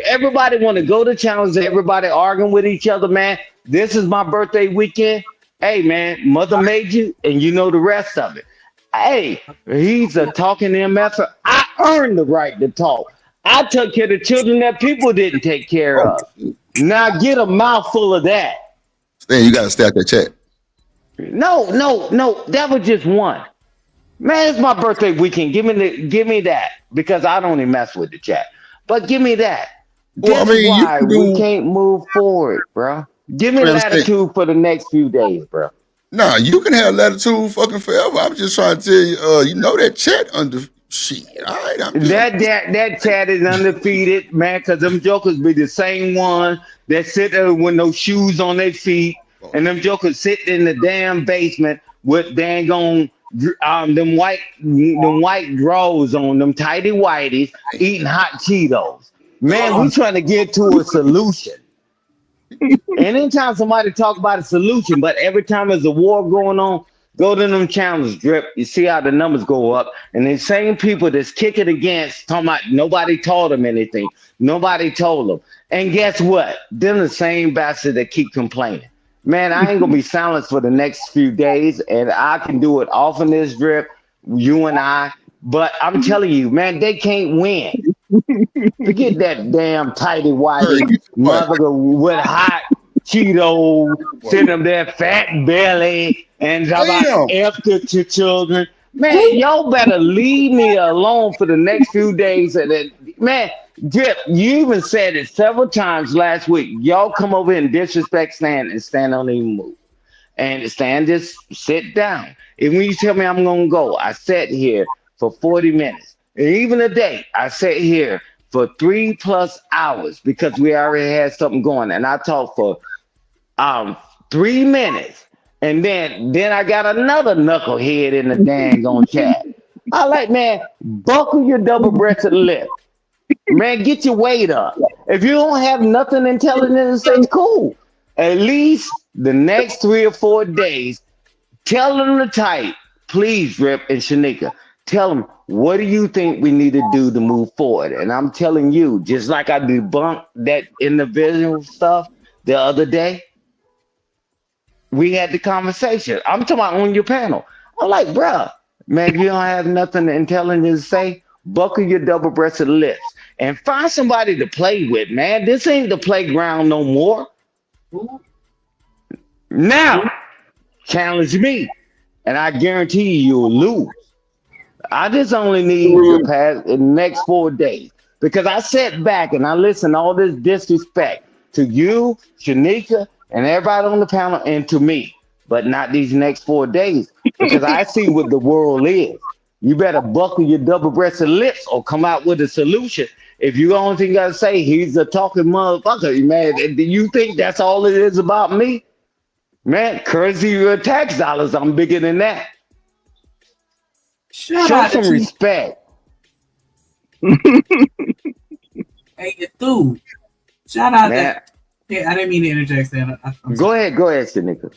Everybody want to go to channels, everybody arguing with each other, man. This is my birthday weekend. Hey, man, mother made you, and you know the rest of it. Hey, he's a talking MF. I earned the right to talk. I took care of the children that people didn't take care Oh, of. Now get a mouthful of that. Stan, you gotta stay out that chat. No. That was just one. Man, it's my birthday weekend. Give me that because I don't even mess with the chat. But give me that. Well, I This mean, you why can we do. can't move forward, bro. Give me I understand. latitude for the next few days, bro. Nah, you can have latitude fucking forever. I'm just trying to tell you, you know that chat under shit. All right, I'm just That chat is undefeated, man, because them jokers be the same one that sit there with no shoes on their feet, and them jokers sit in the damn basement with dang on them white drawers on, them tighty whities, eating hot Cheetos. Man, we trying to get to a solution. Anytime somebody talk about a solution, but every time there's a war going on, go to them channels, Drip. You see how the numbers go up, and the same people that's kicking against talking about nobody told them anything, nobody told them, and guess what? Them the same bastard that keep complaining. Man, I ain't gonna be silenced for the next few days, and I can do it off in this Drip, you and I. But I'm telling you, man, they can't win. Forget that damn tighty Bird, whitey get your quiet. motherfucker with hot Cheetos, sitting up there fat belly and talk about Damn. after to children. Man, y'all better leave me alone for the next few days. And then, man, Drip, you even said it several times last week. Y'all come over and disrespect Stan, and Stan don't even move. And Stan just sit down. And when you tell me I'm gonna go, I sat here for 40 minutes. And even a day, I sat here for 3+ hours because we already had something going. And I talked for 3 minutes. And then I got another knucklehead in the dang on chat. I like, man, buckle your double-breasted lip. Man, get your weight up. If you don't have nothing intelligent to say, cool. At least the next 3 or 4 days, tell them to type, please, Rip and Shanika. Tell them, what do you think we need to do to move forward? And I'm telling you, just like I debunked that individual stuff the other day, we had the conversation. I'm talking about on your panel. I'm like, bruh, man, if you don't have nothing intelligent to say, buckle your double-breasted lips and find somebody to play with, man. This ain't the playground no more. Now, challenge me, and I guarantee you'll lose. I just only need the past the next 4 days because I sat back and I listened to all this disrespect to you, Shanika, and everybody on the panel, and to me, but not these next 4 days because I see what the world is. You better buckle your double-breasted lips or come out with a solution. If you only thing you gotta say, he's a talking motherfucker, man. Do you think that's all it is about me? Man, currency your tax dollars, I'm bigger than that. Shout Show out to some two. respect. Hey, you through. Shout out Man, to. Yeah, I didn't mean to interject that. I'm go sorry. ahead, Shanika.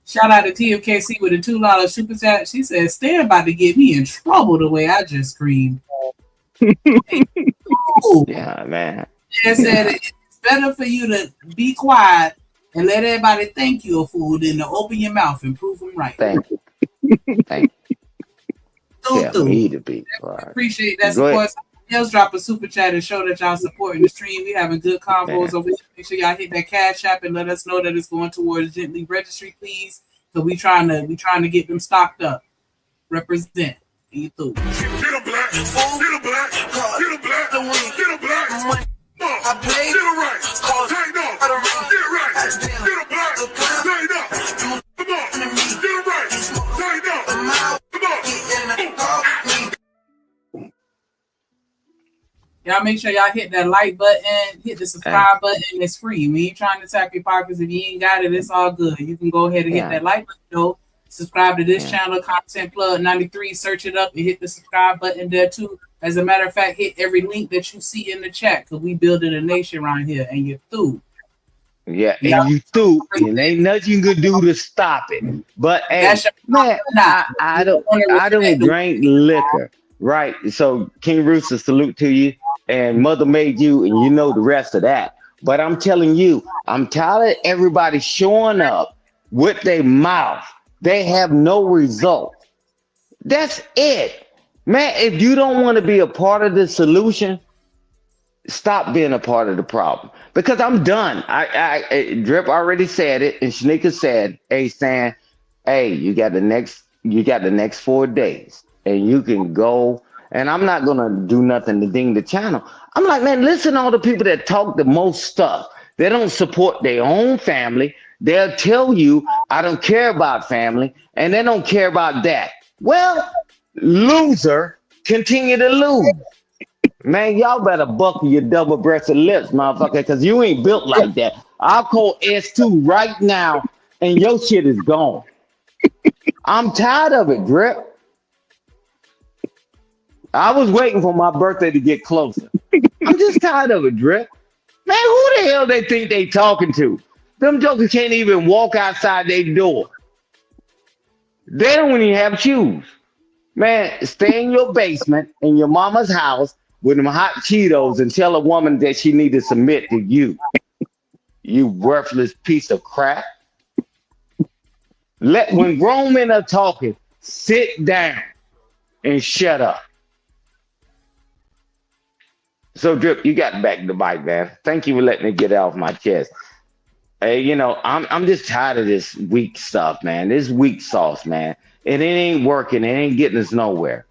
Shout out to TFKC with a $2 super chat. She said, "Stan about to get me in trouble the way I just screamed." Yeah, man. And said it's better for you to be quiet and let everybody think you're a fool than to open your mouth and prove them right. Thank you. Thank you. Tell Through. me to be quiet. Appreciate that Go support. ahead. Somebody else drop a super chat and show that y'all supporting the stream. We having good convos over here. Make sure y'all hit that Cash App and let us know that it's going towards Gently Registry, please. Cause we trying to get them stocked up. Represent. You through. Get a black, get a black, get a black, get a black. I play get it right. Tighten up. Get it right. Get a black. Tighten up. Come on. Get it right. Tighten up. Come on. Y'all make sure y'all hit that like button, hit the subscribe button. It's free. We ain't trying to tap your pockets. If you ain't got it, it's all good. You can go ahead and hit that like button though. Subscribe to this channel, Content Plug 93. Search it up and hit the subscribe button there too. As a matter of fact, hit every link that you see in the chat because we building a nation around here and you're through. Yeah, and you through, and ain't nothing you can do to stop it. But hey, man, I don't drink liquor, right? So King Rooster, salute to you, and Mother made you, and you know the rest of that. But I'm telling you, I'm tired of everybody showing up with their mouth. They have no result. That's it. Man, if you don't want to be a part of the solution, stop being a part of the problem. Because I'm done. Drip already said it, and Shanika said, hey, Stan, hey, you got the next 4 days, and you can go. And I'm not gonna do nothing to ding the channel. I'm like, man, listen to all the people that talk the most stuff. They don't support their own family. They'll tell you, I don't care about family, and they don't care about that. Well, loser, continue to lose. Man, y'all better buckle your double-breasted lips, motherfucker, because you ain't built like that. I'll call S2 right now, and your shit is gone. I'm tired of it, Drip. I was waiting for my birthday to get closer. I'm just tired of it, Drip. Man, who the hell they think they talking to? Them jokers can't even walk outside their door. They don't even have shoes. Man, stay in your basement in your mama's house with them hot Cheetos and tell a woman that she need to submit to you. You worthless piece of crap. When grown men are talking, sit down and shut up. So Drip, you got back to the bike, man. Thank you for letting me get it off my chest. Hey, you know, I'm just tired of this weak stuff, man. This weak sauce, man. And it ain't working. It ain't getting us nowhere.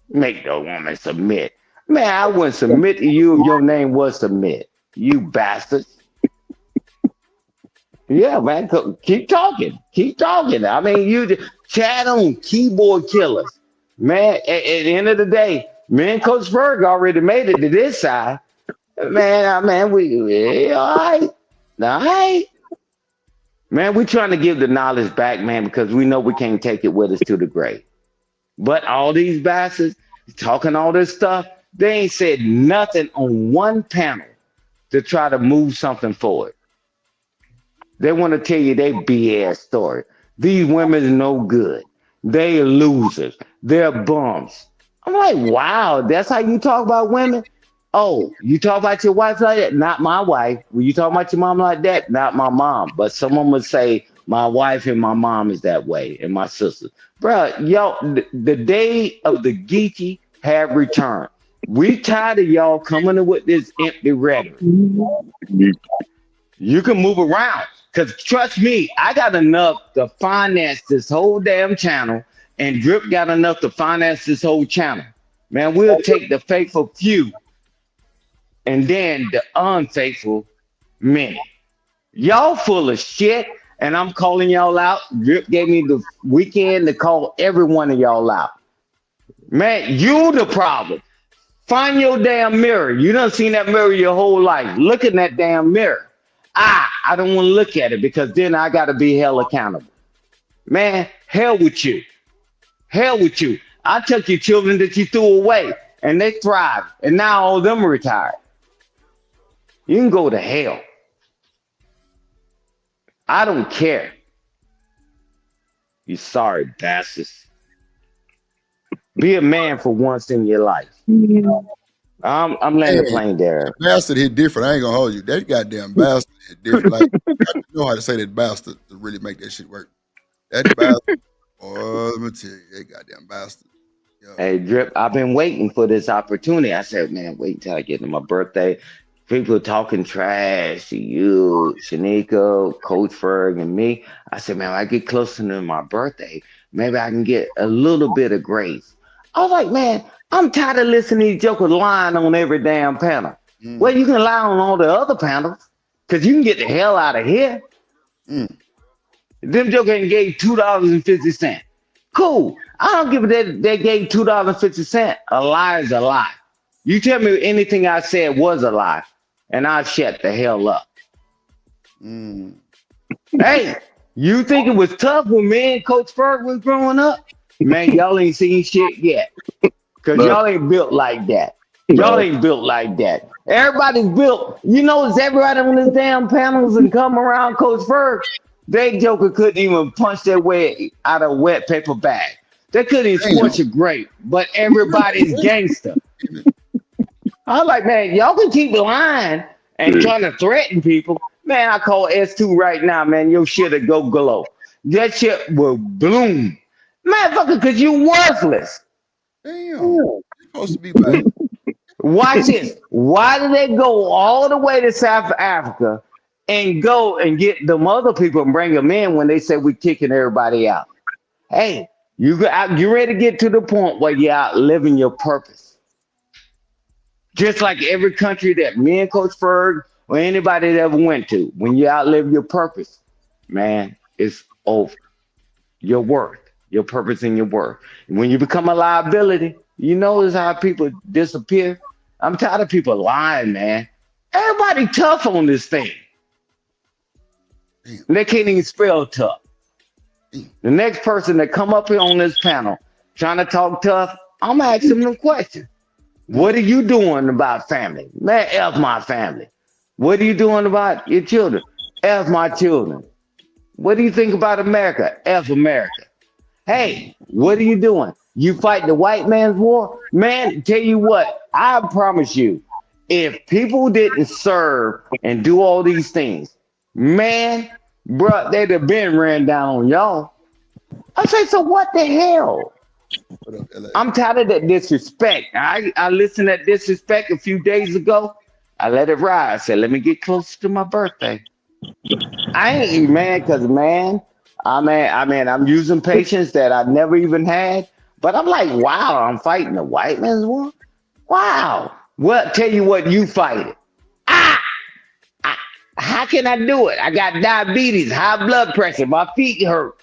Make the woman submit. Man, I wouldn't submit to you if your name was Submit. You bastards. Yeah, man. Keep talking. Keep talking. I mean, you chat on keyboard killers. Man, at the end of the day, me and Coach Berg already made it to this side. Man, we all right. All right. Man, we trying to give the knowledge back, man, because we know we can't take it with us to the grave. But all these bastards talking all this stuff, they ain't said nothing on one panel to try to move something forward. They want to tell you their BS story. These women are no good. They losers. They're bums. I'm like, wow, that's how you talk about women? Oh, you talk about your wife like that? Not my wife. When you talk about your mom like that? Not my mom. But someone would say, my wife and my mom is that way, and my sister. Bro, y'all, the day of the geeky have returned. We tired of y'all coming in with this empty rhetoric. You can move around. Because trust me, I got enough to finance this whole damn channel, and Drip got enough to finance this whole channel. Man, we'll take the faithful few and then the unfaithful many. Y'all full of shit, and I'm calling y'all out. Drip gave me the weekend to call every one of y'all out. Man, you the problem. Find your damn mirror. You done seen that mirror your whole life. Look in that damn mirror. I don't want to look at it because then I got to be held accountable. Man, hell with you. Hell with you. I took your children that you threw away, and they thrived, and now all of them are retired. You can go to hell. I don't care. You sorry bastards. Be a man for once in your life. I'm letting the plane there. Bastard hit different. I ain't gonna hold you. That goddamn bastard hit different. Like, you got to know how to say that bastard to really make that shit work. That bastard. Oh, let me tell you, that goddamn bastard. Yo. Hey, Drip, I've been waiting for this opportunity. I said, man, wait until I get to my birthday. People talking trash to you, Shanika, Coach Ferg, and me. I said, man, when I get closer to my birthday, maybe I can get a little bit of grace. I was like, man, I'm tired of listening to these jokers lying on every damn panel. Well, you can lie on all the other panels because you can get the hell out of here. Them jokers ain't gave $2.50. Cool. I don't give a that they gave $2.50. A lie is a lie. You tell me anything I said was a lie, and I'll shut the hell up. Hey, you think it was tough when me and Coach Ferg was growing up? Man, y'all ain't seen shit yet. Because y'all ain't built like that. Y'all ain't built like that. Everybody's built. You notice everybody on this damn panels and come around Coach Ferg. They joker couldn't even punch their way out of a wet paper bag. They couldn't even squash a grape. But everybody's gangster. I was like, man, y'all can keep lying and trying to threaten people. Man, I call S2 right now, man. Your shit'll go glow. That shit will bloom. Motherfucker, because you worthless. Damn. You're supposed to be back. Watch this. Why did they go all the way to South Africa and go and get them other people and bring them in when they said we're kicking everybody out? Hey, you ready to get to the point where you're out living your purpose. Just like every country that me and Coach Ferg or anybody that ever went to, when you outlive your purpose, man, it's over. Your worth, your purpose and your worth. When you become a liability, you notice how people disappear. I'm tired of people lying, man. Everybody tough on this thing. Damn. They can't even spell tough. The next person that come up here on this panel trying to talk tough, I'm gonna ask them the question. What are you doing about family? Man, F my family. What are you doing about your children? F my children. What do you think about America? F America. Hey, what are you doing? You fight the white man's war? Man, tell you what, I promise you, if people didn't serve and do all these things, man, bruh, they'd have been ran down on y'all. I say, so what the hell? I'm tired of that disrespect. I listened to that disrespect a few days ago. I let it ride. I said, let me get closer to my birthday. I ain't man, because man, I'm using patience that I never even had. But I'm like, wow, I'm fighting the white man's war? Wow. Well, tell you what, you fight it. How can I do it? I got diabetes, high blood pressure, my feet hurt.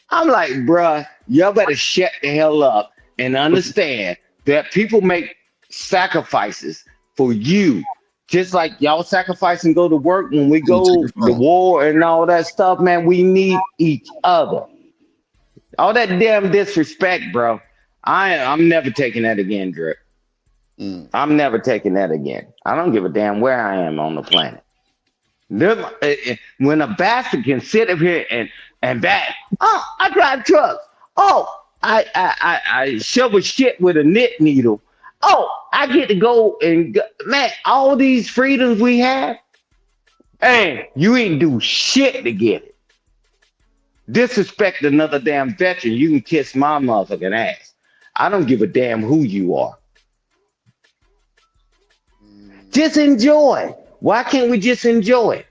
I'm like, bruh, y'all better shut the hell up and understand that people make sacrifices for you. Just like y'all sacrifice and go to work when we go to war and all that stuff, man, we need each other. All that damn disrespect, bro. I'm never taking that again, Drip. I'm never taking that again. I don't give a damn where I am on the planet. When a bastard can sit up here and back, oh, I drive trucks. Oh, I shovel shit with a knit needle. Oh, I get to go and man, all these freedoms we have. Hey, you ain't do shit to get it. Disrespect another damn veteran, you can kiss my motherfucking ass. I don't give a damn who you are. Just enjoy. Why can't we just enjoy it?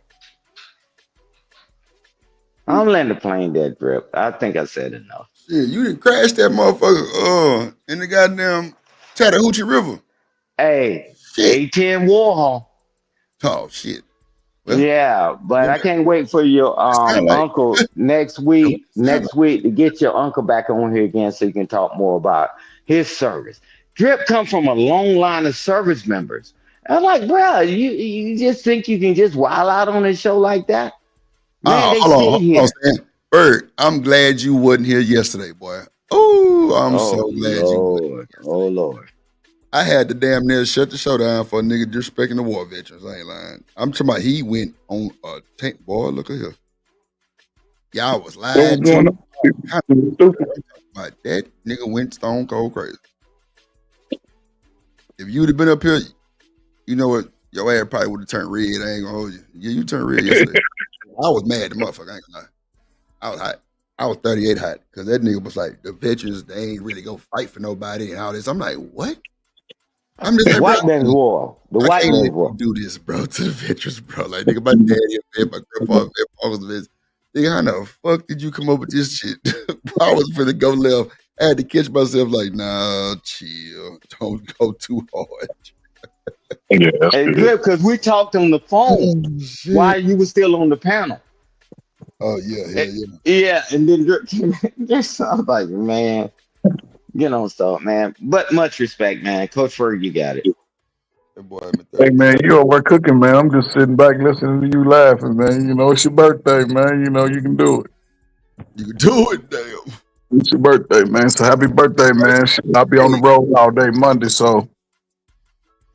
I'm letting the plane dead, Drip. I think I said enough. Shit, you didn't crash that motherfucker in the goddamn Chattahoochee River. Hey, shit. A10 Warhol. Oh shit. Well, yeah, but I can't wait for your uncle next week. Next week to get your uncle back on here again so you can talk more about his service. Drip come from a long line of service members. I'm like, bro, you just think you can just wild out on this show like that? Man, hold on, Bird, I'm glad you wasn't here yesterday, boy. Oh, I'm so Oh glad you went. Lord. Oh Lord. I had to damn near shut the show down for a nigga disrespecting the war veterans. I ain't lying. I'm talking about he went on a tank. Boy, look at here. Y'all was What was lied going to. on? People stupid. I'm talking about that nigga went stone cold crazy. If you'd have been up here, you know what? Your ass probably would have turned red. I ain't gonna hold you. Yeah, you turned red yesterday. I was mad, the motherfucker. I ain't gonna lie. I was hot. I was 38 hot because that nigga was like, the veterans, they ain't really go fight for nobody and all this. I'm like, what? I'm just The like, bro, white man's war. The I white can't man's let you war. do this, bro, to the veterans, bro. Like, nigga, my daddy, my grandpa, my uncle's vet. Nigga, how the fuck did you come up with this shit? I was finna go left. I had to catch myself like, nah, chill. Don't go too hard. Yeah, that's Hey, good. Drip, because we talked on the phone Oh, shit. while you were still on the panel. Oh, yeah, Eh, yeah. Yeah, and then Drip came in. I was like, man, get on stuff, man. But much respect, man. Coach Ferg, you got it. That boy, I'm at Hey 30. man, you over cooking, man. I'm just sitting back listening to you laughing, man. You know, it's your birthday, man. You know, you can do it. You can do it, damn. It's your birthday, man. So happy birthday, man. Shit, I'll be on the Hey, road all day Monday, so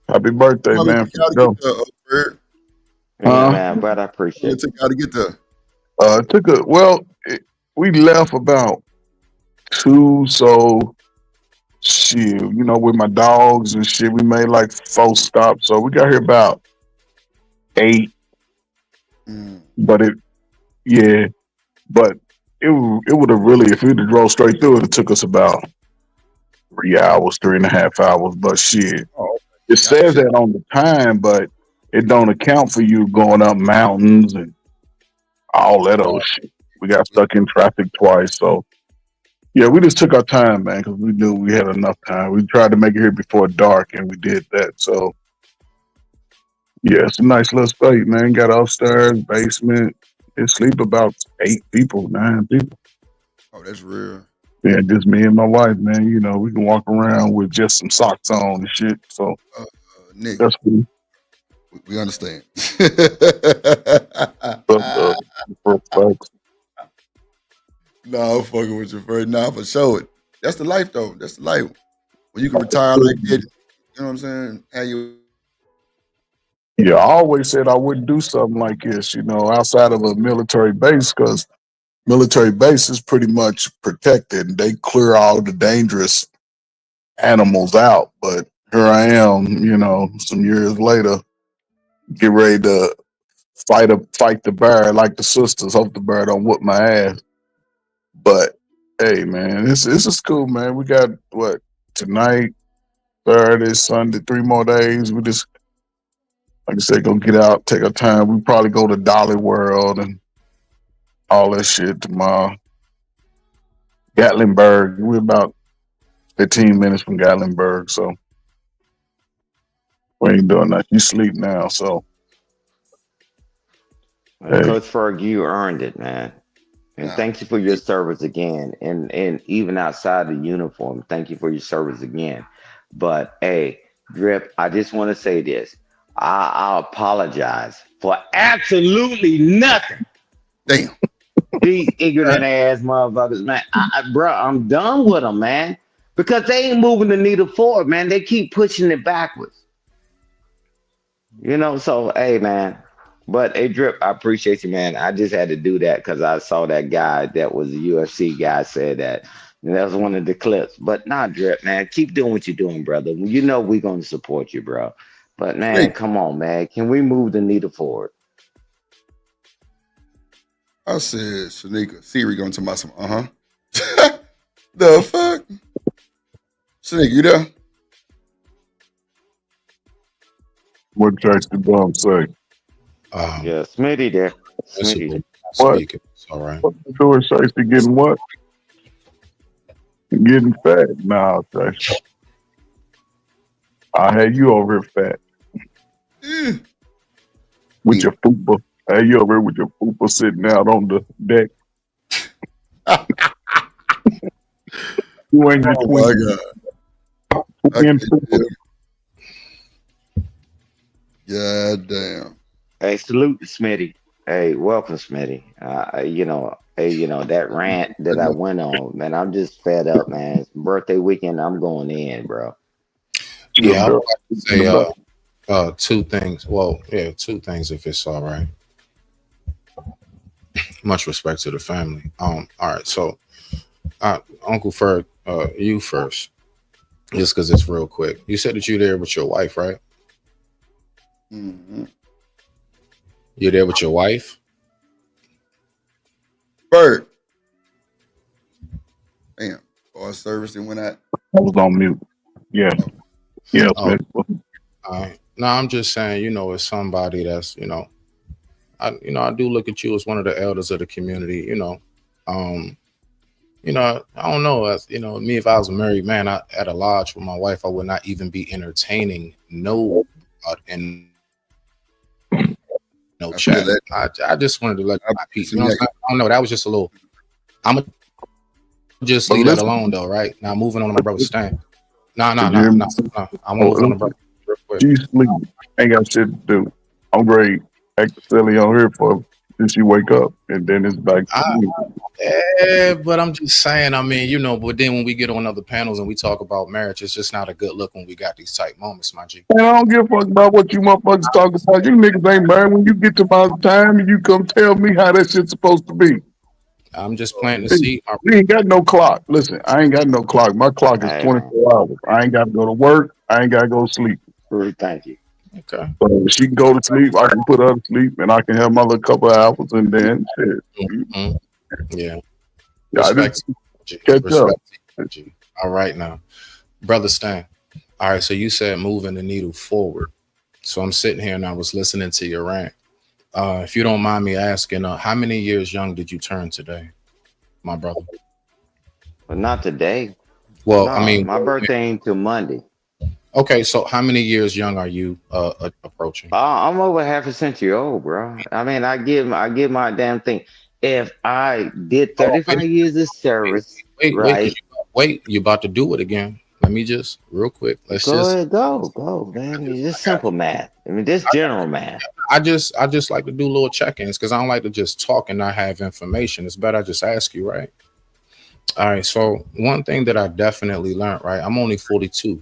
happy birthday, how long it man. took y'all to get Go. there, Bird? Yeah, Huh? man, but I How long appreciate it took y'all to get there? It took a we left about 2, so shit, you know, with my dogs and shit, we made like 4 stops. So we got here about 8, Mm. but yeah, but it would have really, if we'd have drove straight through it, it took us about 3 hours, 3.5 hours. But shit, Oh, it y'all says chill. that on the time, but it don't account for you going up mountains and all that old shit. We got stuck in traffic twice, so yeah, we just took our time, man, because we knew we had enough time. We tried to make it here before dark, and we did that. So yeah, it's a nice little state, man. Got upstairs, basement. It sleep about 8 people, 9 people. Oh, that's real. Yeah, just me and my wife, man. You know, we can walk around with just some socks on and shit. So Nick, that's cool. we understand. But, for folks. No, I'm fucking with you first. Nah, for sure. That's the life, though. That's the life. When you can retire like that, you know what I'm saying? How you Yeah, I always said I wouldn't do something like this, you know, outside of a military base, because military base is pretty much protected. They clear all the dangerous animals out. But here I am, you know, some years later, get ready to fight the bear like the sisters. Hope the bear don't whoop my ass. But hey, man, this is cool, man. We got what tonight, Saturday, Sunday, 3 more days. We just, like I said, gonna get out, take our time. We probably go to Dolly World and all that shit tomorrow. Gatlinburg. We're about 15 minutes from Gatlinburg, so we ain't doing that. You sleep now, so hey. Coach Ferg, you earned it, man. And nah, thank you for your service again. And even outside the uniform, thank you for your service again. But hey, Drip, I just want to say this. I apologize for absolutely nothing. damn. These ignorant ass motherfuckers, man. Bro, I'm done with them, man. Because they ain't moving the needle forward, man. They keep pushing it backwards. You know, so hey, man. But hey, Drip, I appreciate you, man. I just had to do that because I saw that guy that was a UFC guy said that. And that was one of the clips. But nah, Drip, man, keep doing what you're doing, brother. You know we're gonna support you, bro. But man, Sneak. come on, man. Can we move the needle forward? I said, Shanika, Siri going to my some, The fuck? Shanika, you there? What Church the Bomb say? Yeah, Smitty there. That's Smitty there. What? speaking. It's all right. What the doing Shiesty getting what? Getting fat? Nah, Shiesty. I had you over here fat with Yeah. your fupa. I had you over here with your fupa sitting out on the deck. You and your Oh twin. my God. Poopy and fupa. God damn. Hey, salute to Smitty. Hey, welcome, Smitty. You know, that rant that I went on, man. I'm just fed up, man. It's birthday weekend. I'm going in, bro. Yeah, I would Good like to say two things. Well, yeah, two things if it's all right. Much respect to the family. All right, so Uncle Ferg, you first, just because it's real quick. You said that you're there with your wife, right? Mm-hmm. You're there with your wife. Bird. Damn. Our service and went out. I was on mute. Yeah. Yeah, Oh, man. all right. No, I'm just saying, it's somebody that's, I do look at you as one of the elders of the community, Um, I don't know, as me, if I was a married man at a lodge with my wife, I would not even be entertaining no and no I feel chat. that. I just wanted to let my piece. See You know what I'm that. saying? I don't know. That was just a little. I'm gonna just But leave that listen, alone though, right? Now moving on to my brother Stan. No, no, did you no, hear me? no, no. I want to Oh, move on to listen, brother real quick. she sleep. Ain't got shit to do. I'm great. Act silly on here for till she wake up, and then it's back to I, me. yeah, but I'm just saying. I mean, but then when we get on other panels and we talk about marriage, it's just not a good look when we got these tight moments, my G. And I don't give a fuck about what you motherfuckers talk about. You niggas ain't married. When you get to my time, and you come tell me how that shit's supposed to be. I'm just planting the Hey, seed. we ain't got no clock. Listen, I ain't got no clock. My clock is Hey, man. 24 hours. I ain't got to go to work. I ain't got to go to sleep. Thank you. Okay. So if she can go to sleep, I can put her to sleep, and I can have my little couple of hours, and then shit. Mhm. Yeah. Yeah, I Respect. just G. catch up. Respect. G. All right now, brother Stan. All right. So you said moving the needle forward. So I'm sitting here and I was listening to your rant. If you don't mind me asking, how many years young did you turn today, my brother? But not today. Well, I No, mean, my birthday ain't till Monday. okay. So how many years young are you approaching? I'm over half a century old, bro. I mean, I give my damn thing. If I did Oh, wait, 35 years of service, because right? you about to do it again. Let me just real quick. Let's Go just. ahead, go, man. It's just simple math. I mean, just general math. I just like to do little check-ins because I don't like to just talk and not have information. It's better I just ask you, right? All right. So one thing that I definitely learned, right? I'm only 42,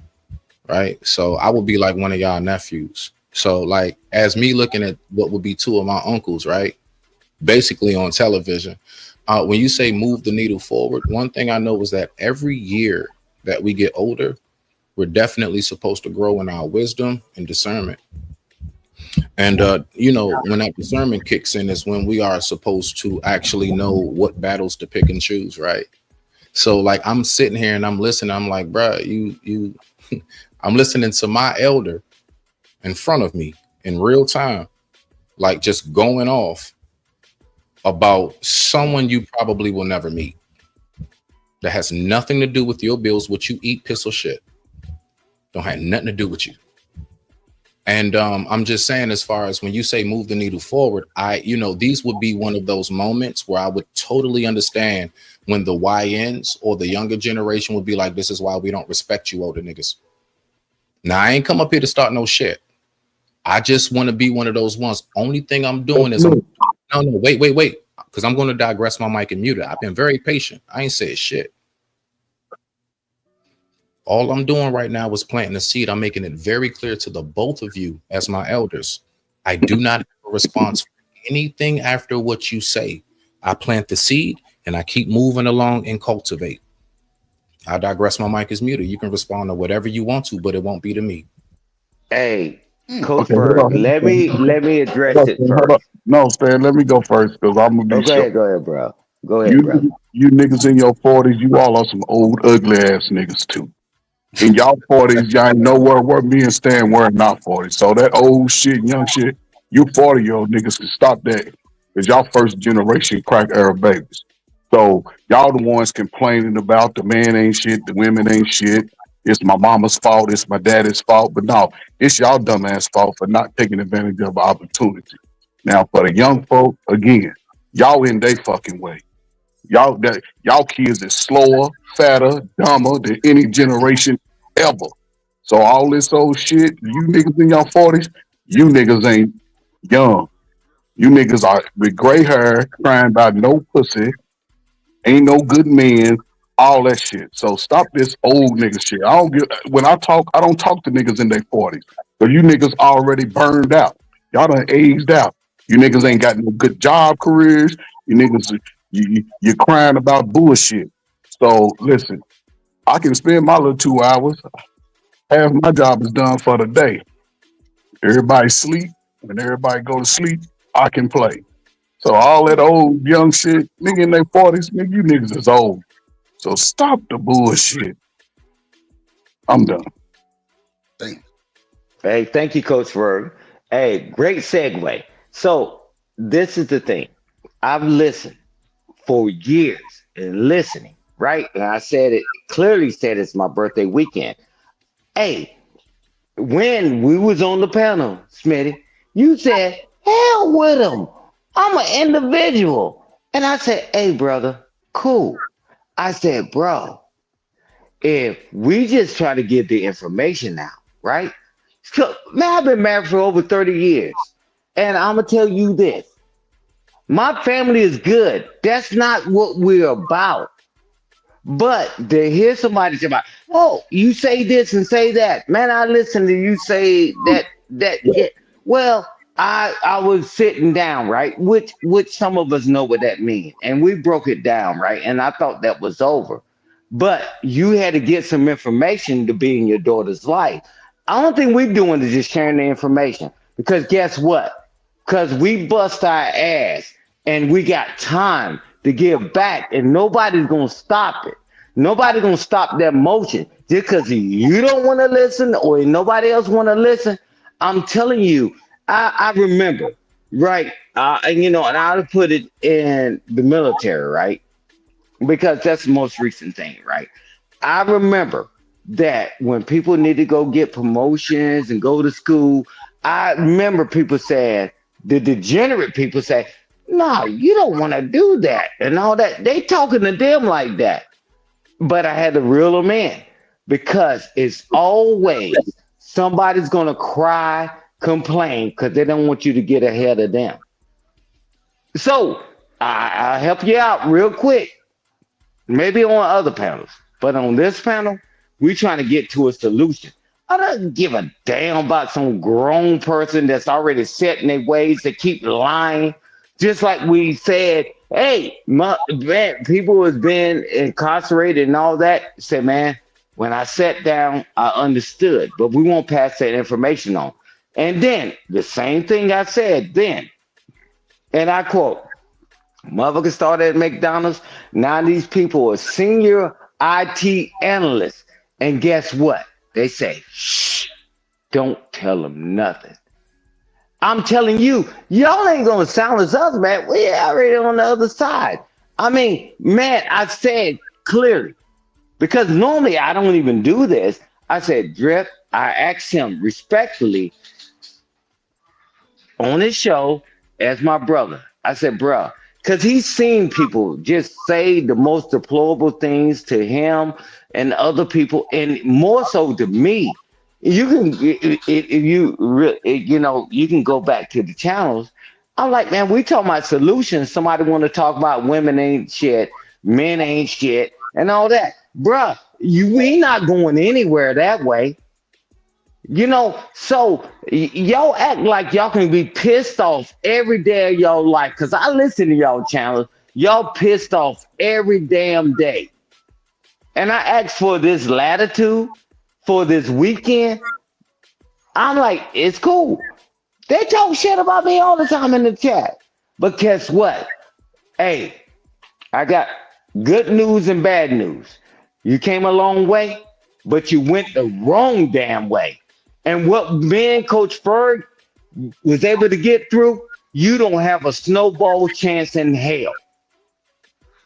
right? So I would be like one of y'all nephews. So like as me looking at what would be two of my uncles, right? Basically on television. When you say move the needle forward, one thing I know is that every year that we get older, we're definitely supposed to grow in our wisdom and discernment. And when that discernment kicks in is when we are supposed to actually know what battles to pick and choose, right? So like I'm sitting here and I'm listening, I'm like, bruh, you I'm listening to my elder in front of me in real time, like just going off about someone you probably will never meet. That has nothing to do with your bills, what you eat, piss or shit. Don't have nothing to do with you. And I'm just saying, as far as when you say move the needle forward, these would be one of those moments where I would totally understand when the YNs or the younger generation would be like, this is why we don't respect you older niggas. Now, I ain't come up here to start no shit. I just want to be one of those ones. Only thing I'm doing is no, wait. Because I'm going to digress my mic and mute it. I've been very patient. I ain't said shit. All I'm doing right now is planting a seed. I'm making it very clear to the both of you as my elders. I do not have a response for anything after what you say. I plant the seed and I keep moving along and cultivate. I digress. My mic is muted. You can respond to whatever you want to, but it won't be to me. Hey, Coach Okay, hold Ferg, on. let me address it Hold on. first. No, Stan, let me go first because I'm gonna Oh, be short. go ahead, bro. Go ahead, brother. You niggas in your 40s, you all are some old ugly ass niggas too. In y'all 40s, y'all ain't nowhere where me and Stan were not 40. So that old shit, young shit, you 40-year-old niggas can stop that. Because y'all first generation crack era babies. So y'all the ones complaining about the man ain't shit, the women ain't shit. It's my mama's fault, it's my daddy's fault. But no, it's y'all dumbass fault for not taking advantage of opportunity. Now for the young folk, again, y'all in they fucking way. Y'all kids is slower, fatter, dumber than any generation ever. So all this old shit, you niggas in your 40s, you niggas ain't young. You niggas are with gray hair, crying about no pussy, Ain't no good men, all that shit. So stop this old nigga shit. I don't give when I talk, I don't talk to niggas in their 40s. Because you niggas already burned out. Y'all done aged out. You niggas ain't got no good job careers. You niggas you're crying about bullshit. So listen, I can spend my little 2 hours. Half my job is done for the day. Everybody sleep. When everybody go to sleep, I can play. So all that old young shit, nigga in their 40s, nigga, you niggas is old. So stop the bullshit. I'm done. Hey, thank you, Coach Ferg. Hey, great segue. So this is the thing. I've listened for years and listening, right? And I said it clearly said it's my birthday weekend. Hey, when we was on the panel, Smitty, you said, hell with him. I'm an individual. And I said, hey, brother, cool. I said, bro, if we just try to get the information out, right? Man, I've been married for over 30 years. And I'm going to tell you this. My family is good. That's not what we're about. But to hear somebody say about, oh, you say this and say that. Man, I listen to you say that yeah. Well, I was sitting down, right? Which some of us know what that means. And we broke it down, right? And I thought that was over. But you had to get some information to be in your daughter's life. I don't think we're doing is just sharing the information. Because guess what? Because we bust our ass and we got time to give back, and nobody's gonna stop it. Nobody's gonna stop that motion just because you don't want to listen or nobody else want to listen. I'm telling you, I remember, right? And and I'll put it in the military, right? Because that's the most recent thing, right? I remember that when people need to go get promotions and go to school, I remember people saying, the degenerate people say, no, you don't want to do that and all that. They talking to them like that. But I had to reel them in because it's always somebody's going to cry, complain because they don't want you to get ahead of them. So I'll help you out real quick. Maybe on other panels, but on this panel, we're trying to get to a solution. I don't give a damn about some grown person that's already set in their ways to keep lying. Just like we said, hey, man, people who has been incarcerated and all that said, man, when I sat down, I understood, but we won't pass that information on. And then the same thing I said then, and I quote, motherfuckers started at McDonald's. Now these people are senior IT analysts. And guess what? They say, shh, don't tell them nothing. I'm telling you, y'all ain't going to silence us, man. We already on the other side. I mean, man, I said clearly, because normally I don't even do this. I said, Drip, I asked him respectfully on his show as my brother. I said, bro, because he's seen people just say the most deplorable things to him and other people, and more so to me. You can, if you you can go back to the channels. I'm like, man, we talking about solutions. Somebody want to talk about women ain't shit, men ain't shit, and all that, bruh. We not going anywhere that way. So y'all act like y'all can be pissed off every day of y'all life. Cause I listen to y'all channels. Y'all pissed off every damn day. And I asked for this latitude for this weekend. I'm like, it's cool. They talk shit about me all the time in the chat. But guess what? Hey, I got good news and bad news. You came a long way, but you went the wrong damn way. And what me and Coach Ferg was able to get through, you don't have a snowball chance in hell.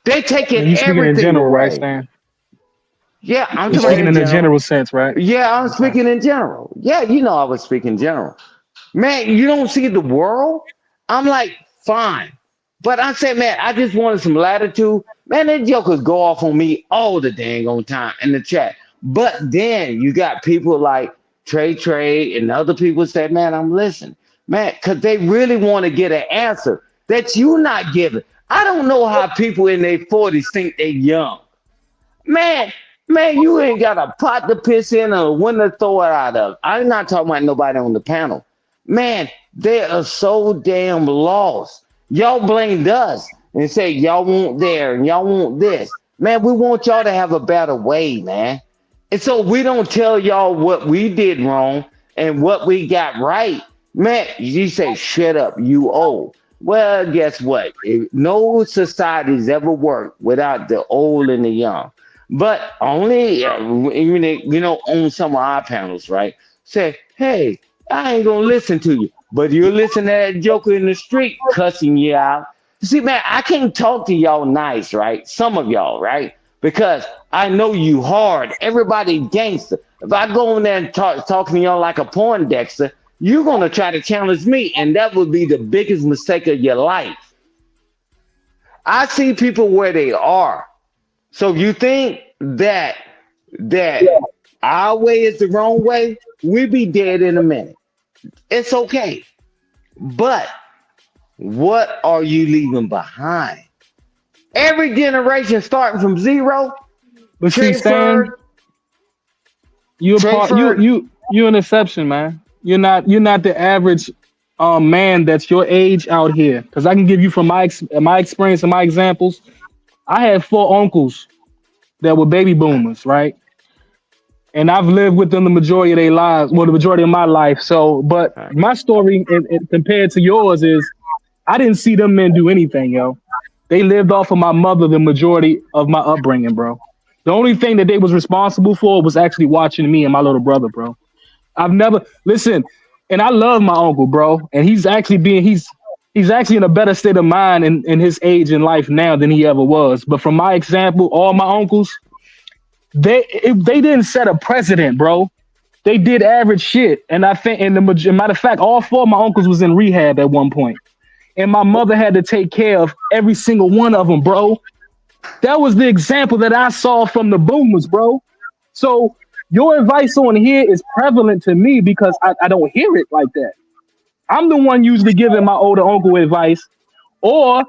They taking You speaking in everything general, right, away. Stan? Yeah, I'm You're talking about speaking in a general sense, right? Yeah, I'm Okay. speaking in general. Yeah, I was speaking general. Man, you don't see the world? I'm like, fine. But I said, man, I just wanted some latitude. Man, that jokers go off on me all the dang on time in the chat. But then you got people like Trey and other people say, man, I'm listening. Man, because they really want to get an answer that you not giving. I don't know how people in their 40s think they young. Man, man, you ain't got a pot to piss in or a window to throw it out of. I'm not talking about nobody on the panel. Man, they are so damn lost. Y'all blamed us and say y'all want there and y'all want this. Man, we want y'all to have a better way, man. And so we don't tell y'all what we did wrong and what we got right. Man, you say, shut up, you old. Well, guess what? No society's ever worked without the old and the young. But only, even on some of our panels, right? Say, hey, I ain't gonna listen to you, but you listen to that joker in the street cussing you out. See, man, I can't talk to y'all nice, right? Some of y'all, right? Because I know you hard. Everybody gangster. If I go in there and talking to y'all like a porn dexter, you're gonna try to challenge me, and that would be the biggest mistake of your life. I see people where they are. So you think that our way is the wrong way? We'll be dead in a minute. It's okay. But what are you leaving behind? Every generation starting from zero. But see, Stan, you're an exception, man. You're not the average man that's your age out here. Because I can give you from my experience and my examples. I had 4 uncles that were baby boomers, right? And I've lived with them the majority of their lives, well, the majority of my life. So, but my story compared to yours is, I didn't see them men do anything, yo. They lived off of my mother the majority of my upbringing, bro. The only thing that they was responsible for was actually watching me and my little brother, bro. I've never listen, and I love my uncle, bro. And he's actually in a better state of mind in his age in life now than he ever was. But from my example, all my uncles, they didn't set a precedent, bro. They did average shit. And I think, matter of fact, all 4 of my uncles was in rehab at one point. And my mother had to take care of every single one of them, bro. That was the example that I saw from the boomers, bro. So your advice on here is prevalent to me because I don't hear it like that. I'm the one usually giving my older uncle advice. Or,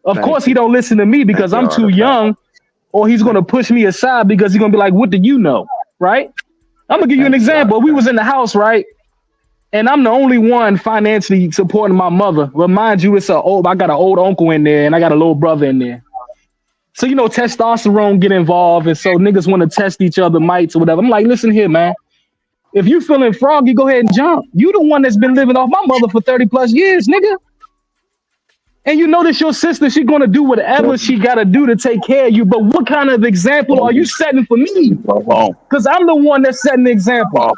of course, he don't listen to me because I'm too young, or he's going to push me aside because he's going to be like, what do you know, right? I'm going to give you an example. We was in the house, right? And I'm the only one financially supporting my mother. But mind you, I got an old uncle in there and I got a little brother in there. So, testosterone get involved. And so niggas want to test each other mites or whatever. I'm like, listen here, man. If you feeling froggy, go ahead and jump. You the one that's been living off my mother for 30 plus years, nigga. And you notice your sister, she going to do whatever she got to do to take care of you. But what kind of example are you setting for me? Because I'm the one that's setting the example.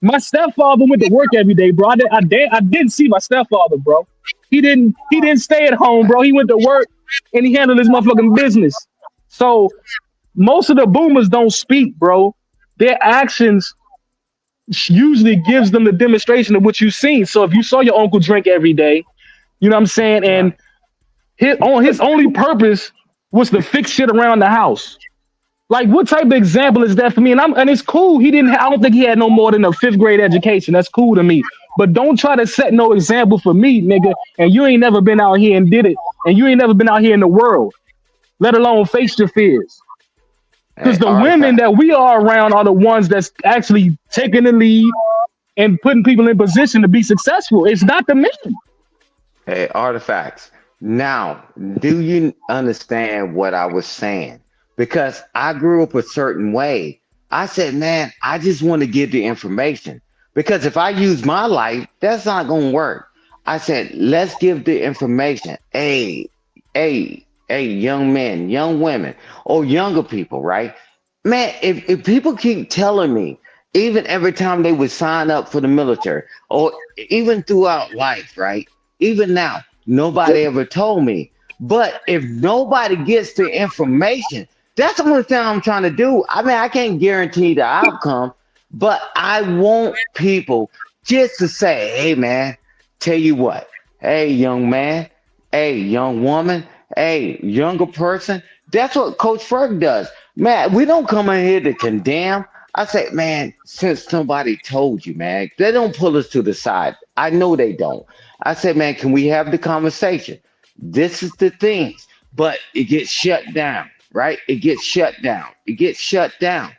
My stepfather went to work every day, bro. I didn't see my stepfather, bro. He didn't stay at home, bro. He went to work and he handled his motherfucking business. So most of the boomers don't speak, bro. Their actions usually gives them the demonstration of what you've seen. So if you saw your uncle drink every day, you know what I'm saying? And his only purpose was to fix shit around the house. Like, what type of example is that for me? And it's cool. I don't think he had no more than a 5th grade education. That's cool to me. But don't try to set no example for me, nigga. And you ain't never been out here and did it. And you ain't never been out here in the world, let alone face your fears. Because the women that we are around are the ones that's actually taking the lead and putting people in position to be successful. It's not the men. Hey, Artifacts. Now, do you understand what I was saying? Because I grew up a certain way. I said, man, I just want to give the information. Because if I use my life, that's not going to work. I said, let's give the information. Hey, young men, young women, or younger people, right? Man, if people keep telling me, even every time they would sign up for the military, or even throughout life, right? Even now, nobody ever told me. But if nobody gets the information, that's the only thing I'm trying to do. I mean, I can't guarantee the outcome, but I want people just to say, hey, man, tell you what, hey, young man, hey, young woman, hey, younger person. That's what Coach Ferg does. Man, we don't come in here to condemn. I say, man, since somebody told you, man, they don't pull us to the side. I know they don't. I said, man, can we have the conversation? This is the things, but it gets shut down, right? It gets shut down. It gets shut down.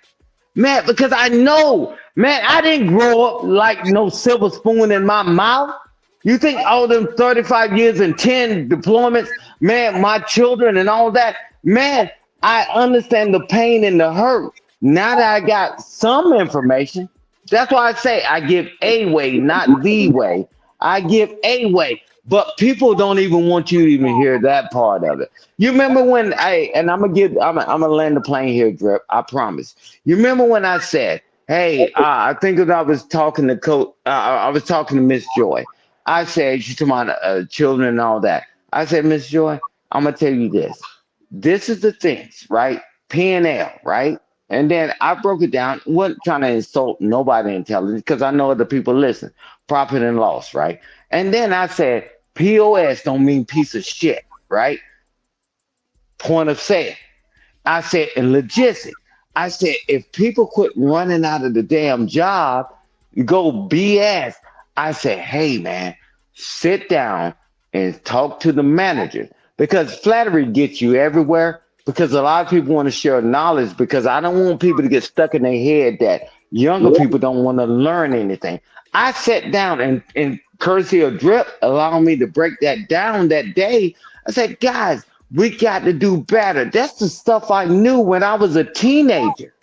Man, because I know, man, I didn't grow up like no silver spoon in my mouth. You think all them 35 years and 10 deployments, man, my children and all that, man, I understand the pain and the hurt. Now that I got some information, that's why I say I give a way, not the way. I give a way. But people don't even want you to even hear that part of it. You remember when and I'm gonna land the plane here, Drip. I promise. You remember when I said, "Hey, I think that I was talking to I was talking to Miss Joy. I said she's talking about children and all that. I said, Miss Joy, I'm gonna tell you this. This is the things, right? P&L, right? And then I broke it down. Wasn't trying to insult nobody intelligence because I know other people listen. Profit and loss, right? And then I said, POS don't mean piece of shit, right? Point of sale. I said, and logistic. I said, if people quit running out of the damn job, go BS. I said, hey, man, sit down and talk to the manager because flattery gets you everywhere because a lot of people want to share knowledge because I don't want people to get stuck in their head that younger people don't want to learn anything. I sat down and courtesy of Drip allowed me to break that down that day. I said, guys, we got to do better. That's the stuff I knew when I was a teenager.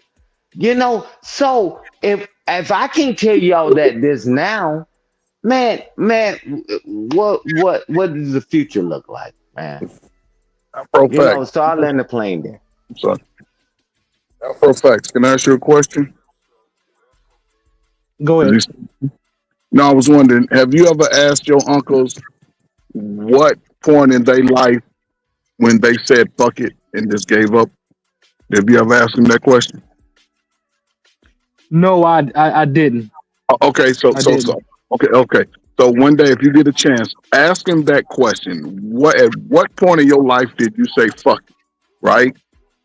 You know, so if I can't tell y'all that this now, man, what does the future look like, man? For You know, fact. so I land the plane there. So, for facts, can I ask you a question? Go ahead. No, I was wondering, have you ever asked your uncles what point in their life when they said fuck it and just gave up? Have you ever asked them that question? No, I didn't. Okay, so I so didn't. so okay. So one day, if you get a chance, ask him that question. At what point in your life did you say fuck it? Right?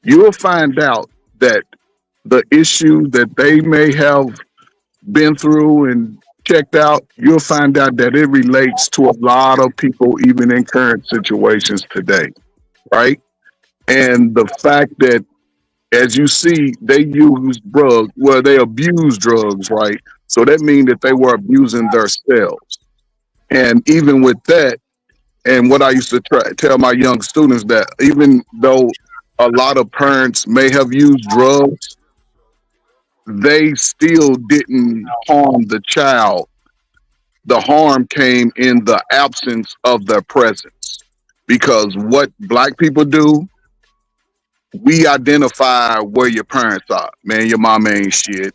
You'll find out that the issue that they may have been through and checked out, you'll find out that it relates to a lot of people, even in current situations today. Right? And the fact that, as you see, they use drugs, well, they abuse drugs, right? So that means that they were abusing themselves. And even with that, and what I used to tell my young students that even though a lot of parents may have used drugs, they still didn't harm the child. The harm came in the absence of their presence. Because what black people do, we identify where your parents are. Man, your mama ain't shit.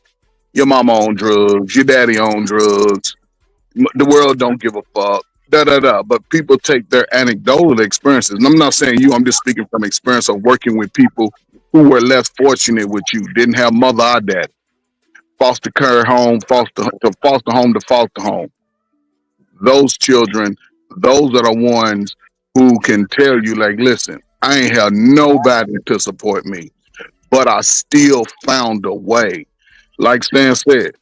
Your mama on drugs. Your daddy on drugs. The world don't give a fuck. Da da da. But people take their anecdotal experiences. And I'm not saying you. I'm just speaking from experience of working with people who were less fortunate with you. Didn't have mother or dad. Foster care home. Foster home to foster home. Those children. Those are the ones who can tell you, like, listen, I ain't have nobody to support me, but I still found a way. Like Stan said,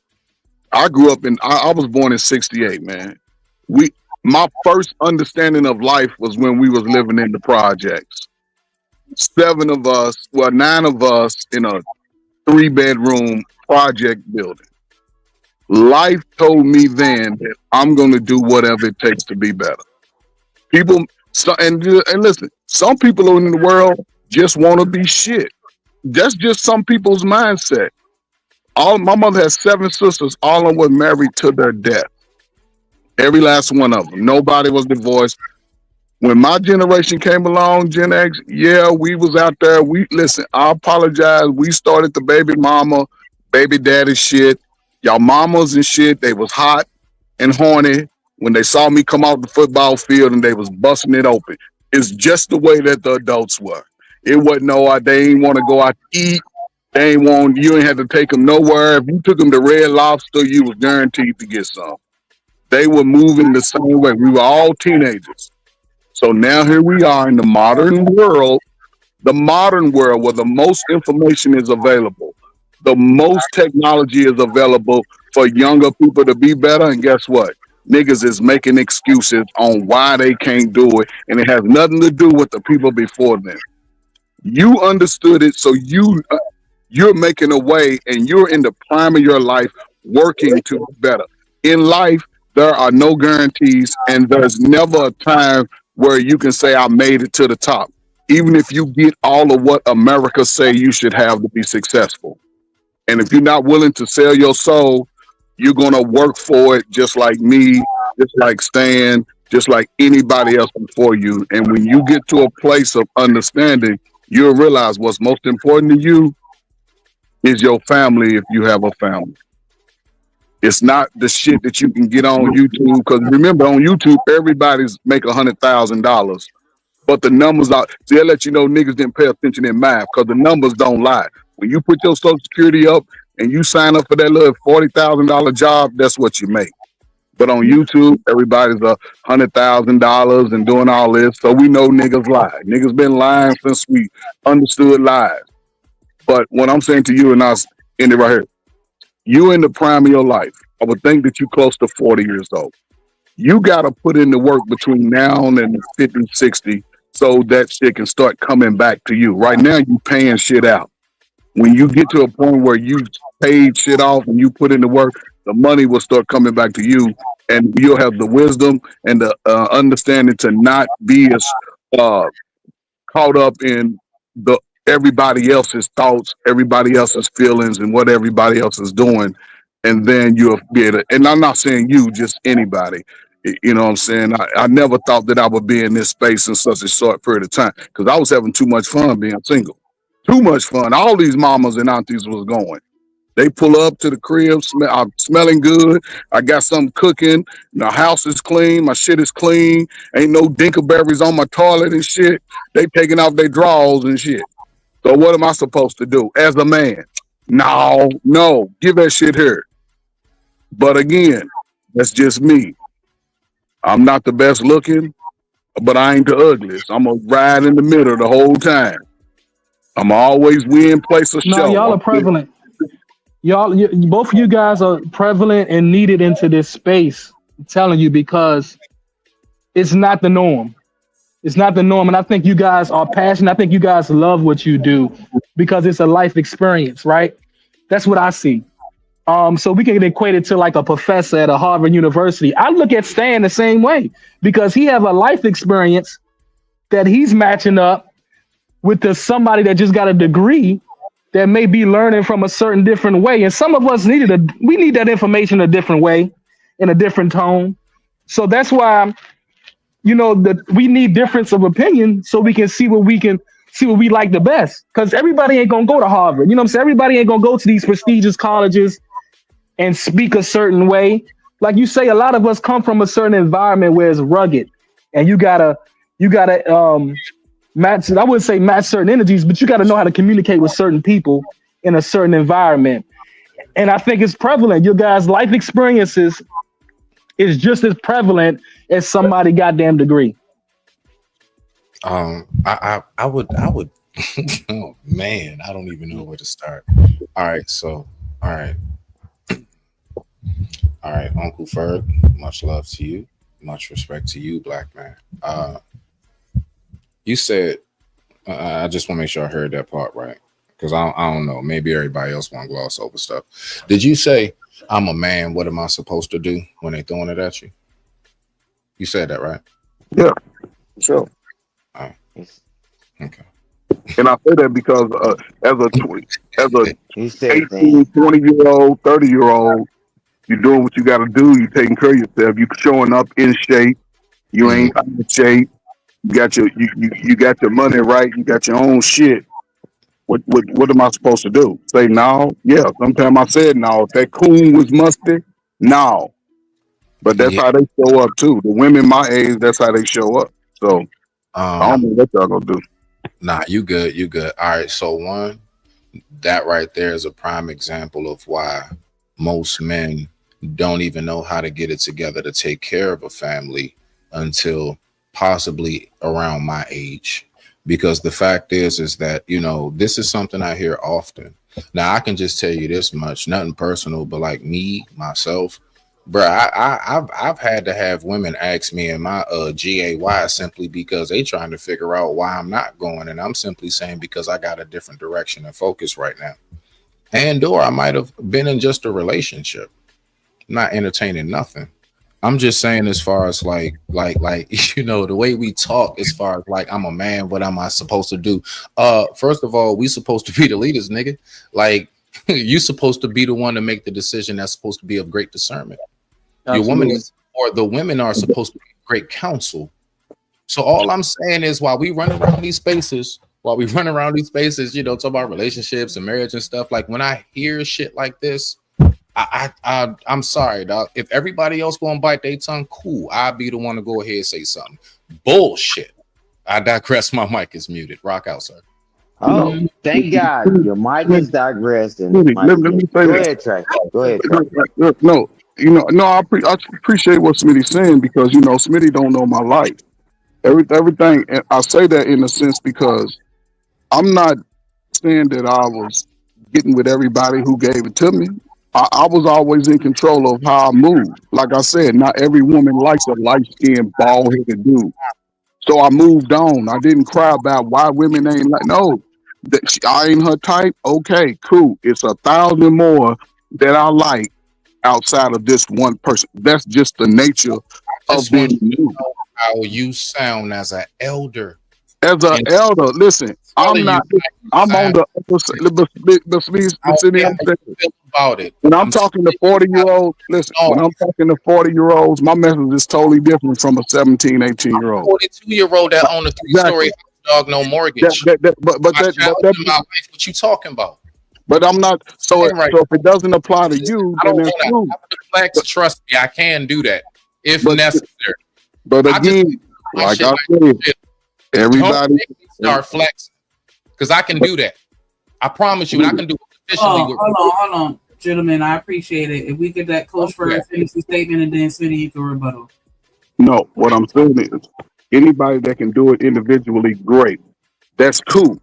I grew up I was born in '68, man. We My first understanding of life was when we was living in the projects. 9 of us in a 3-bedroom project building. Life told me then that I'm gonna do whatever it takes to be better. People and listen, some people in the world just want to be shit. That's just some people's mindset. All my mother has 7 sisters. All of them were married to their death. Every last one of them. Nobody was divorced. When my generation came along, Gen X, yeah, we was out there. We listen. I apologize. We started the baby mama, baby daddy shit. Y'all mamas and shit. They was hot and horny when they saw me come out the football field and they was busting it open. It's just the way that the adults were. It wasn't they ain't want to go out to eat. They ain't want you ain't had to take them nowhere. If you took them to Red Lobster, you was guaranteed to get some. They were moving the same way. We were all teenagers. So now here we are in the modern world where the most information is available, the most technology is available for younger people to be better. And guess what? niggas is making excuses on why they can't do it, and it has nothing to do with the people before them. You understood it, so you're making a way, and you're in the prime of your life working to be better. In life, there are no guarantees, and there's never a time where you can say I made it to the top. Even if you get all of what America say you should have to be successful. And if you're not willing to sell your soul, you're gonna work for it just like me, just like Stan, just like anybody else before you. And when you get to a place of understanding, you'll realize what's most important to you is your family if you have a family. It's not the shit that you can get on YouTube. Because remember, on YouTube, everybody's make $100,000. But the numbers are, they'll let you know niggas didn't pay attention in math because the numbers don't lie. When you put your Social Security up and you sign up for that little $40,000 job, that's what you make. But on YouTube, everybody's $100,000 and doing all this. So we know niggas lie. Niggas been lying since we understood lies. But what I'm saying to you, and I'll end it right here, you in the prime of your life. I would think that you close to 40 years old. You got to put in the work between now and 50, 60 so that shit can start coming back to you. Right now, you paying shit out. When you get to a point where you paid shit off and you put in the work, the money will start coming back to you, and you'll have the wisdom and the understanding to not be as caught up in the everybody else's thoughts, everybody else's feelings, and what everybody else is doing. And then you'll be able to, and I'm not saying you, just anybody. You know what I'm saying? I never thought that I would be in this space in such a short period of time because I was having too much fun being single. Too much fun. All these mamas and aunties was going. They pull up to the crib, I'm smelling good. I got something cooking. The house is clean. My shit is clean. Ain't no dinkerberries on my toilet and shit. They taking off their drawers and shit. So what am I supposed to do as a man? No, give that shit here. But again, that's just me. I'm not the best looking, but I ain't the ugliest. I'm gonna ride in the middle the whole time. I'm always win, place, or No, show. y'all are prevalent. Both of you guys are prevalent and needed into this space. I'm telling you, because it's not the norm. It's not the norm. And I think you guys are passionate. I think you guys love what you do because it's a life experience, right? That's what I see. So we can equate it to like a professor at a Harvard University. I look at Stan the same way because he have a life experience that he's matching up with somebody that just got a degree that may be learning from a certain different way. And some of us we need that information a different way, in a different tone. So that's why, that we need difference of opinion so we can see what we like the best. Because everybody ain't gonna go to Harvard. You know what I'm saying? Everybody ain't gonna go to these prestigious colleges and speak a certain way. Like you say, a lot of us come from a certain environment where it's rugged, and you gotta match. I wouldn't say match certain energies, but you gotta know how to communicate with certain people in a certain environment. And I think it's prevalent. Your guys' life experiences is just as prevalent as somebody goddamn degree. I would oh man, I don't even know where to start. All right, Uncle Ferg, much love to you, much respect to you, black man. You said, I just want to make sure I heard that part right, because I don't know, maybe everybody else want to gloss over stuff. Did you say, I'm a man, what am I supposed to do when they throwing it at you? You said that, right? Yeah, sure. Oh. Okay. And I say that because as a 18, 20-year-old, 30-year-old, you're doing what you got to do. You're taking care of yourself. You're showing up in shape. You ain't out of shape. You got your money right. You got your own shit. What am I supposed to do? Say no? Yeah. Sometimes I said no. If that coon was musty, no. But that's how they show up too. The women my age, that's how they show up. So I don't know what y'all gonna do. Nah, you good. All right. So one, that right there is a prime example of why most men don't even know how to get it together to take care of a family until possibly around my age. Because the fact is that, this is something I hear often. Now, I can just tell you this much, nothing personal, but like myself, Bro, I've had to have women ask me in my GAY simply because they trying to figure out why I'm not going, and I'm simply saying because I got a different direction and focus right now. And or I might have been in just a relationship, not entertaining nothing. I'm just saying as far as like the way we talk as far as like I'm a man, what am I supposed to do? First of all, we supposed to be the leaders, nigga. Like you supposed to be the one to make the decision that's supposed to be of great discernment. Your woman Absolutely. is, or the women are supposed to be great counsel. So all I'm saying is while we run around these spaces, talk about relationships and marriage and stuff, like when I hear shit like this, I'm sorry, dog. If everybody else gonna bite their tongue, cool. I'll be the one to go ahead and say something. Bullshit. I digress. My mic is muted. Rock out, sir. Oh, thank God. Your mic is digressed and his Let mic is me muted. say Go this. ahead, Trey. Go ahead, Trey. No, no, I appreciate what Smitty's saying because Smitty don't know my life. Everything, and I say that in a sense because I'm not saying that I was getting with everybody who gave it to me. I was always in control of how I move. Like I said, not every woman likes a light skinned, bald headed dude. So I moved on. I didn't cry about why women ain't like, no, I ain't her type. Okay, cool. It's 1,000 more that I like outside of this one person. That's just the nature of Just want being you to new. know how you sound as an elder. As an And elder, listen, telling I'm you not. how you I'm on sound. the upper side. I don't Sitting, care I'm how saying, you feel about it. when I'm I'm telling talking to you 40-year-olds, listen, how when I'm talking to 40-year-olds, my message is totally different from a 17, 18-year-old. 42-year-old that own a 3-story Exactly. house, dog, no mortgage. But I challenge in my life. What you talking about? but I'm not. So Saying right so if it doesn't apply to Listen, you, I then don't that's want to true. have to flex. Trust me, I can do that if But necessary. but I just again, my like shit I like said, shit. Don't everybody. make me start flexing because I can do that. I promise you, and I can do it efficiently. Oh, hold on, gentlemen. I appreciate it. If we get that Coach first finish the statement and then Smitty, you can rebuttal. No, what I'm saying is anybody that can do it individually, great. That's cool.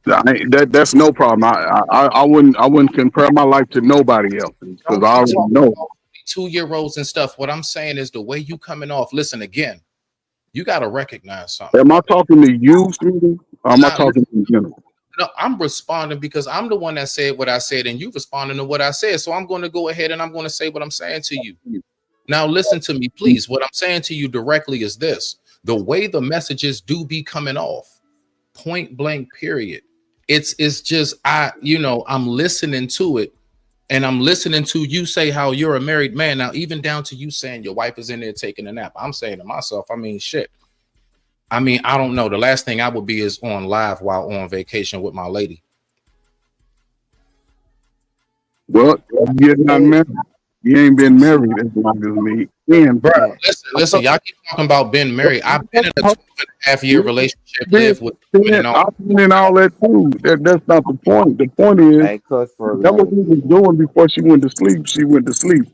That's no problem. I wouldn't compare my life to nobody else because Don't I keep already talking know. about 2-year-olds and stuff. What I'm saying is the way you coming off. Listen again. You got to recognize something, Am I brother. talking to you, Smitty? Or am I Not talking in general? No, I'm responding because I'm the one that said what I said, and you responding to what I said. So I'm going to go ahead and I'm going to say what I'm saying to you. Now, listen to me, please. What I'm saying to you directly is this: the way the messages do be coming off, point blank, period. It's just I'm listening to it, and I'm listening to you say how you're a married man. Now, even down to you saying your wife is in there taking a nap. I'm saying to myself, I mean, shit. I mean, I don't know. The last thing I would be is on live while on vacation with my lady. Well, you're not married. You ain't been married as long as me. And Bro, listen, y'all keep talking about being married. I've been in a 2.5-year relationship, lived with women and all. I've been in all that too. That's not the point. The point is Hey, Coach that what we was doing before she went to sleep. She went to sleep.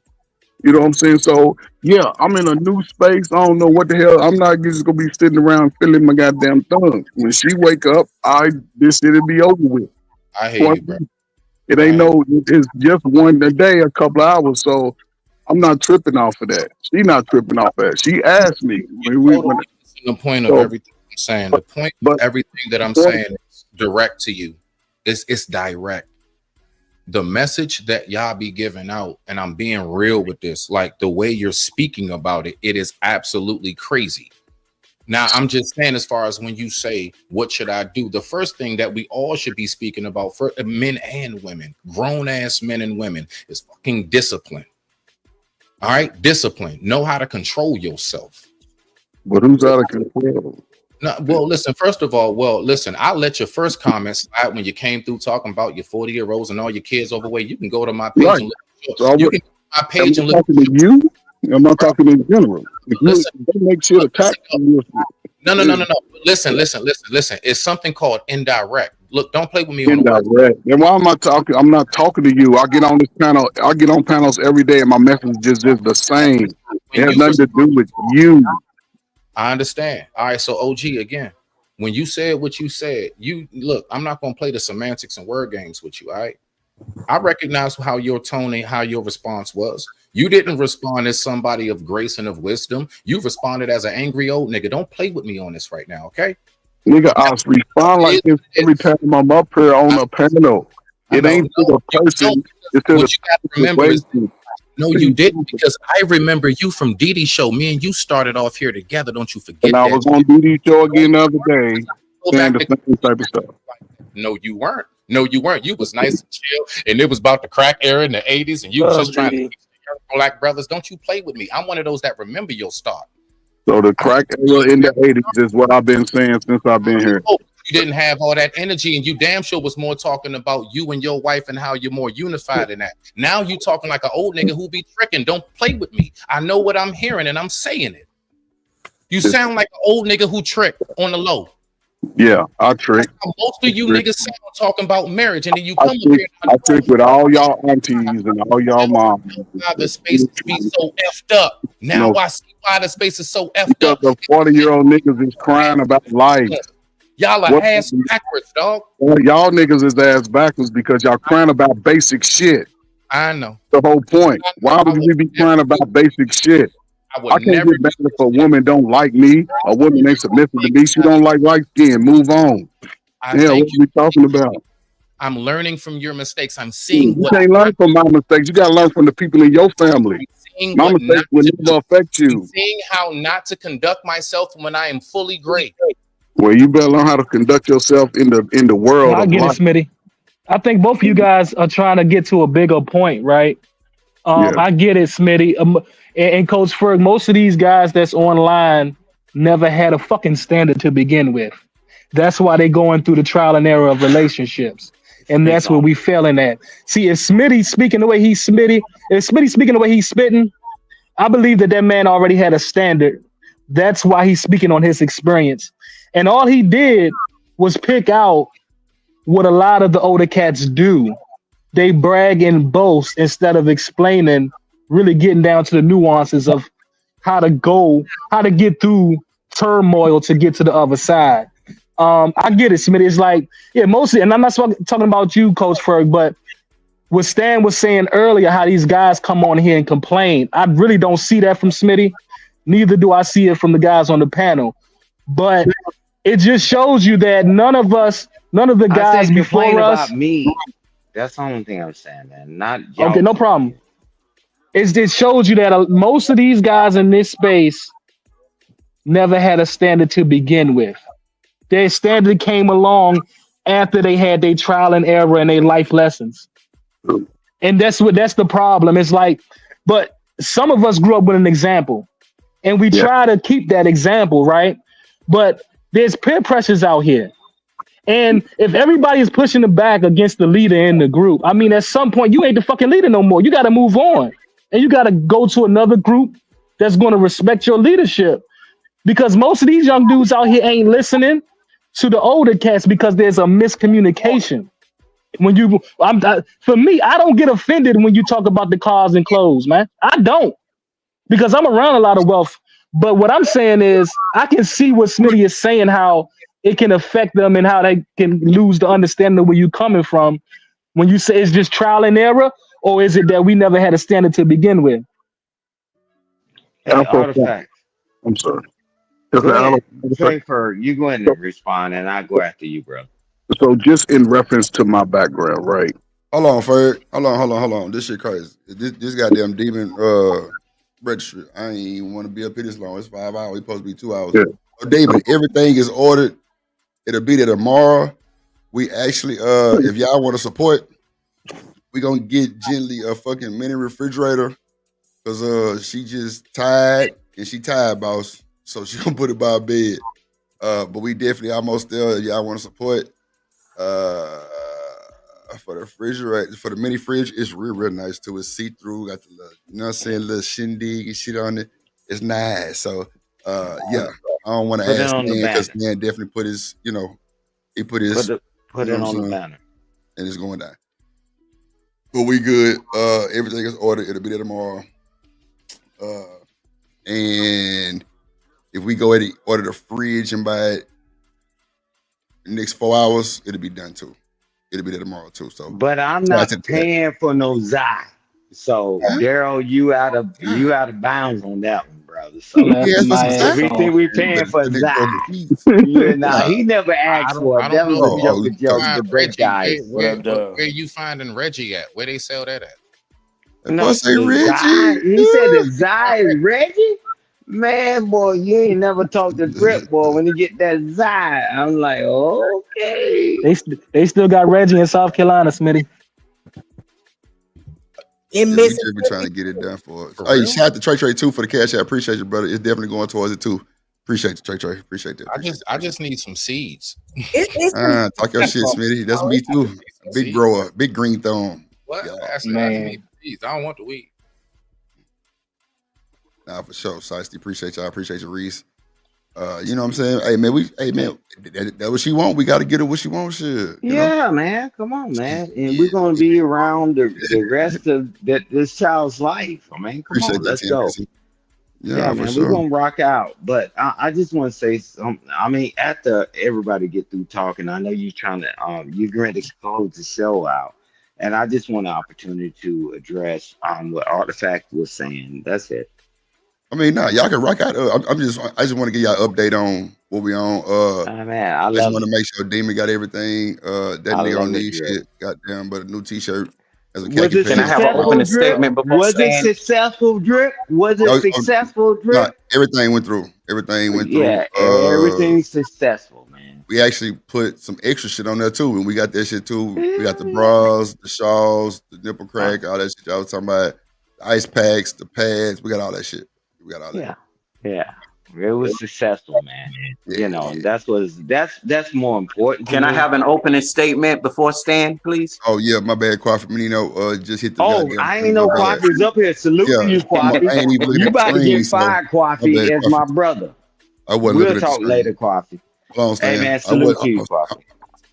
You know what I'm saying? So yeah, I'm in a new space. I don't know what the hell. I'm not just gonna be sitting around fiddling my goddamn thumb. When she wake up, this it'll be over with. I hear you, bro. It ain't it's just one a day, a couple of hours. So I'm not tripping off of that. She not tripping off of that. She asked me when The point of so, everything I'm saying, the point of but everything that I'm saying is direct to you. It's direct. The message that y'all be giving out, and I'm being real with this, like the way you're speaking about it, it is absolutely crazy. Now, I'm just saying, as far as when you say, what should I do? The first thing that we all should be speaking about for men and women, grown ass men and women, is fucking discipline. All right, discipline. Know how to control yourself. But who's out of control? No, well, listen, first of all, I'll let your first comment slide when you came through talking about your 40-year-olds and all your kids overweight. You can go to my page Right. and look. So You can go to my am page and I look. talking to you? Am I talking in general? If you Listen, they make shit attack you. no. Listen. It's something called indirect. Look, don't play with me on the word. Indirect. Then why am I talking? I'm not talking to you. I get on this panel. I get on panels every day, and my message is just the same. It When has you nothing to do with you. I understand. All right, so OG again. When you said what you said, you look, I'm not gonna play the semantics and word games with you. All right. I recognize how your tone and how your response was. You didn't respond as somebody of grace and of wisdom. You responded as an angry old nigga. Don't play with me on this right now, okay? Nigga, I respond like this every time I'm up here on a panel. It ain't to the person. It's to What the you got to remember is, no, you didn't, because I remember you from Didi Show. Me and you started off here together. Don't you forget and I that. was on Didi Show again the other day, saying the same type of stuff. No, you weren't. No, you weren't. You was nice and chill, and it was about the crack era in the 80s, and you was just trying to teach the black brothers. Don't you play with me. I'm one of those that remember your start. So the crack era in the 80s is what I've been saying since I've been here. You didn't have all that energy, and you damn sure was more talking about you and your wife and how you're more unified in that. Now you talking like an old nigga who be tricking. Don't play with me. I know what I'm hearing, and I'm saying it. You sound like an old nigga who tricked on the low. Yeah, I trick. Most of you niggas sound talking about marriage, and then you come up here. I trick with all y'all aunties and all y'all moms. The spaces be so effed up. Now I see why the space is so effed up. The 40-year-old niggas is crying about life. Y'all are ass backwards, dog. Y'all niggas is ass backwards because y'all crying about basic shit. I know. The whole point. Why would we be crying about basic shit? I can't get mad if a woman don't like me. A woman ain't submissive to me. She don't like light skin. Move on. Yeah, what are we talking about? I'm learning from your mistakes. I'm seeing you can't learn from my mistakes. You got to learn from the people in your family. My mistakes will never affect you. I'm seeing how not to conduct myself when I am fully great. Well, you better learn how to conduct yourself in the world. I get it, Smitty. I think both of you guys are trying to get to a bigger point, right? I get it, Smitty. And Coach Ferg, most of these guys that's online never had a fucking standard to begin with. That's why they're going through the trial and error of relationships. And that's where we failing at. See, if Smitty speaking the way he's Smitty, if Smitty speaking the way he's spitting, I believe that man already had a standard. That's why he's speaking on his experience. And all he did was pick out what a lot of the older cats do. They brag and boast instead of explaining, really getting down to the nuances of how to get through turmoil to get to the other side. I get it, Smitty. It's like, yeah, mostly, and I'm not talking about you, Coach Ferg, but what Stan was saying earlier, how these guys come on here and complain. I really don't see that from Smitty. Neither do I see it from the guys on the panel. But it just shows you that none of the guys before us. About me. That's the only thing I'm saying, man. Not y'all. Okay, no problem. It shows you that most of these guys in this space never had a standard to begin with. Their standard came along after they had their trial and error and their life lessons. And that's the problem. It's like, but some of us grew up with an example and we try to keep that example, right? But there's peer pressures out here. And if everybody is pushing the back against the leader in the group, I mean, at some point, you ain't the fucking leader no more. You got to move on. And you got to go to another group that's going to respect your leadership. Because most of these young dudes out here ain't listening to the older cats because there's a miscommunication. For me, I don't get offended when you talk about the cars and clothes, man. I don't. Because I'm around a lot of wealth. But what I'm saying is, I can see what Smitty is saying, how it can affect them and how they can lose the understanding of where you're coming from when you say it's just trial and error, or is it that we never had a standard to begin with? Hey, Artifact. I'm sorry. Go ahead. You go ahead and respond, and I'll go after you, bro. So just in reference to my background, right? Hold on, Ferg. Hold on. This shit crazy. This goddamn demon registry. I ain't even want to be up here this long. It's 5 hours. It's supposed to be 2 hours. Yeah. So David, everything is ordered. It'll be there tomorrow. We actually, if y'all want to support, we gonna get Gently a fucking mini refrigerator because she just tired and she tired, boss. So she gonna put it by her bed. But we definitely almost there. If y'all want to support, for the refrigerator, for the mini fridge, it's real nice too. It's see through. Got the little, you know what I'm saying, little shindig and shit on it. It's nice. So yeah, I don't want to ask Dan because Dan definitely put his, he put his put it on the banner, and it's going down. But we good. Everything is ordered. It'll be there tomorrow. And if we go ahead and order the fridge and buy it in the next 4 hours, it'll be done too. It'll be there tomorrow too. So, but I'm not paying for no Zai. So Darrel, you out of bounds on that one, brother. He So He laughing asked for my some if ass he sex. off. think we You paying better for send that Zai, girl the keys. he Nah. never asked for I it. don't That know was a where Oh, joke. A you joke. find The break the Reggie. Where, ice. What where, up, where, Dub? where you finding Reggie at? Where they sell that at? that boy No, say the Zai. Reggie. He said the Zai is Reggie. Man, boy, you ain't never talked to Drip, boy. When you get that Zai, I'm like, okay. They still got Reggie in South Carolina, Smitty. In Yeah, we just been trying Mississippi. to get it done for us. For Hey, real? shout out to Trey too for the cash. I appreciate you, brother. It's definitely going towards it too. Appreciate you, Trey. Appreciate that. I just need some seeds. It's Talk your shit, Smitty. That's I me just too. need some Big seeds. grower, big green thumb. What? Yeah, I said I just need Man. some seeds. I don't want the weed. nah, for sure. Shiesty, appreciate y'all. Appreciate you, Reese. You know what I'm saying? Hey man, that what she want. We got to get her what she wants. Shit, you know. Yeah, man. Come on, man. And we're Yeah, gonna be around the rest of this child's life. I mean, come appreciate on, that, let's Tim. go. Yeah, Yeah, for man, we're sure. gonna rock out. But I just want to say something. I mean, after everybody get through talking, I know you're trying to you're going to close the show out, and I just want an opportunity to address what Artifact was saying. That's it. I mean, nah, y'all can rock out. I just want to give y'all an update on what we on. Man, I I just love want to it. make sure Demon got everything. That I nigga don't love it, need Drip. shit. Goddamn, but a new T-shirt as a Was khaki it Can I pants. have an successful, opening Drip? statement before Was it Stan? successful, Drip? Was it successful, Nah, Drip? everything went through. Everything went through. Yeah, everything's successful, man. We actually put some extra shit on there too, and we got that shit too. We got the Yeah. bras, the shawls, the nipple Uh, crack, all that shit. I was talking about the ice packs, the pads. We got all that shit. We got all that. yeah, yeah. It was successful, man. Yeah, You know, yeah. that's more important to Can I me. have an opening statement before Stan, please? Oh yeah, my bad, Quaffy Menino. Just hit the Oh, goddamn I ain't thing. My know bad. Coffee's up here. Salute to Yeah, you, Coffee. I ain't even looking You at the about to screen, get so fired, my Coffee, bad, as Quaffy. my brother. I wasn't We'll looking at the talk later, screen. Coffee. Hold on, Hey, Stan. man, I was. salute to you, Coffee.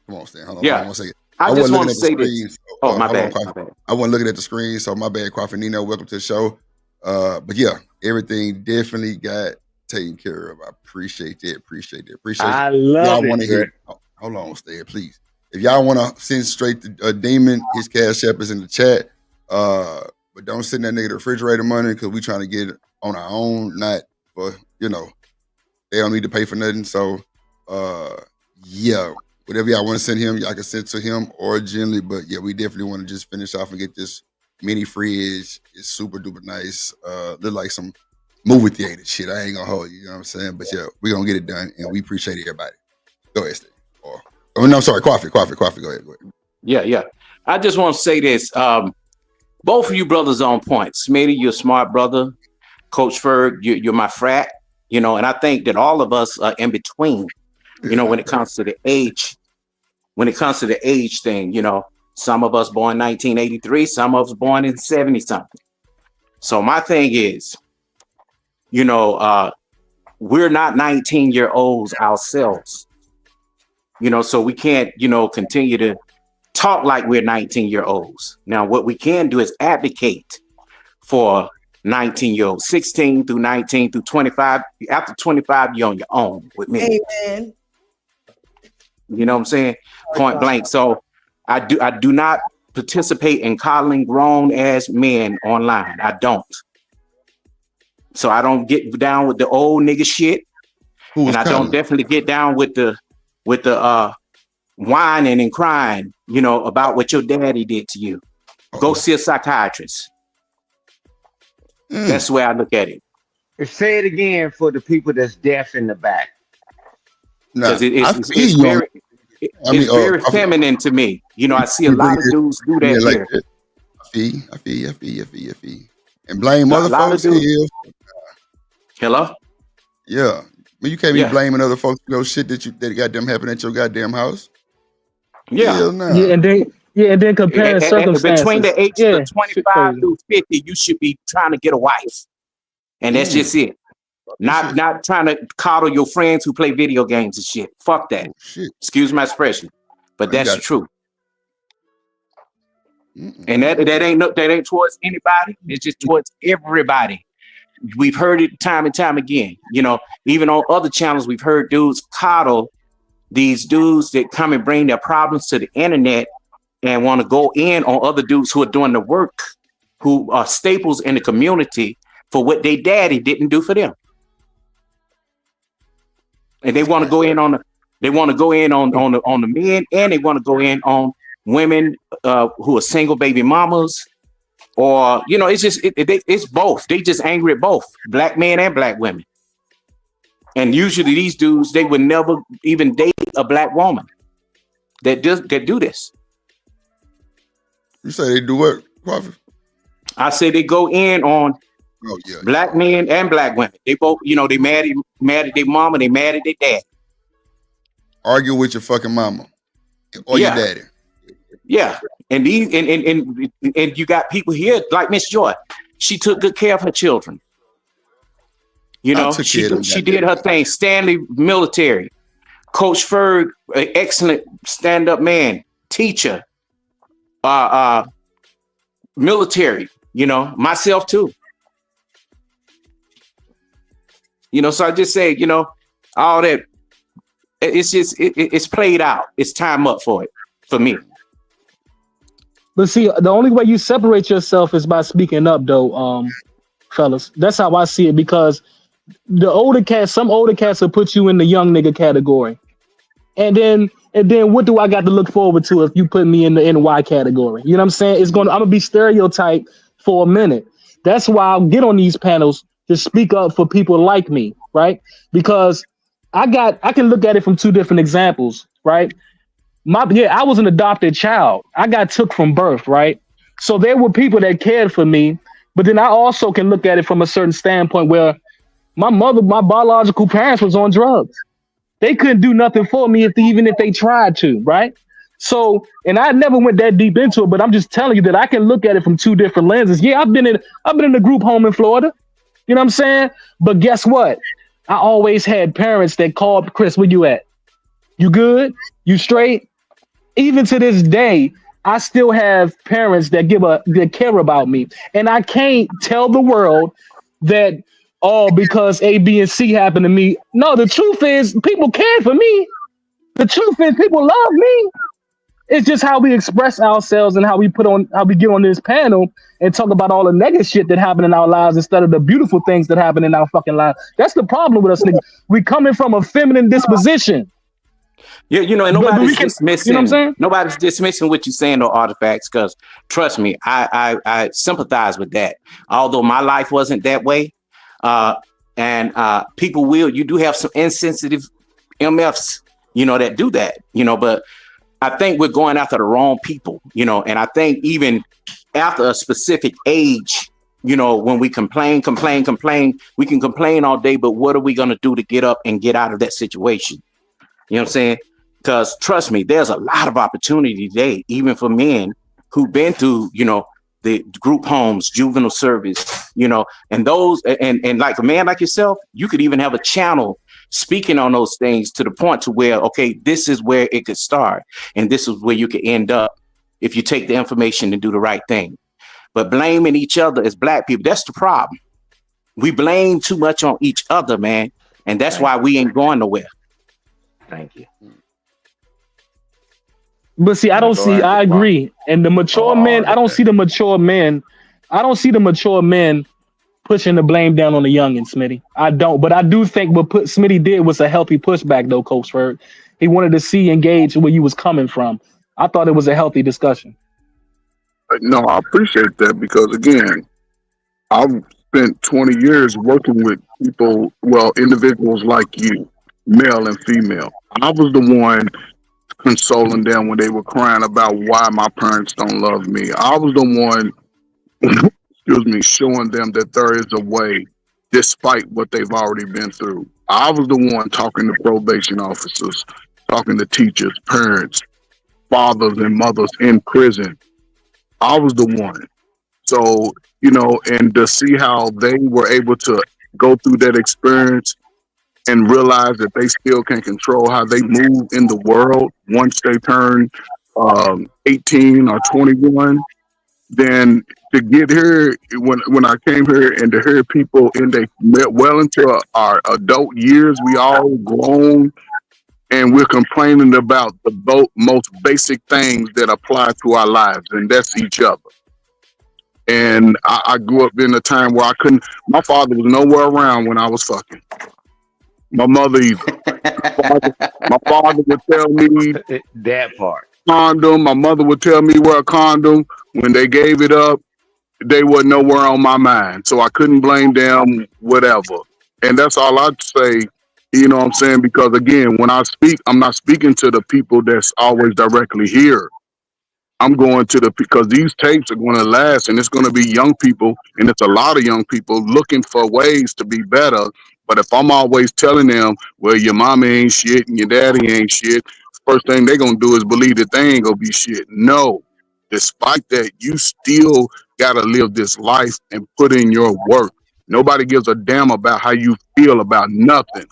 Come on, Stan. Hold on Yeah, one second. I I just wasn't want looking to at the say this. screen. So, Oh, my hold on, bad, Quaffy. my bad. I wasn't looking at the screen, so my bad, Quaffy Nino. Welcome to the show. But yeah, everything definitely got taken care of. I appreciate that. Appreciate I y'all love it, want to hit. Drip. Hold on, Stan, please. If y'all want to send straight to Demon, his cash app is in the chat. But don't send that nigga the refrigerator money because we trying to get it on our own, not for they don't need to pay for nothing. So yeah, whatever y'all want to send him, y'all can send to him originally. But yeah, we definitely want to just finish off and get this mini fridge. It's super duper nice. Look like some movie theater shit. I ain't gonna hold you, you know what I'm saying? But yeah, we're gonna get it done and we appreciate everybody. Go ahead, Steve. No, I'm sorry, Coffee. Go ahead. Yeah. I just want to say this. Both of you brothers on point. Smitty, you're a smart brother. Coach Ferg, you're my frat. And I think that all of us are in between. When it comes to the age, thing. Some of us born 1983, some of us born in 70 something. So my thing is, we're not 19-year-olds ourselves. So we can't, continue to talk like we're 19-year-olds. Now, what we can do is advocate for 19-year-olds, 16 through 19 through 25. After 25, you're on your own with me. Amen. You know what I'm saying? Point blank. So I do not participate in coddling grown ass men online. I don't. So I don't get down with the old nigga shit. And I don't definitely get down with the whining and crying, about what your daddy did to you. Go see a psychiatrist. That's the way I look at it. Say it again for the people that's deaf in the back. Because it's very feminine to me. I see a lot of dudes do that like here. that. I feel. And blame other folks. Hello? Yeah. You can't be blaming other folks for shit that goddamn happened at your goddamn house. Yeah. Hell nah. Yeah, and then comparing circumstances. Between the ages of 25 through 50, you should be trying to get a wife. And that's just it. Not trying to coddle your friends who play video games and shit. Fuck that. Excuse my expression. But that's the truth. And that ain't towards anybody. It's just towards everybody. We've heard it time and time again. Even on other channels, we've heard dudes coddle these dudes that come and bring their problems to the internet and want to go in on other dudes who are doing the work who are staples in the community for what their daddy didn't do for them. And they want to go in on the men, and they want to go in on women who are single baby mamas, or it's just it's both. They just angry at both black men and black women. And usually these dudes, they would never even date a black woman that do this. You say they do what, Prophet? I say they go in on black men and black women. They both, they mad at their mama, they mad at their dad. Argue with your fucking mama or your daddy. Yeah. And these and you got people here like Miss Joy. She took good care of her children. She did her thing. Stanley, military. Coach Ferg, an excellent stand-up man, teacher, military, myself too. So I just say, all that, it's just, it's played out. It's time up for it, for me. But see, the only way you separate yourself is by speaking up, though, fellas. That's how I see it, because some older cats will put you in the young nigga category. And then what do I got to look forward to if you put me in the NY category? You know what I'm saying? I'm gonna be stereotyped for a minute. That's why I'll get on these panels to speak up for people like me, right? Because I can look at it from two different examples, right? I was an adopted child. I got took from birth, right? So there were people that cared for me, but then I also can look at it from a certain standpoint where my biological parents was on drugs. They couldn't do nothing for me even if they tried to, right? So, and I never went that deep into it, but I'm just telling you that I can look at it from two different lenses. Yeah, I've been in a group home in Florida. You know what I'm saying? But guess what? I always had parents that called, Chris, where you at? You good? You straight? Even to this day, I still have parents that care about me. And I can't tell the world that, because A, B, and C happened to me. No, the truth is people care for me. The truth is people love me. It's just how we express ourselves and how we get on this panel and talk about all the negative shit that happened in our lives instead of the beautiful things that happen in our fucking lives. That's the problem with us niggas. We coming from a feminine disposition. Yeah, and nobody's dismissing. You know what I'm saying? Nobody's dismissing what you're saying or artifacts, because trust me, I sympathize with that. Although my life wasn't that way, and people you do have some insensitive MFs, that do that, but I think we're going after the wrong people, and I think even after a specific age, when we complain, we can complain all day, but what are we going to do to get up and get out of that situation? You know what I'm saying? Because trust me, there's a lot of opportunity today, even for men who've been through, the group homes, juvenile service, and those, and like a man like yourself, you could even have a channel speaking on those things to the point to where, okay, this is where it could start. And this is where you could end up if you take the information and do the right thing. But blaming each other as black people, that's the problem. We blame too much on each other, man. And that's why we ain't going nowhere. Thank you. But see, I agree. And the mature men, I don't see the mature men pushing the blame down on the youngins, Smitty. I don't. But I do think what Smitty did was a healthy pushback, though, Coach Ferg. He wanted to engage where you was coming from. I thought it was a healthy discussion. No, I appreciate that, because, again, I've spent 20 years working with individuals like you, male and female. I was the one consoling them when they were crying about why my parents don't love me. I was the one, showing them that there is a way despite what they've already been through. I was the one talking to probation officers, talking to teachers, parents, fathers and mothers in prison. I was the one. So, and to see how they were able to go through that experience and realize that they still can control how they move in the world once they turn 18 or 21, then to get here, when I came here and to hear people well into our adult years, we all grown, and we're complaining about the most basic things that apply to our lives, and that's each other. And I grew up in a time where I couldn't. My father was nowhere around when I was fucking. My mother either. My father would tell me That part. condom. My mother would tell me wear a condom. When they gave it up, they were nowhere on my mind. So I couldn't blame them, whatever. And that's all I'd say, you know what I'm saying? Because again, when I speak, I'm not speaking to the people that's always directly here. I'm going to because these tapes are going to last, and it's going to be young people, and it's a lot of young people looking for ways to be better. But if I'm always telling them, well, your mama ain't shit and your daddy ain't shit, first thing they're going to do is believe that they ain't going to be shit. No, despite that, you still got to live this life and put in your work. Nobody gives a damn about how you feel about nothing.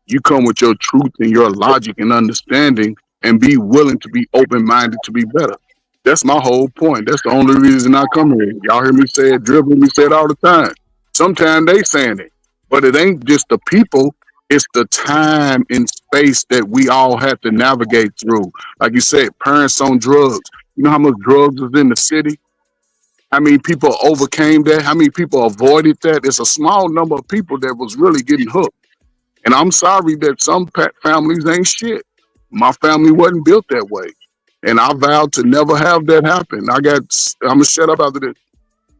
You come with your truth and your logic and understanding and be willing to be open-minded to be better. That's my whole point. That's the only reason I come here. Y'all hear me say it, dribbling me say it all the time. Sometimes they saying it, but it ain't just the people. It's the time and space that we all have to navigate through. Like you said, parents on drugs. You know how much drugs is in the city? How many people overcame that? How many people avoided that? It's a small number of people that was really getting hooked. And I'm sorry that some families ain't shit. My family wasn't built that way. And I vowed to never have that happen. I'm going to shut up after this.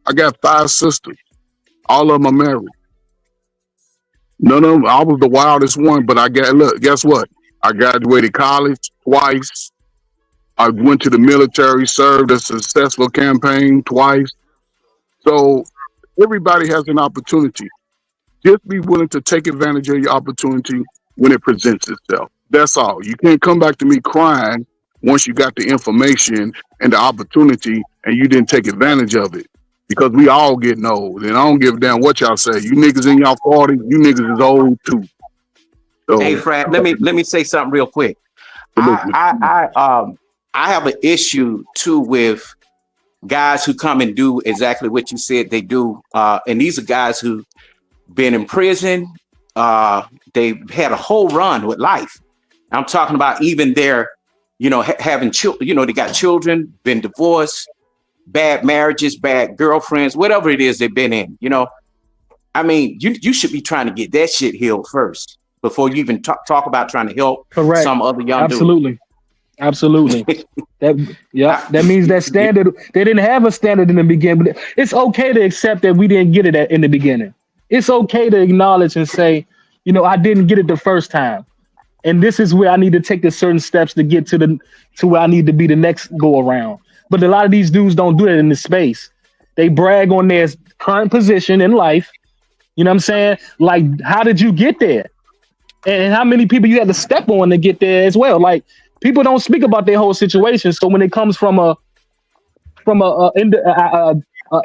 I got 5 sisters. All of them are married. None of them, I was the wildest one, but look, guess what? I graduated college twice. I went to the military, served a successful campaign twice. So everybody has an opportunity. Just be willing to take advantage of your opportunity when it presents itself. That's all. You can't come back to me crying once you got the information and the opportunity and you didn't take advantage of it. Because we all getting old. And I don't give a damn what y'all say. You niggas in y'all 40s, you niggas is old too. So, hey, Fred, let me say something real quick. I have an issue too with guys who come and do exactly what you said they do. And these are guys who been in prison. They've had a whole run with life. I'm talking about even their, having children, they got children, been divorced, bad marriages, bad girlfriends, whatever it is they've been in, I mean, you should be trying to get that shit healed first before you even talk about trying to help some other young dude. Absolutely. That means that standard, they didn't have a standard in the beginning, but it's okay to accept that we didn't get it in the beginning. It's okay to acknowledge and say, I didn't get it the first time. And this is where I need to take the certain steps to get to where I need to be the next go around. But a lot of these dudes don't do it in this space. They brag on their current position in life. You know what I'm saying? Like, how did you get there? And how many people you had to step on to get there as well? Like, people don't speak about their whole situation. So when it comes from a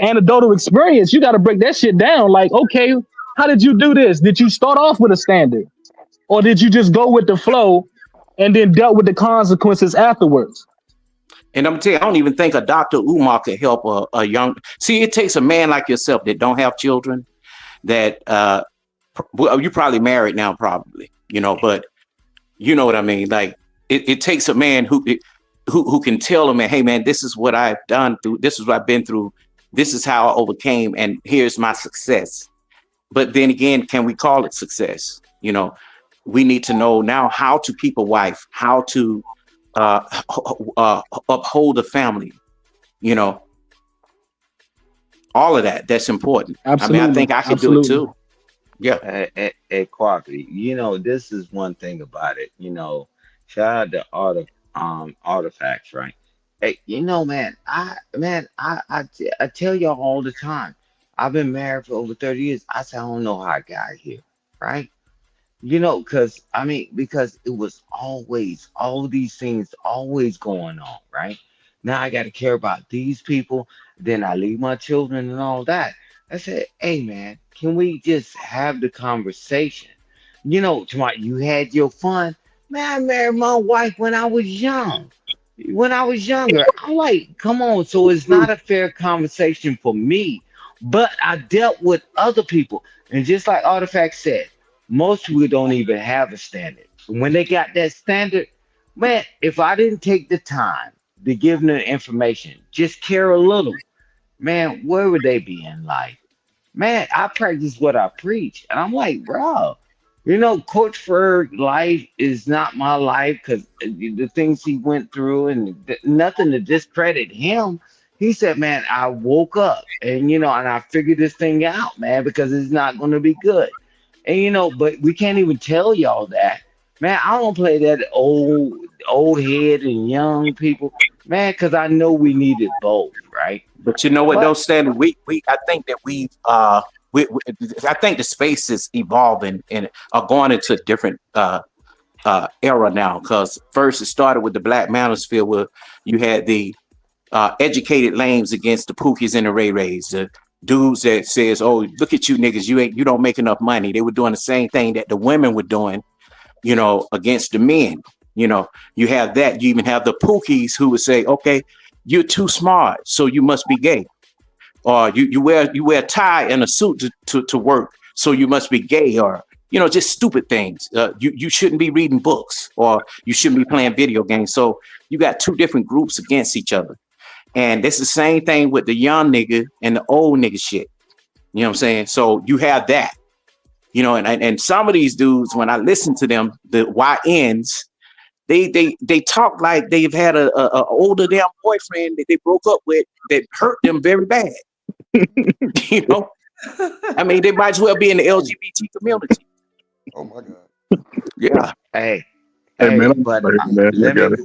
anecdotal experience, you got to break that shit down. Like, okay, how did you do this? Did you start off with a standard, or did you just go with the flow and then dealt with the consequences afterwards? And I'm telling you, I don't even think a Dr. Umar could help a young. See, it takes a man like yourself that don't have children. That well, you're probably married now, probably, but you know what I mean. Like, it takes a man who can tell a man, hey man, this is what I've done through. This is what I've been through. This is how I overcame, and here's my success. But then again, can we call it success? We need to know now how to keep a wife, how to uphold a family, all of that. That's important. Absolutely. I mean, I think I can do it too. Yeah. At Quaffy, this is one thing about it. Shout out to artifacts, right? Hey, man, I tell y'all all the time. I've been married for over 30 years. I say I don't know how I got here, right? Because it was always all these things always going on, right? Now I got to care about these people. Then I leave my children and all that. I said, hey man, can we just have the conversation? You had your fun. Man, I married my wife when I was young. When I was younger, I'm like, come on. So it's not a fair conversation for me, but I dealt with other people. And just like Artifact said, most people don't even have a standard. When they got that standard, man, if I didn't take the time to give them the information, just care a little, man, where would they be in life? Man, I practice what I preach. And I'm like, bro, Coach Ferg life is not my life because the things he went through and nothing to discredit him. He said, man, I woke up and I figured this thing out, man, because it's not going to be good. And, but we can't even tell y'all that. Man, I don't play that old head and young people, man, because I know we needed both, right? But you know what, But though, Stanley, I think that I think the space is evolving and are going into a different era now. Because first it started with the Black Manosphere, where you had the educated lames against the Pookies and the Ray Rays, the dudes that says, "Oh, look at you niggas, you don't make enough money." They were doing the same thing that the women were doing, against the men. You have that. You even have the Pookies who would say, "Okay, you're too smart, so you must be gay." Or you wear a tie and a suit to work, so you must be gay, or just stupid things. You shouldn't be reading books, or you shouldn't be playing video games. So you got two different groups against each other, and it's the same thing with the young nigga and the old nigga shit. You know what I'm saying? So you have that, and some of these dudes, when I listen to them, the YNs, they talk like they've had a older damn boyfriend that they broke up with that hurt them very bad. I mean, they might as well be in the LGBT community. Oh my God. Yeah. Hey, man, I'm but sorry, man. I got it.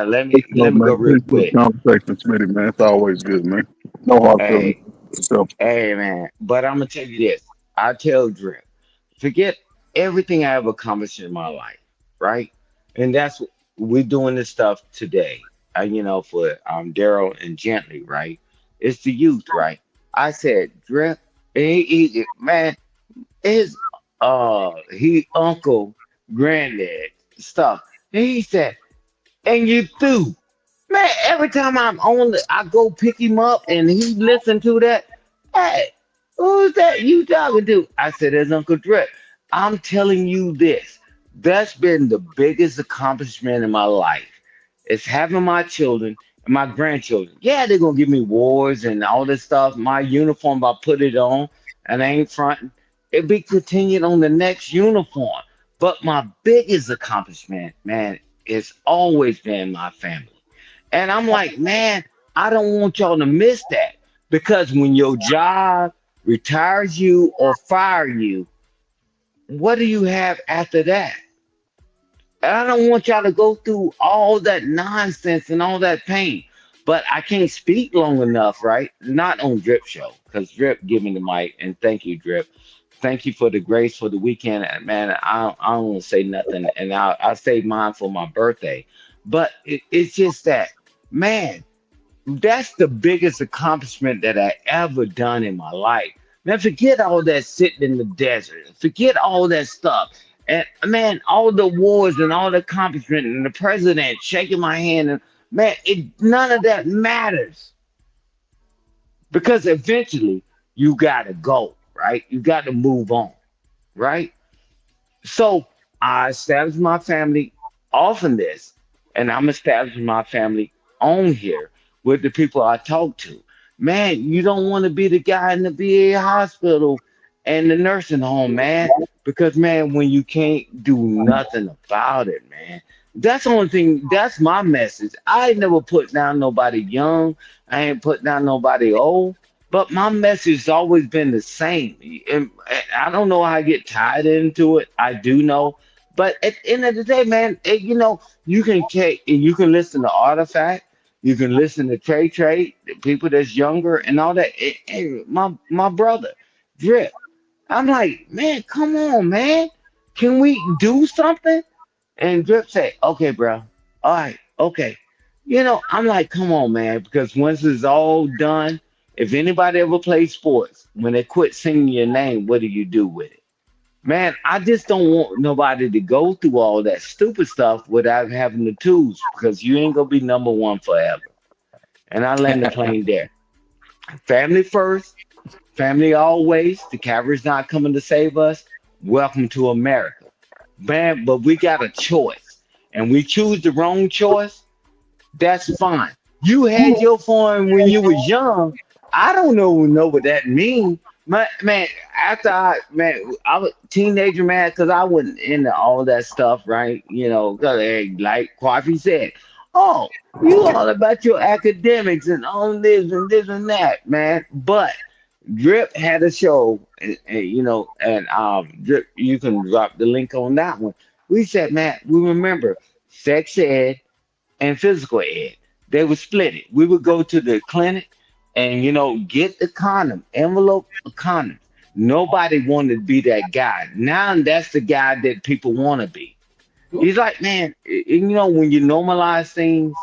let me go real quick. Conversation, Smitty, man. It's always good, man. No hard feelings. Hey, So, hey, man. But I'm gonna tell you this. I tell Drip, forget everything I ever accomplished in my life, right? And that's we're doing this stuff today. For Darrel and Gently, right? It's the youth, right? I said, Drip, man, his he uncle, granddad stuff. And he said, and you through. Man, every time I go pick him up and he listen to that. Hey, who's that you talking to? I said, it's Uncle Drip. I'm telling you this. That's been the biggest accomplishment in my life. It's having my children and my grandchildren. Yeah, they're gonna give me awards and all this stuff. My uniform, I put it on and I ain't fronting. It be continued on the next uniform. But my biggest accomplishment, man, it's always been my family. And I'm like, man, I don't want y'all to miss that because when your job retires you or fire you, what do you have after that? And I don't want y'all to go through all that nonsense and all that pain. But I can't speak long enough, right? Not on Drip Show, because Drip give me the mic, and thank you, Drip. Thank you for the grace for the weekend, and man. I don't want to say nothing, and I'll save mine for my birthday. But it's just that, man. That's the biggest accomplishment that I ever done in my life. Man, forget all that sitting in the desert. Forget all that stuff. And man, all the wars and all the accomplishment and the president shaking my hand and man, none of that matters. Because eventually you gotta go, right? You gotta move on, right? So I established my family off of this, and I'm establishing my family on here with the people I talk to. Man, you don't want to be the guy in the VA hospital and the nursing home, man, because man, when you can't do nothing about it, man, that's the only thing. That's my message. I ain't never put down nobody young. I ain't put down nobody old. But my message has always been the same. And I don't know how I get tied into it. I do know. But at the end of the day, man, you can take you can listen to Artifact, you can listen to Trey, the people that's younger and all that. My brother, Drip. I'm like, man, come on, man. Can we do something? And Drip said, okay, bro. All right, okay. I'm like, come on, man, because once it's all done, if anybody ever plays sports, when they quit singing your name, what do you do with it? Man, I just don't want nobody to go through all that stupid stuff without having the tools because you ain't gonna be number one forever. And I land the plane there. Family first, family always. The cavalry's not coming to save us. Welcome to America. Man, but we got a choice. And we choose the wrong choice, that's fine. You had your fun when you was young, I don't know what that means. Man, after I was teenager, man, because I wasn't into all that stuff, right? You know, 'cause, like Coffee said, oh, you all about your academics and all this and that, man. But Drip had a show, and Drip, you can drop the link on that one. We said, man, we remember sex ed and physical ed. They would split it. We would go to the clinic and get the condom, envelope a condom. Nobody wanted to be that guy. Now that's the guy that people want to be. He's like, man, when you normalize things,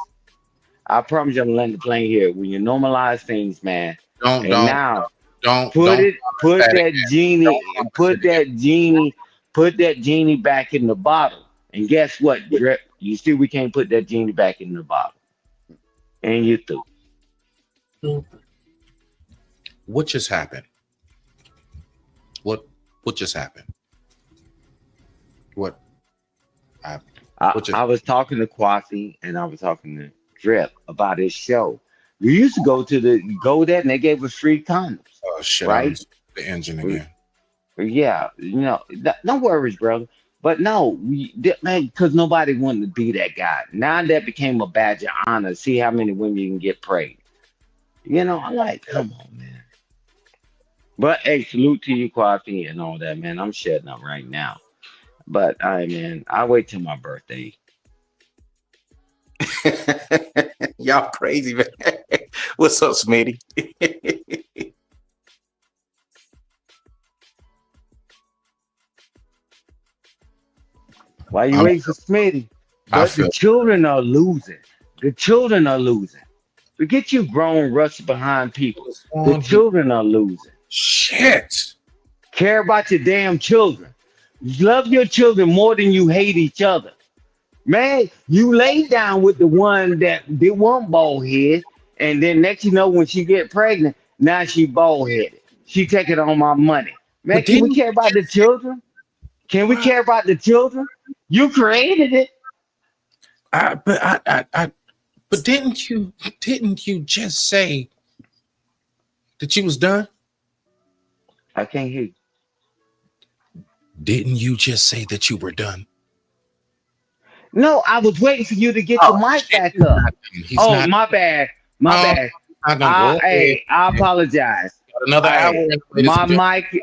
I promise you I'm letting the plane here. When you normalize things, man, Don't and don't now don't put don't it, put promise that that again. genie, Don't promise put it again. that genie, put that genie back in the bottle. And guess what, Drip? You see, we can't put that genie back in the bottle. And you through. What just happened? What just happened? What happened? What just I was talking to Kwasi and I was talking to Drip about his show. We used to go there and they gave us free condoms, oh shit, I right? don't the engine again. Yeah, no worries, brother. But no, man, because nobody wanted to be that guy. Now that became a badge of honor. See how many women you can get prayed. I'm like, come on, man. But hey, salute to you, Kwasi, and all that, man. I'm shutting up right now. But man, I wait till my birthday. Y'all crazy, man. What's up, Smitty? Why you I'm- waiting for Smitty? I But feel the children are losing. The children are losing. Forget you grown rushing behind people. The on children are losing. shit. Care about your damn children. Love your children more than you hate each other. Man, you lay down with the one that did one bald head, and then next you know when she get pregnant, now she bald headed. She taking all my money. Man, But can we didn't care about the children? Can we why? care about the children? You created it. But didn't you just say that you was done? I can't hear you. Didn't you just say that you were done? No, I was waiting for you to get your Oh mic shit, back he's up. not done. He's Oh, not. my bad. My No, bad. I don't go ahead. I apologize. Got another hour, Hey, ladies and gentlemen.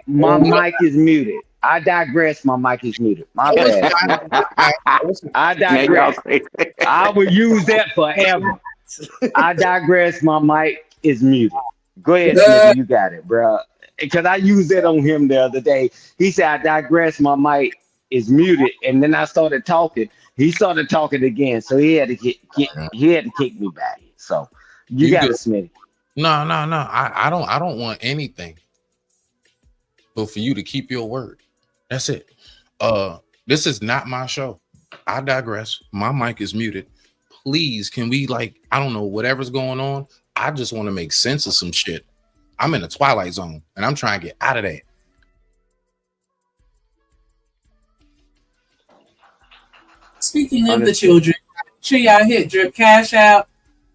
my mic is muted. I digress. My mic is muted. My No, it's bad. not. It's not. No, it's not. I Man, y'all digress. crazy. I will use that forever. I digress. My mic is muted. Go ahead, Smitty. You got it, bro. Because I used that on him the other day. He said, I digress. My mic is muted. And then I started talking. He started talking again. So he had to he had to kick me back. So you You got good? it, Smitty. No. I don't want anything but for you to keep your word. That's it. This is not my show. I digress. My mic is muted. Please, can we I don't know, whatever's going on. I just want to make sense of some shit. I'm in a twilight zone and I'm trying to get out of that. Speaking of the Understood. children, make sure y'all hit Drip Cash Out,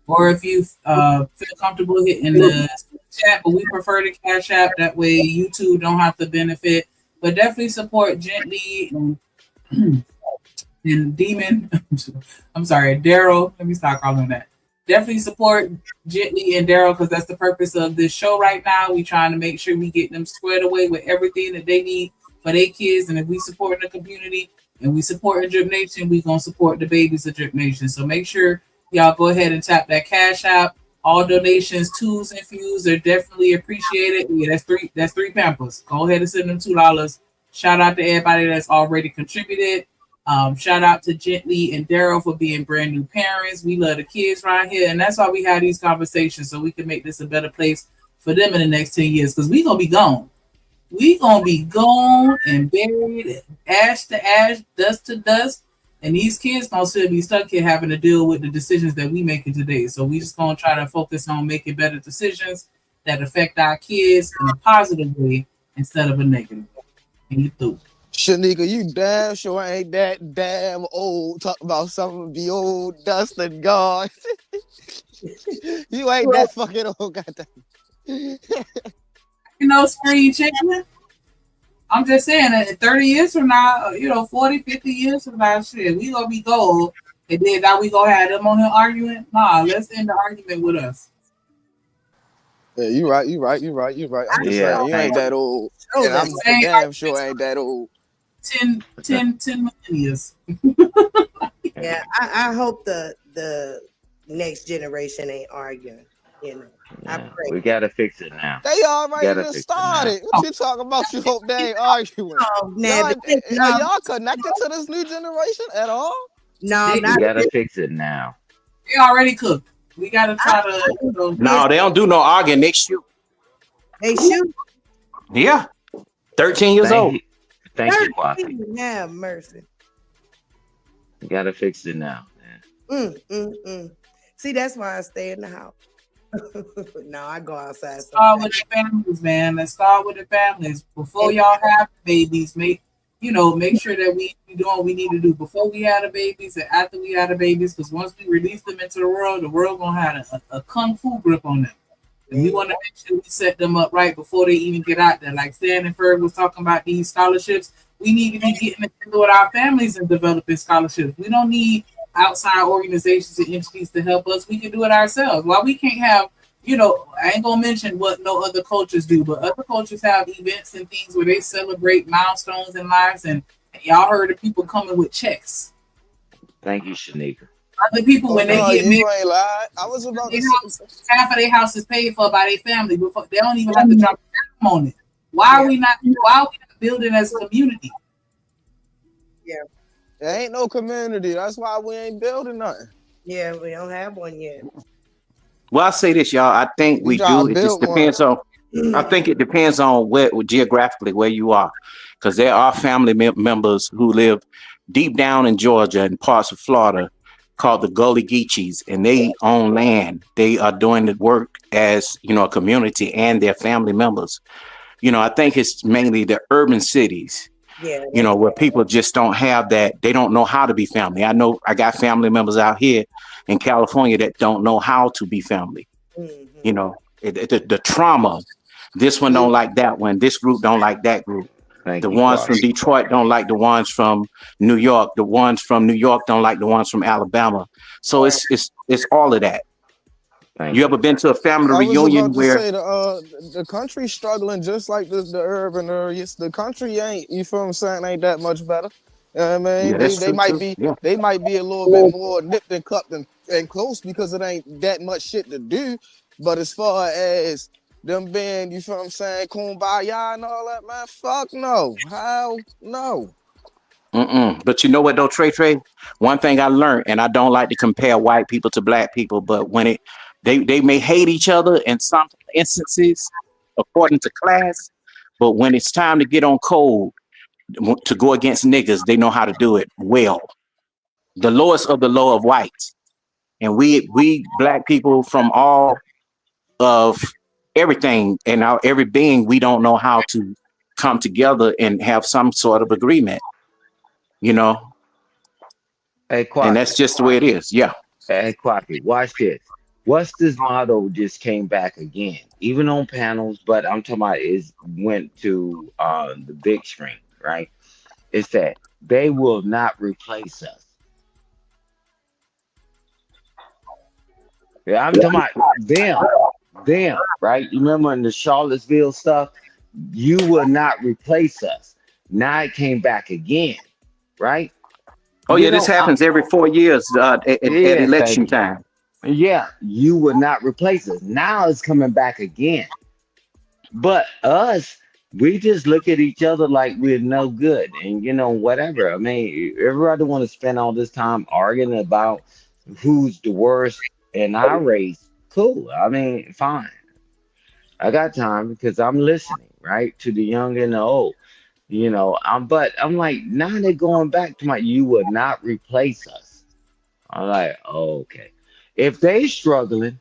or if you feel comfortable hitting the chat, but we prefer the Cash App. That way YouTube don't have to benefit. But definitely support Gently and Demon. I'm sorry, Darrel. Let me stop calling him that. Definitely support Gently and Darrel because that's the purpose of this show right now. We trying to make sure we get them squared away with everything that they need for their kids. And if we support the community and we support Drip Nation, we gonna support the babies of Drip Nation. So make sure y'all go ahead and tap that Cash App. All donations, twos and fews are definitely appreciated. Yeah, that's three Pampers. Go ahead and send them $2. Shout out to everybody that's already contributed. Shout out to Gently and Darrel for being brand new parents. We love the kids right here, and that's why we have these conversations so we can make this a better place for them in the next 10 years. Because we gonna be gone. We gonna be gone and buried, ash to ash, dust to dust, and these kids gonna still be stuck here having to deal with the decisions that we making today. So we just gonna try to focus on making better decisions that affect our kids in a positive way instead of a negative. And you through. Shanika, you damn sure ain't that damn old. Talk about something be old, dust and gone. You ain't that fucking old, goddamn. Spring chicken. I'm just saying that 30 years from now, 40, 50 years from now, shit, we gonna be gold. And then now we gonna have them on here arguing. Nah, let's end the argument with us. Yeah, you right. I'm just Yeah, saying, you ain't thank that you. old. Show And that. I'm for damn sure ain't that old. 10 million years. Yeah, I hope the next generation ain't arguing. I Yeah, pray. we gotta fix it now. They We already gotta done fix it now. started. What you talking about? You hope they ain't arguing. Oh, Y'all, Nabbit, are no, y'all connected to this new generation at all? no, We not gotta fix it now. They already cooked. We gotta try to. No, they don't do no arguing. They shoot. They shoot. Yeah, 13 years Thank old. you, thank you, Quasi. Have mercy. We gotta fix it now, man. See, that's why I stay in the house. No, I go outside. Start with the families, man. Let's start with the families. Before y'all have babies, make sure that we doing what we need to do before we have the babies and after we have the babies. Because once we release them into the world gonna have a kung fu grip on them. And we want to make sure we set them up right before they even get out there. Like Stan and Ferg was talking about these scholarships. We need to be getting together with our families and developing scholarships. We don't need outside organizations and entities to help us. We can do it ourselves. While we can't have, I ain't gonna mention what no other cultures do, but other cultures have events and things where they celebrate milestones in lives, and y'all heard of people coming with checks. Thank you, Shanika. Other people, when they get you ain't lied. I was about to say half of their house is paid for by their family before they don't even have to drop a dime on it. Why are we not building as a community? Yeah. There ain't no community. That's why we ain't building nothing. Yeah, we don't have one yet. Well, I say this, y'all. I think we do. It just depends on. I think it depends on where geographically where you are, because there are family members who live deep down in Georgia and parts of Florida called the Gully Geechees, and they own land. They are doing the work as a community and their family members. I think it's mainly the urban cities. Yeah, Where people just don't have that. They don't know how to be family. I know I got family members out here in California that don't know how to be family. The trauma. This one don't like that one. This group don't like that group. The ones from Detroit don't like the ones from New York. The ones from New York don't like the ones from Alabama. So it's all of that. You ever been to a family reunion where the country's struggling just like the urban areas? The country ain't, you feel what I'm saying, ain't that much better. You know what I mean? Yeah, they might be a little bit more nipped and cupped and close because it ain't that much shit to do. But as far as them being, you feel what I'm saying, kumbaya and all that, man, fuck no. How no. But you know what though, Trey? One thing I learned, and I don't like to compare white people to black people, but when they may hate each other in some instances according to class, but when it's time to get on code to go against niggas, they know how to do it well. The lowest of the low of whites. And we black people from all of everything and our every being, we don't know how to come together and have some sort of agreement. Hey, Quacky. And that's just the way it is. Yeah. Hey, Quacky, watch this. What's this motto just came back again, even on panels, but I'm talking about went to the big screen, right? It's that they will not replace us. Yeah, I'm talking about them, right? You remember in the Charlottesville stuff, you will not replace us. Now it came back again, right? Oh yeah, this happens every 4 years at election time. Yeah, you will not replace us. Now it's coming back again. But us, we just look at each other like we're no good and whatever. I mean, everybody want to spend all this time arguing about who's the worst in our race. Cool. I mean, fine. I got time because I'm listening, right? To the young and the old. But I'm like, now they're going back to you will not replace us. I'm like, oh, okay. If they struggling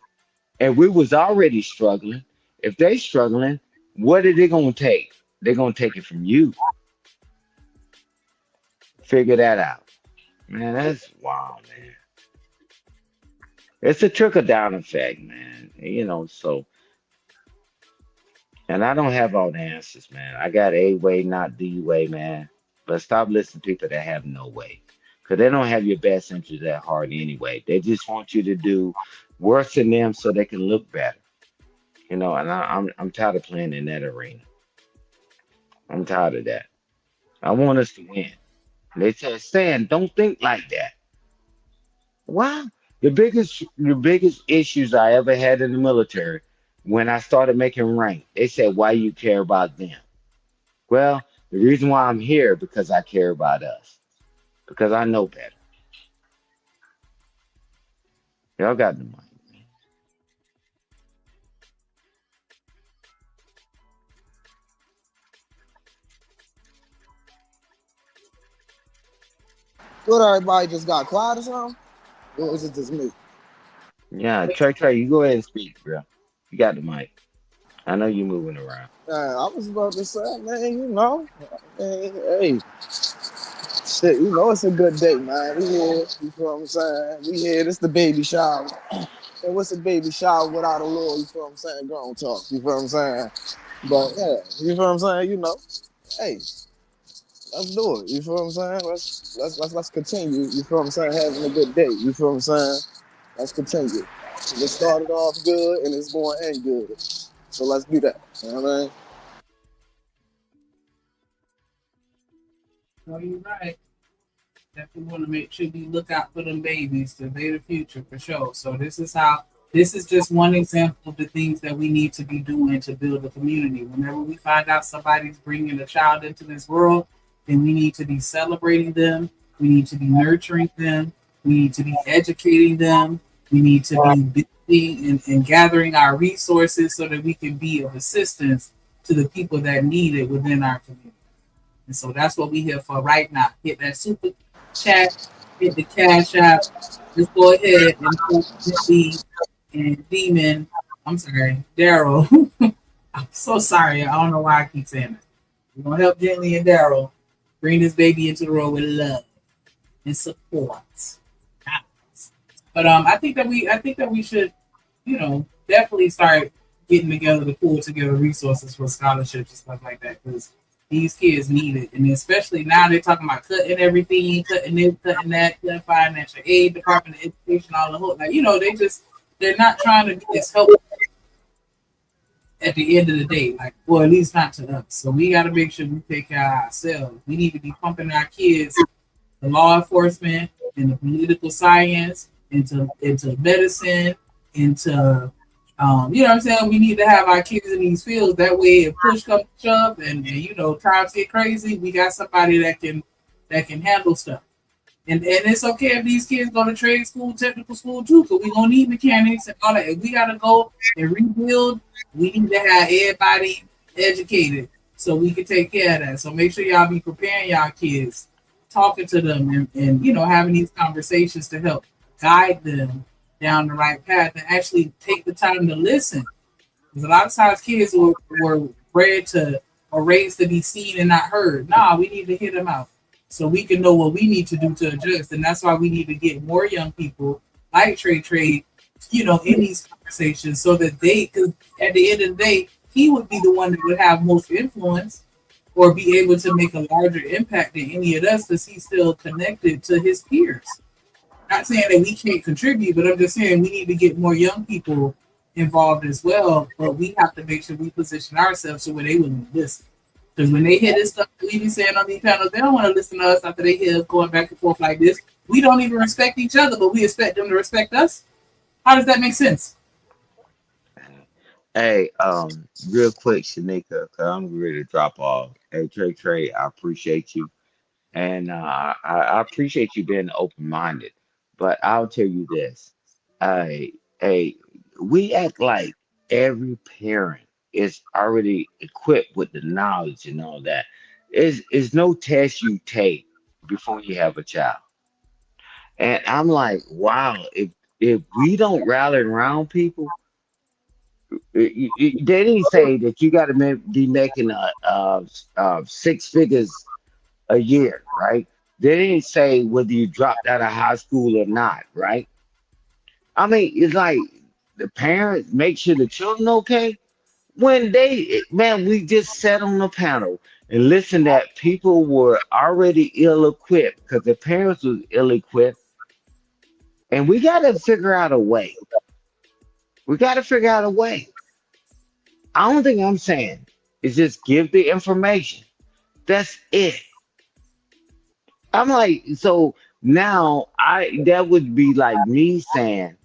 and we was already struggling, if they struggling, what are they gonna take? They're gonna take it from you. Figure that out. Man, that's wow, man. It's a trickle down effect, man. So And I don't have all the answers, man. I got a way, not the way, man. But stop listening to people that have no way. Because they don't have your best interest at heart anyway. They just want you to do worse than them so they can look better. And I'm tired of playing in that arena. I'm tired of that. I want us to win. They said, Stan, don't think like that. Wow. The biggest issues I ever had in the military when I started making rank, they said, why you care about them? Well, the reason why I'm here because I care about us. Because I know better. Y'all got the money. What, everybody just got quiet or something? Or is it just me? Yeah, Trey, you go ahead and speak, bro. You got the mic. I know you moving around. I was about to say, man, hey, shit, it's a good day, man. We here, you feel what I'm saying? We here, this the baby shower. And what's a baby shower without a little, you feel what I'm saying, grown talk, you feel what I'm saying? But yeah, you feel what I'm saying, hey, let's do it, you feel what I'm saying? Let's continue, you feel what I'm saying, having a good day, you feel what I'm saying? Let's continue. It started off good and it's going to end good. So let's do that. You know what I mean? No, you're right. Definitely want to make sure we look out for them babies because they're the future for sure. So this is just one example of the things that we need to be doing to build a community. Whenever we find out somebody's bringing a child into this world, then we need to be celebrating them. We need to be nurturing them. We need to be educating them. We need to be building and gathering our resources so that we can be of assistance to the people that need it within our community. And so that's what we're here for right now. Hit that super chat, hit the cash app. Let's go ahead and put Gently and Demon. I'm sorry, Darrel. I'm so sorry. I don't know why I keep saying that. We're gonna help Gently and Darrel bring this baby into the world with love and support. But I think that we should, definitely start getting together to pull together resources for scholarships and stuff like that because these kids need it, and especially now they're talking about cutting everything, cutting this, cutting that, cutting financial aid, Department of Education, all the whole they're not trying to be as helpful at the end of the day, or at least not to us. So we got to make sure we take care of ourselves. We need to be pumping our kids the law enforcement, into political science, into medicine, into you know what I'm saying? We need to have our kids in these fields. That way, if push comes to shove and times get crazy, we got somebody that can handle stuff. And it's okay if these kids go to trade school, technical school too, because we're gonna need mechanics and all that. If we gotta go and rebuild, we need to have everybody educated so we can take care of that. So make sure y'all be preparing y'all kids, talking to them and having these conversations to help guide them down the right path and actually take the time to listen. Because a lot of times kids were bred to or raised to be seen and not heard. Nah, we need to hear them out so we can know what we need to do to adjust. And that's why we need to get more young people like Trey, in these conversations so that because at the end of the day, he would be the one that would have most influence or be able to make a larger impact than any of us because he's still connected to his peers. Not saying that we can't contribute, but I'm just saying we need to get more young people involved as well. But we have to make sure we position ourselves so where they will listen. Because when they hear this stuff that we be saying on these panels, they don't want to listen to us after they hear us going back and forth like this. We don't even respect each other, but we expect them to respect us. How does that make sense? Hey, real quick, Shanika, cause I'm ready to drop off. Hey, Trey, I appreciate you, and I appreciate you being open minded. But I'll tell you this, hey, we act like every parent is already equipped with the knowledge and all that. Is no test you take before you have a child, and I'm like, wow, if we don't rally around people they didn't say that you got to be making six figures a year, right? They didn't say whether you dropped out of high school or not, right? I mean, it's like the parents make sure the children okay. when we just sat on the panel and listened that people were already ill equipped because their parents was ill equipped, and we got to figure out a way. We got to figure out a way. I don't think I'm saying is just give the information. That's it. I'm like, so now that would be like me saying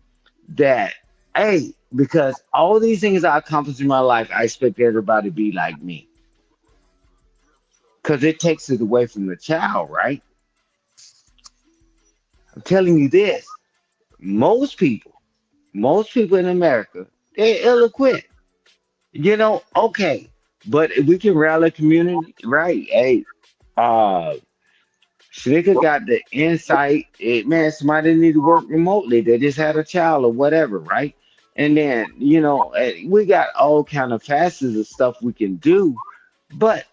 that, hey, because all these things I accomplished in my life, I expect everybody to be like me. Because it takes it away from the child, right? I'm telling you this. Most people, most people in America, they're ill-equipped. Okay. But if we can rally the community, right? Hey, uh Shanika got the insight. Man, somebody need to work remotely. They just had a child or whatever, right? And then, we got all kind of facets of stuff we can do, but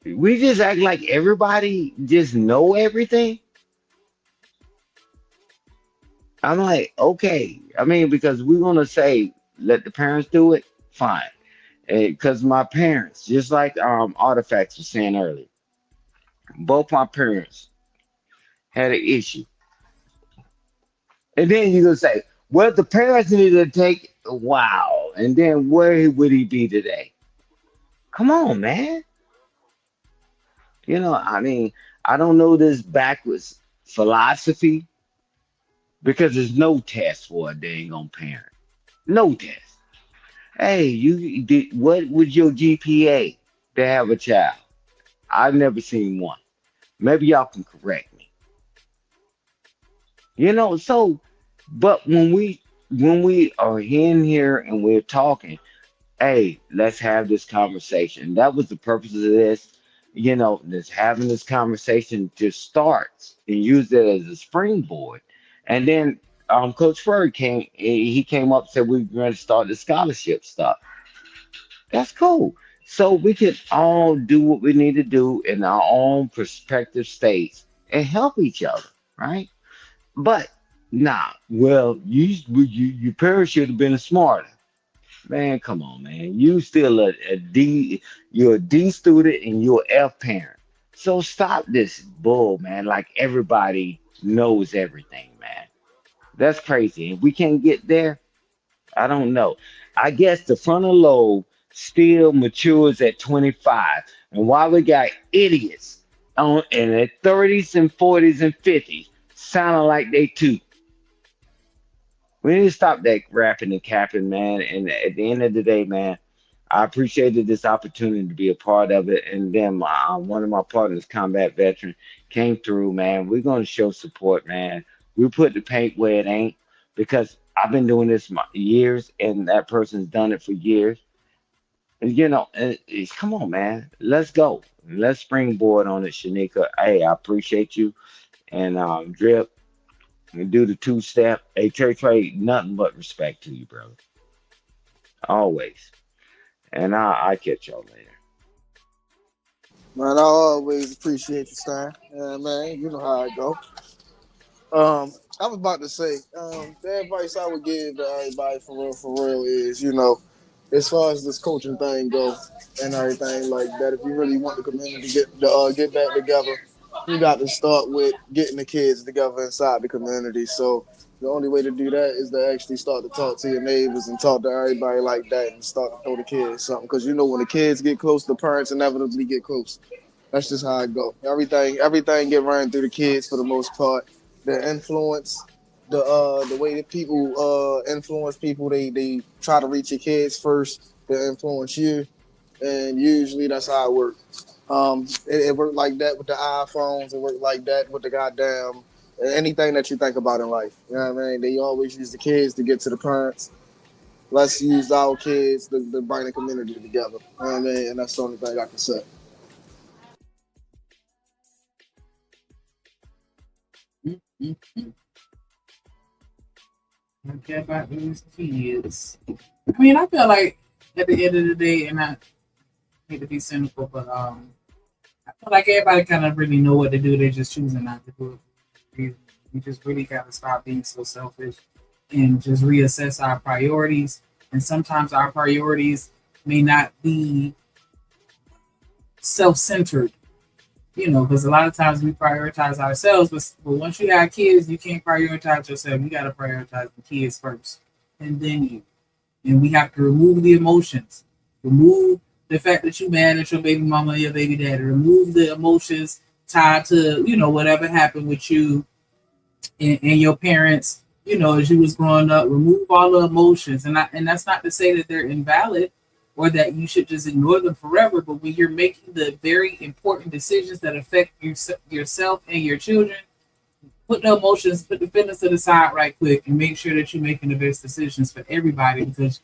we just act like everybody just know everything. I'm like, okay. I mean, because we're gonna say let the parents do it, fine. Because my parents, just like Artifacts was saying earlier, both my parents had an issue. And then you're gonna say, well, the parents need to take wow. And then where would he be today? Come on, man. I mean, I don't know this backwards philosophy because there's no test for a dang on parent. No test. Hey, you did what was your GPA to have a child? I've never seen one. Maybe y'all can correct me. So but when we are in here and we're talking, hey, let's have this conversation. That was the purpose of this. This having this conversation just starts and use it as a springboard. And then Coach Furry he came up and said we're going to start the scholarship stuff. That's cool. So we can all do what we need to do in our own prospective states and help each other, right? But nah, well, your parents should have been smarter. Man, come on, man. You still a D, you're a D student and you're a F parent. So stop this bull, man. Like everybody knows everything, man. That's crazy. If we can't get there, I don't know. I guess the frontal lobe still matures at 25. And while we got idiots in their 30s and 40s and 50s sounding like they too. We need to stop that rapping and capping, man. And at the end of the day, man, I appreciated this opportunity to be a part of it. And then one of my partners, combat veteran, came through, man. We're going to show support, man. We put the paint where it ain't because I've been doing this years and that person's done it for years. And, come on, man. Let's go. Let's springboard on it, Shanika. Hey, I appreciate you. And Drip, and do the two-step. Hey, Trey, nothing but respect to you, brother. Always. And I catch y'all later. Man, I always appreciate you, Stein. Yeah, man, you know how I go. I was about to say, the advice I would give to everybody for real is, as far as this coaching thing go and everything like that, if you really want the community to get back together, you got to start with getting the kids together inside the community. So the only way to do that is to actually start to talk to your neighbors and talk to everybody like that and start to throw the kids something. Because when the kids get close, the parents inevitably get close. That's just how it go. Everything get run through the kids for the most part. The influence, the way that people influence people, they try to reach your kids first to influence you, and usually that's how it works. It worked like that with the iPhones. It worked like that with the goddamn anything that you think about in life. You know what I mean? They always use the kids to get to the parents. Let's use our kids to bring the community together. You know what I mean? And that's the only thing I can say. Okay, about these kids. I mean, I feel like at the end of the day, and I hate to be cynical, but I feel like everybody kind of really know what to do. They're just choosing not to do it. We just really got to stop being so selfish and just reassess our priorities. And sometimes our priorities may not be self-centered, because a lot of times we prioritize ourselves, but once you have kids, you can't prioritize yourself. You got to prioritize the kids first, and then you. And we have to remove the emotions, remove the fact that you're mad at your baby mama or your baby daddy, remove the emotions tied to, whatever happened with you and your parents, as you was growing up. Remove all the emotions. And that's not to say that they're invalid or that you should just ignore them forever. But when you're making the very important decisions that affect yourself and your children, put the emotions, put the feelings to the side right quick and make sure that you're making the best decisions for everybody, because,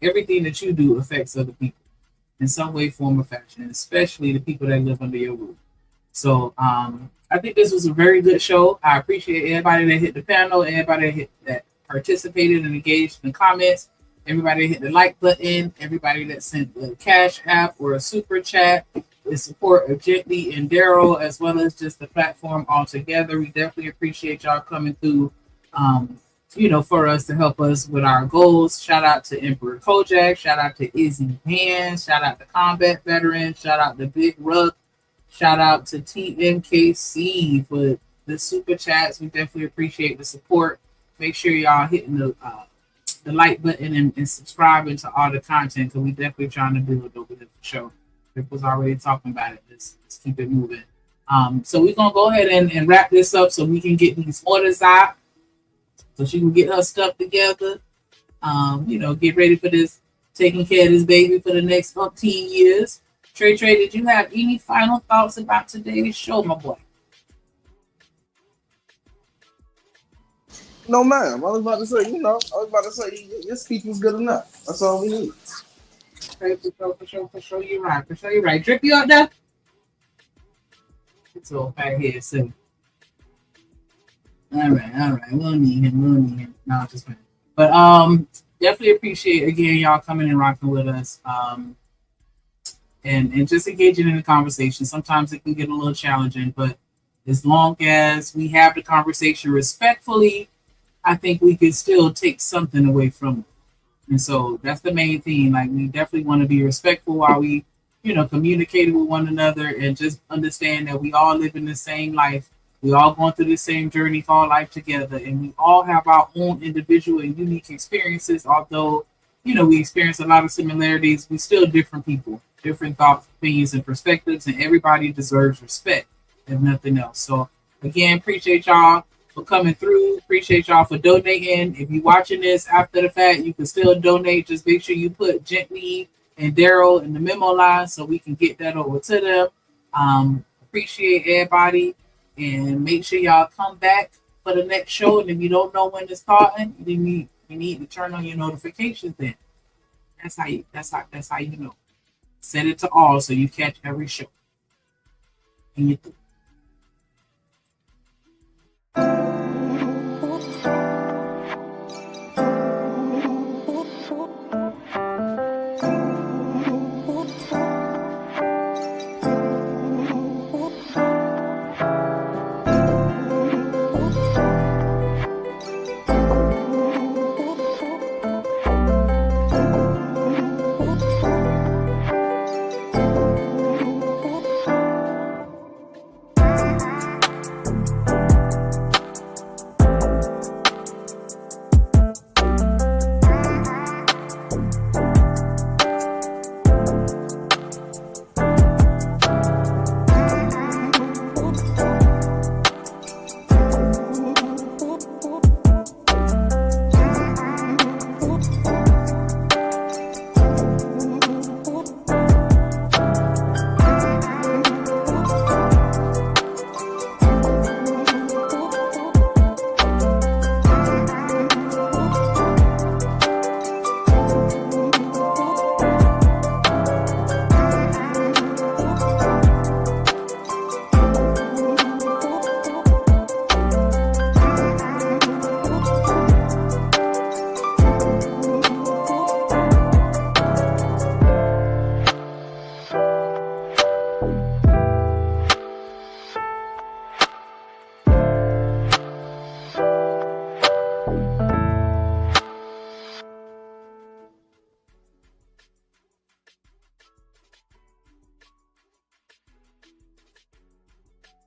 everything that you do affects other people in some way, form, or fashion, especially the people that live under your roof. So I think this was a very good show. I appreciate everybody that hit the panel, everybody that participated and engaged in the comments, everybody that hit the like button, everybody that sent the Cash App or a super chat, the support of Gently and Darrel, as well as just the platform altogether. We definitely appreciate y'all coming through, for us to help us with our goals. Shout out to Emperor Kojak, shout out to Izzy Hands, shout out to Combat Veteran, shout out to Big Ruck, shout out to TMKC for the super chats. We definitely appreciate the support. Make sure y'all hitting the like button and subscribing to all the content, because we definitely trying to do it over here for sure. Rick was already talking about it. Let's keep it moving. So we're gonna go ahead and wrap this up so we can get these orders out, so she can get her stuff together. Get ready for this, taking care of this baby for the next 15 years. Trey, did you have any final thoughts about today's show, my boy? No, ma'am. I was about to say, your speech was good enough. That's all we need. For sure, you're right. Drip, you out there? It's all back here, so. All right. We'll need him. No, just kidding. But definitely appreciate again y'all coming and rocking with us. And just engaging in the conversation. Sometimes it can get a little challenging, but as long as we have the conversation respectfully, I think we could still take something away from it. And so that's the main thing. Like, we definitely want to be respectful while we, communicating with one another, and just understand that we all live in the same life. We all going through the same journey called life together, and we all have our own individual and unique experiences. Although, we experience a lot of similarities, we still different people, different thoughts, opinions, and perspectives, and everybody deserves respect, if nothing else. So again, appreciate y'all for coming through. Appreciate y'all for donating. If you're watching this after the fact, you can still donate. Just make sure you put Gently and Darrel in the memo line so we can get that over to them. Appreciate everybody, and make sure y'all come back for the next show. And if you don't know when it's starting, you need to turn on your notifications. Then that's how you know. Set it to all so you catch every show. And you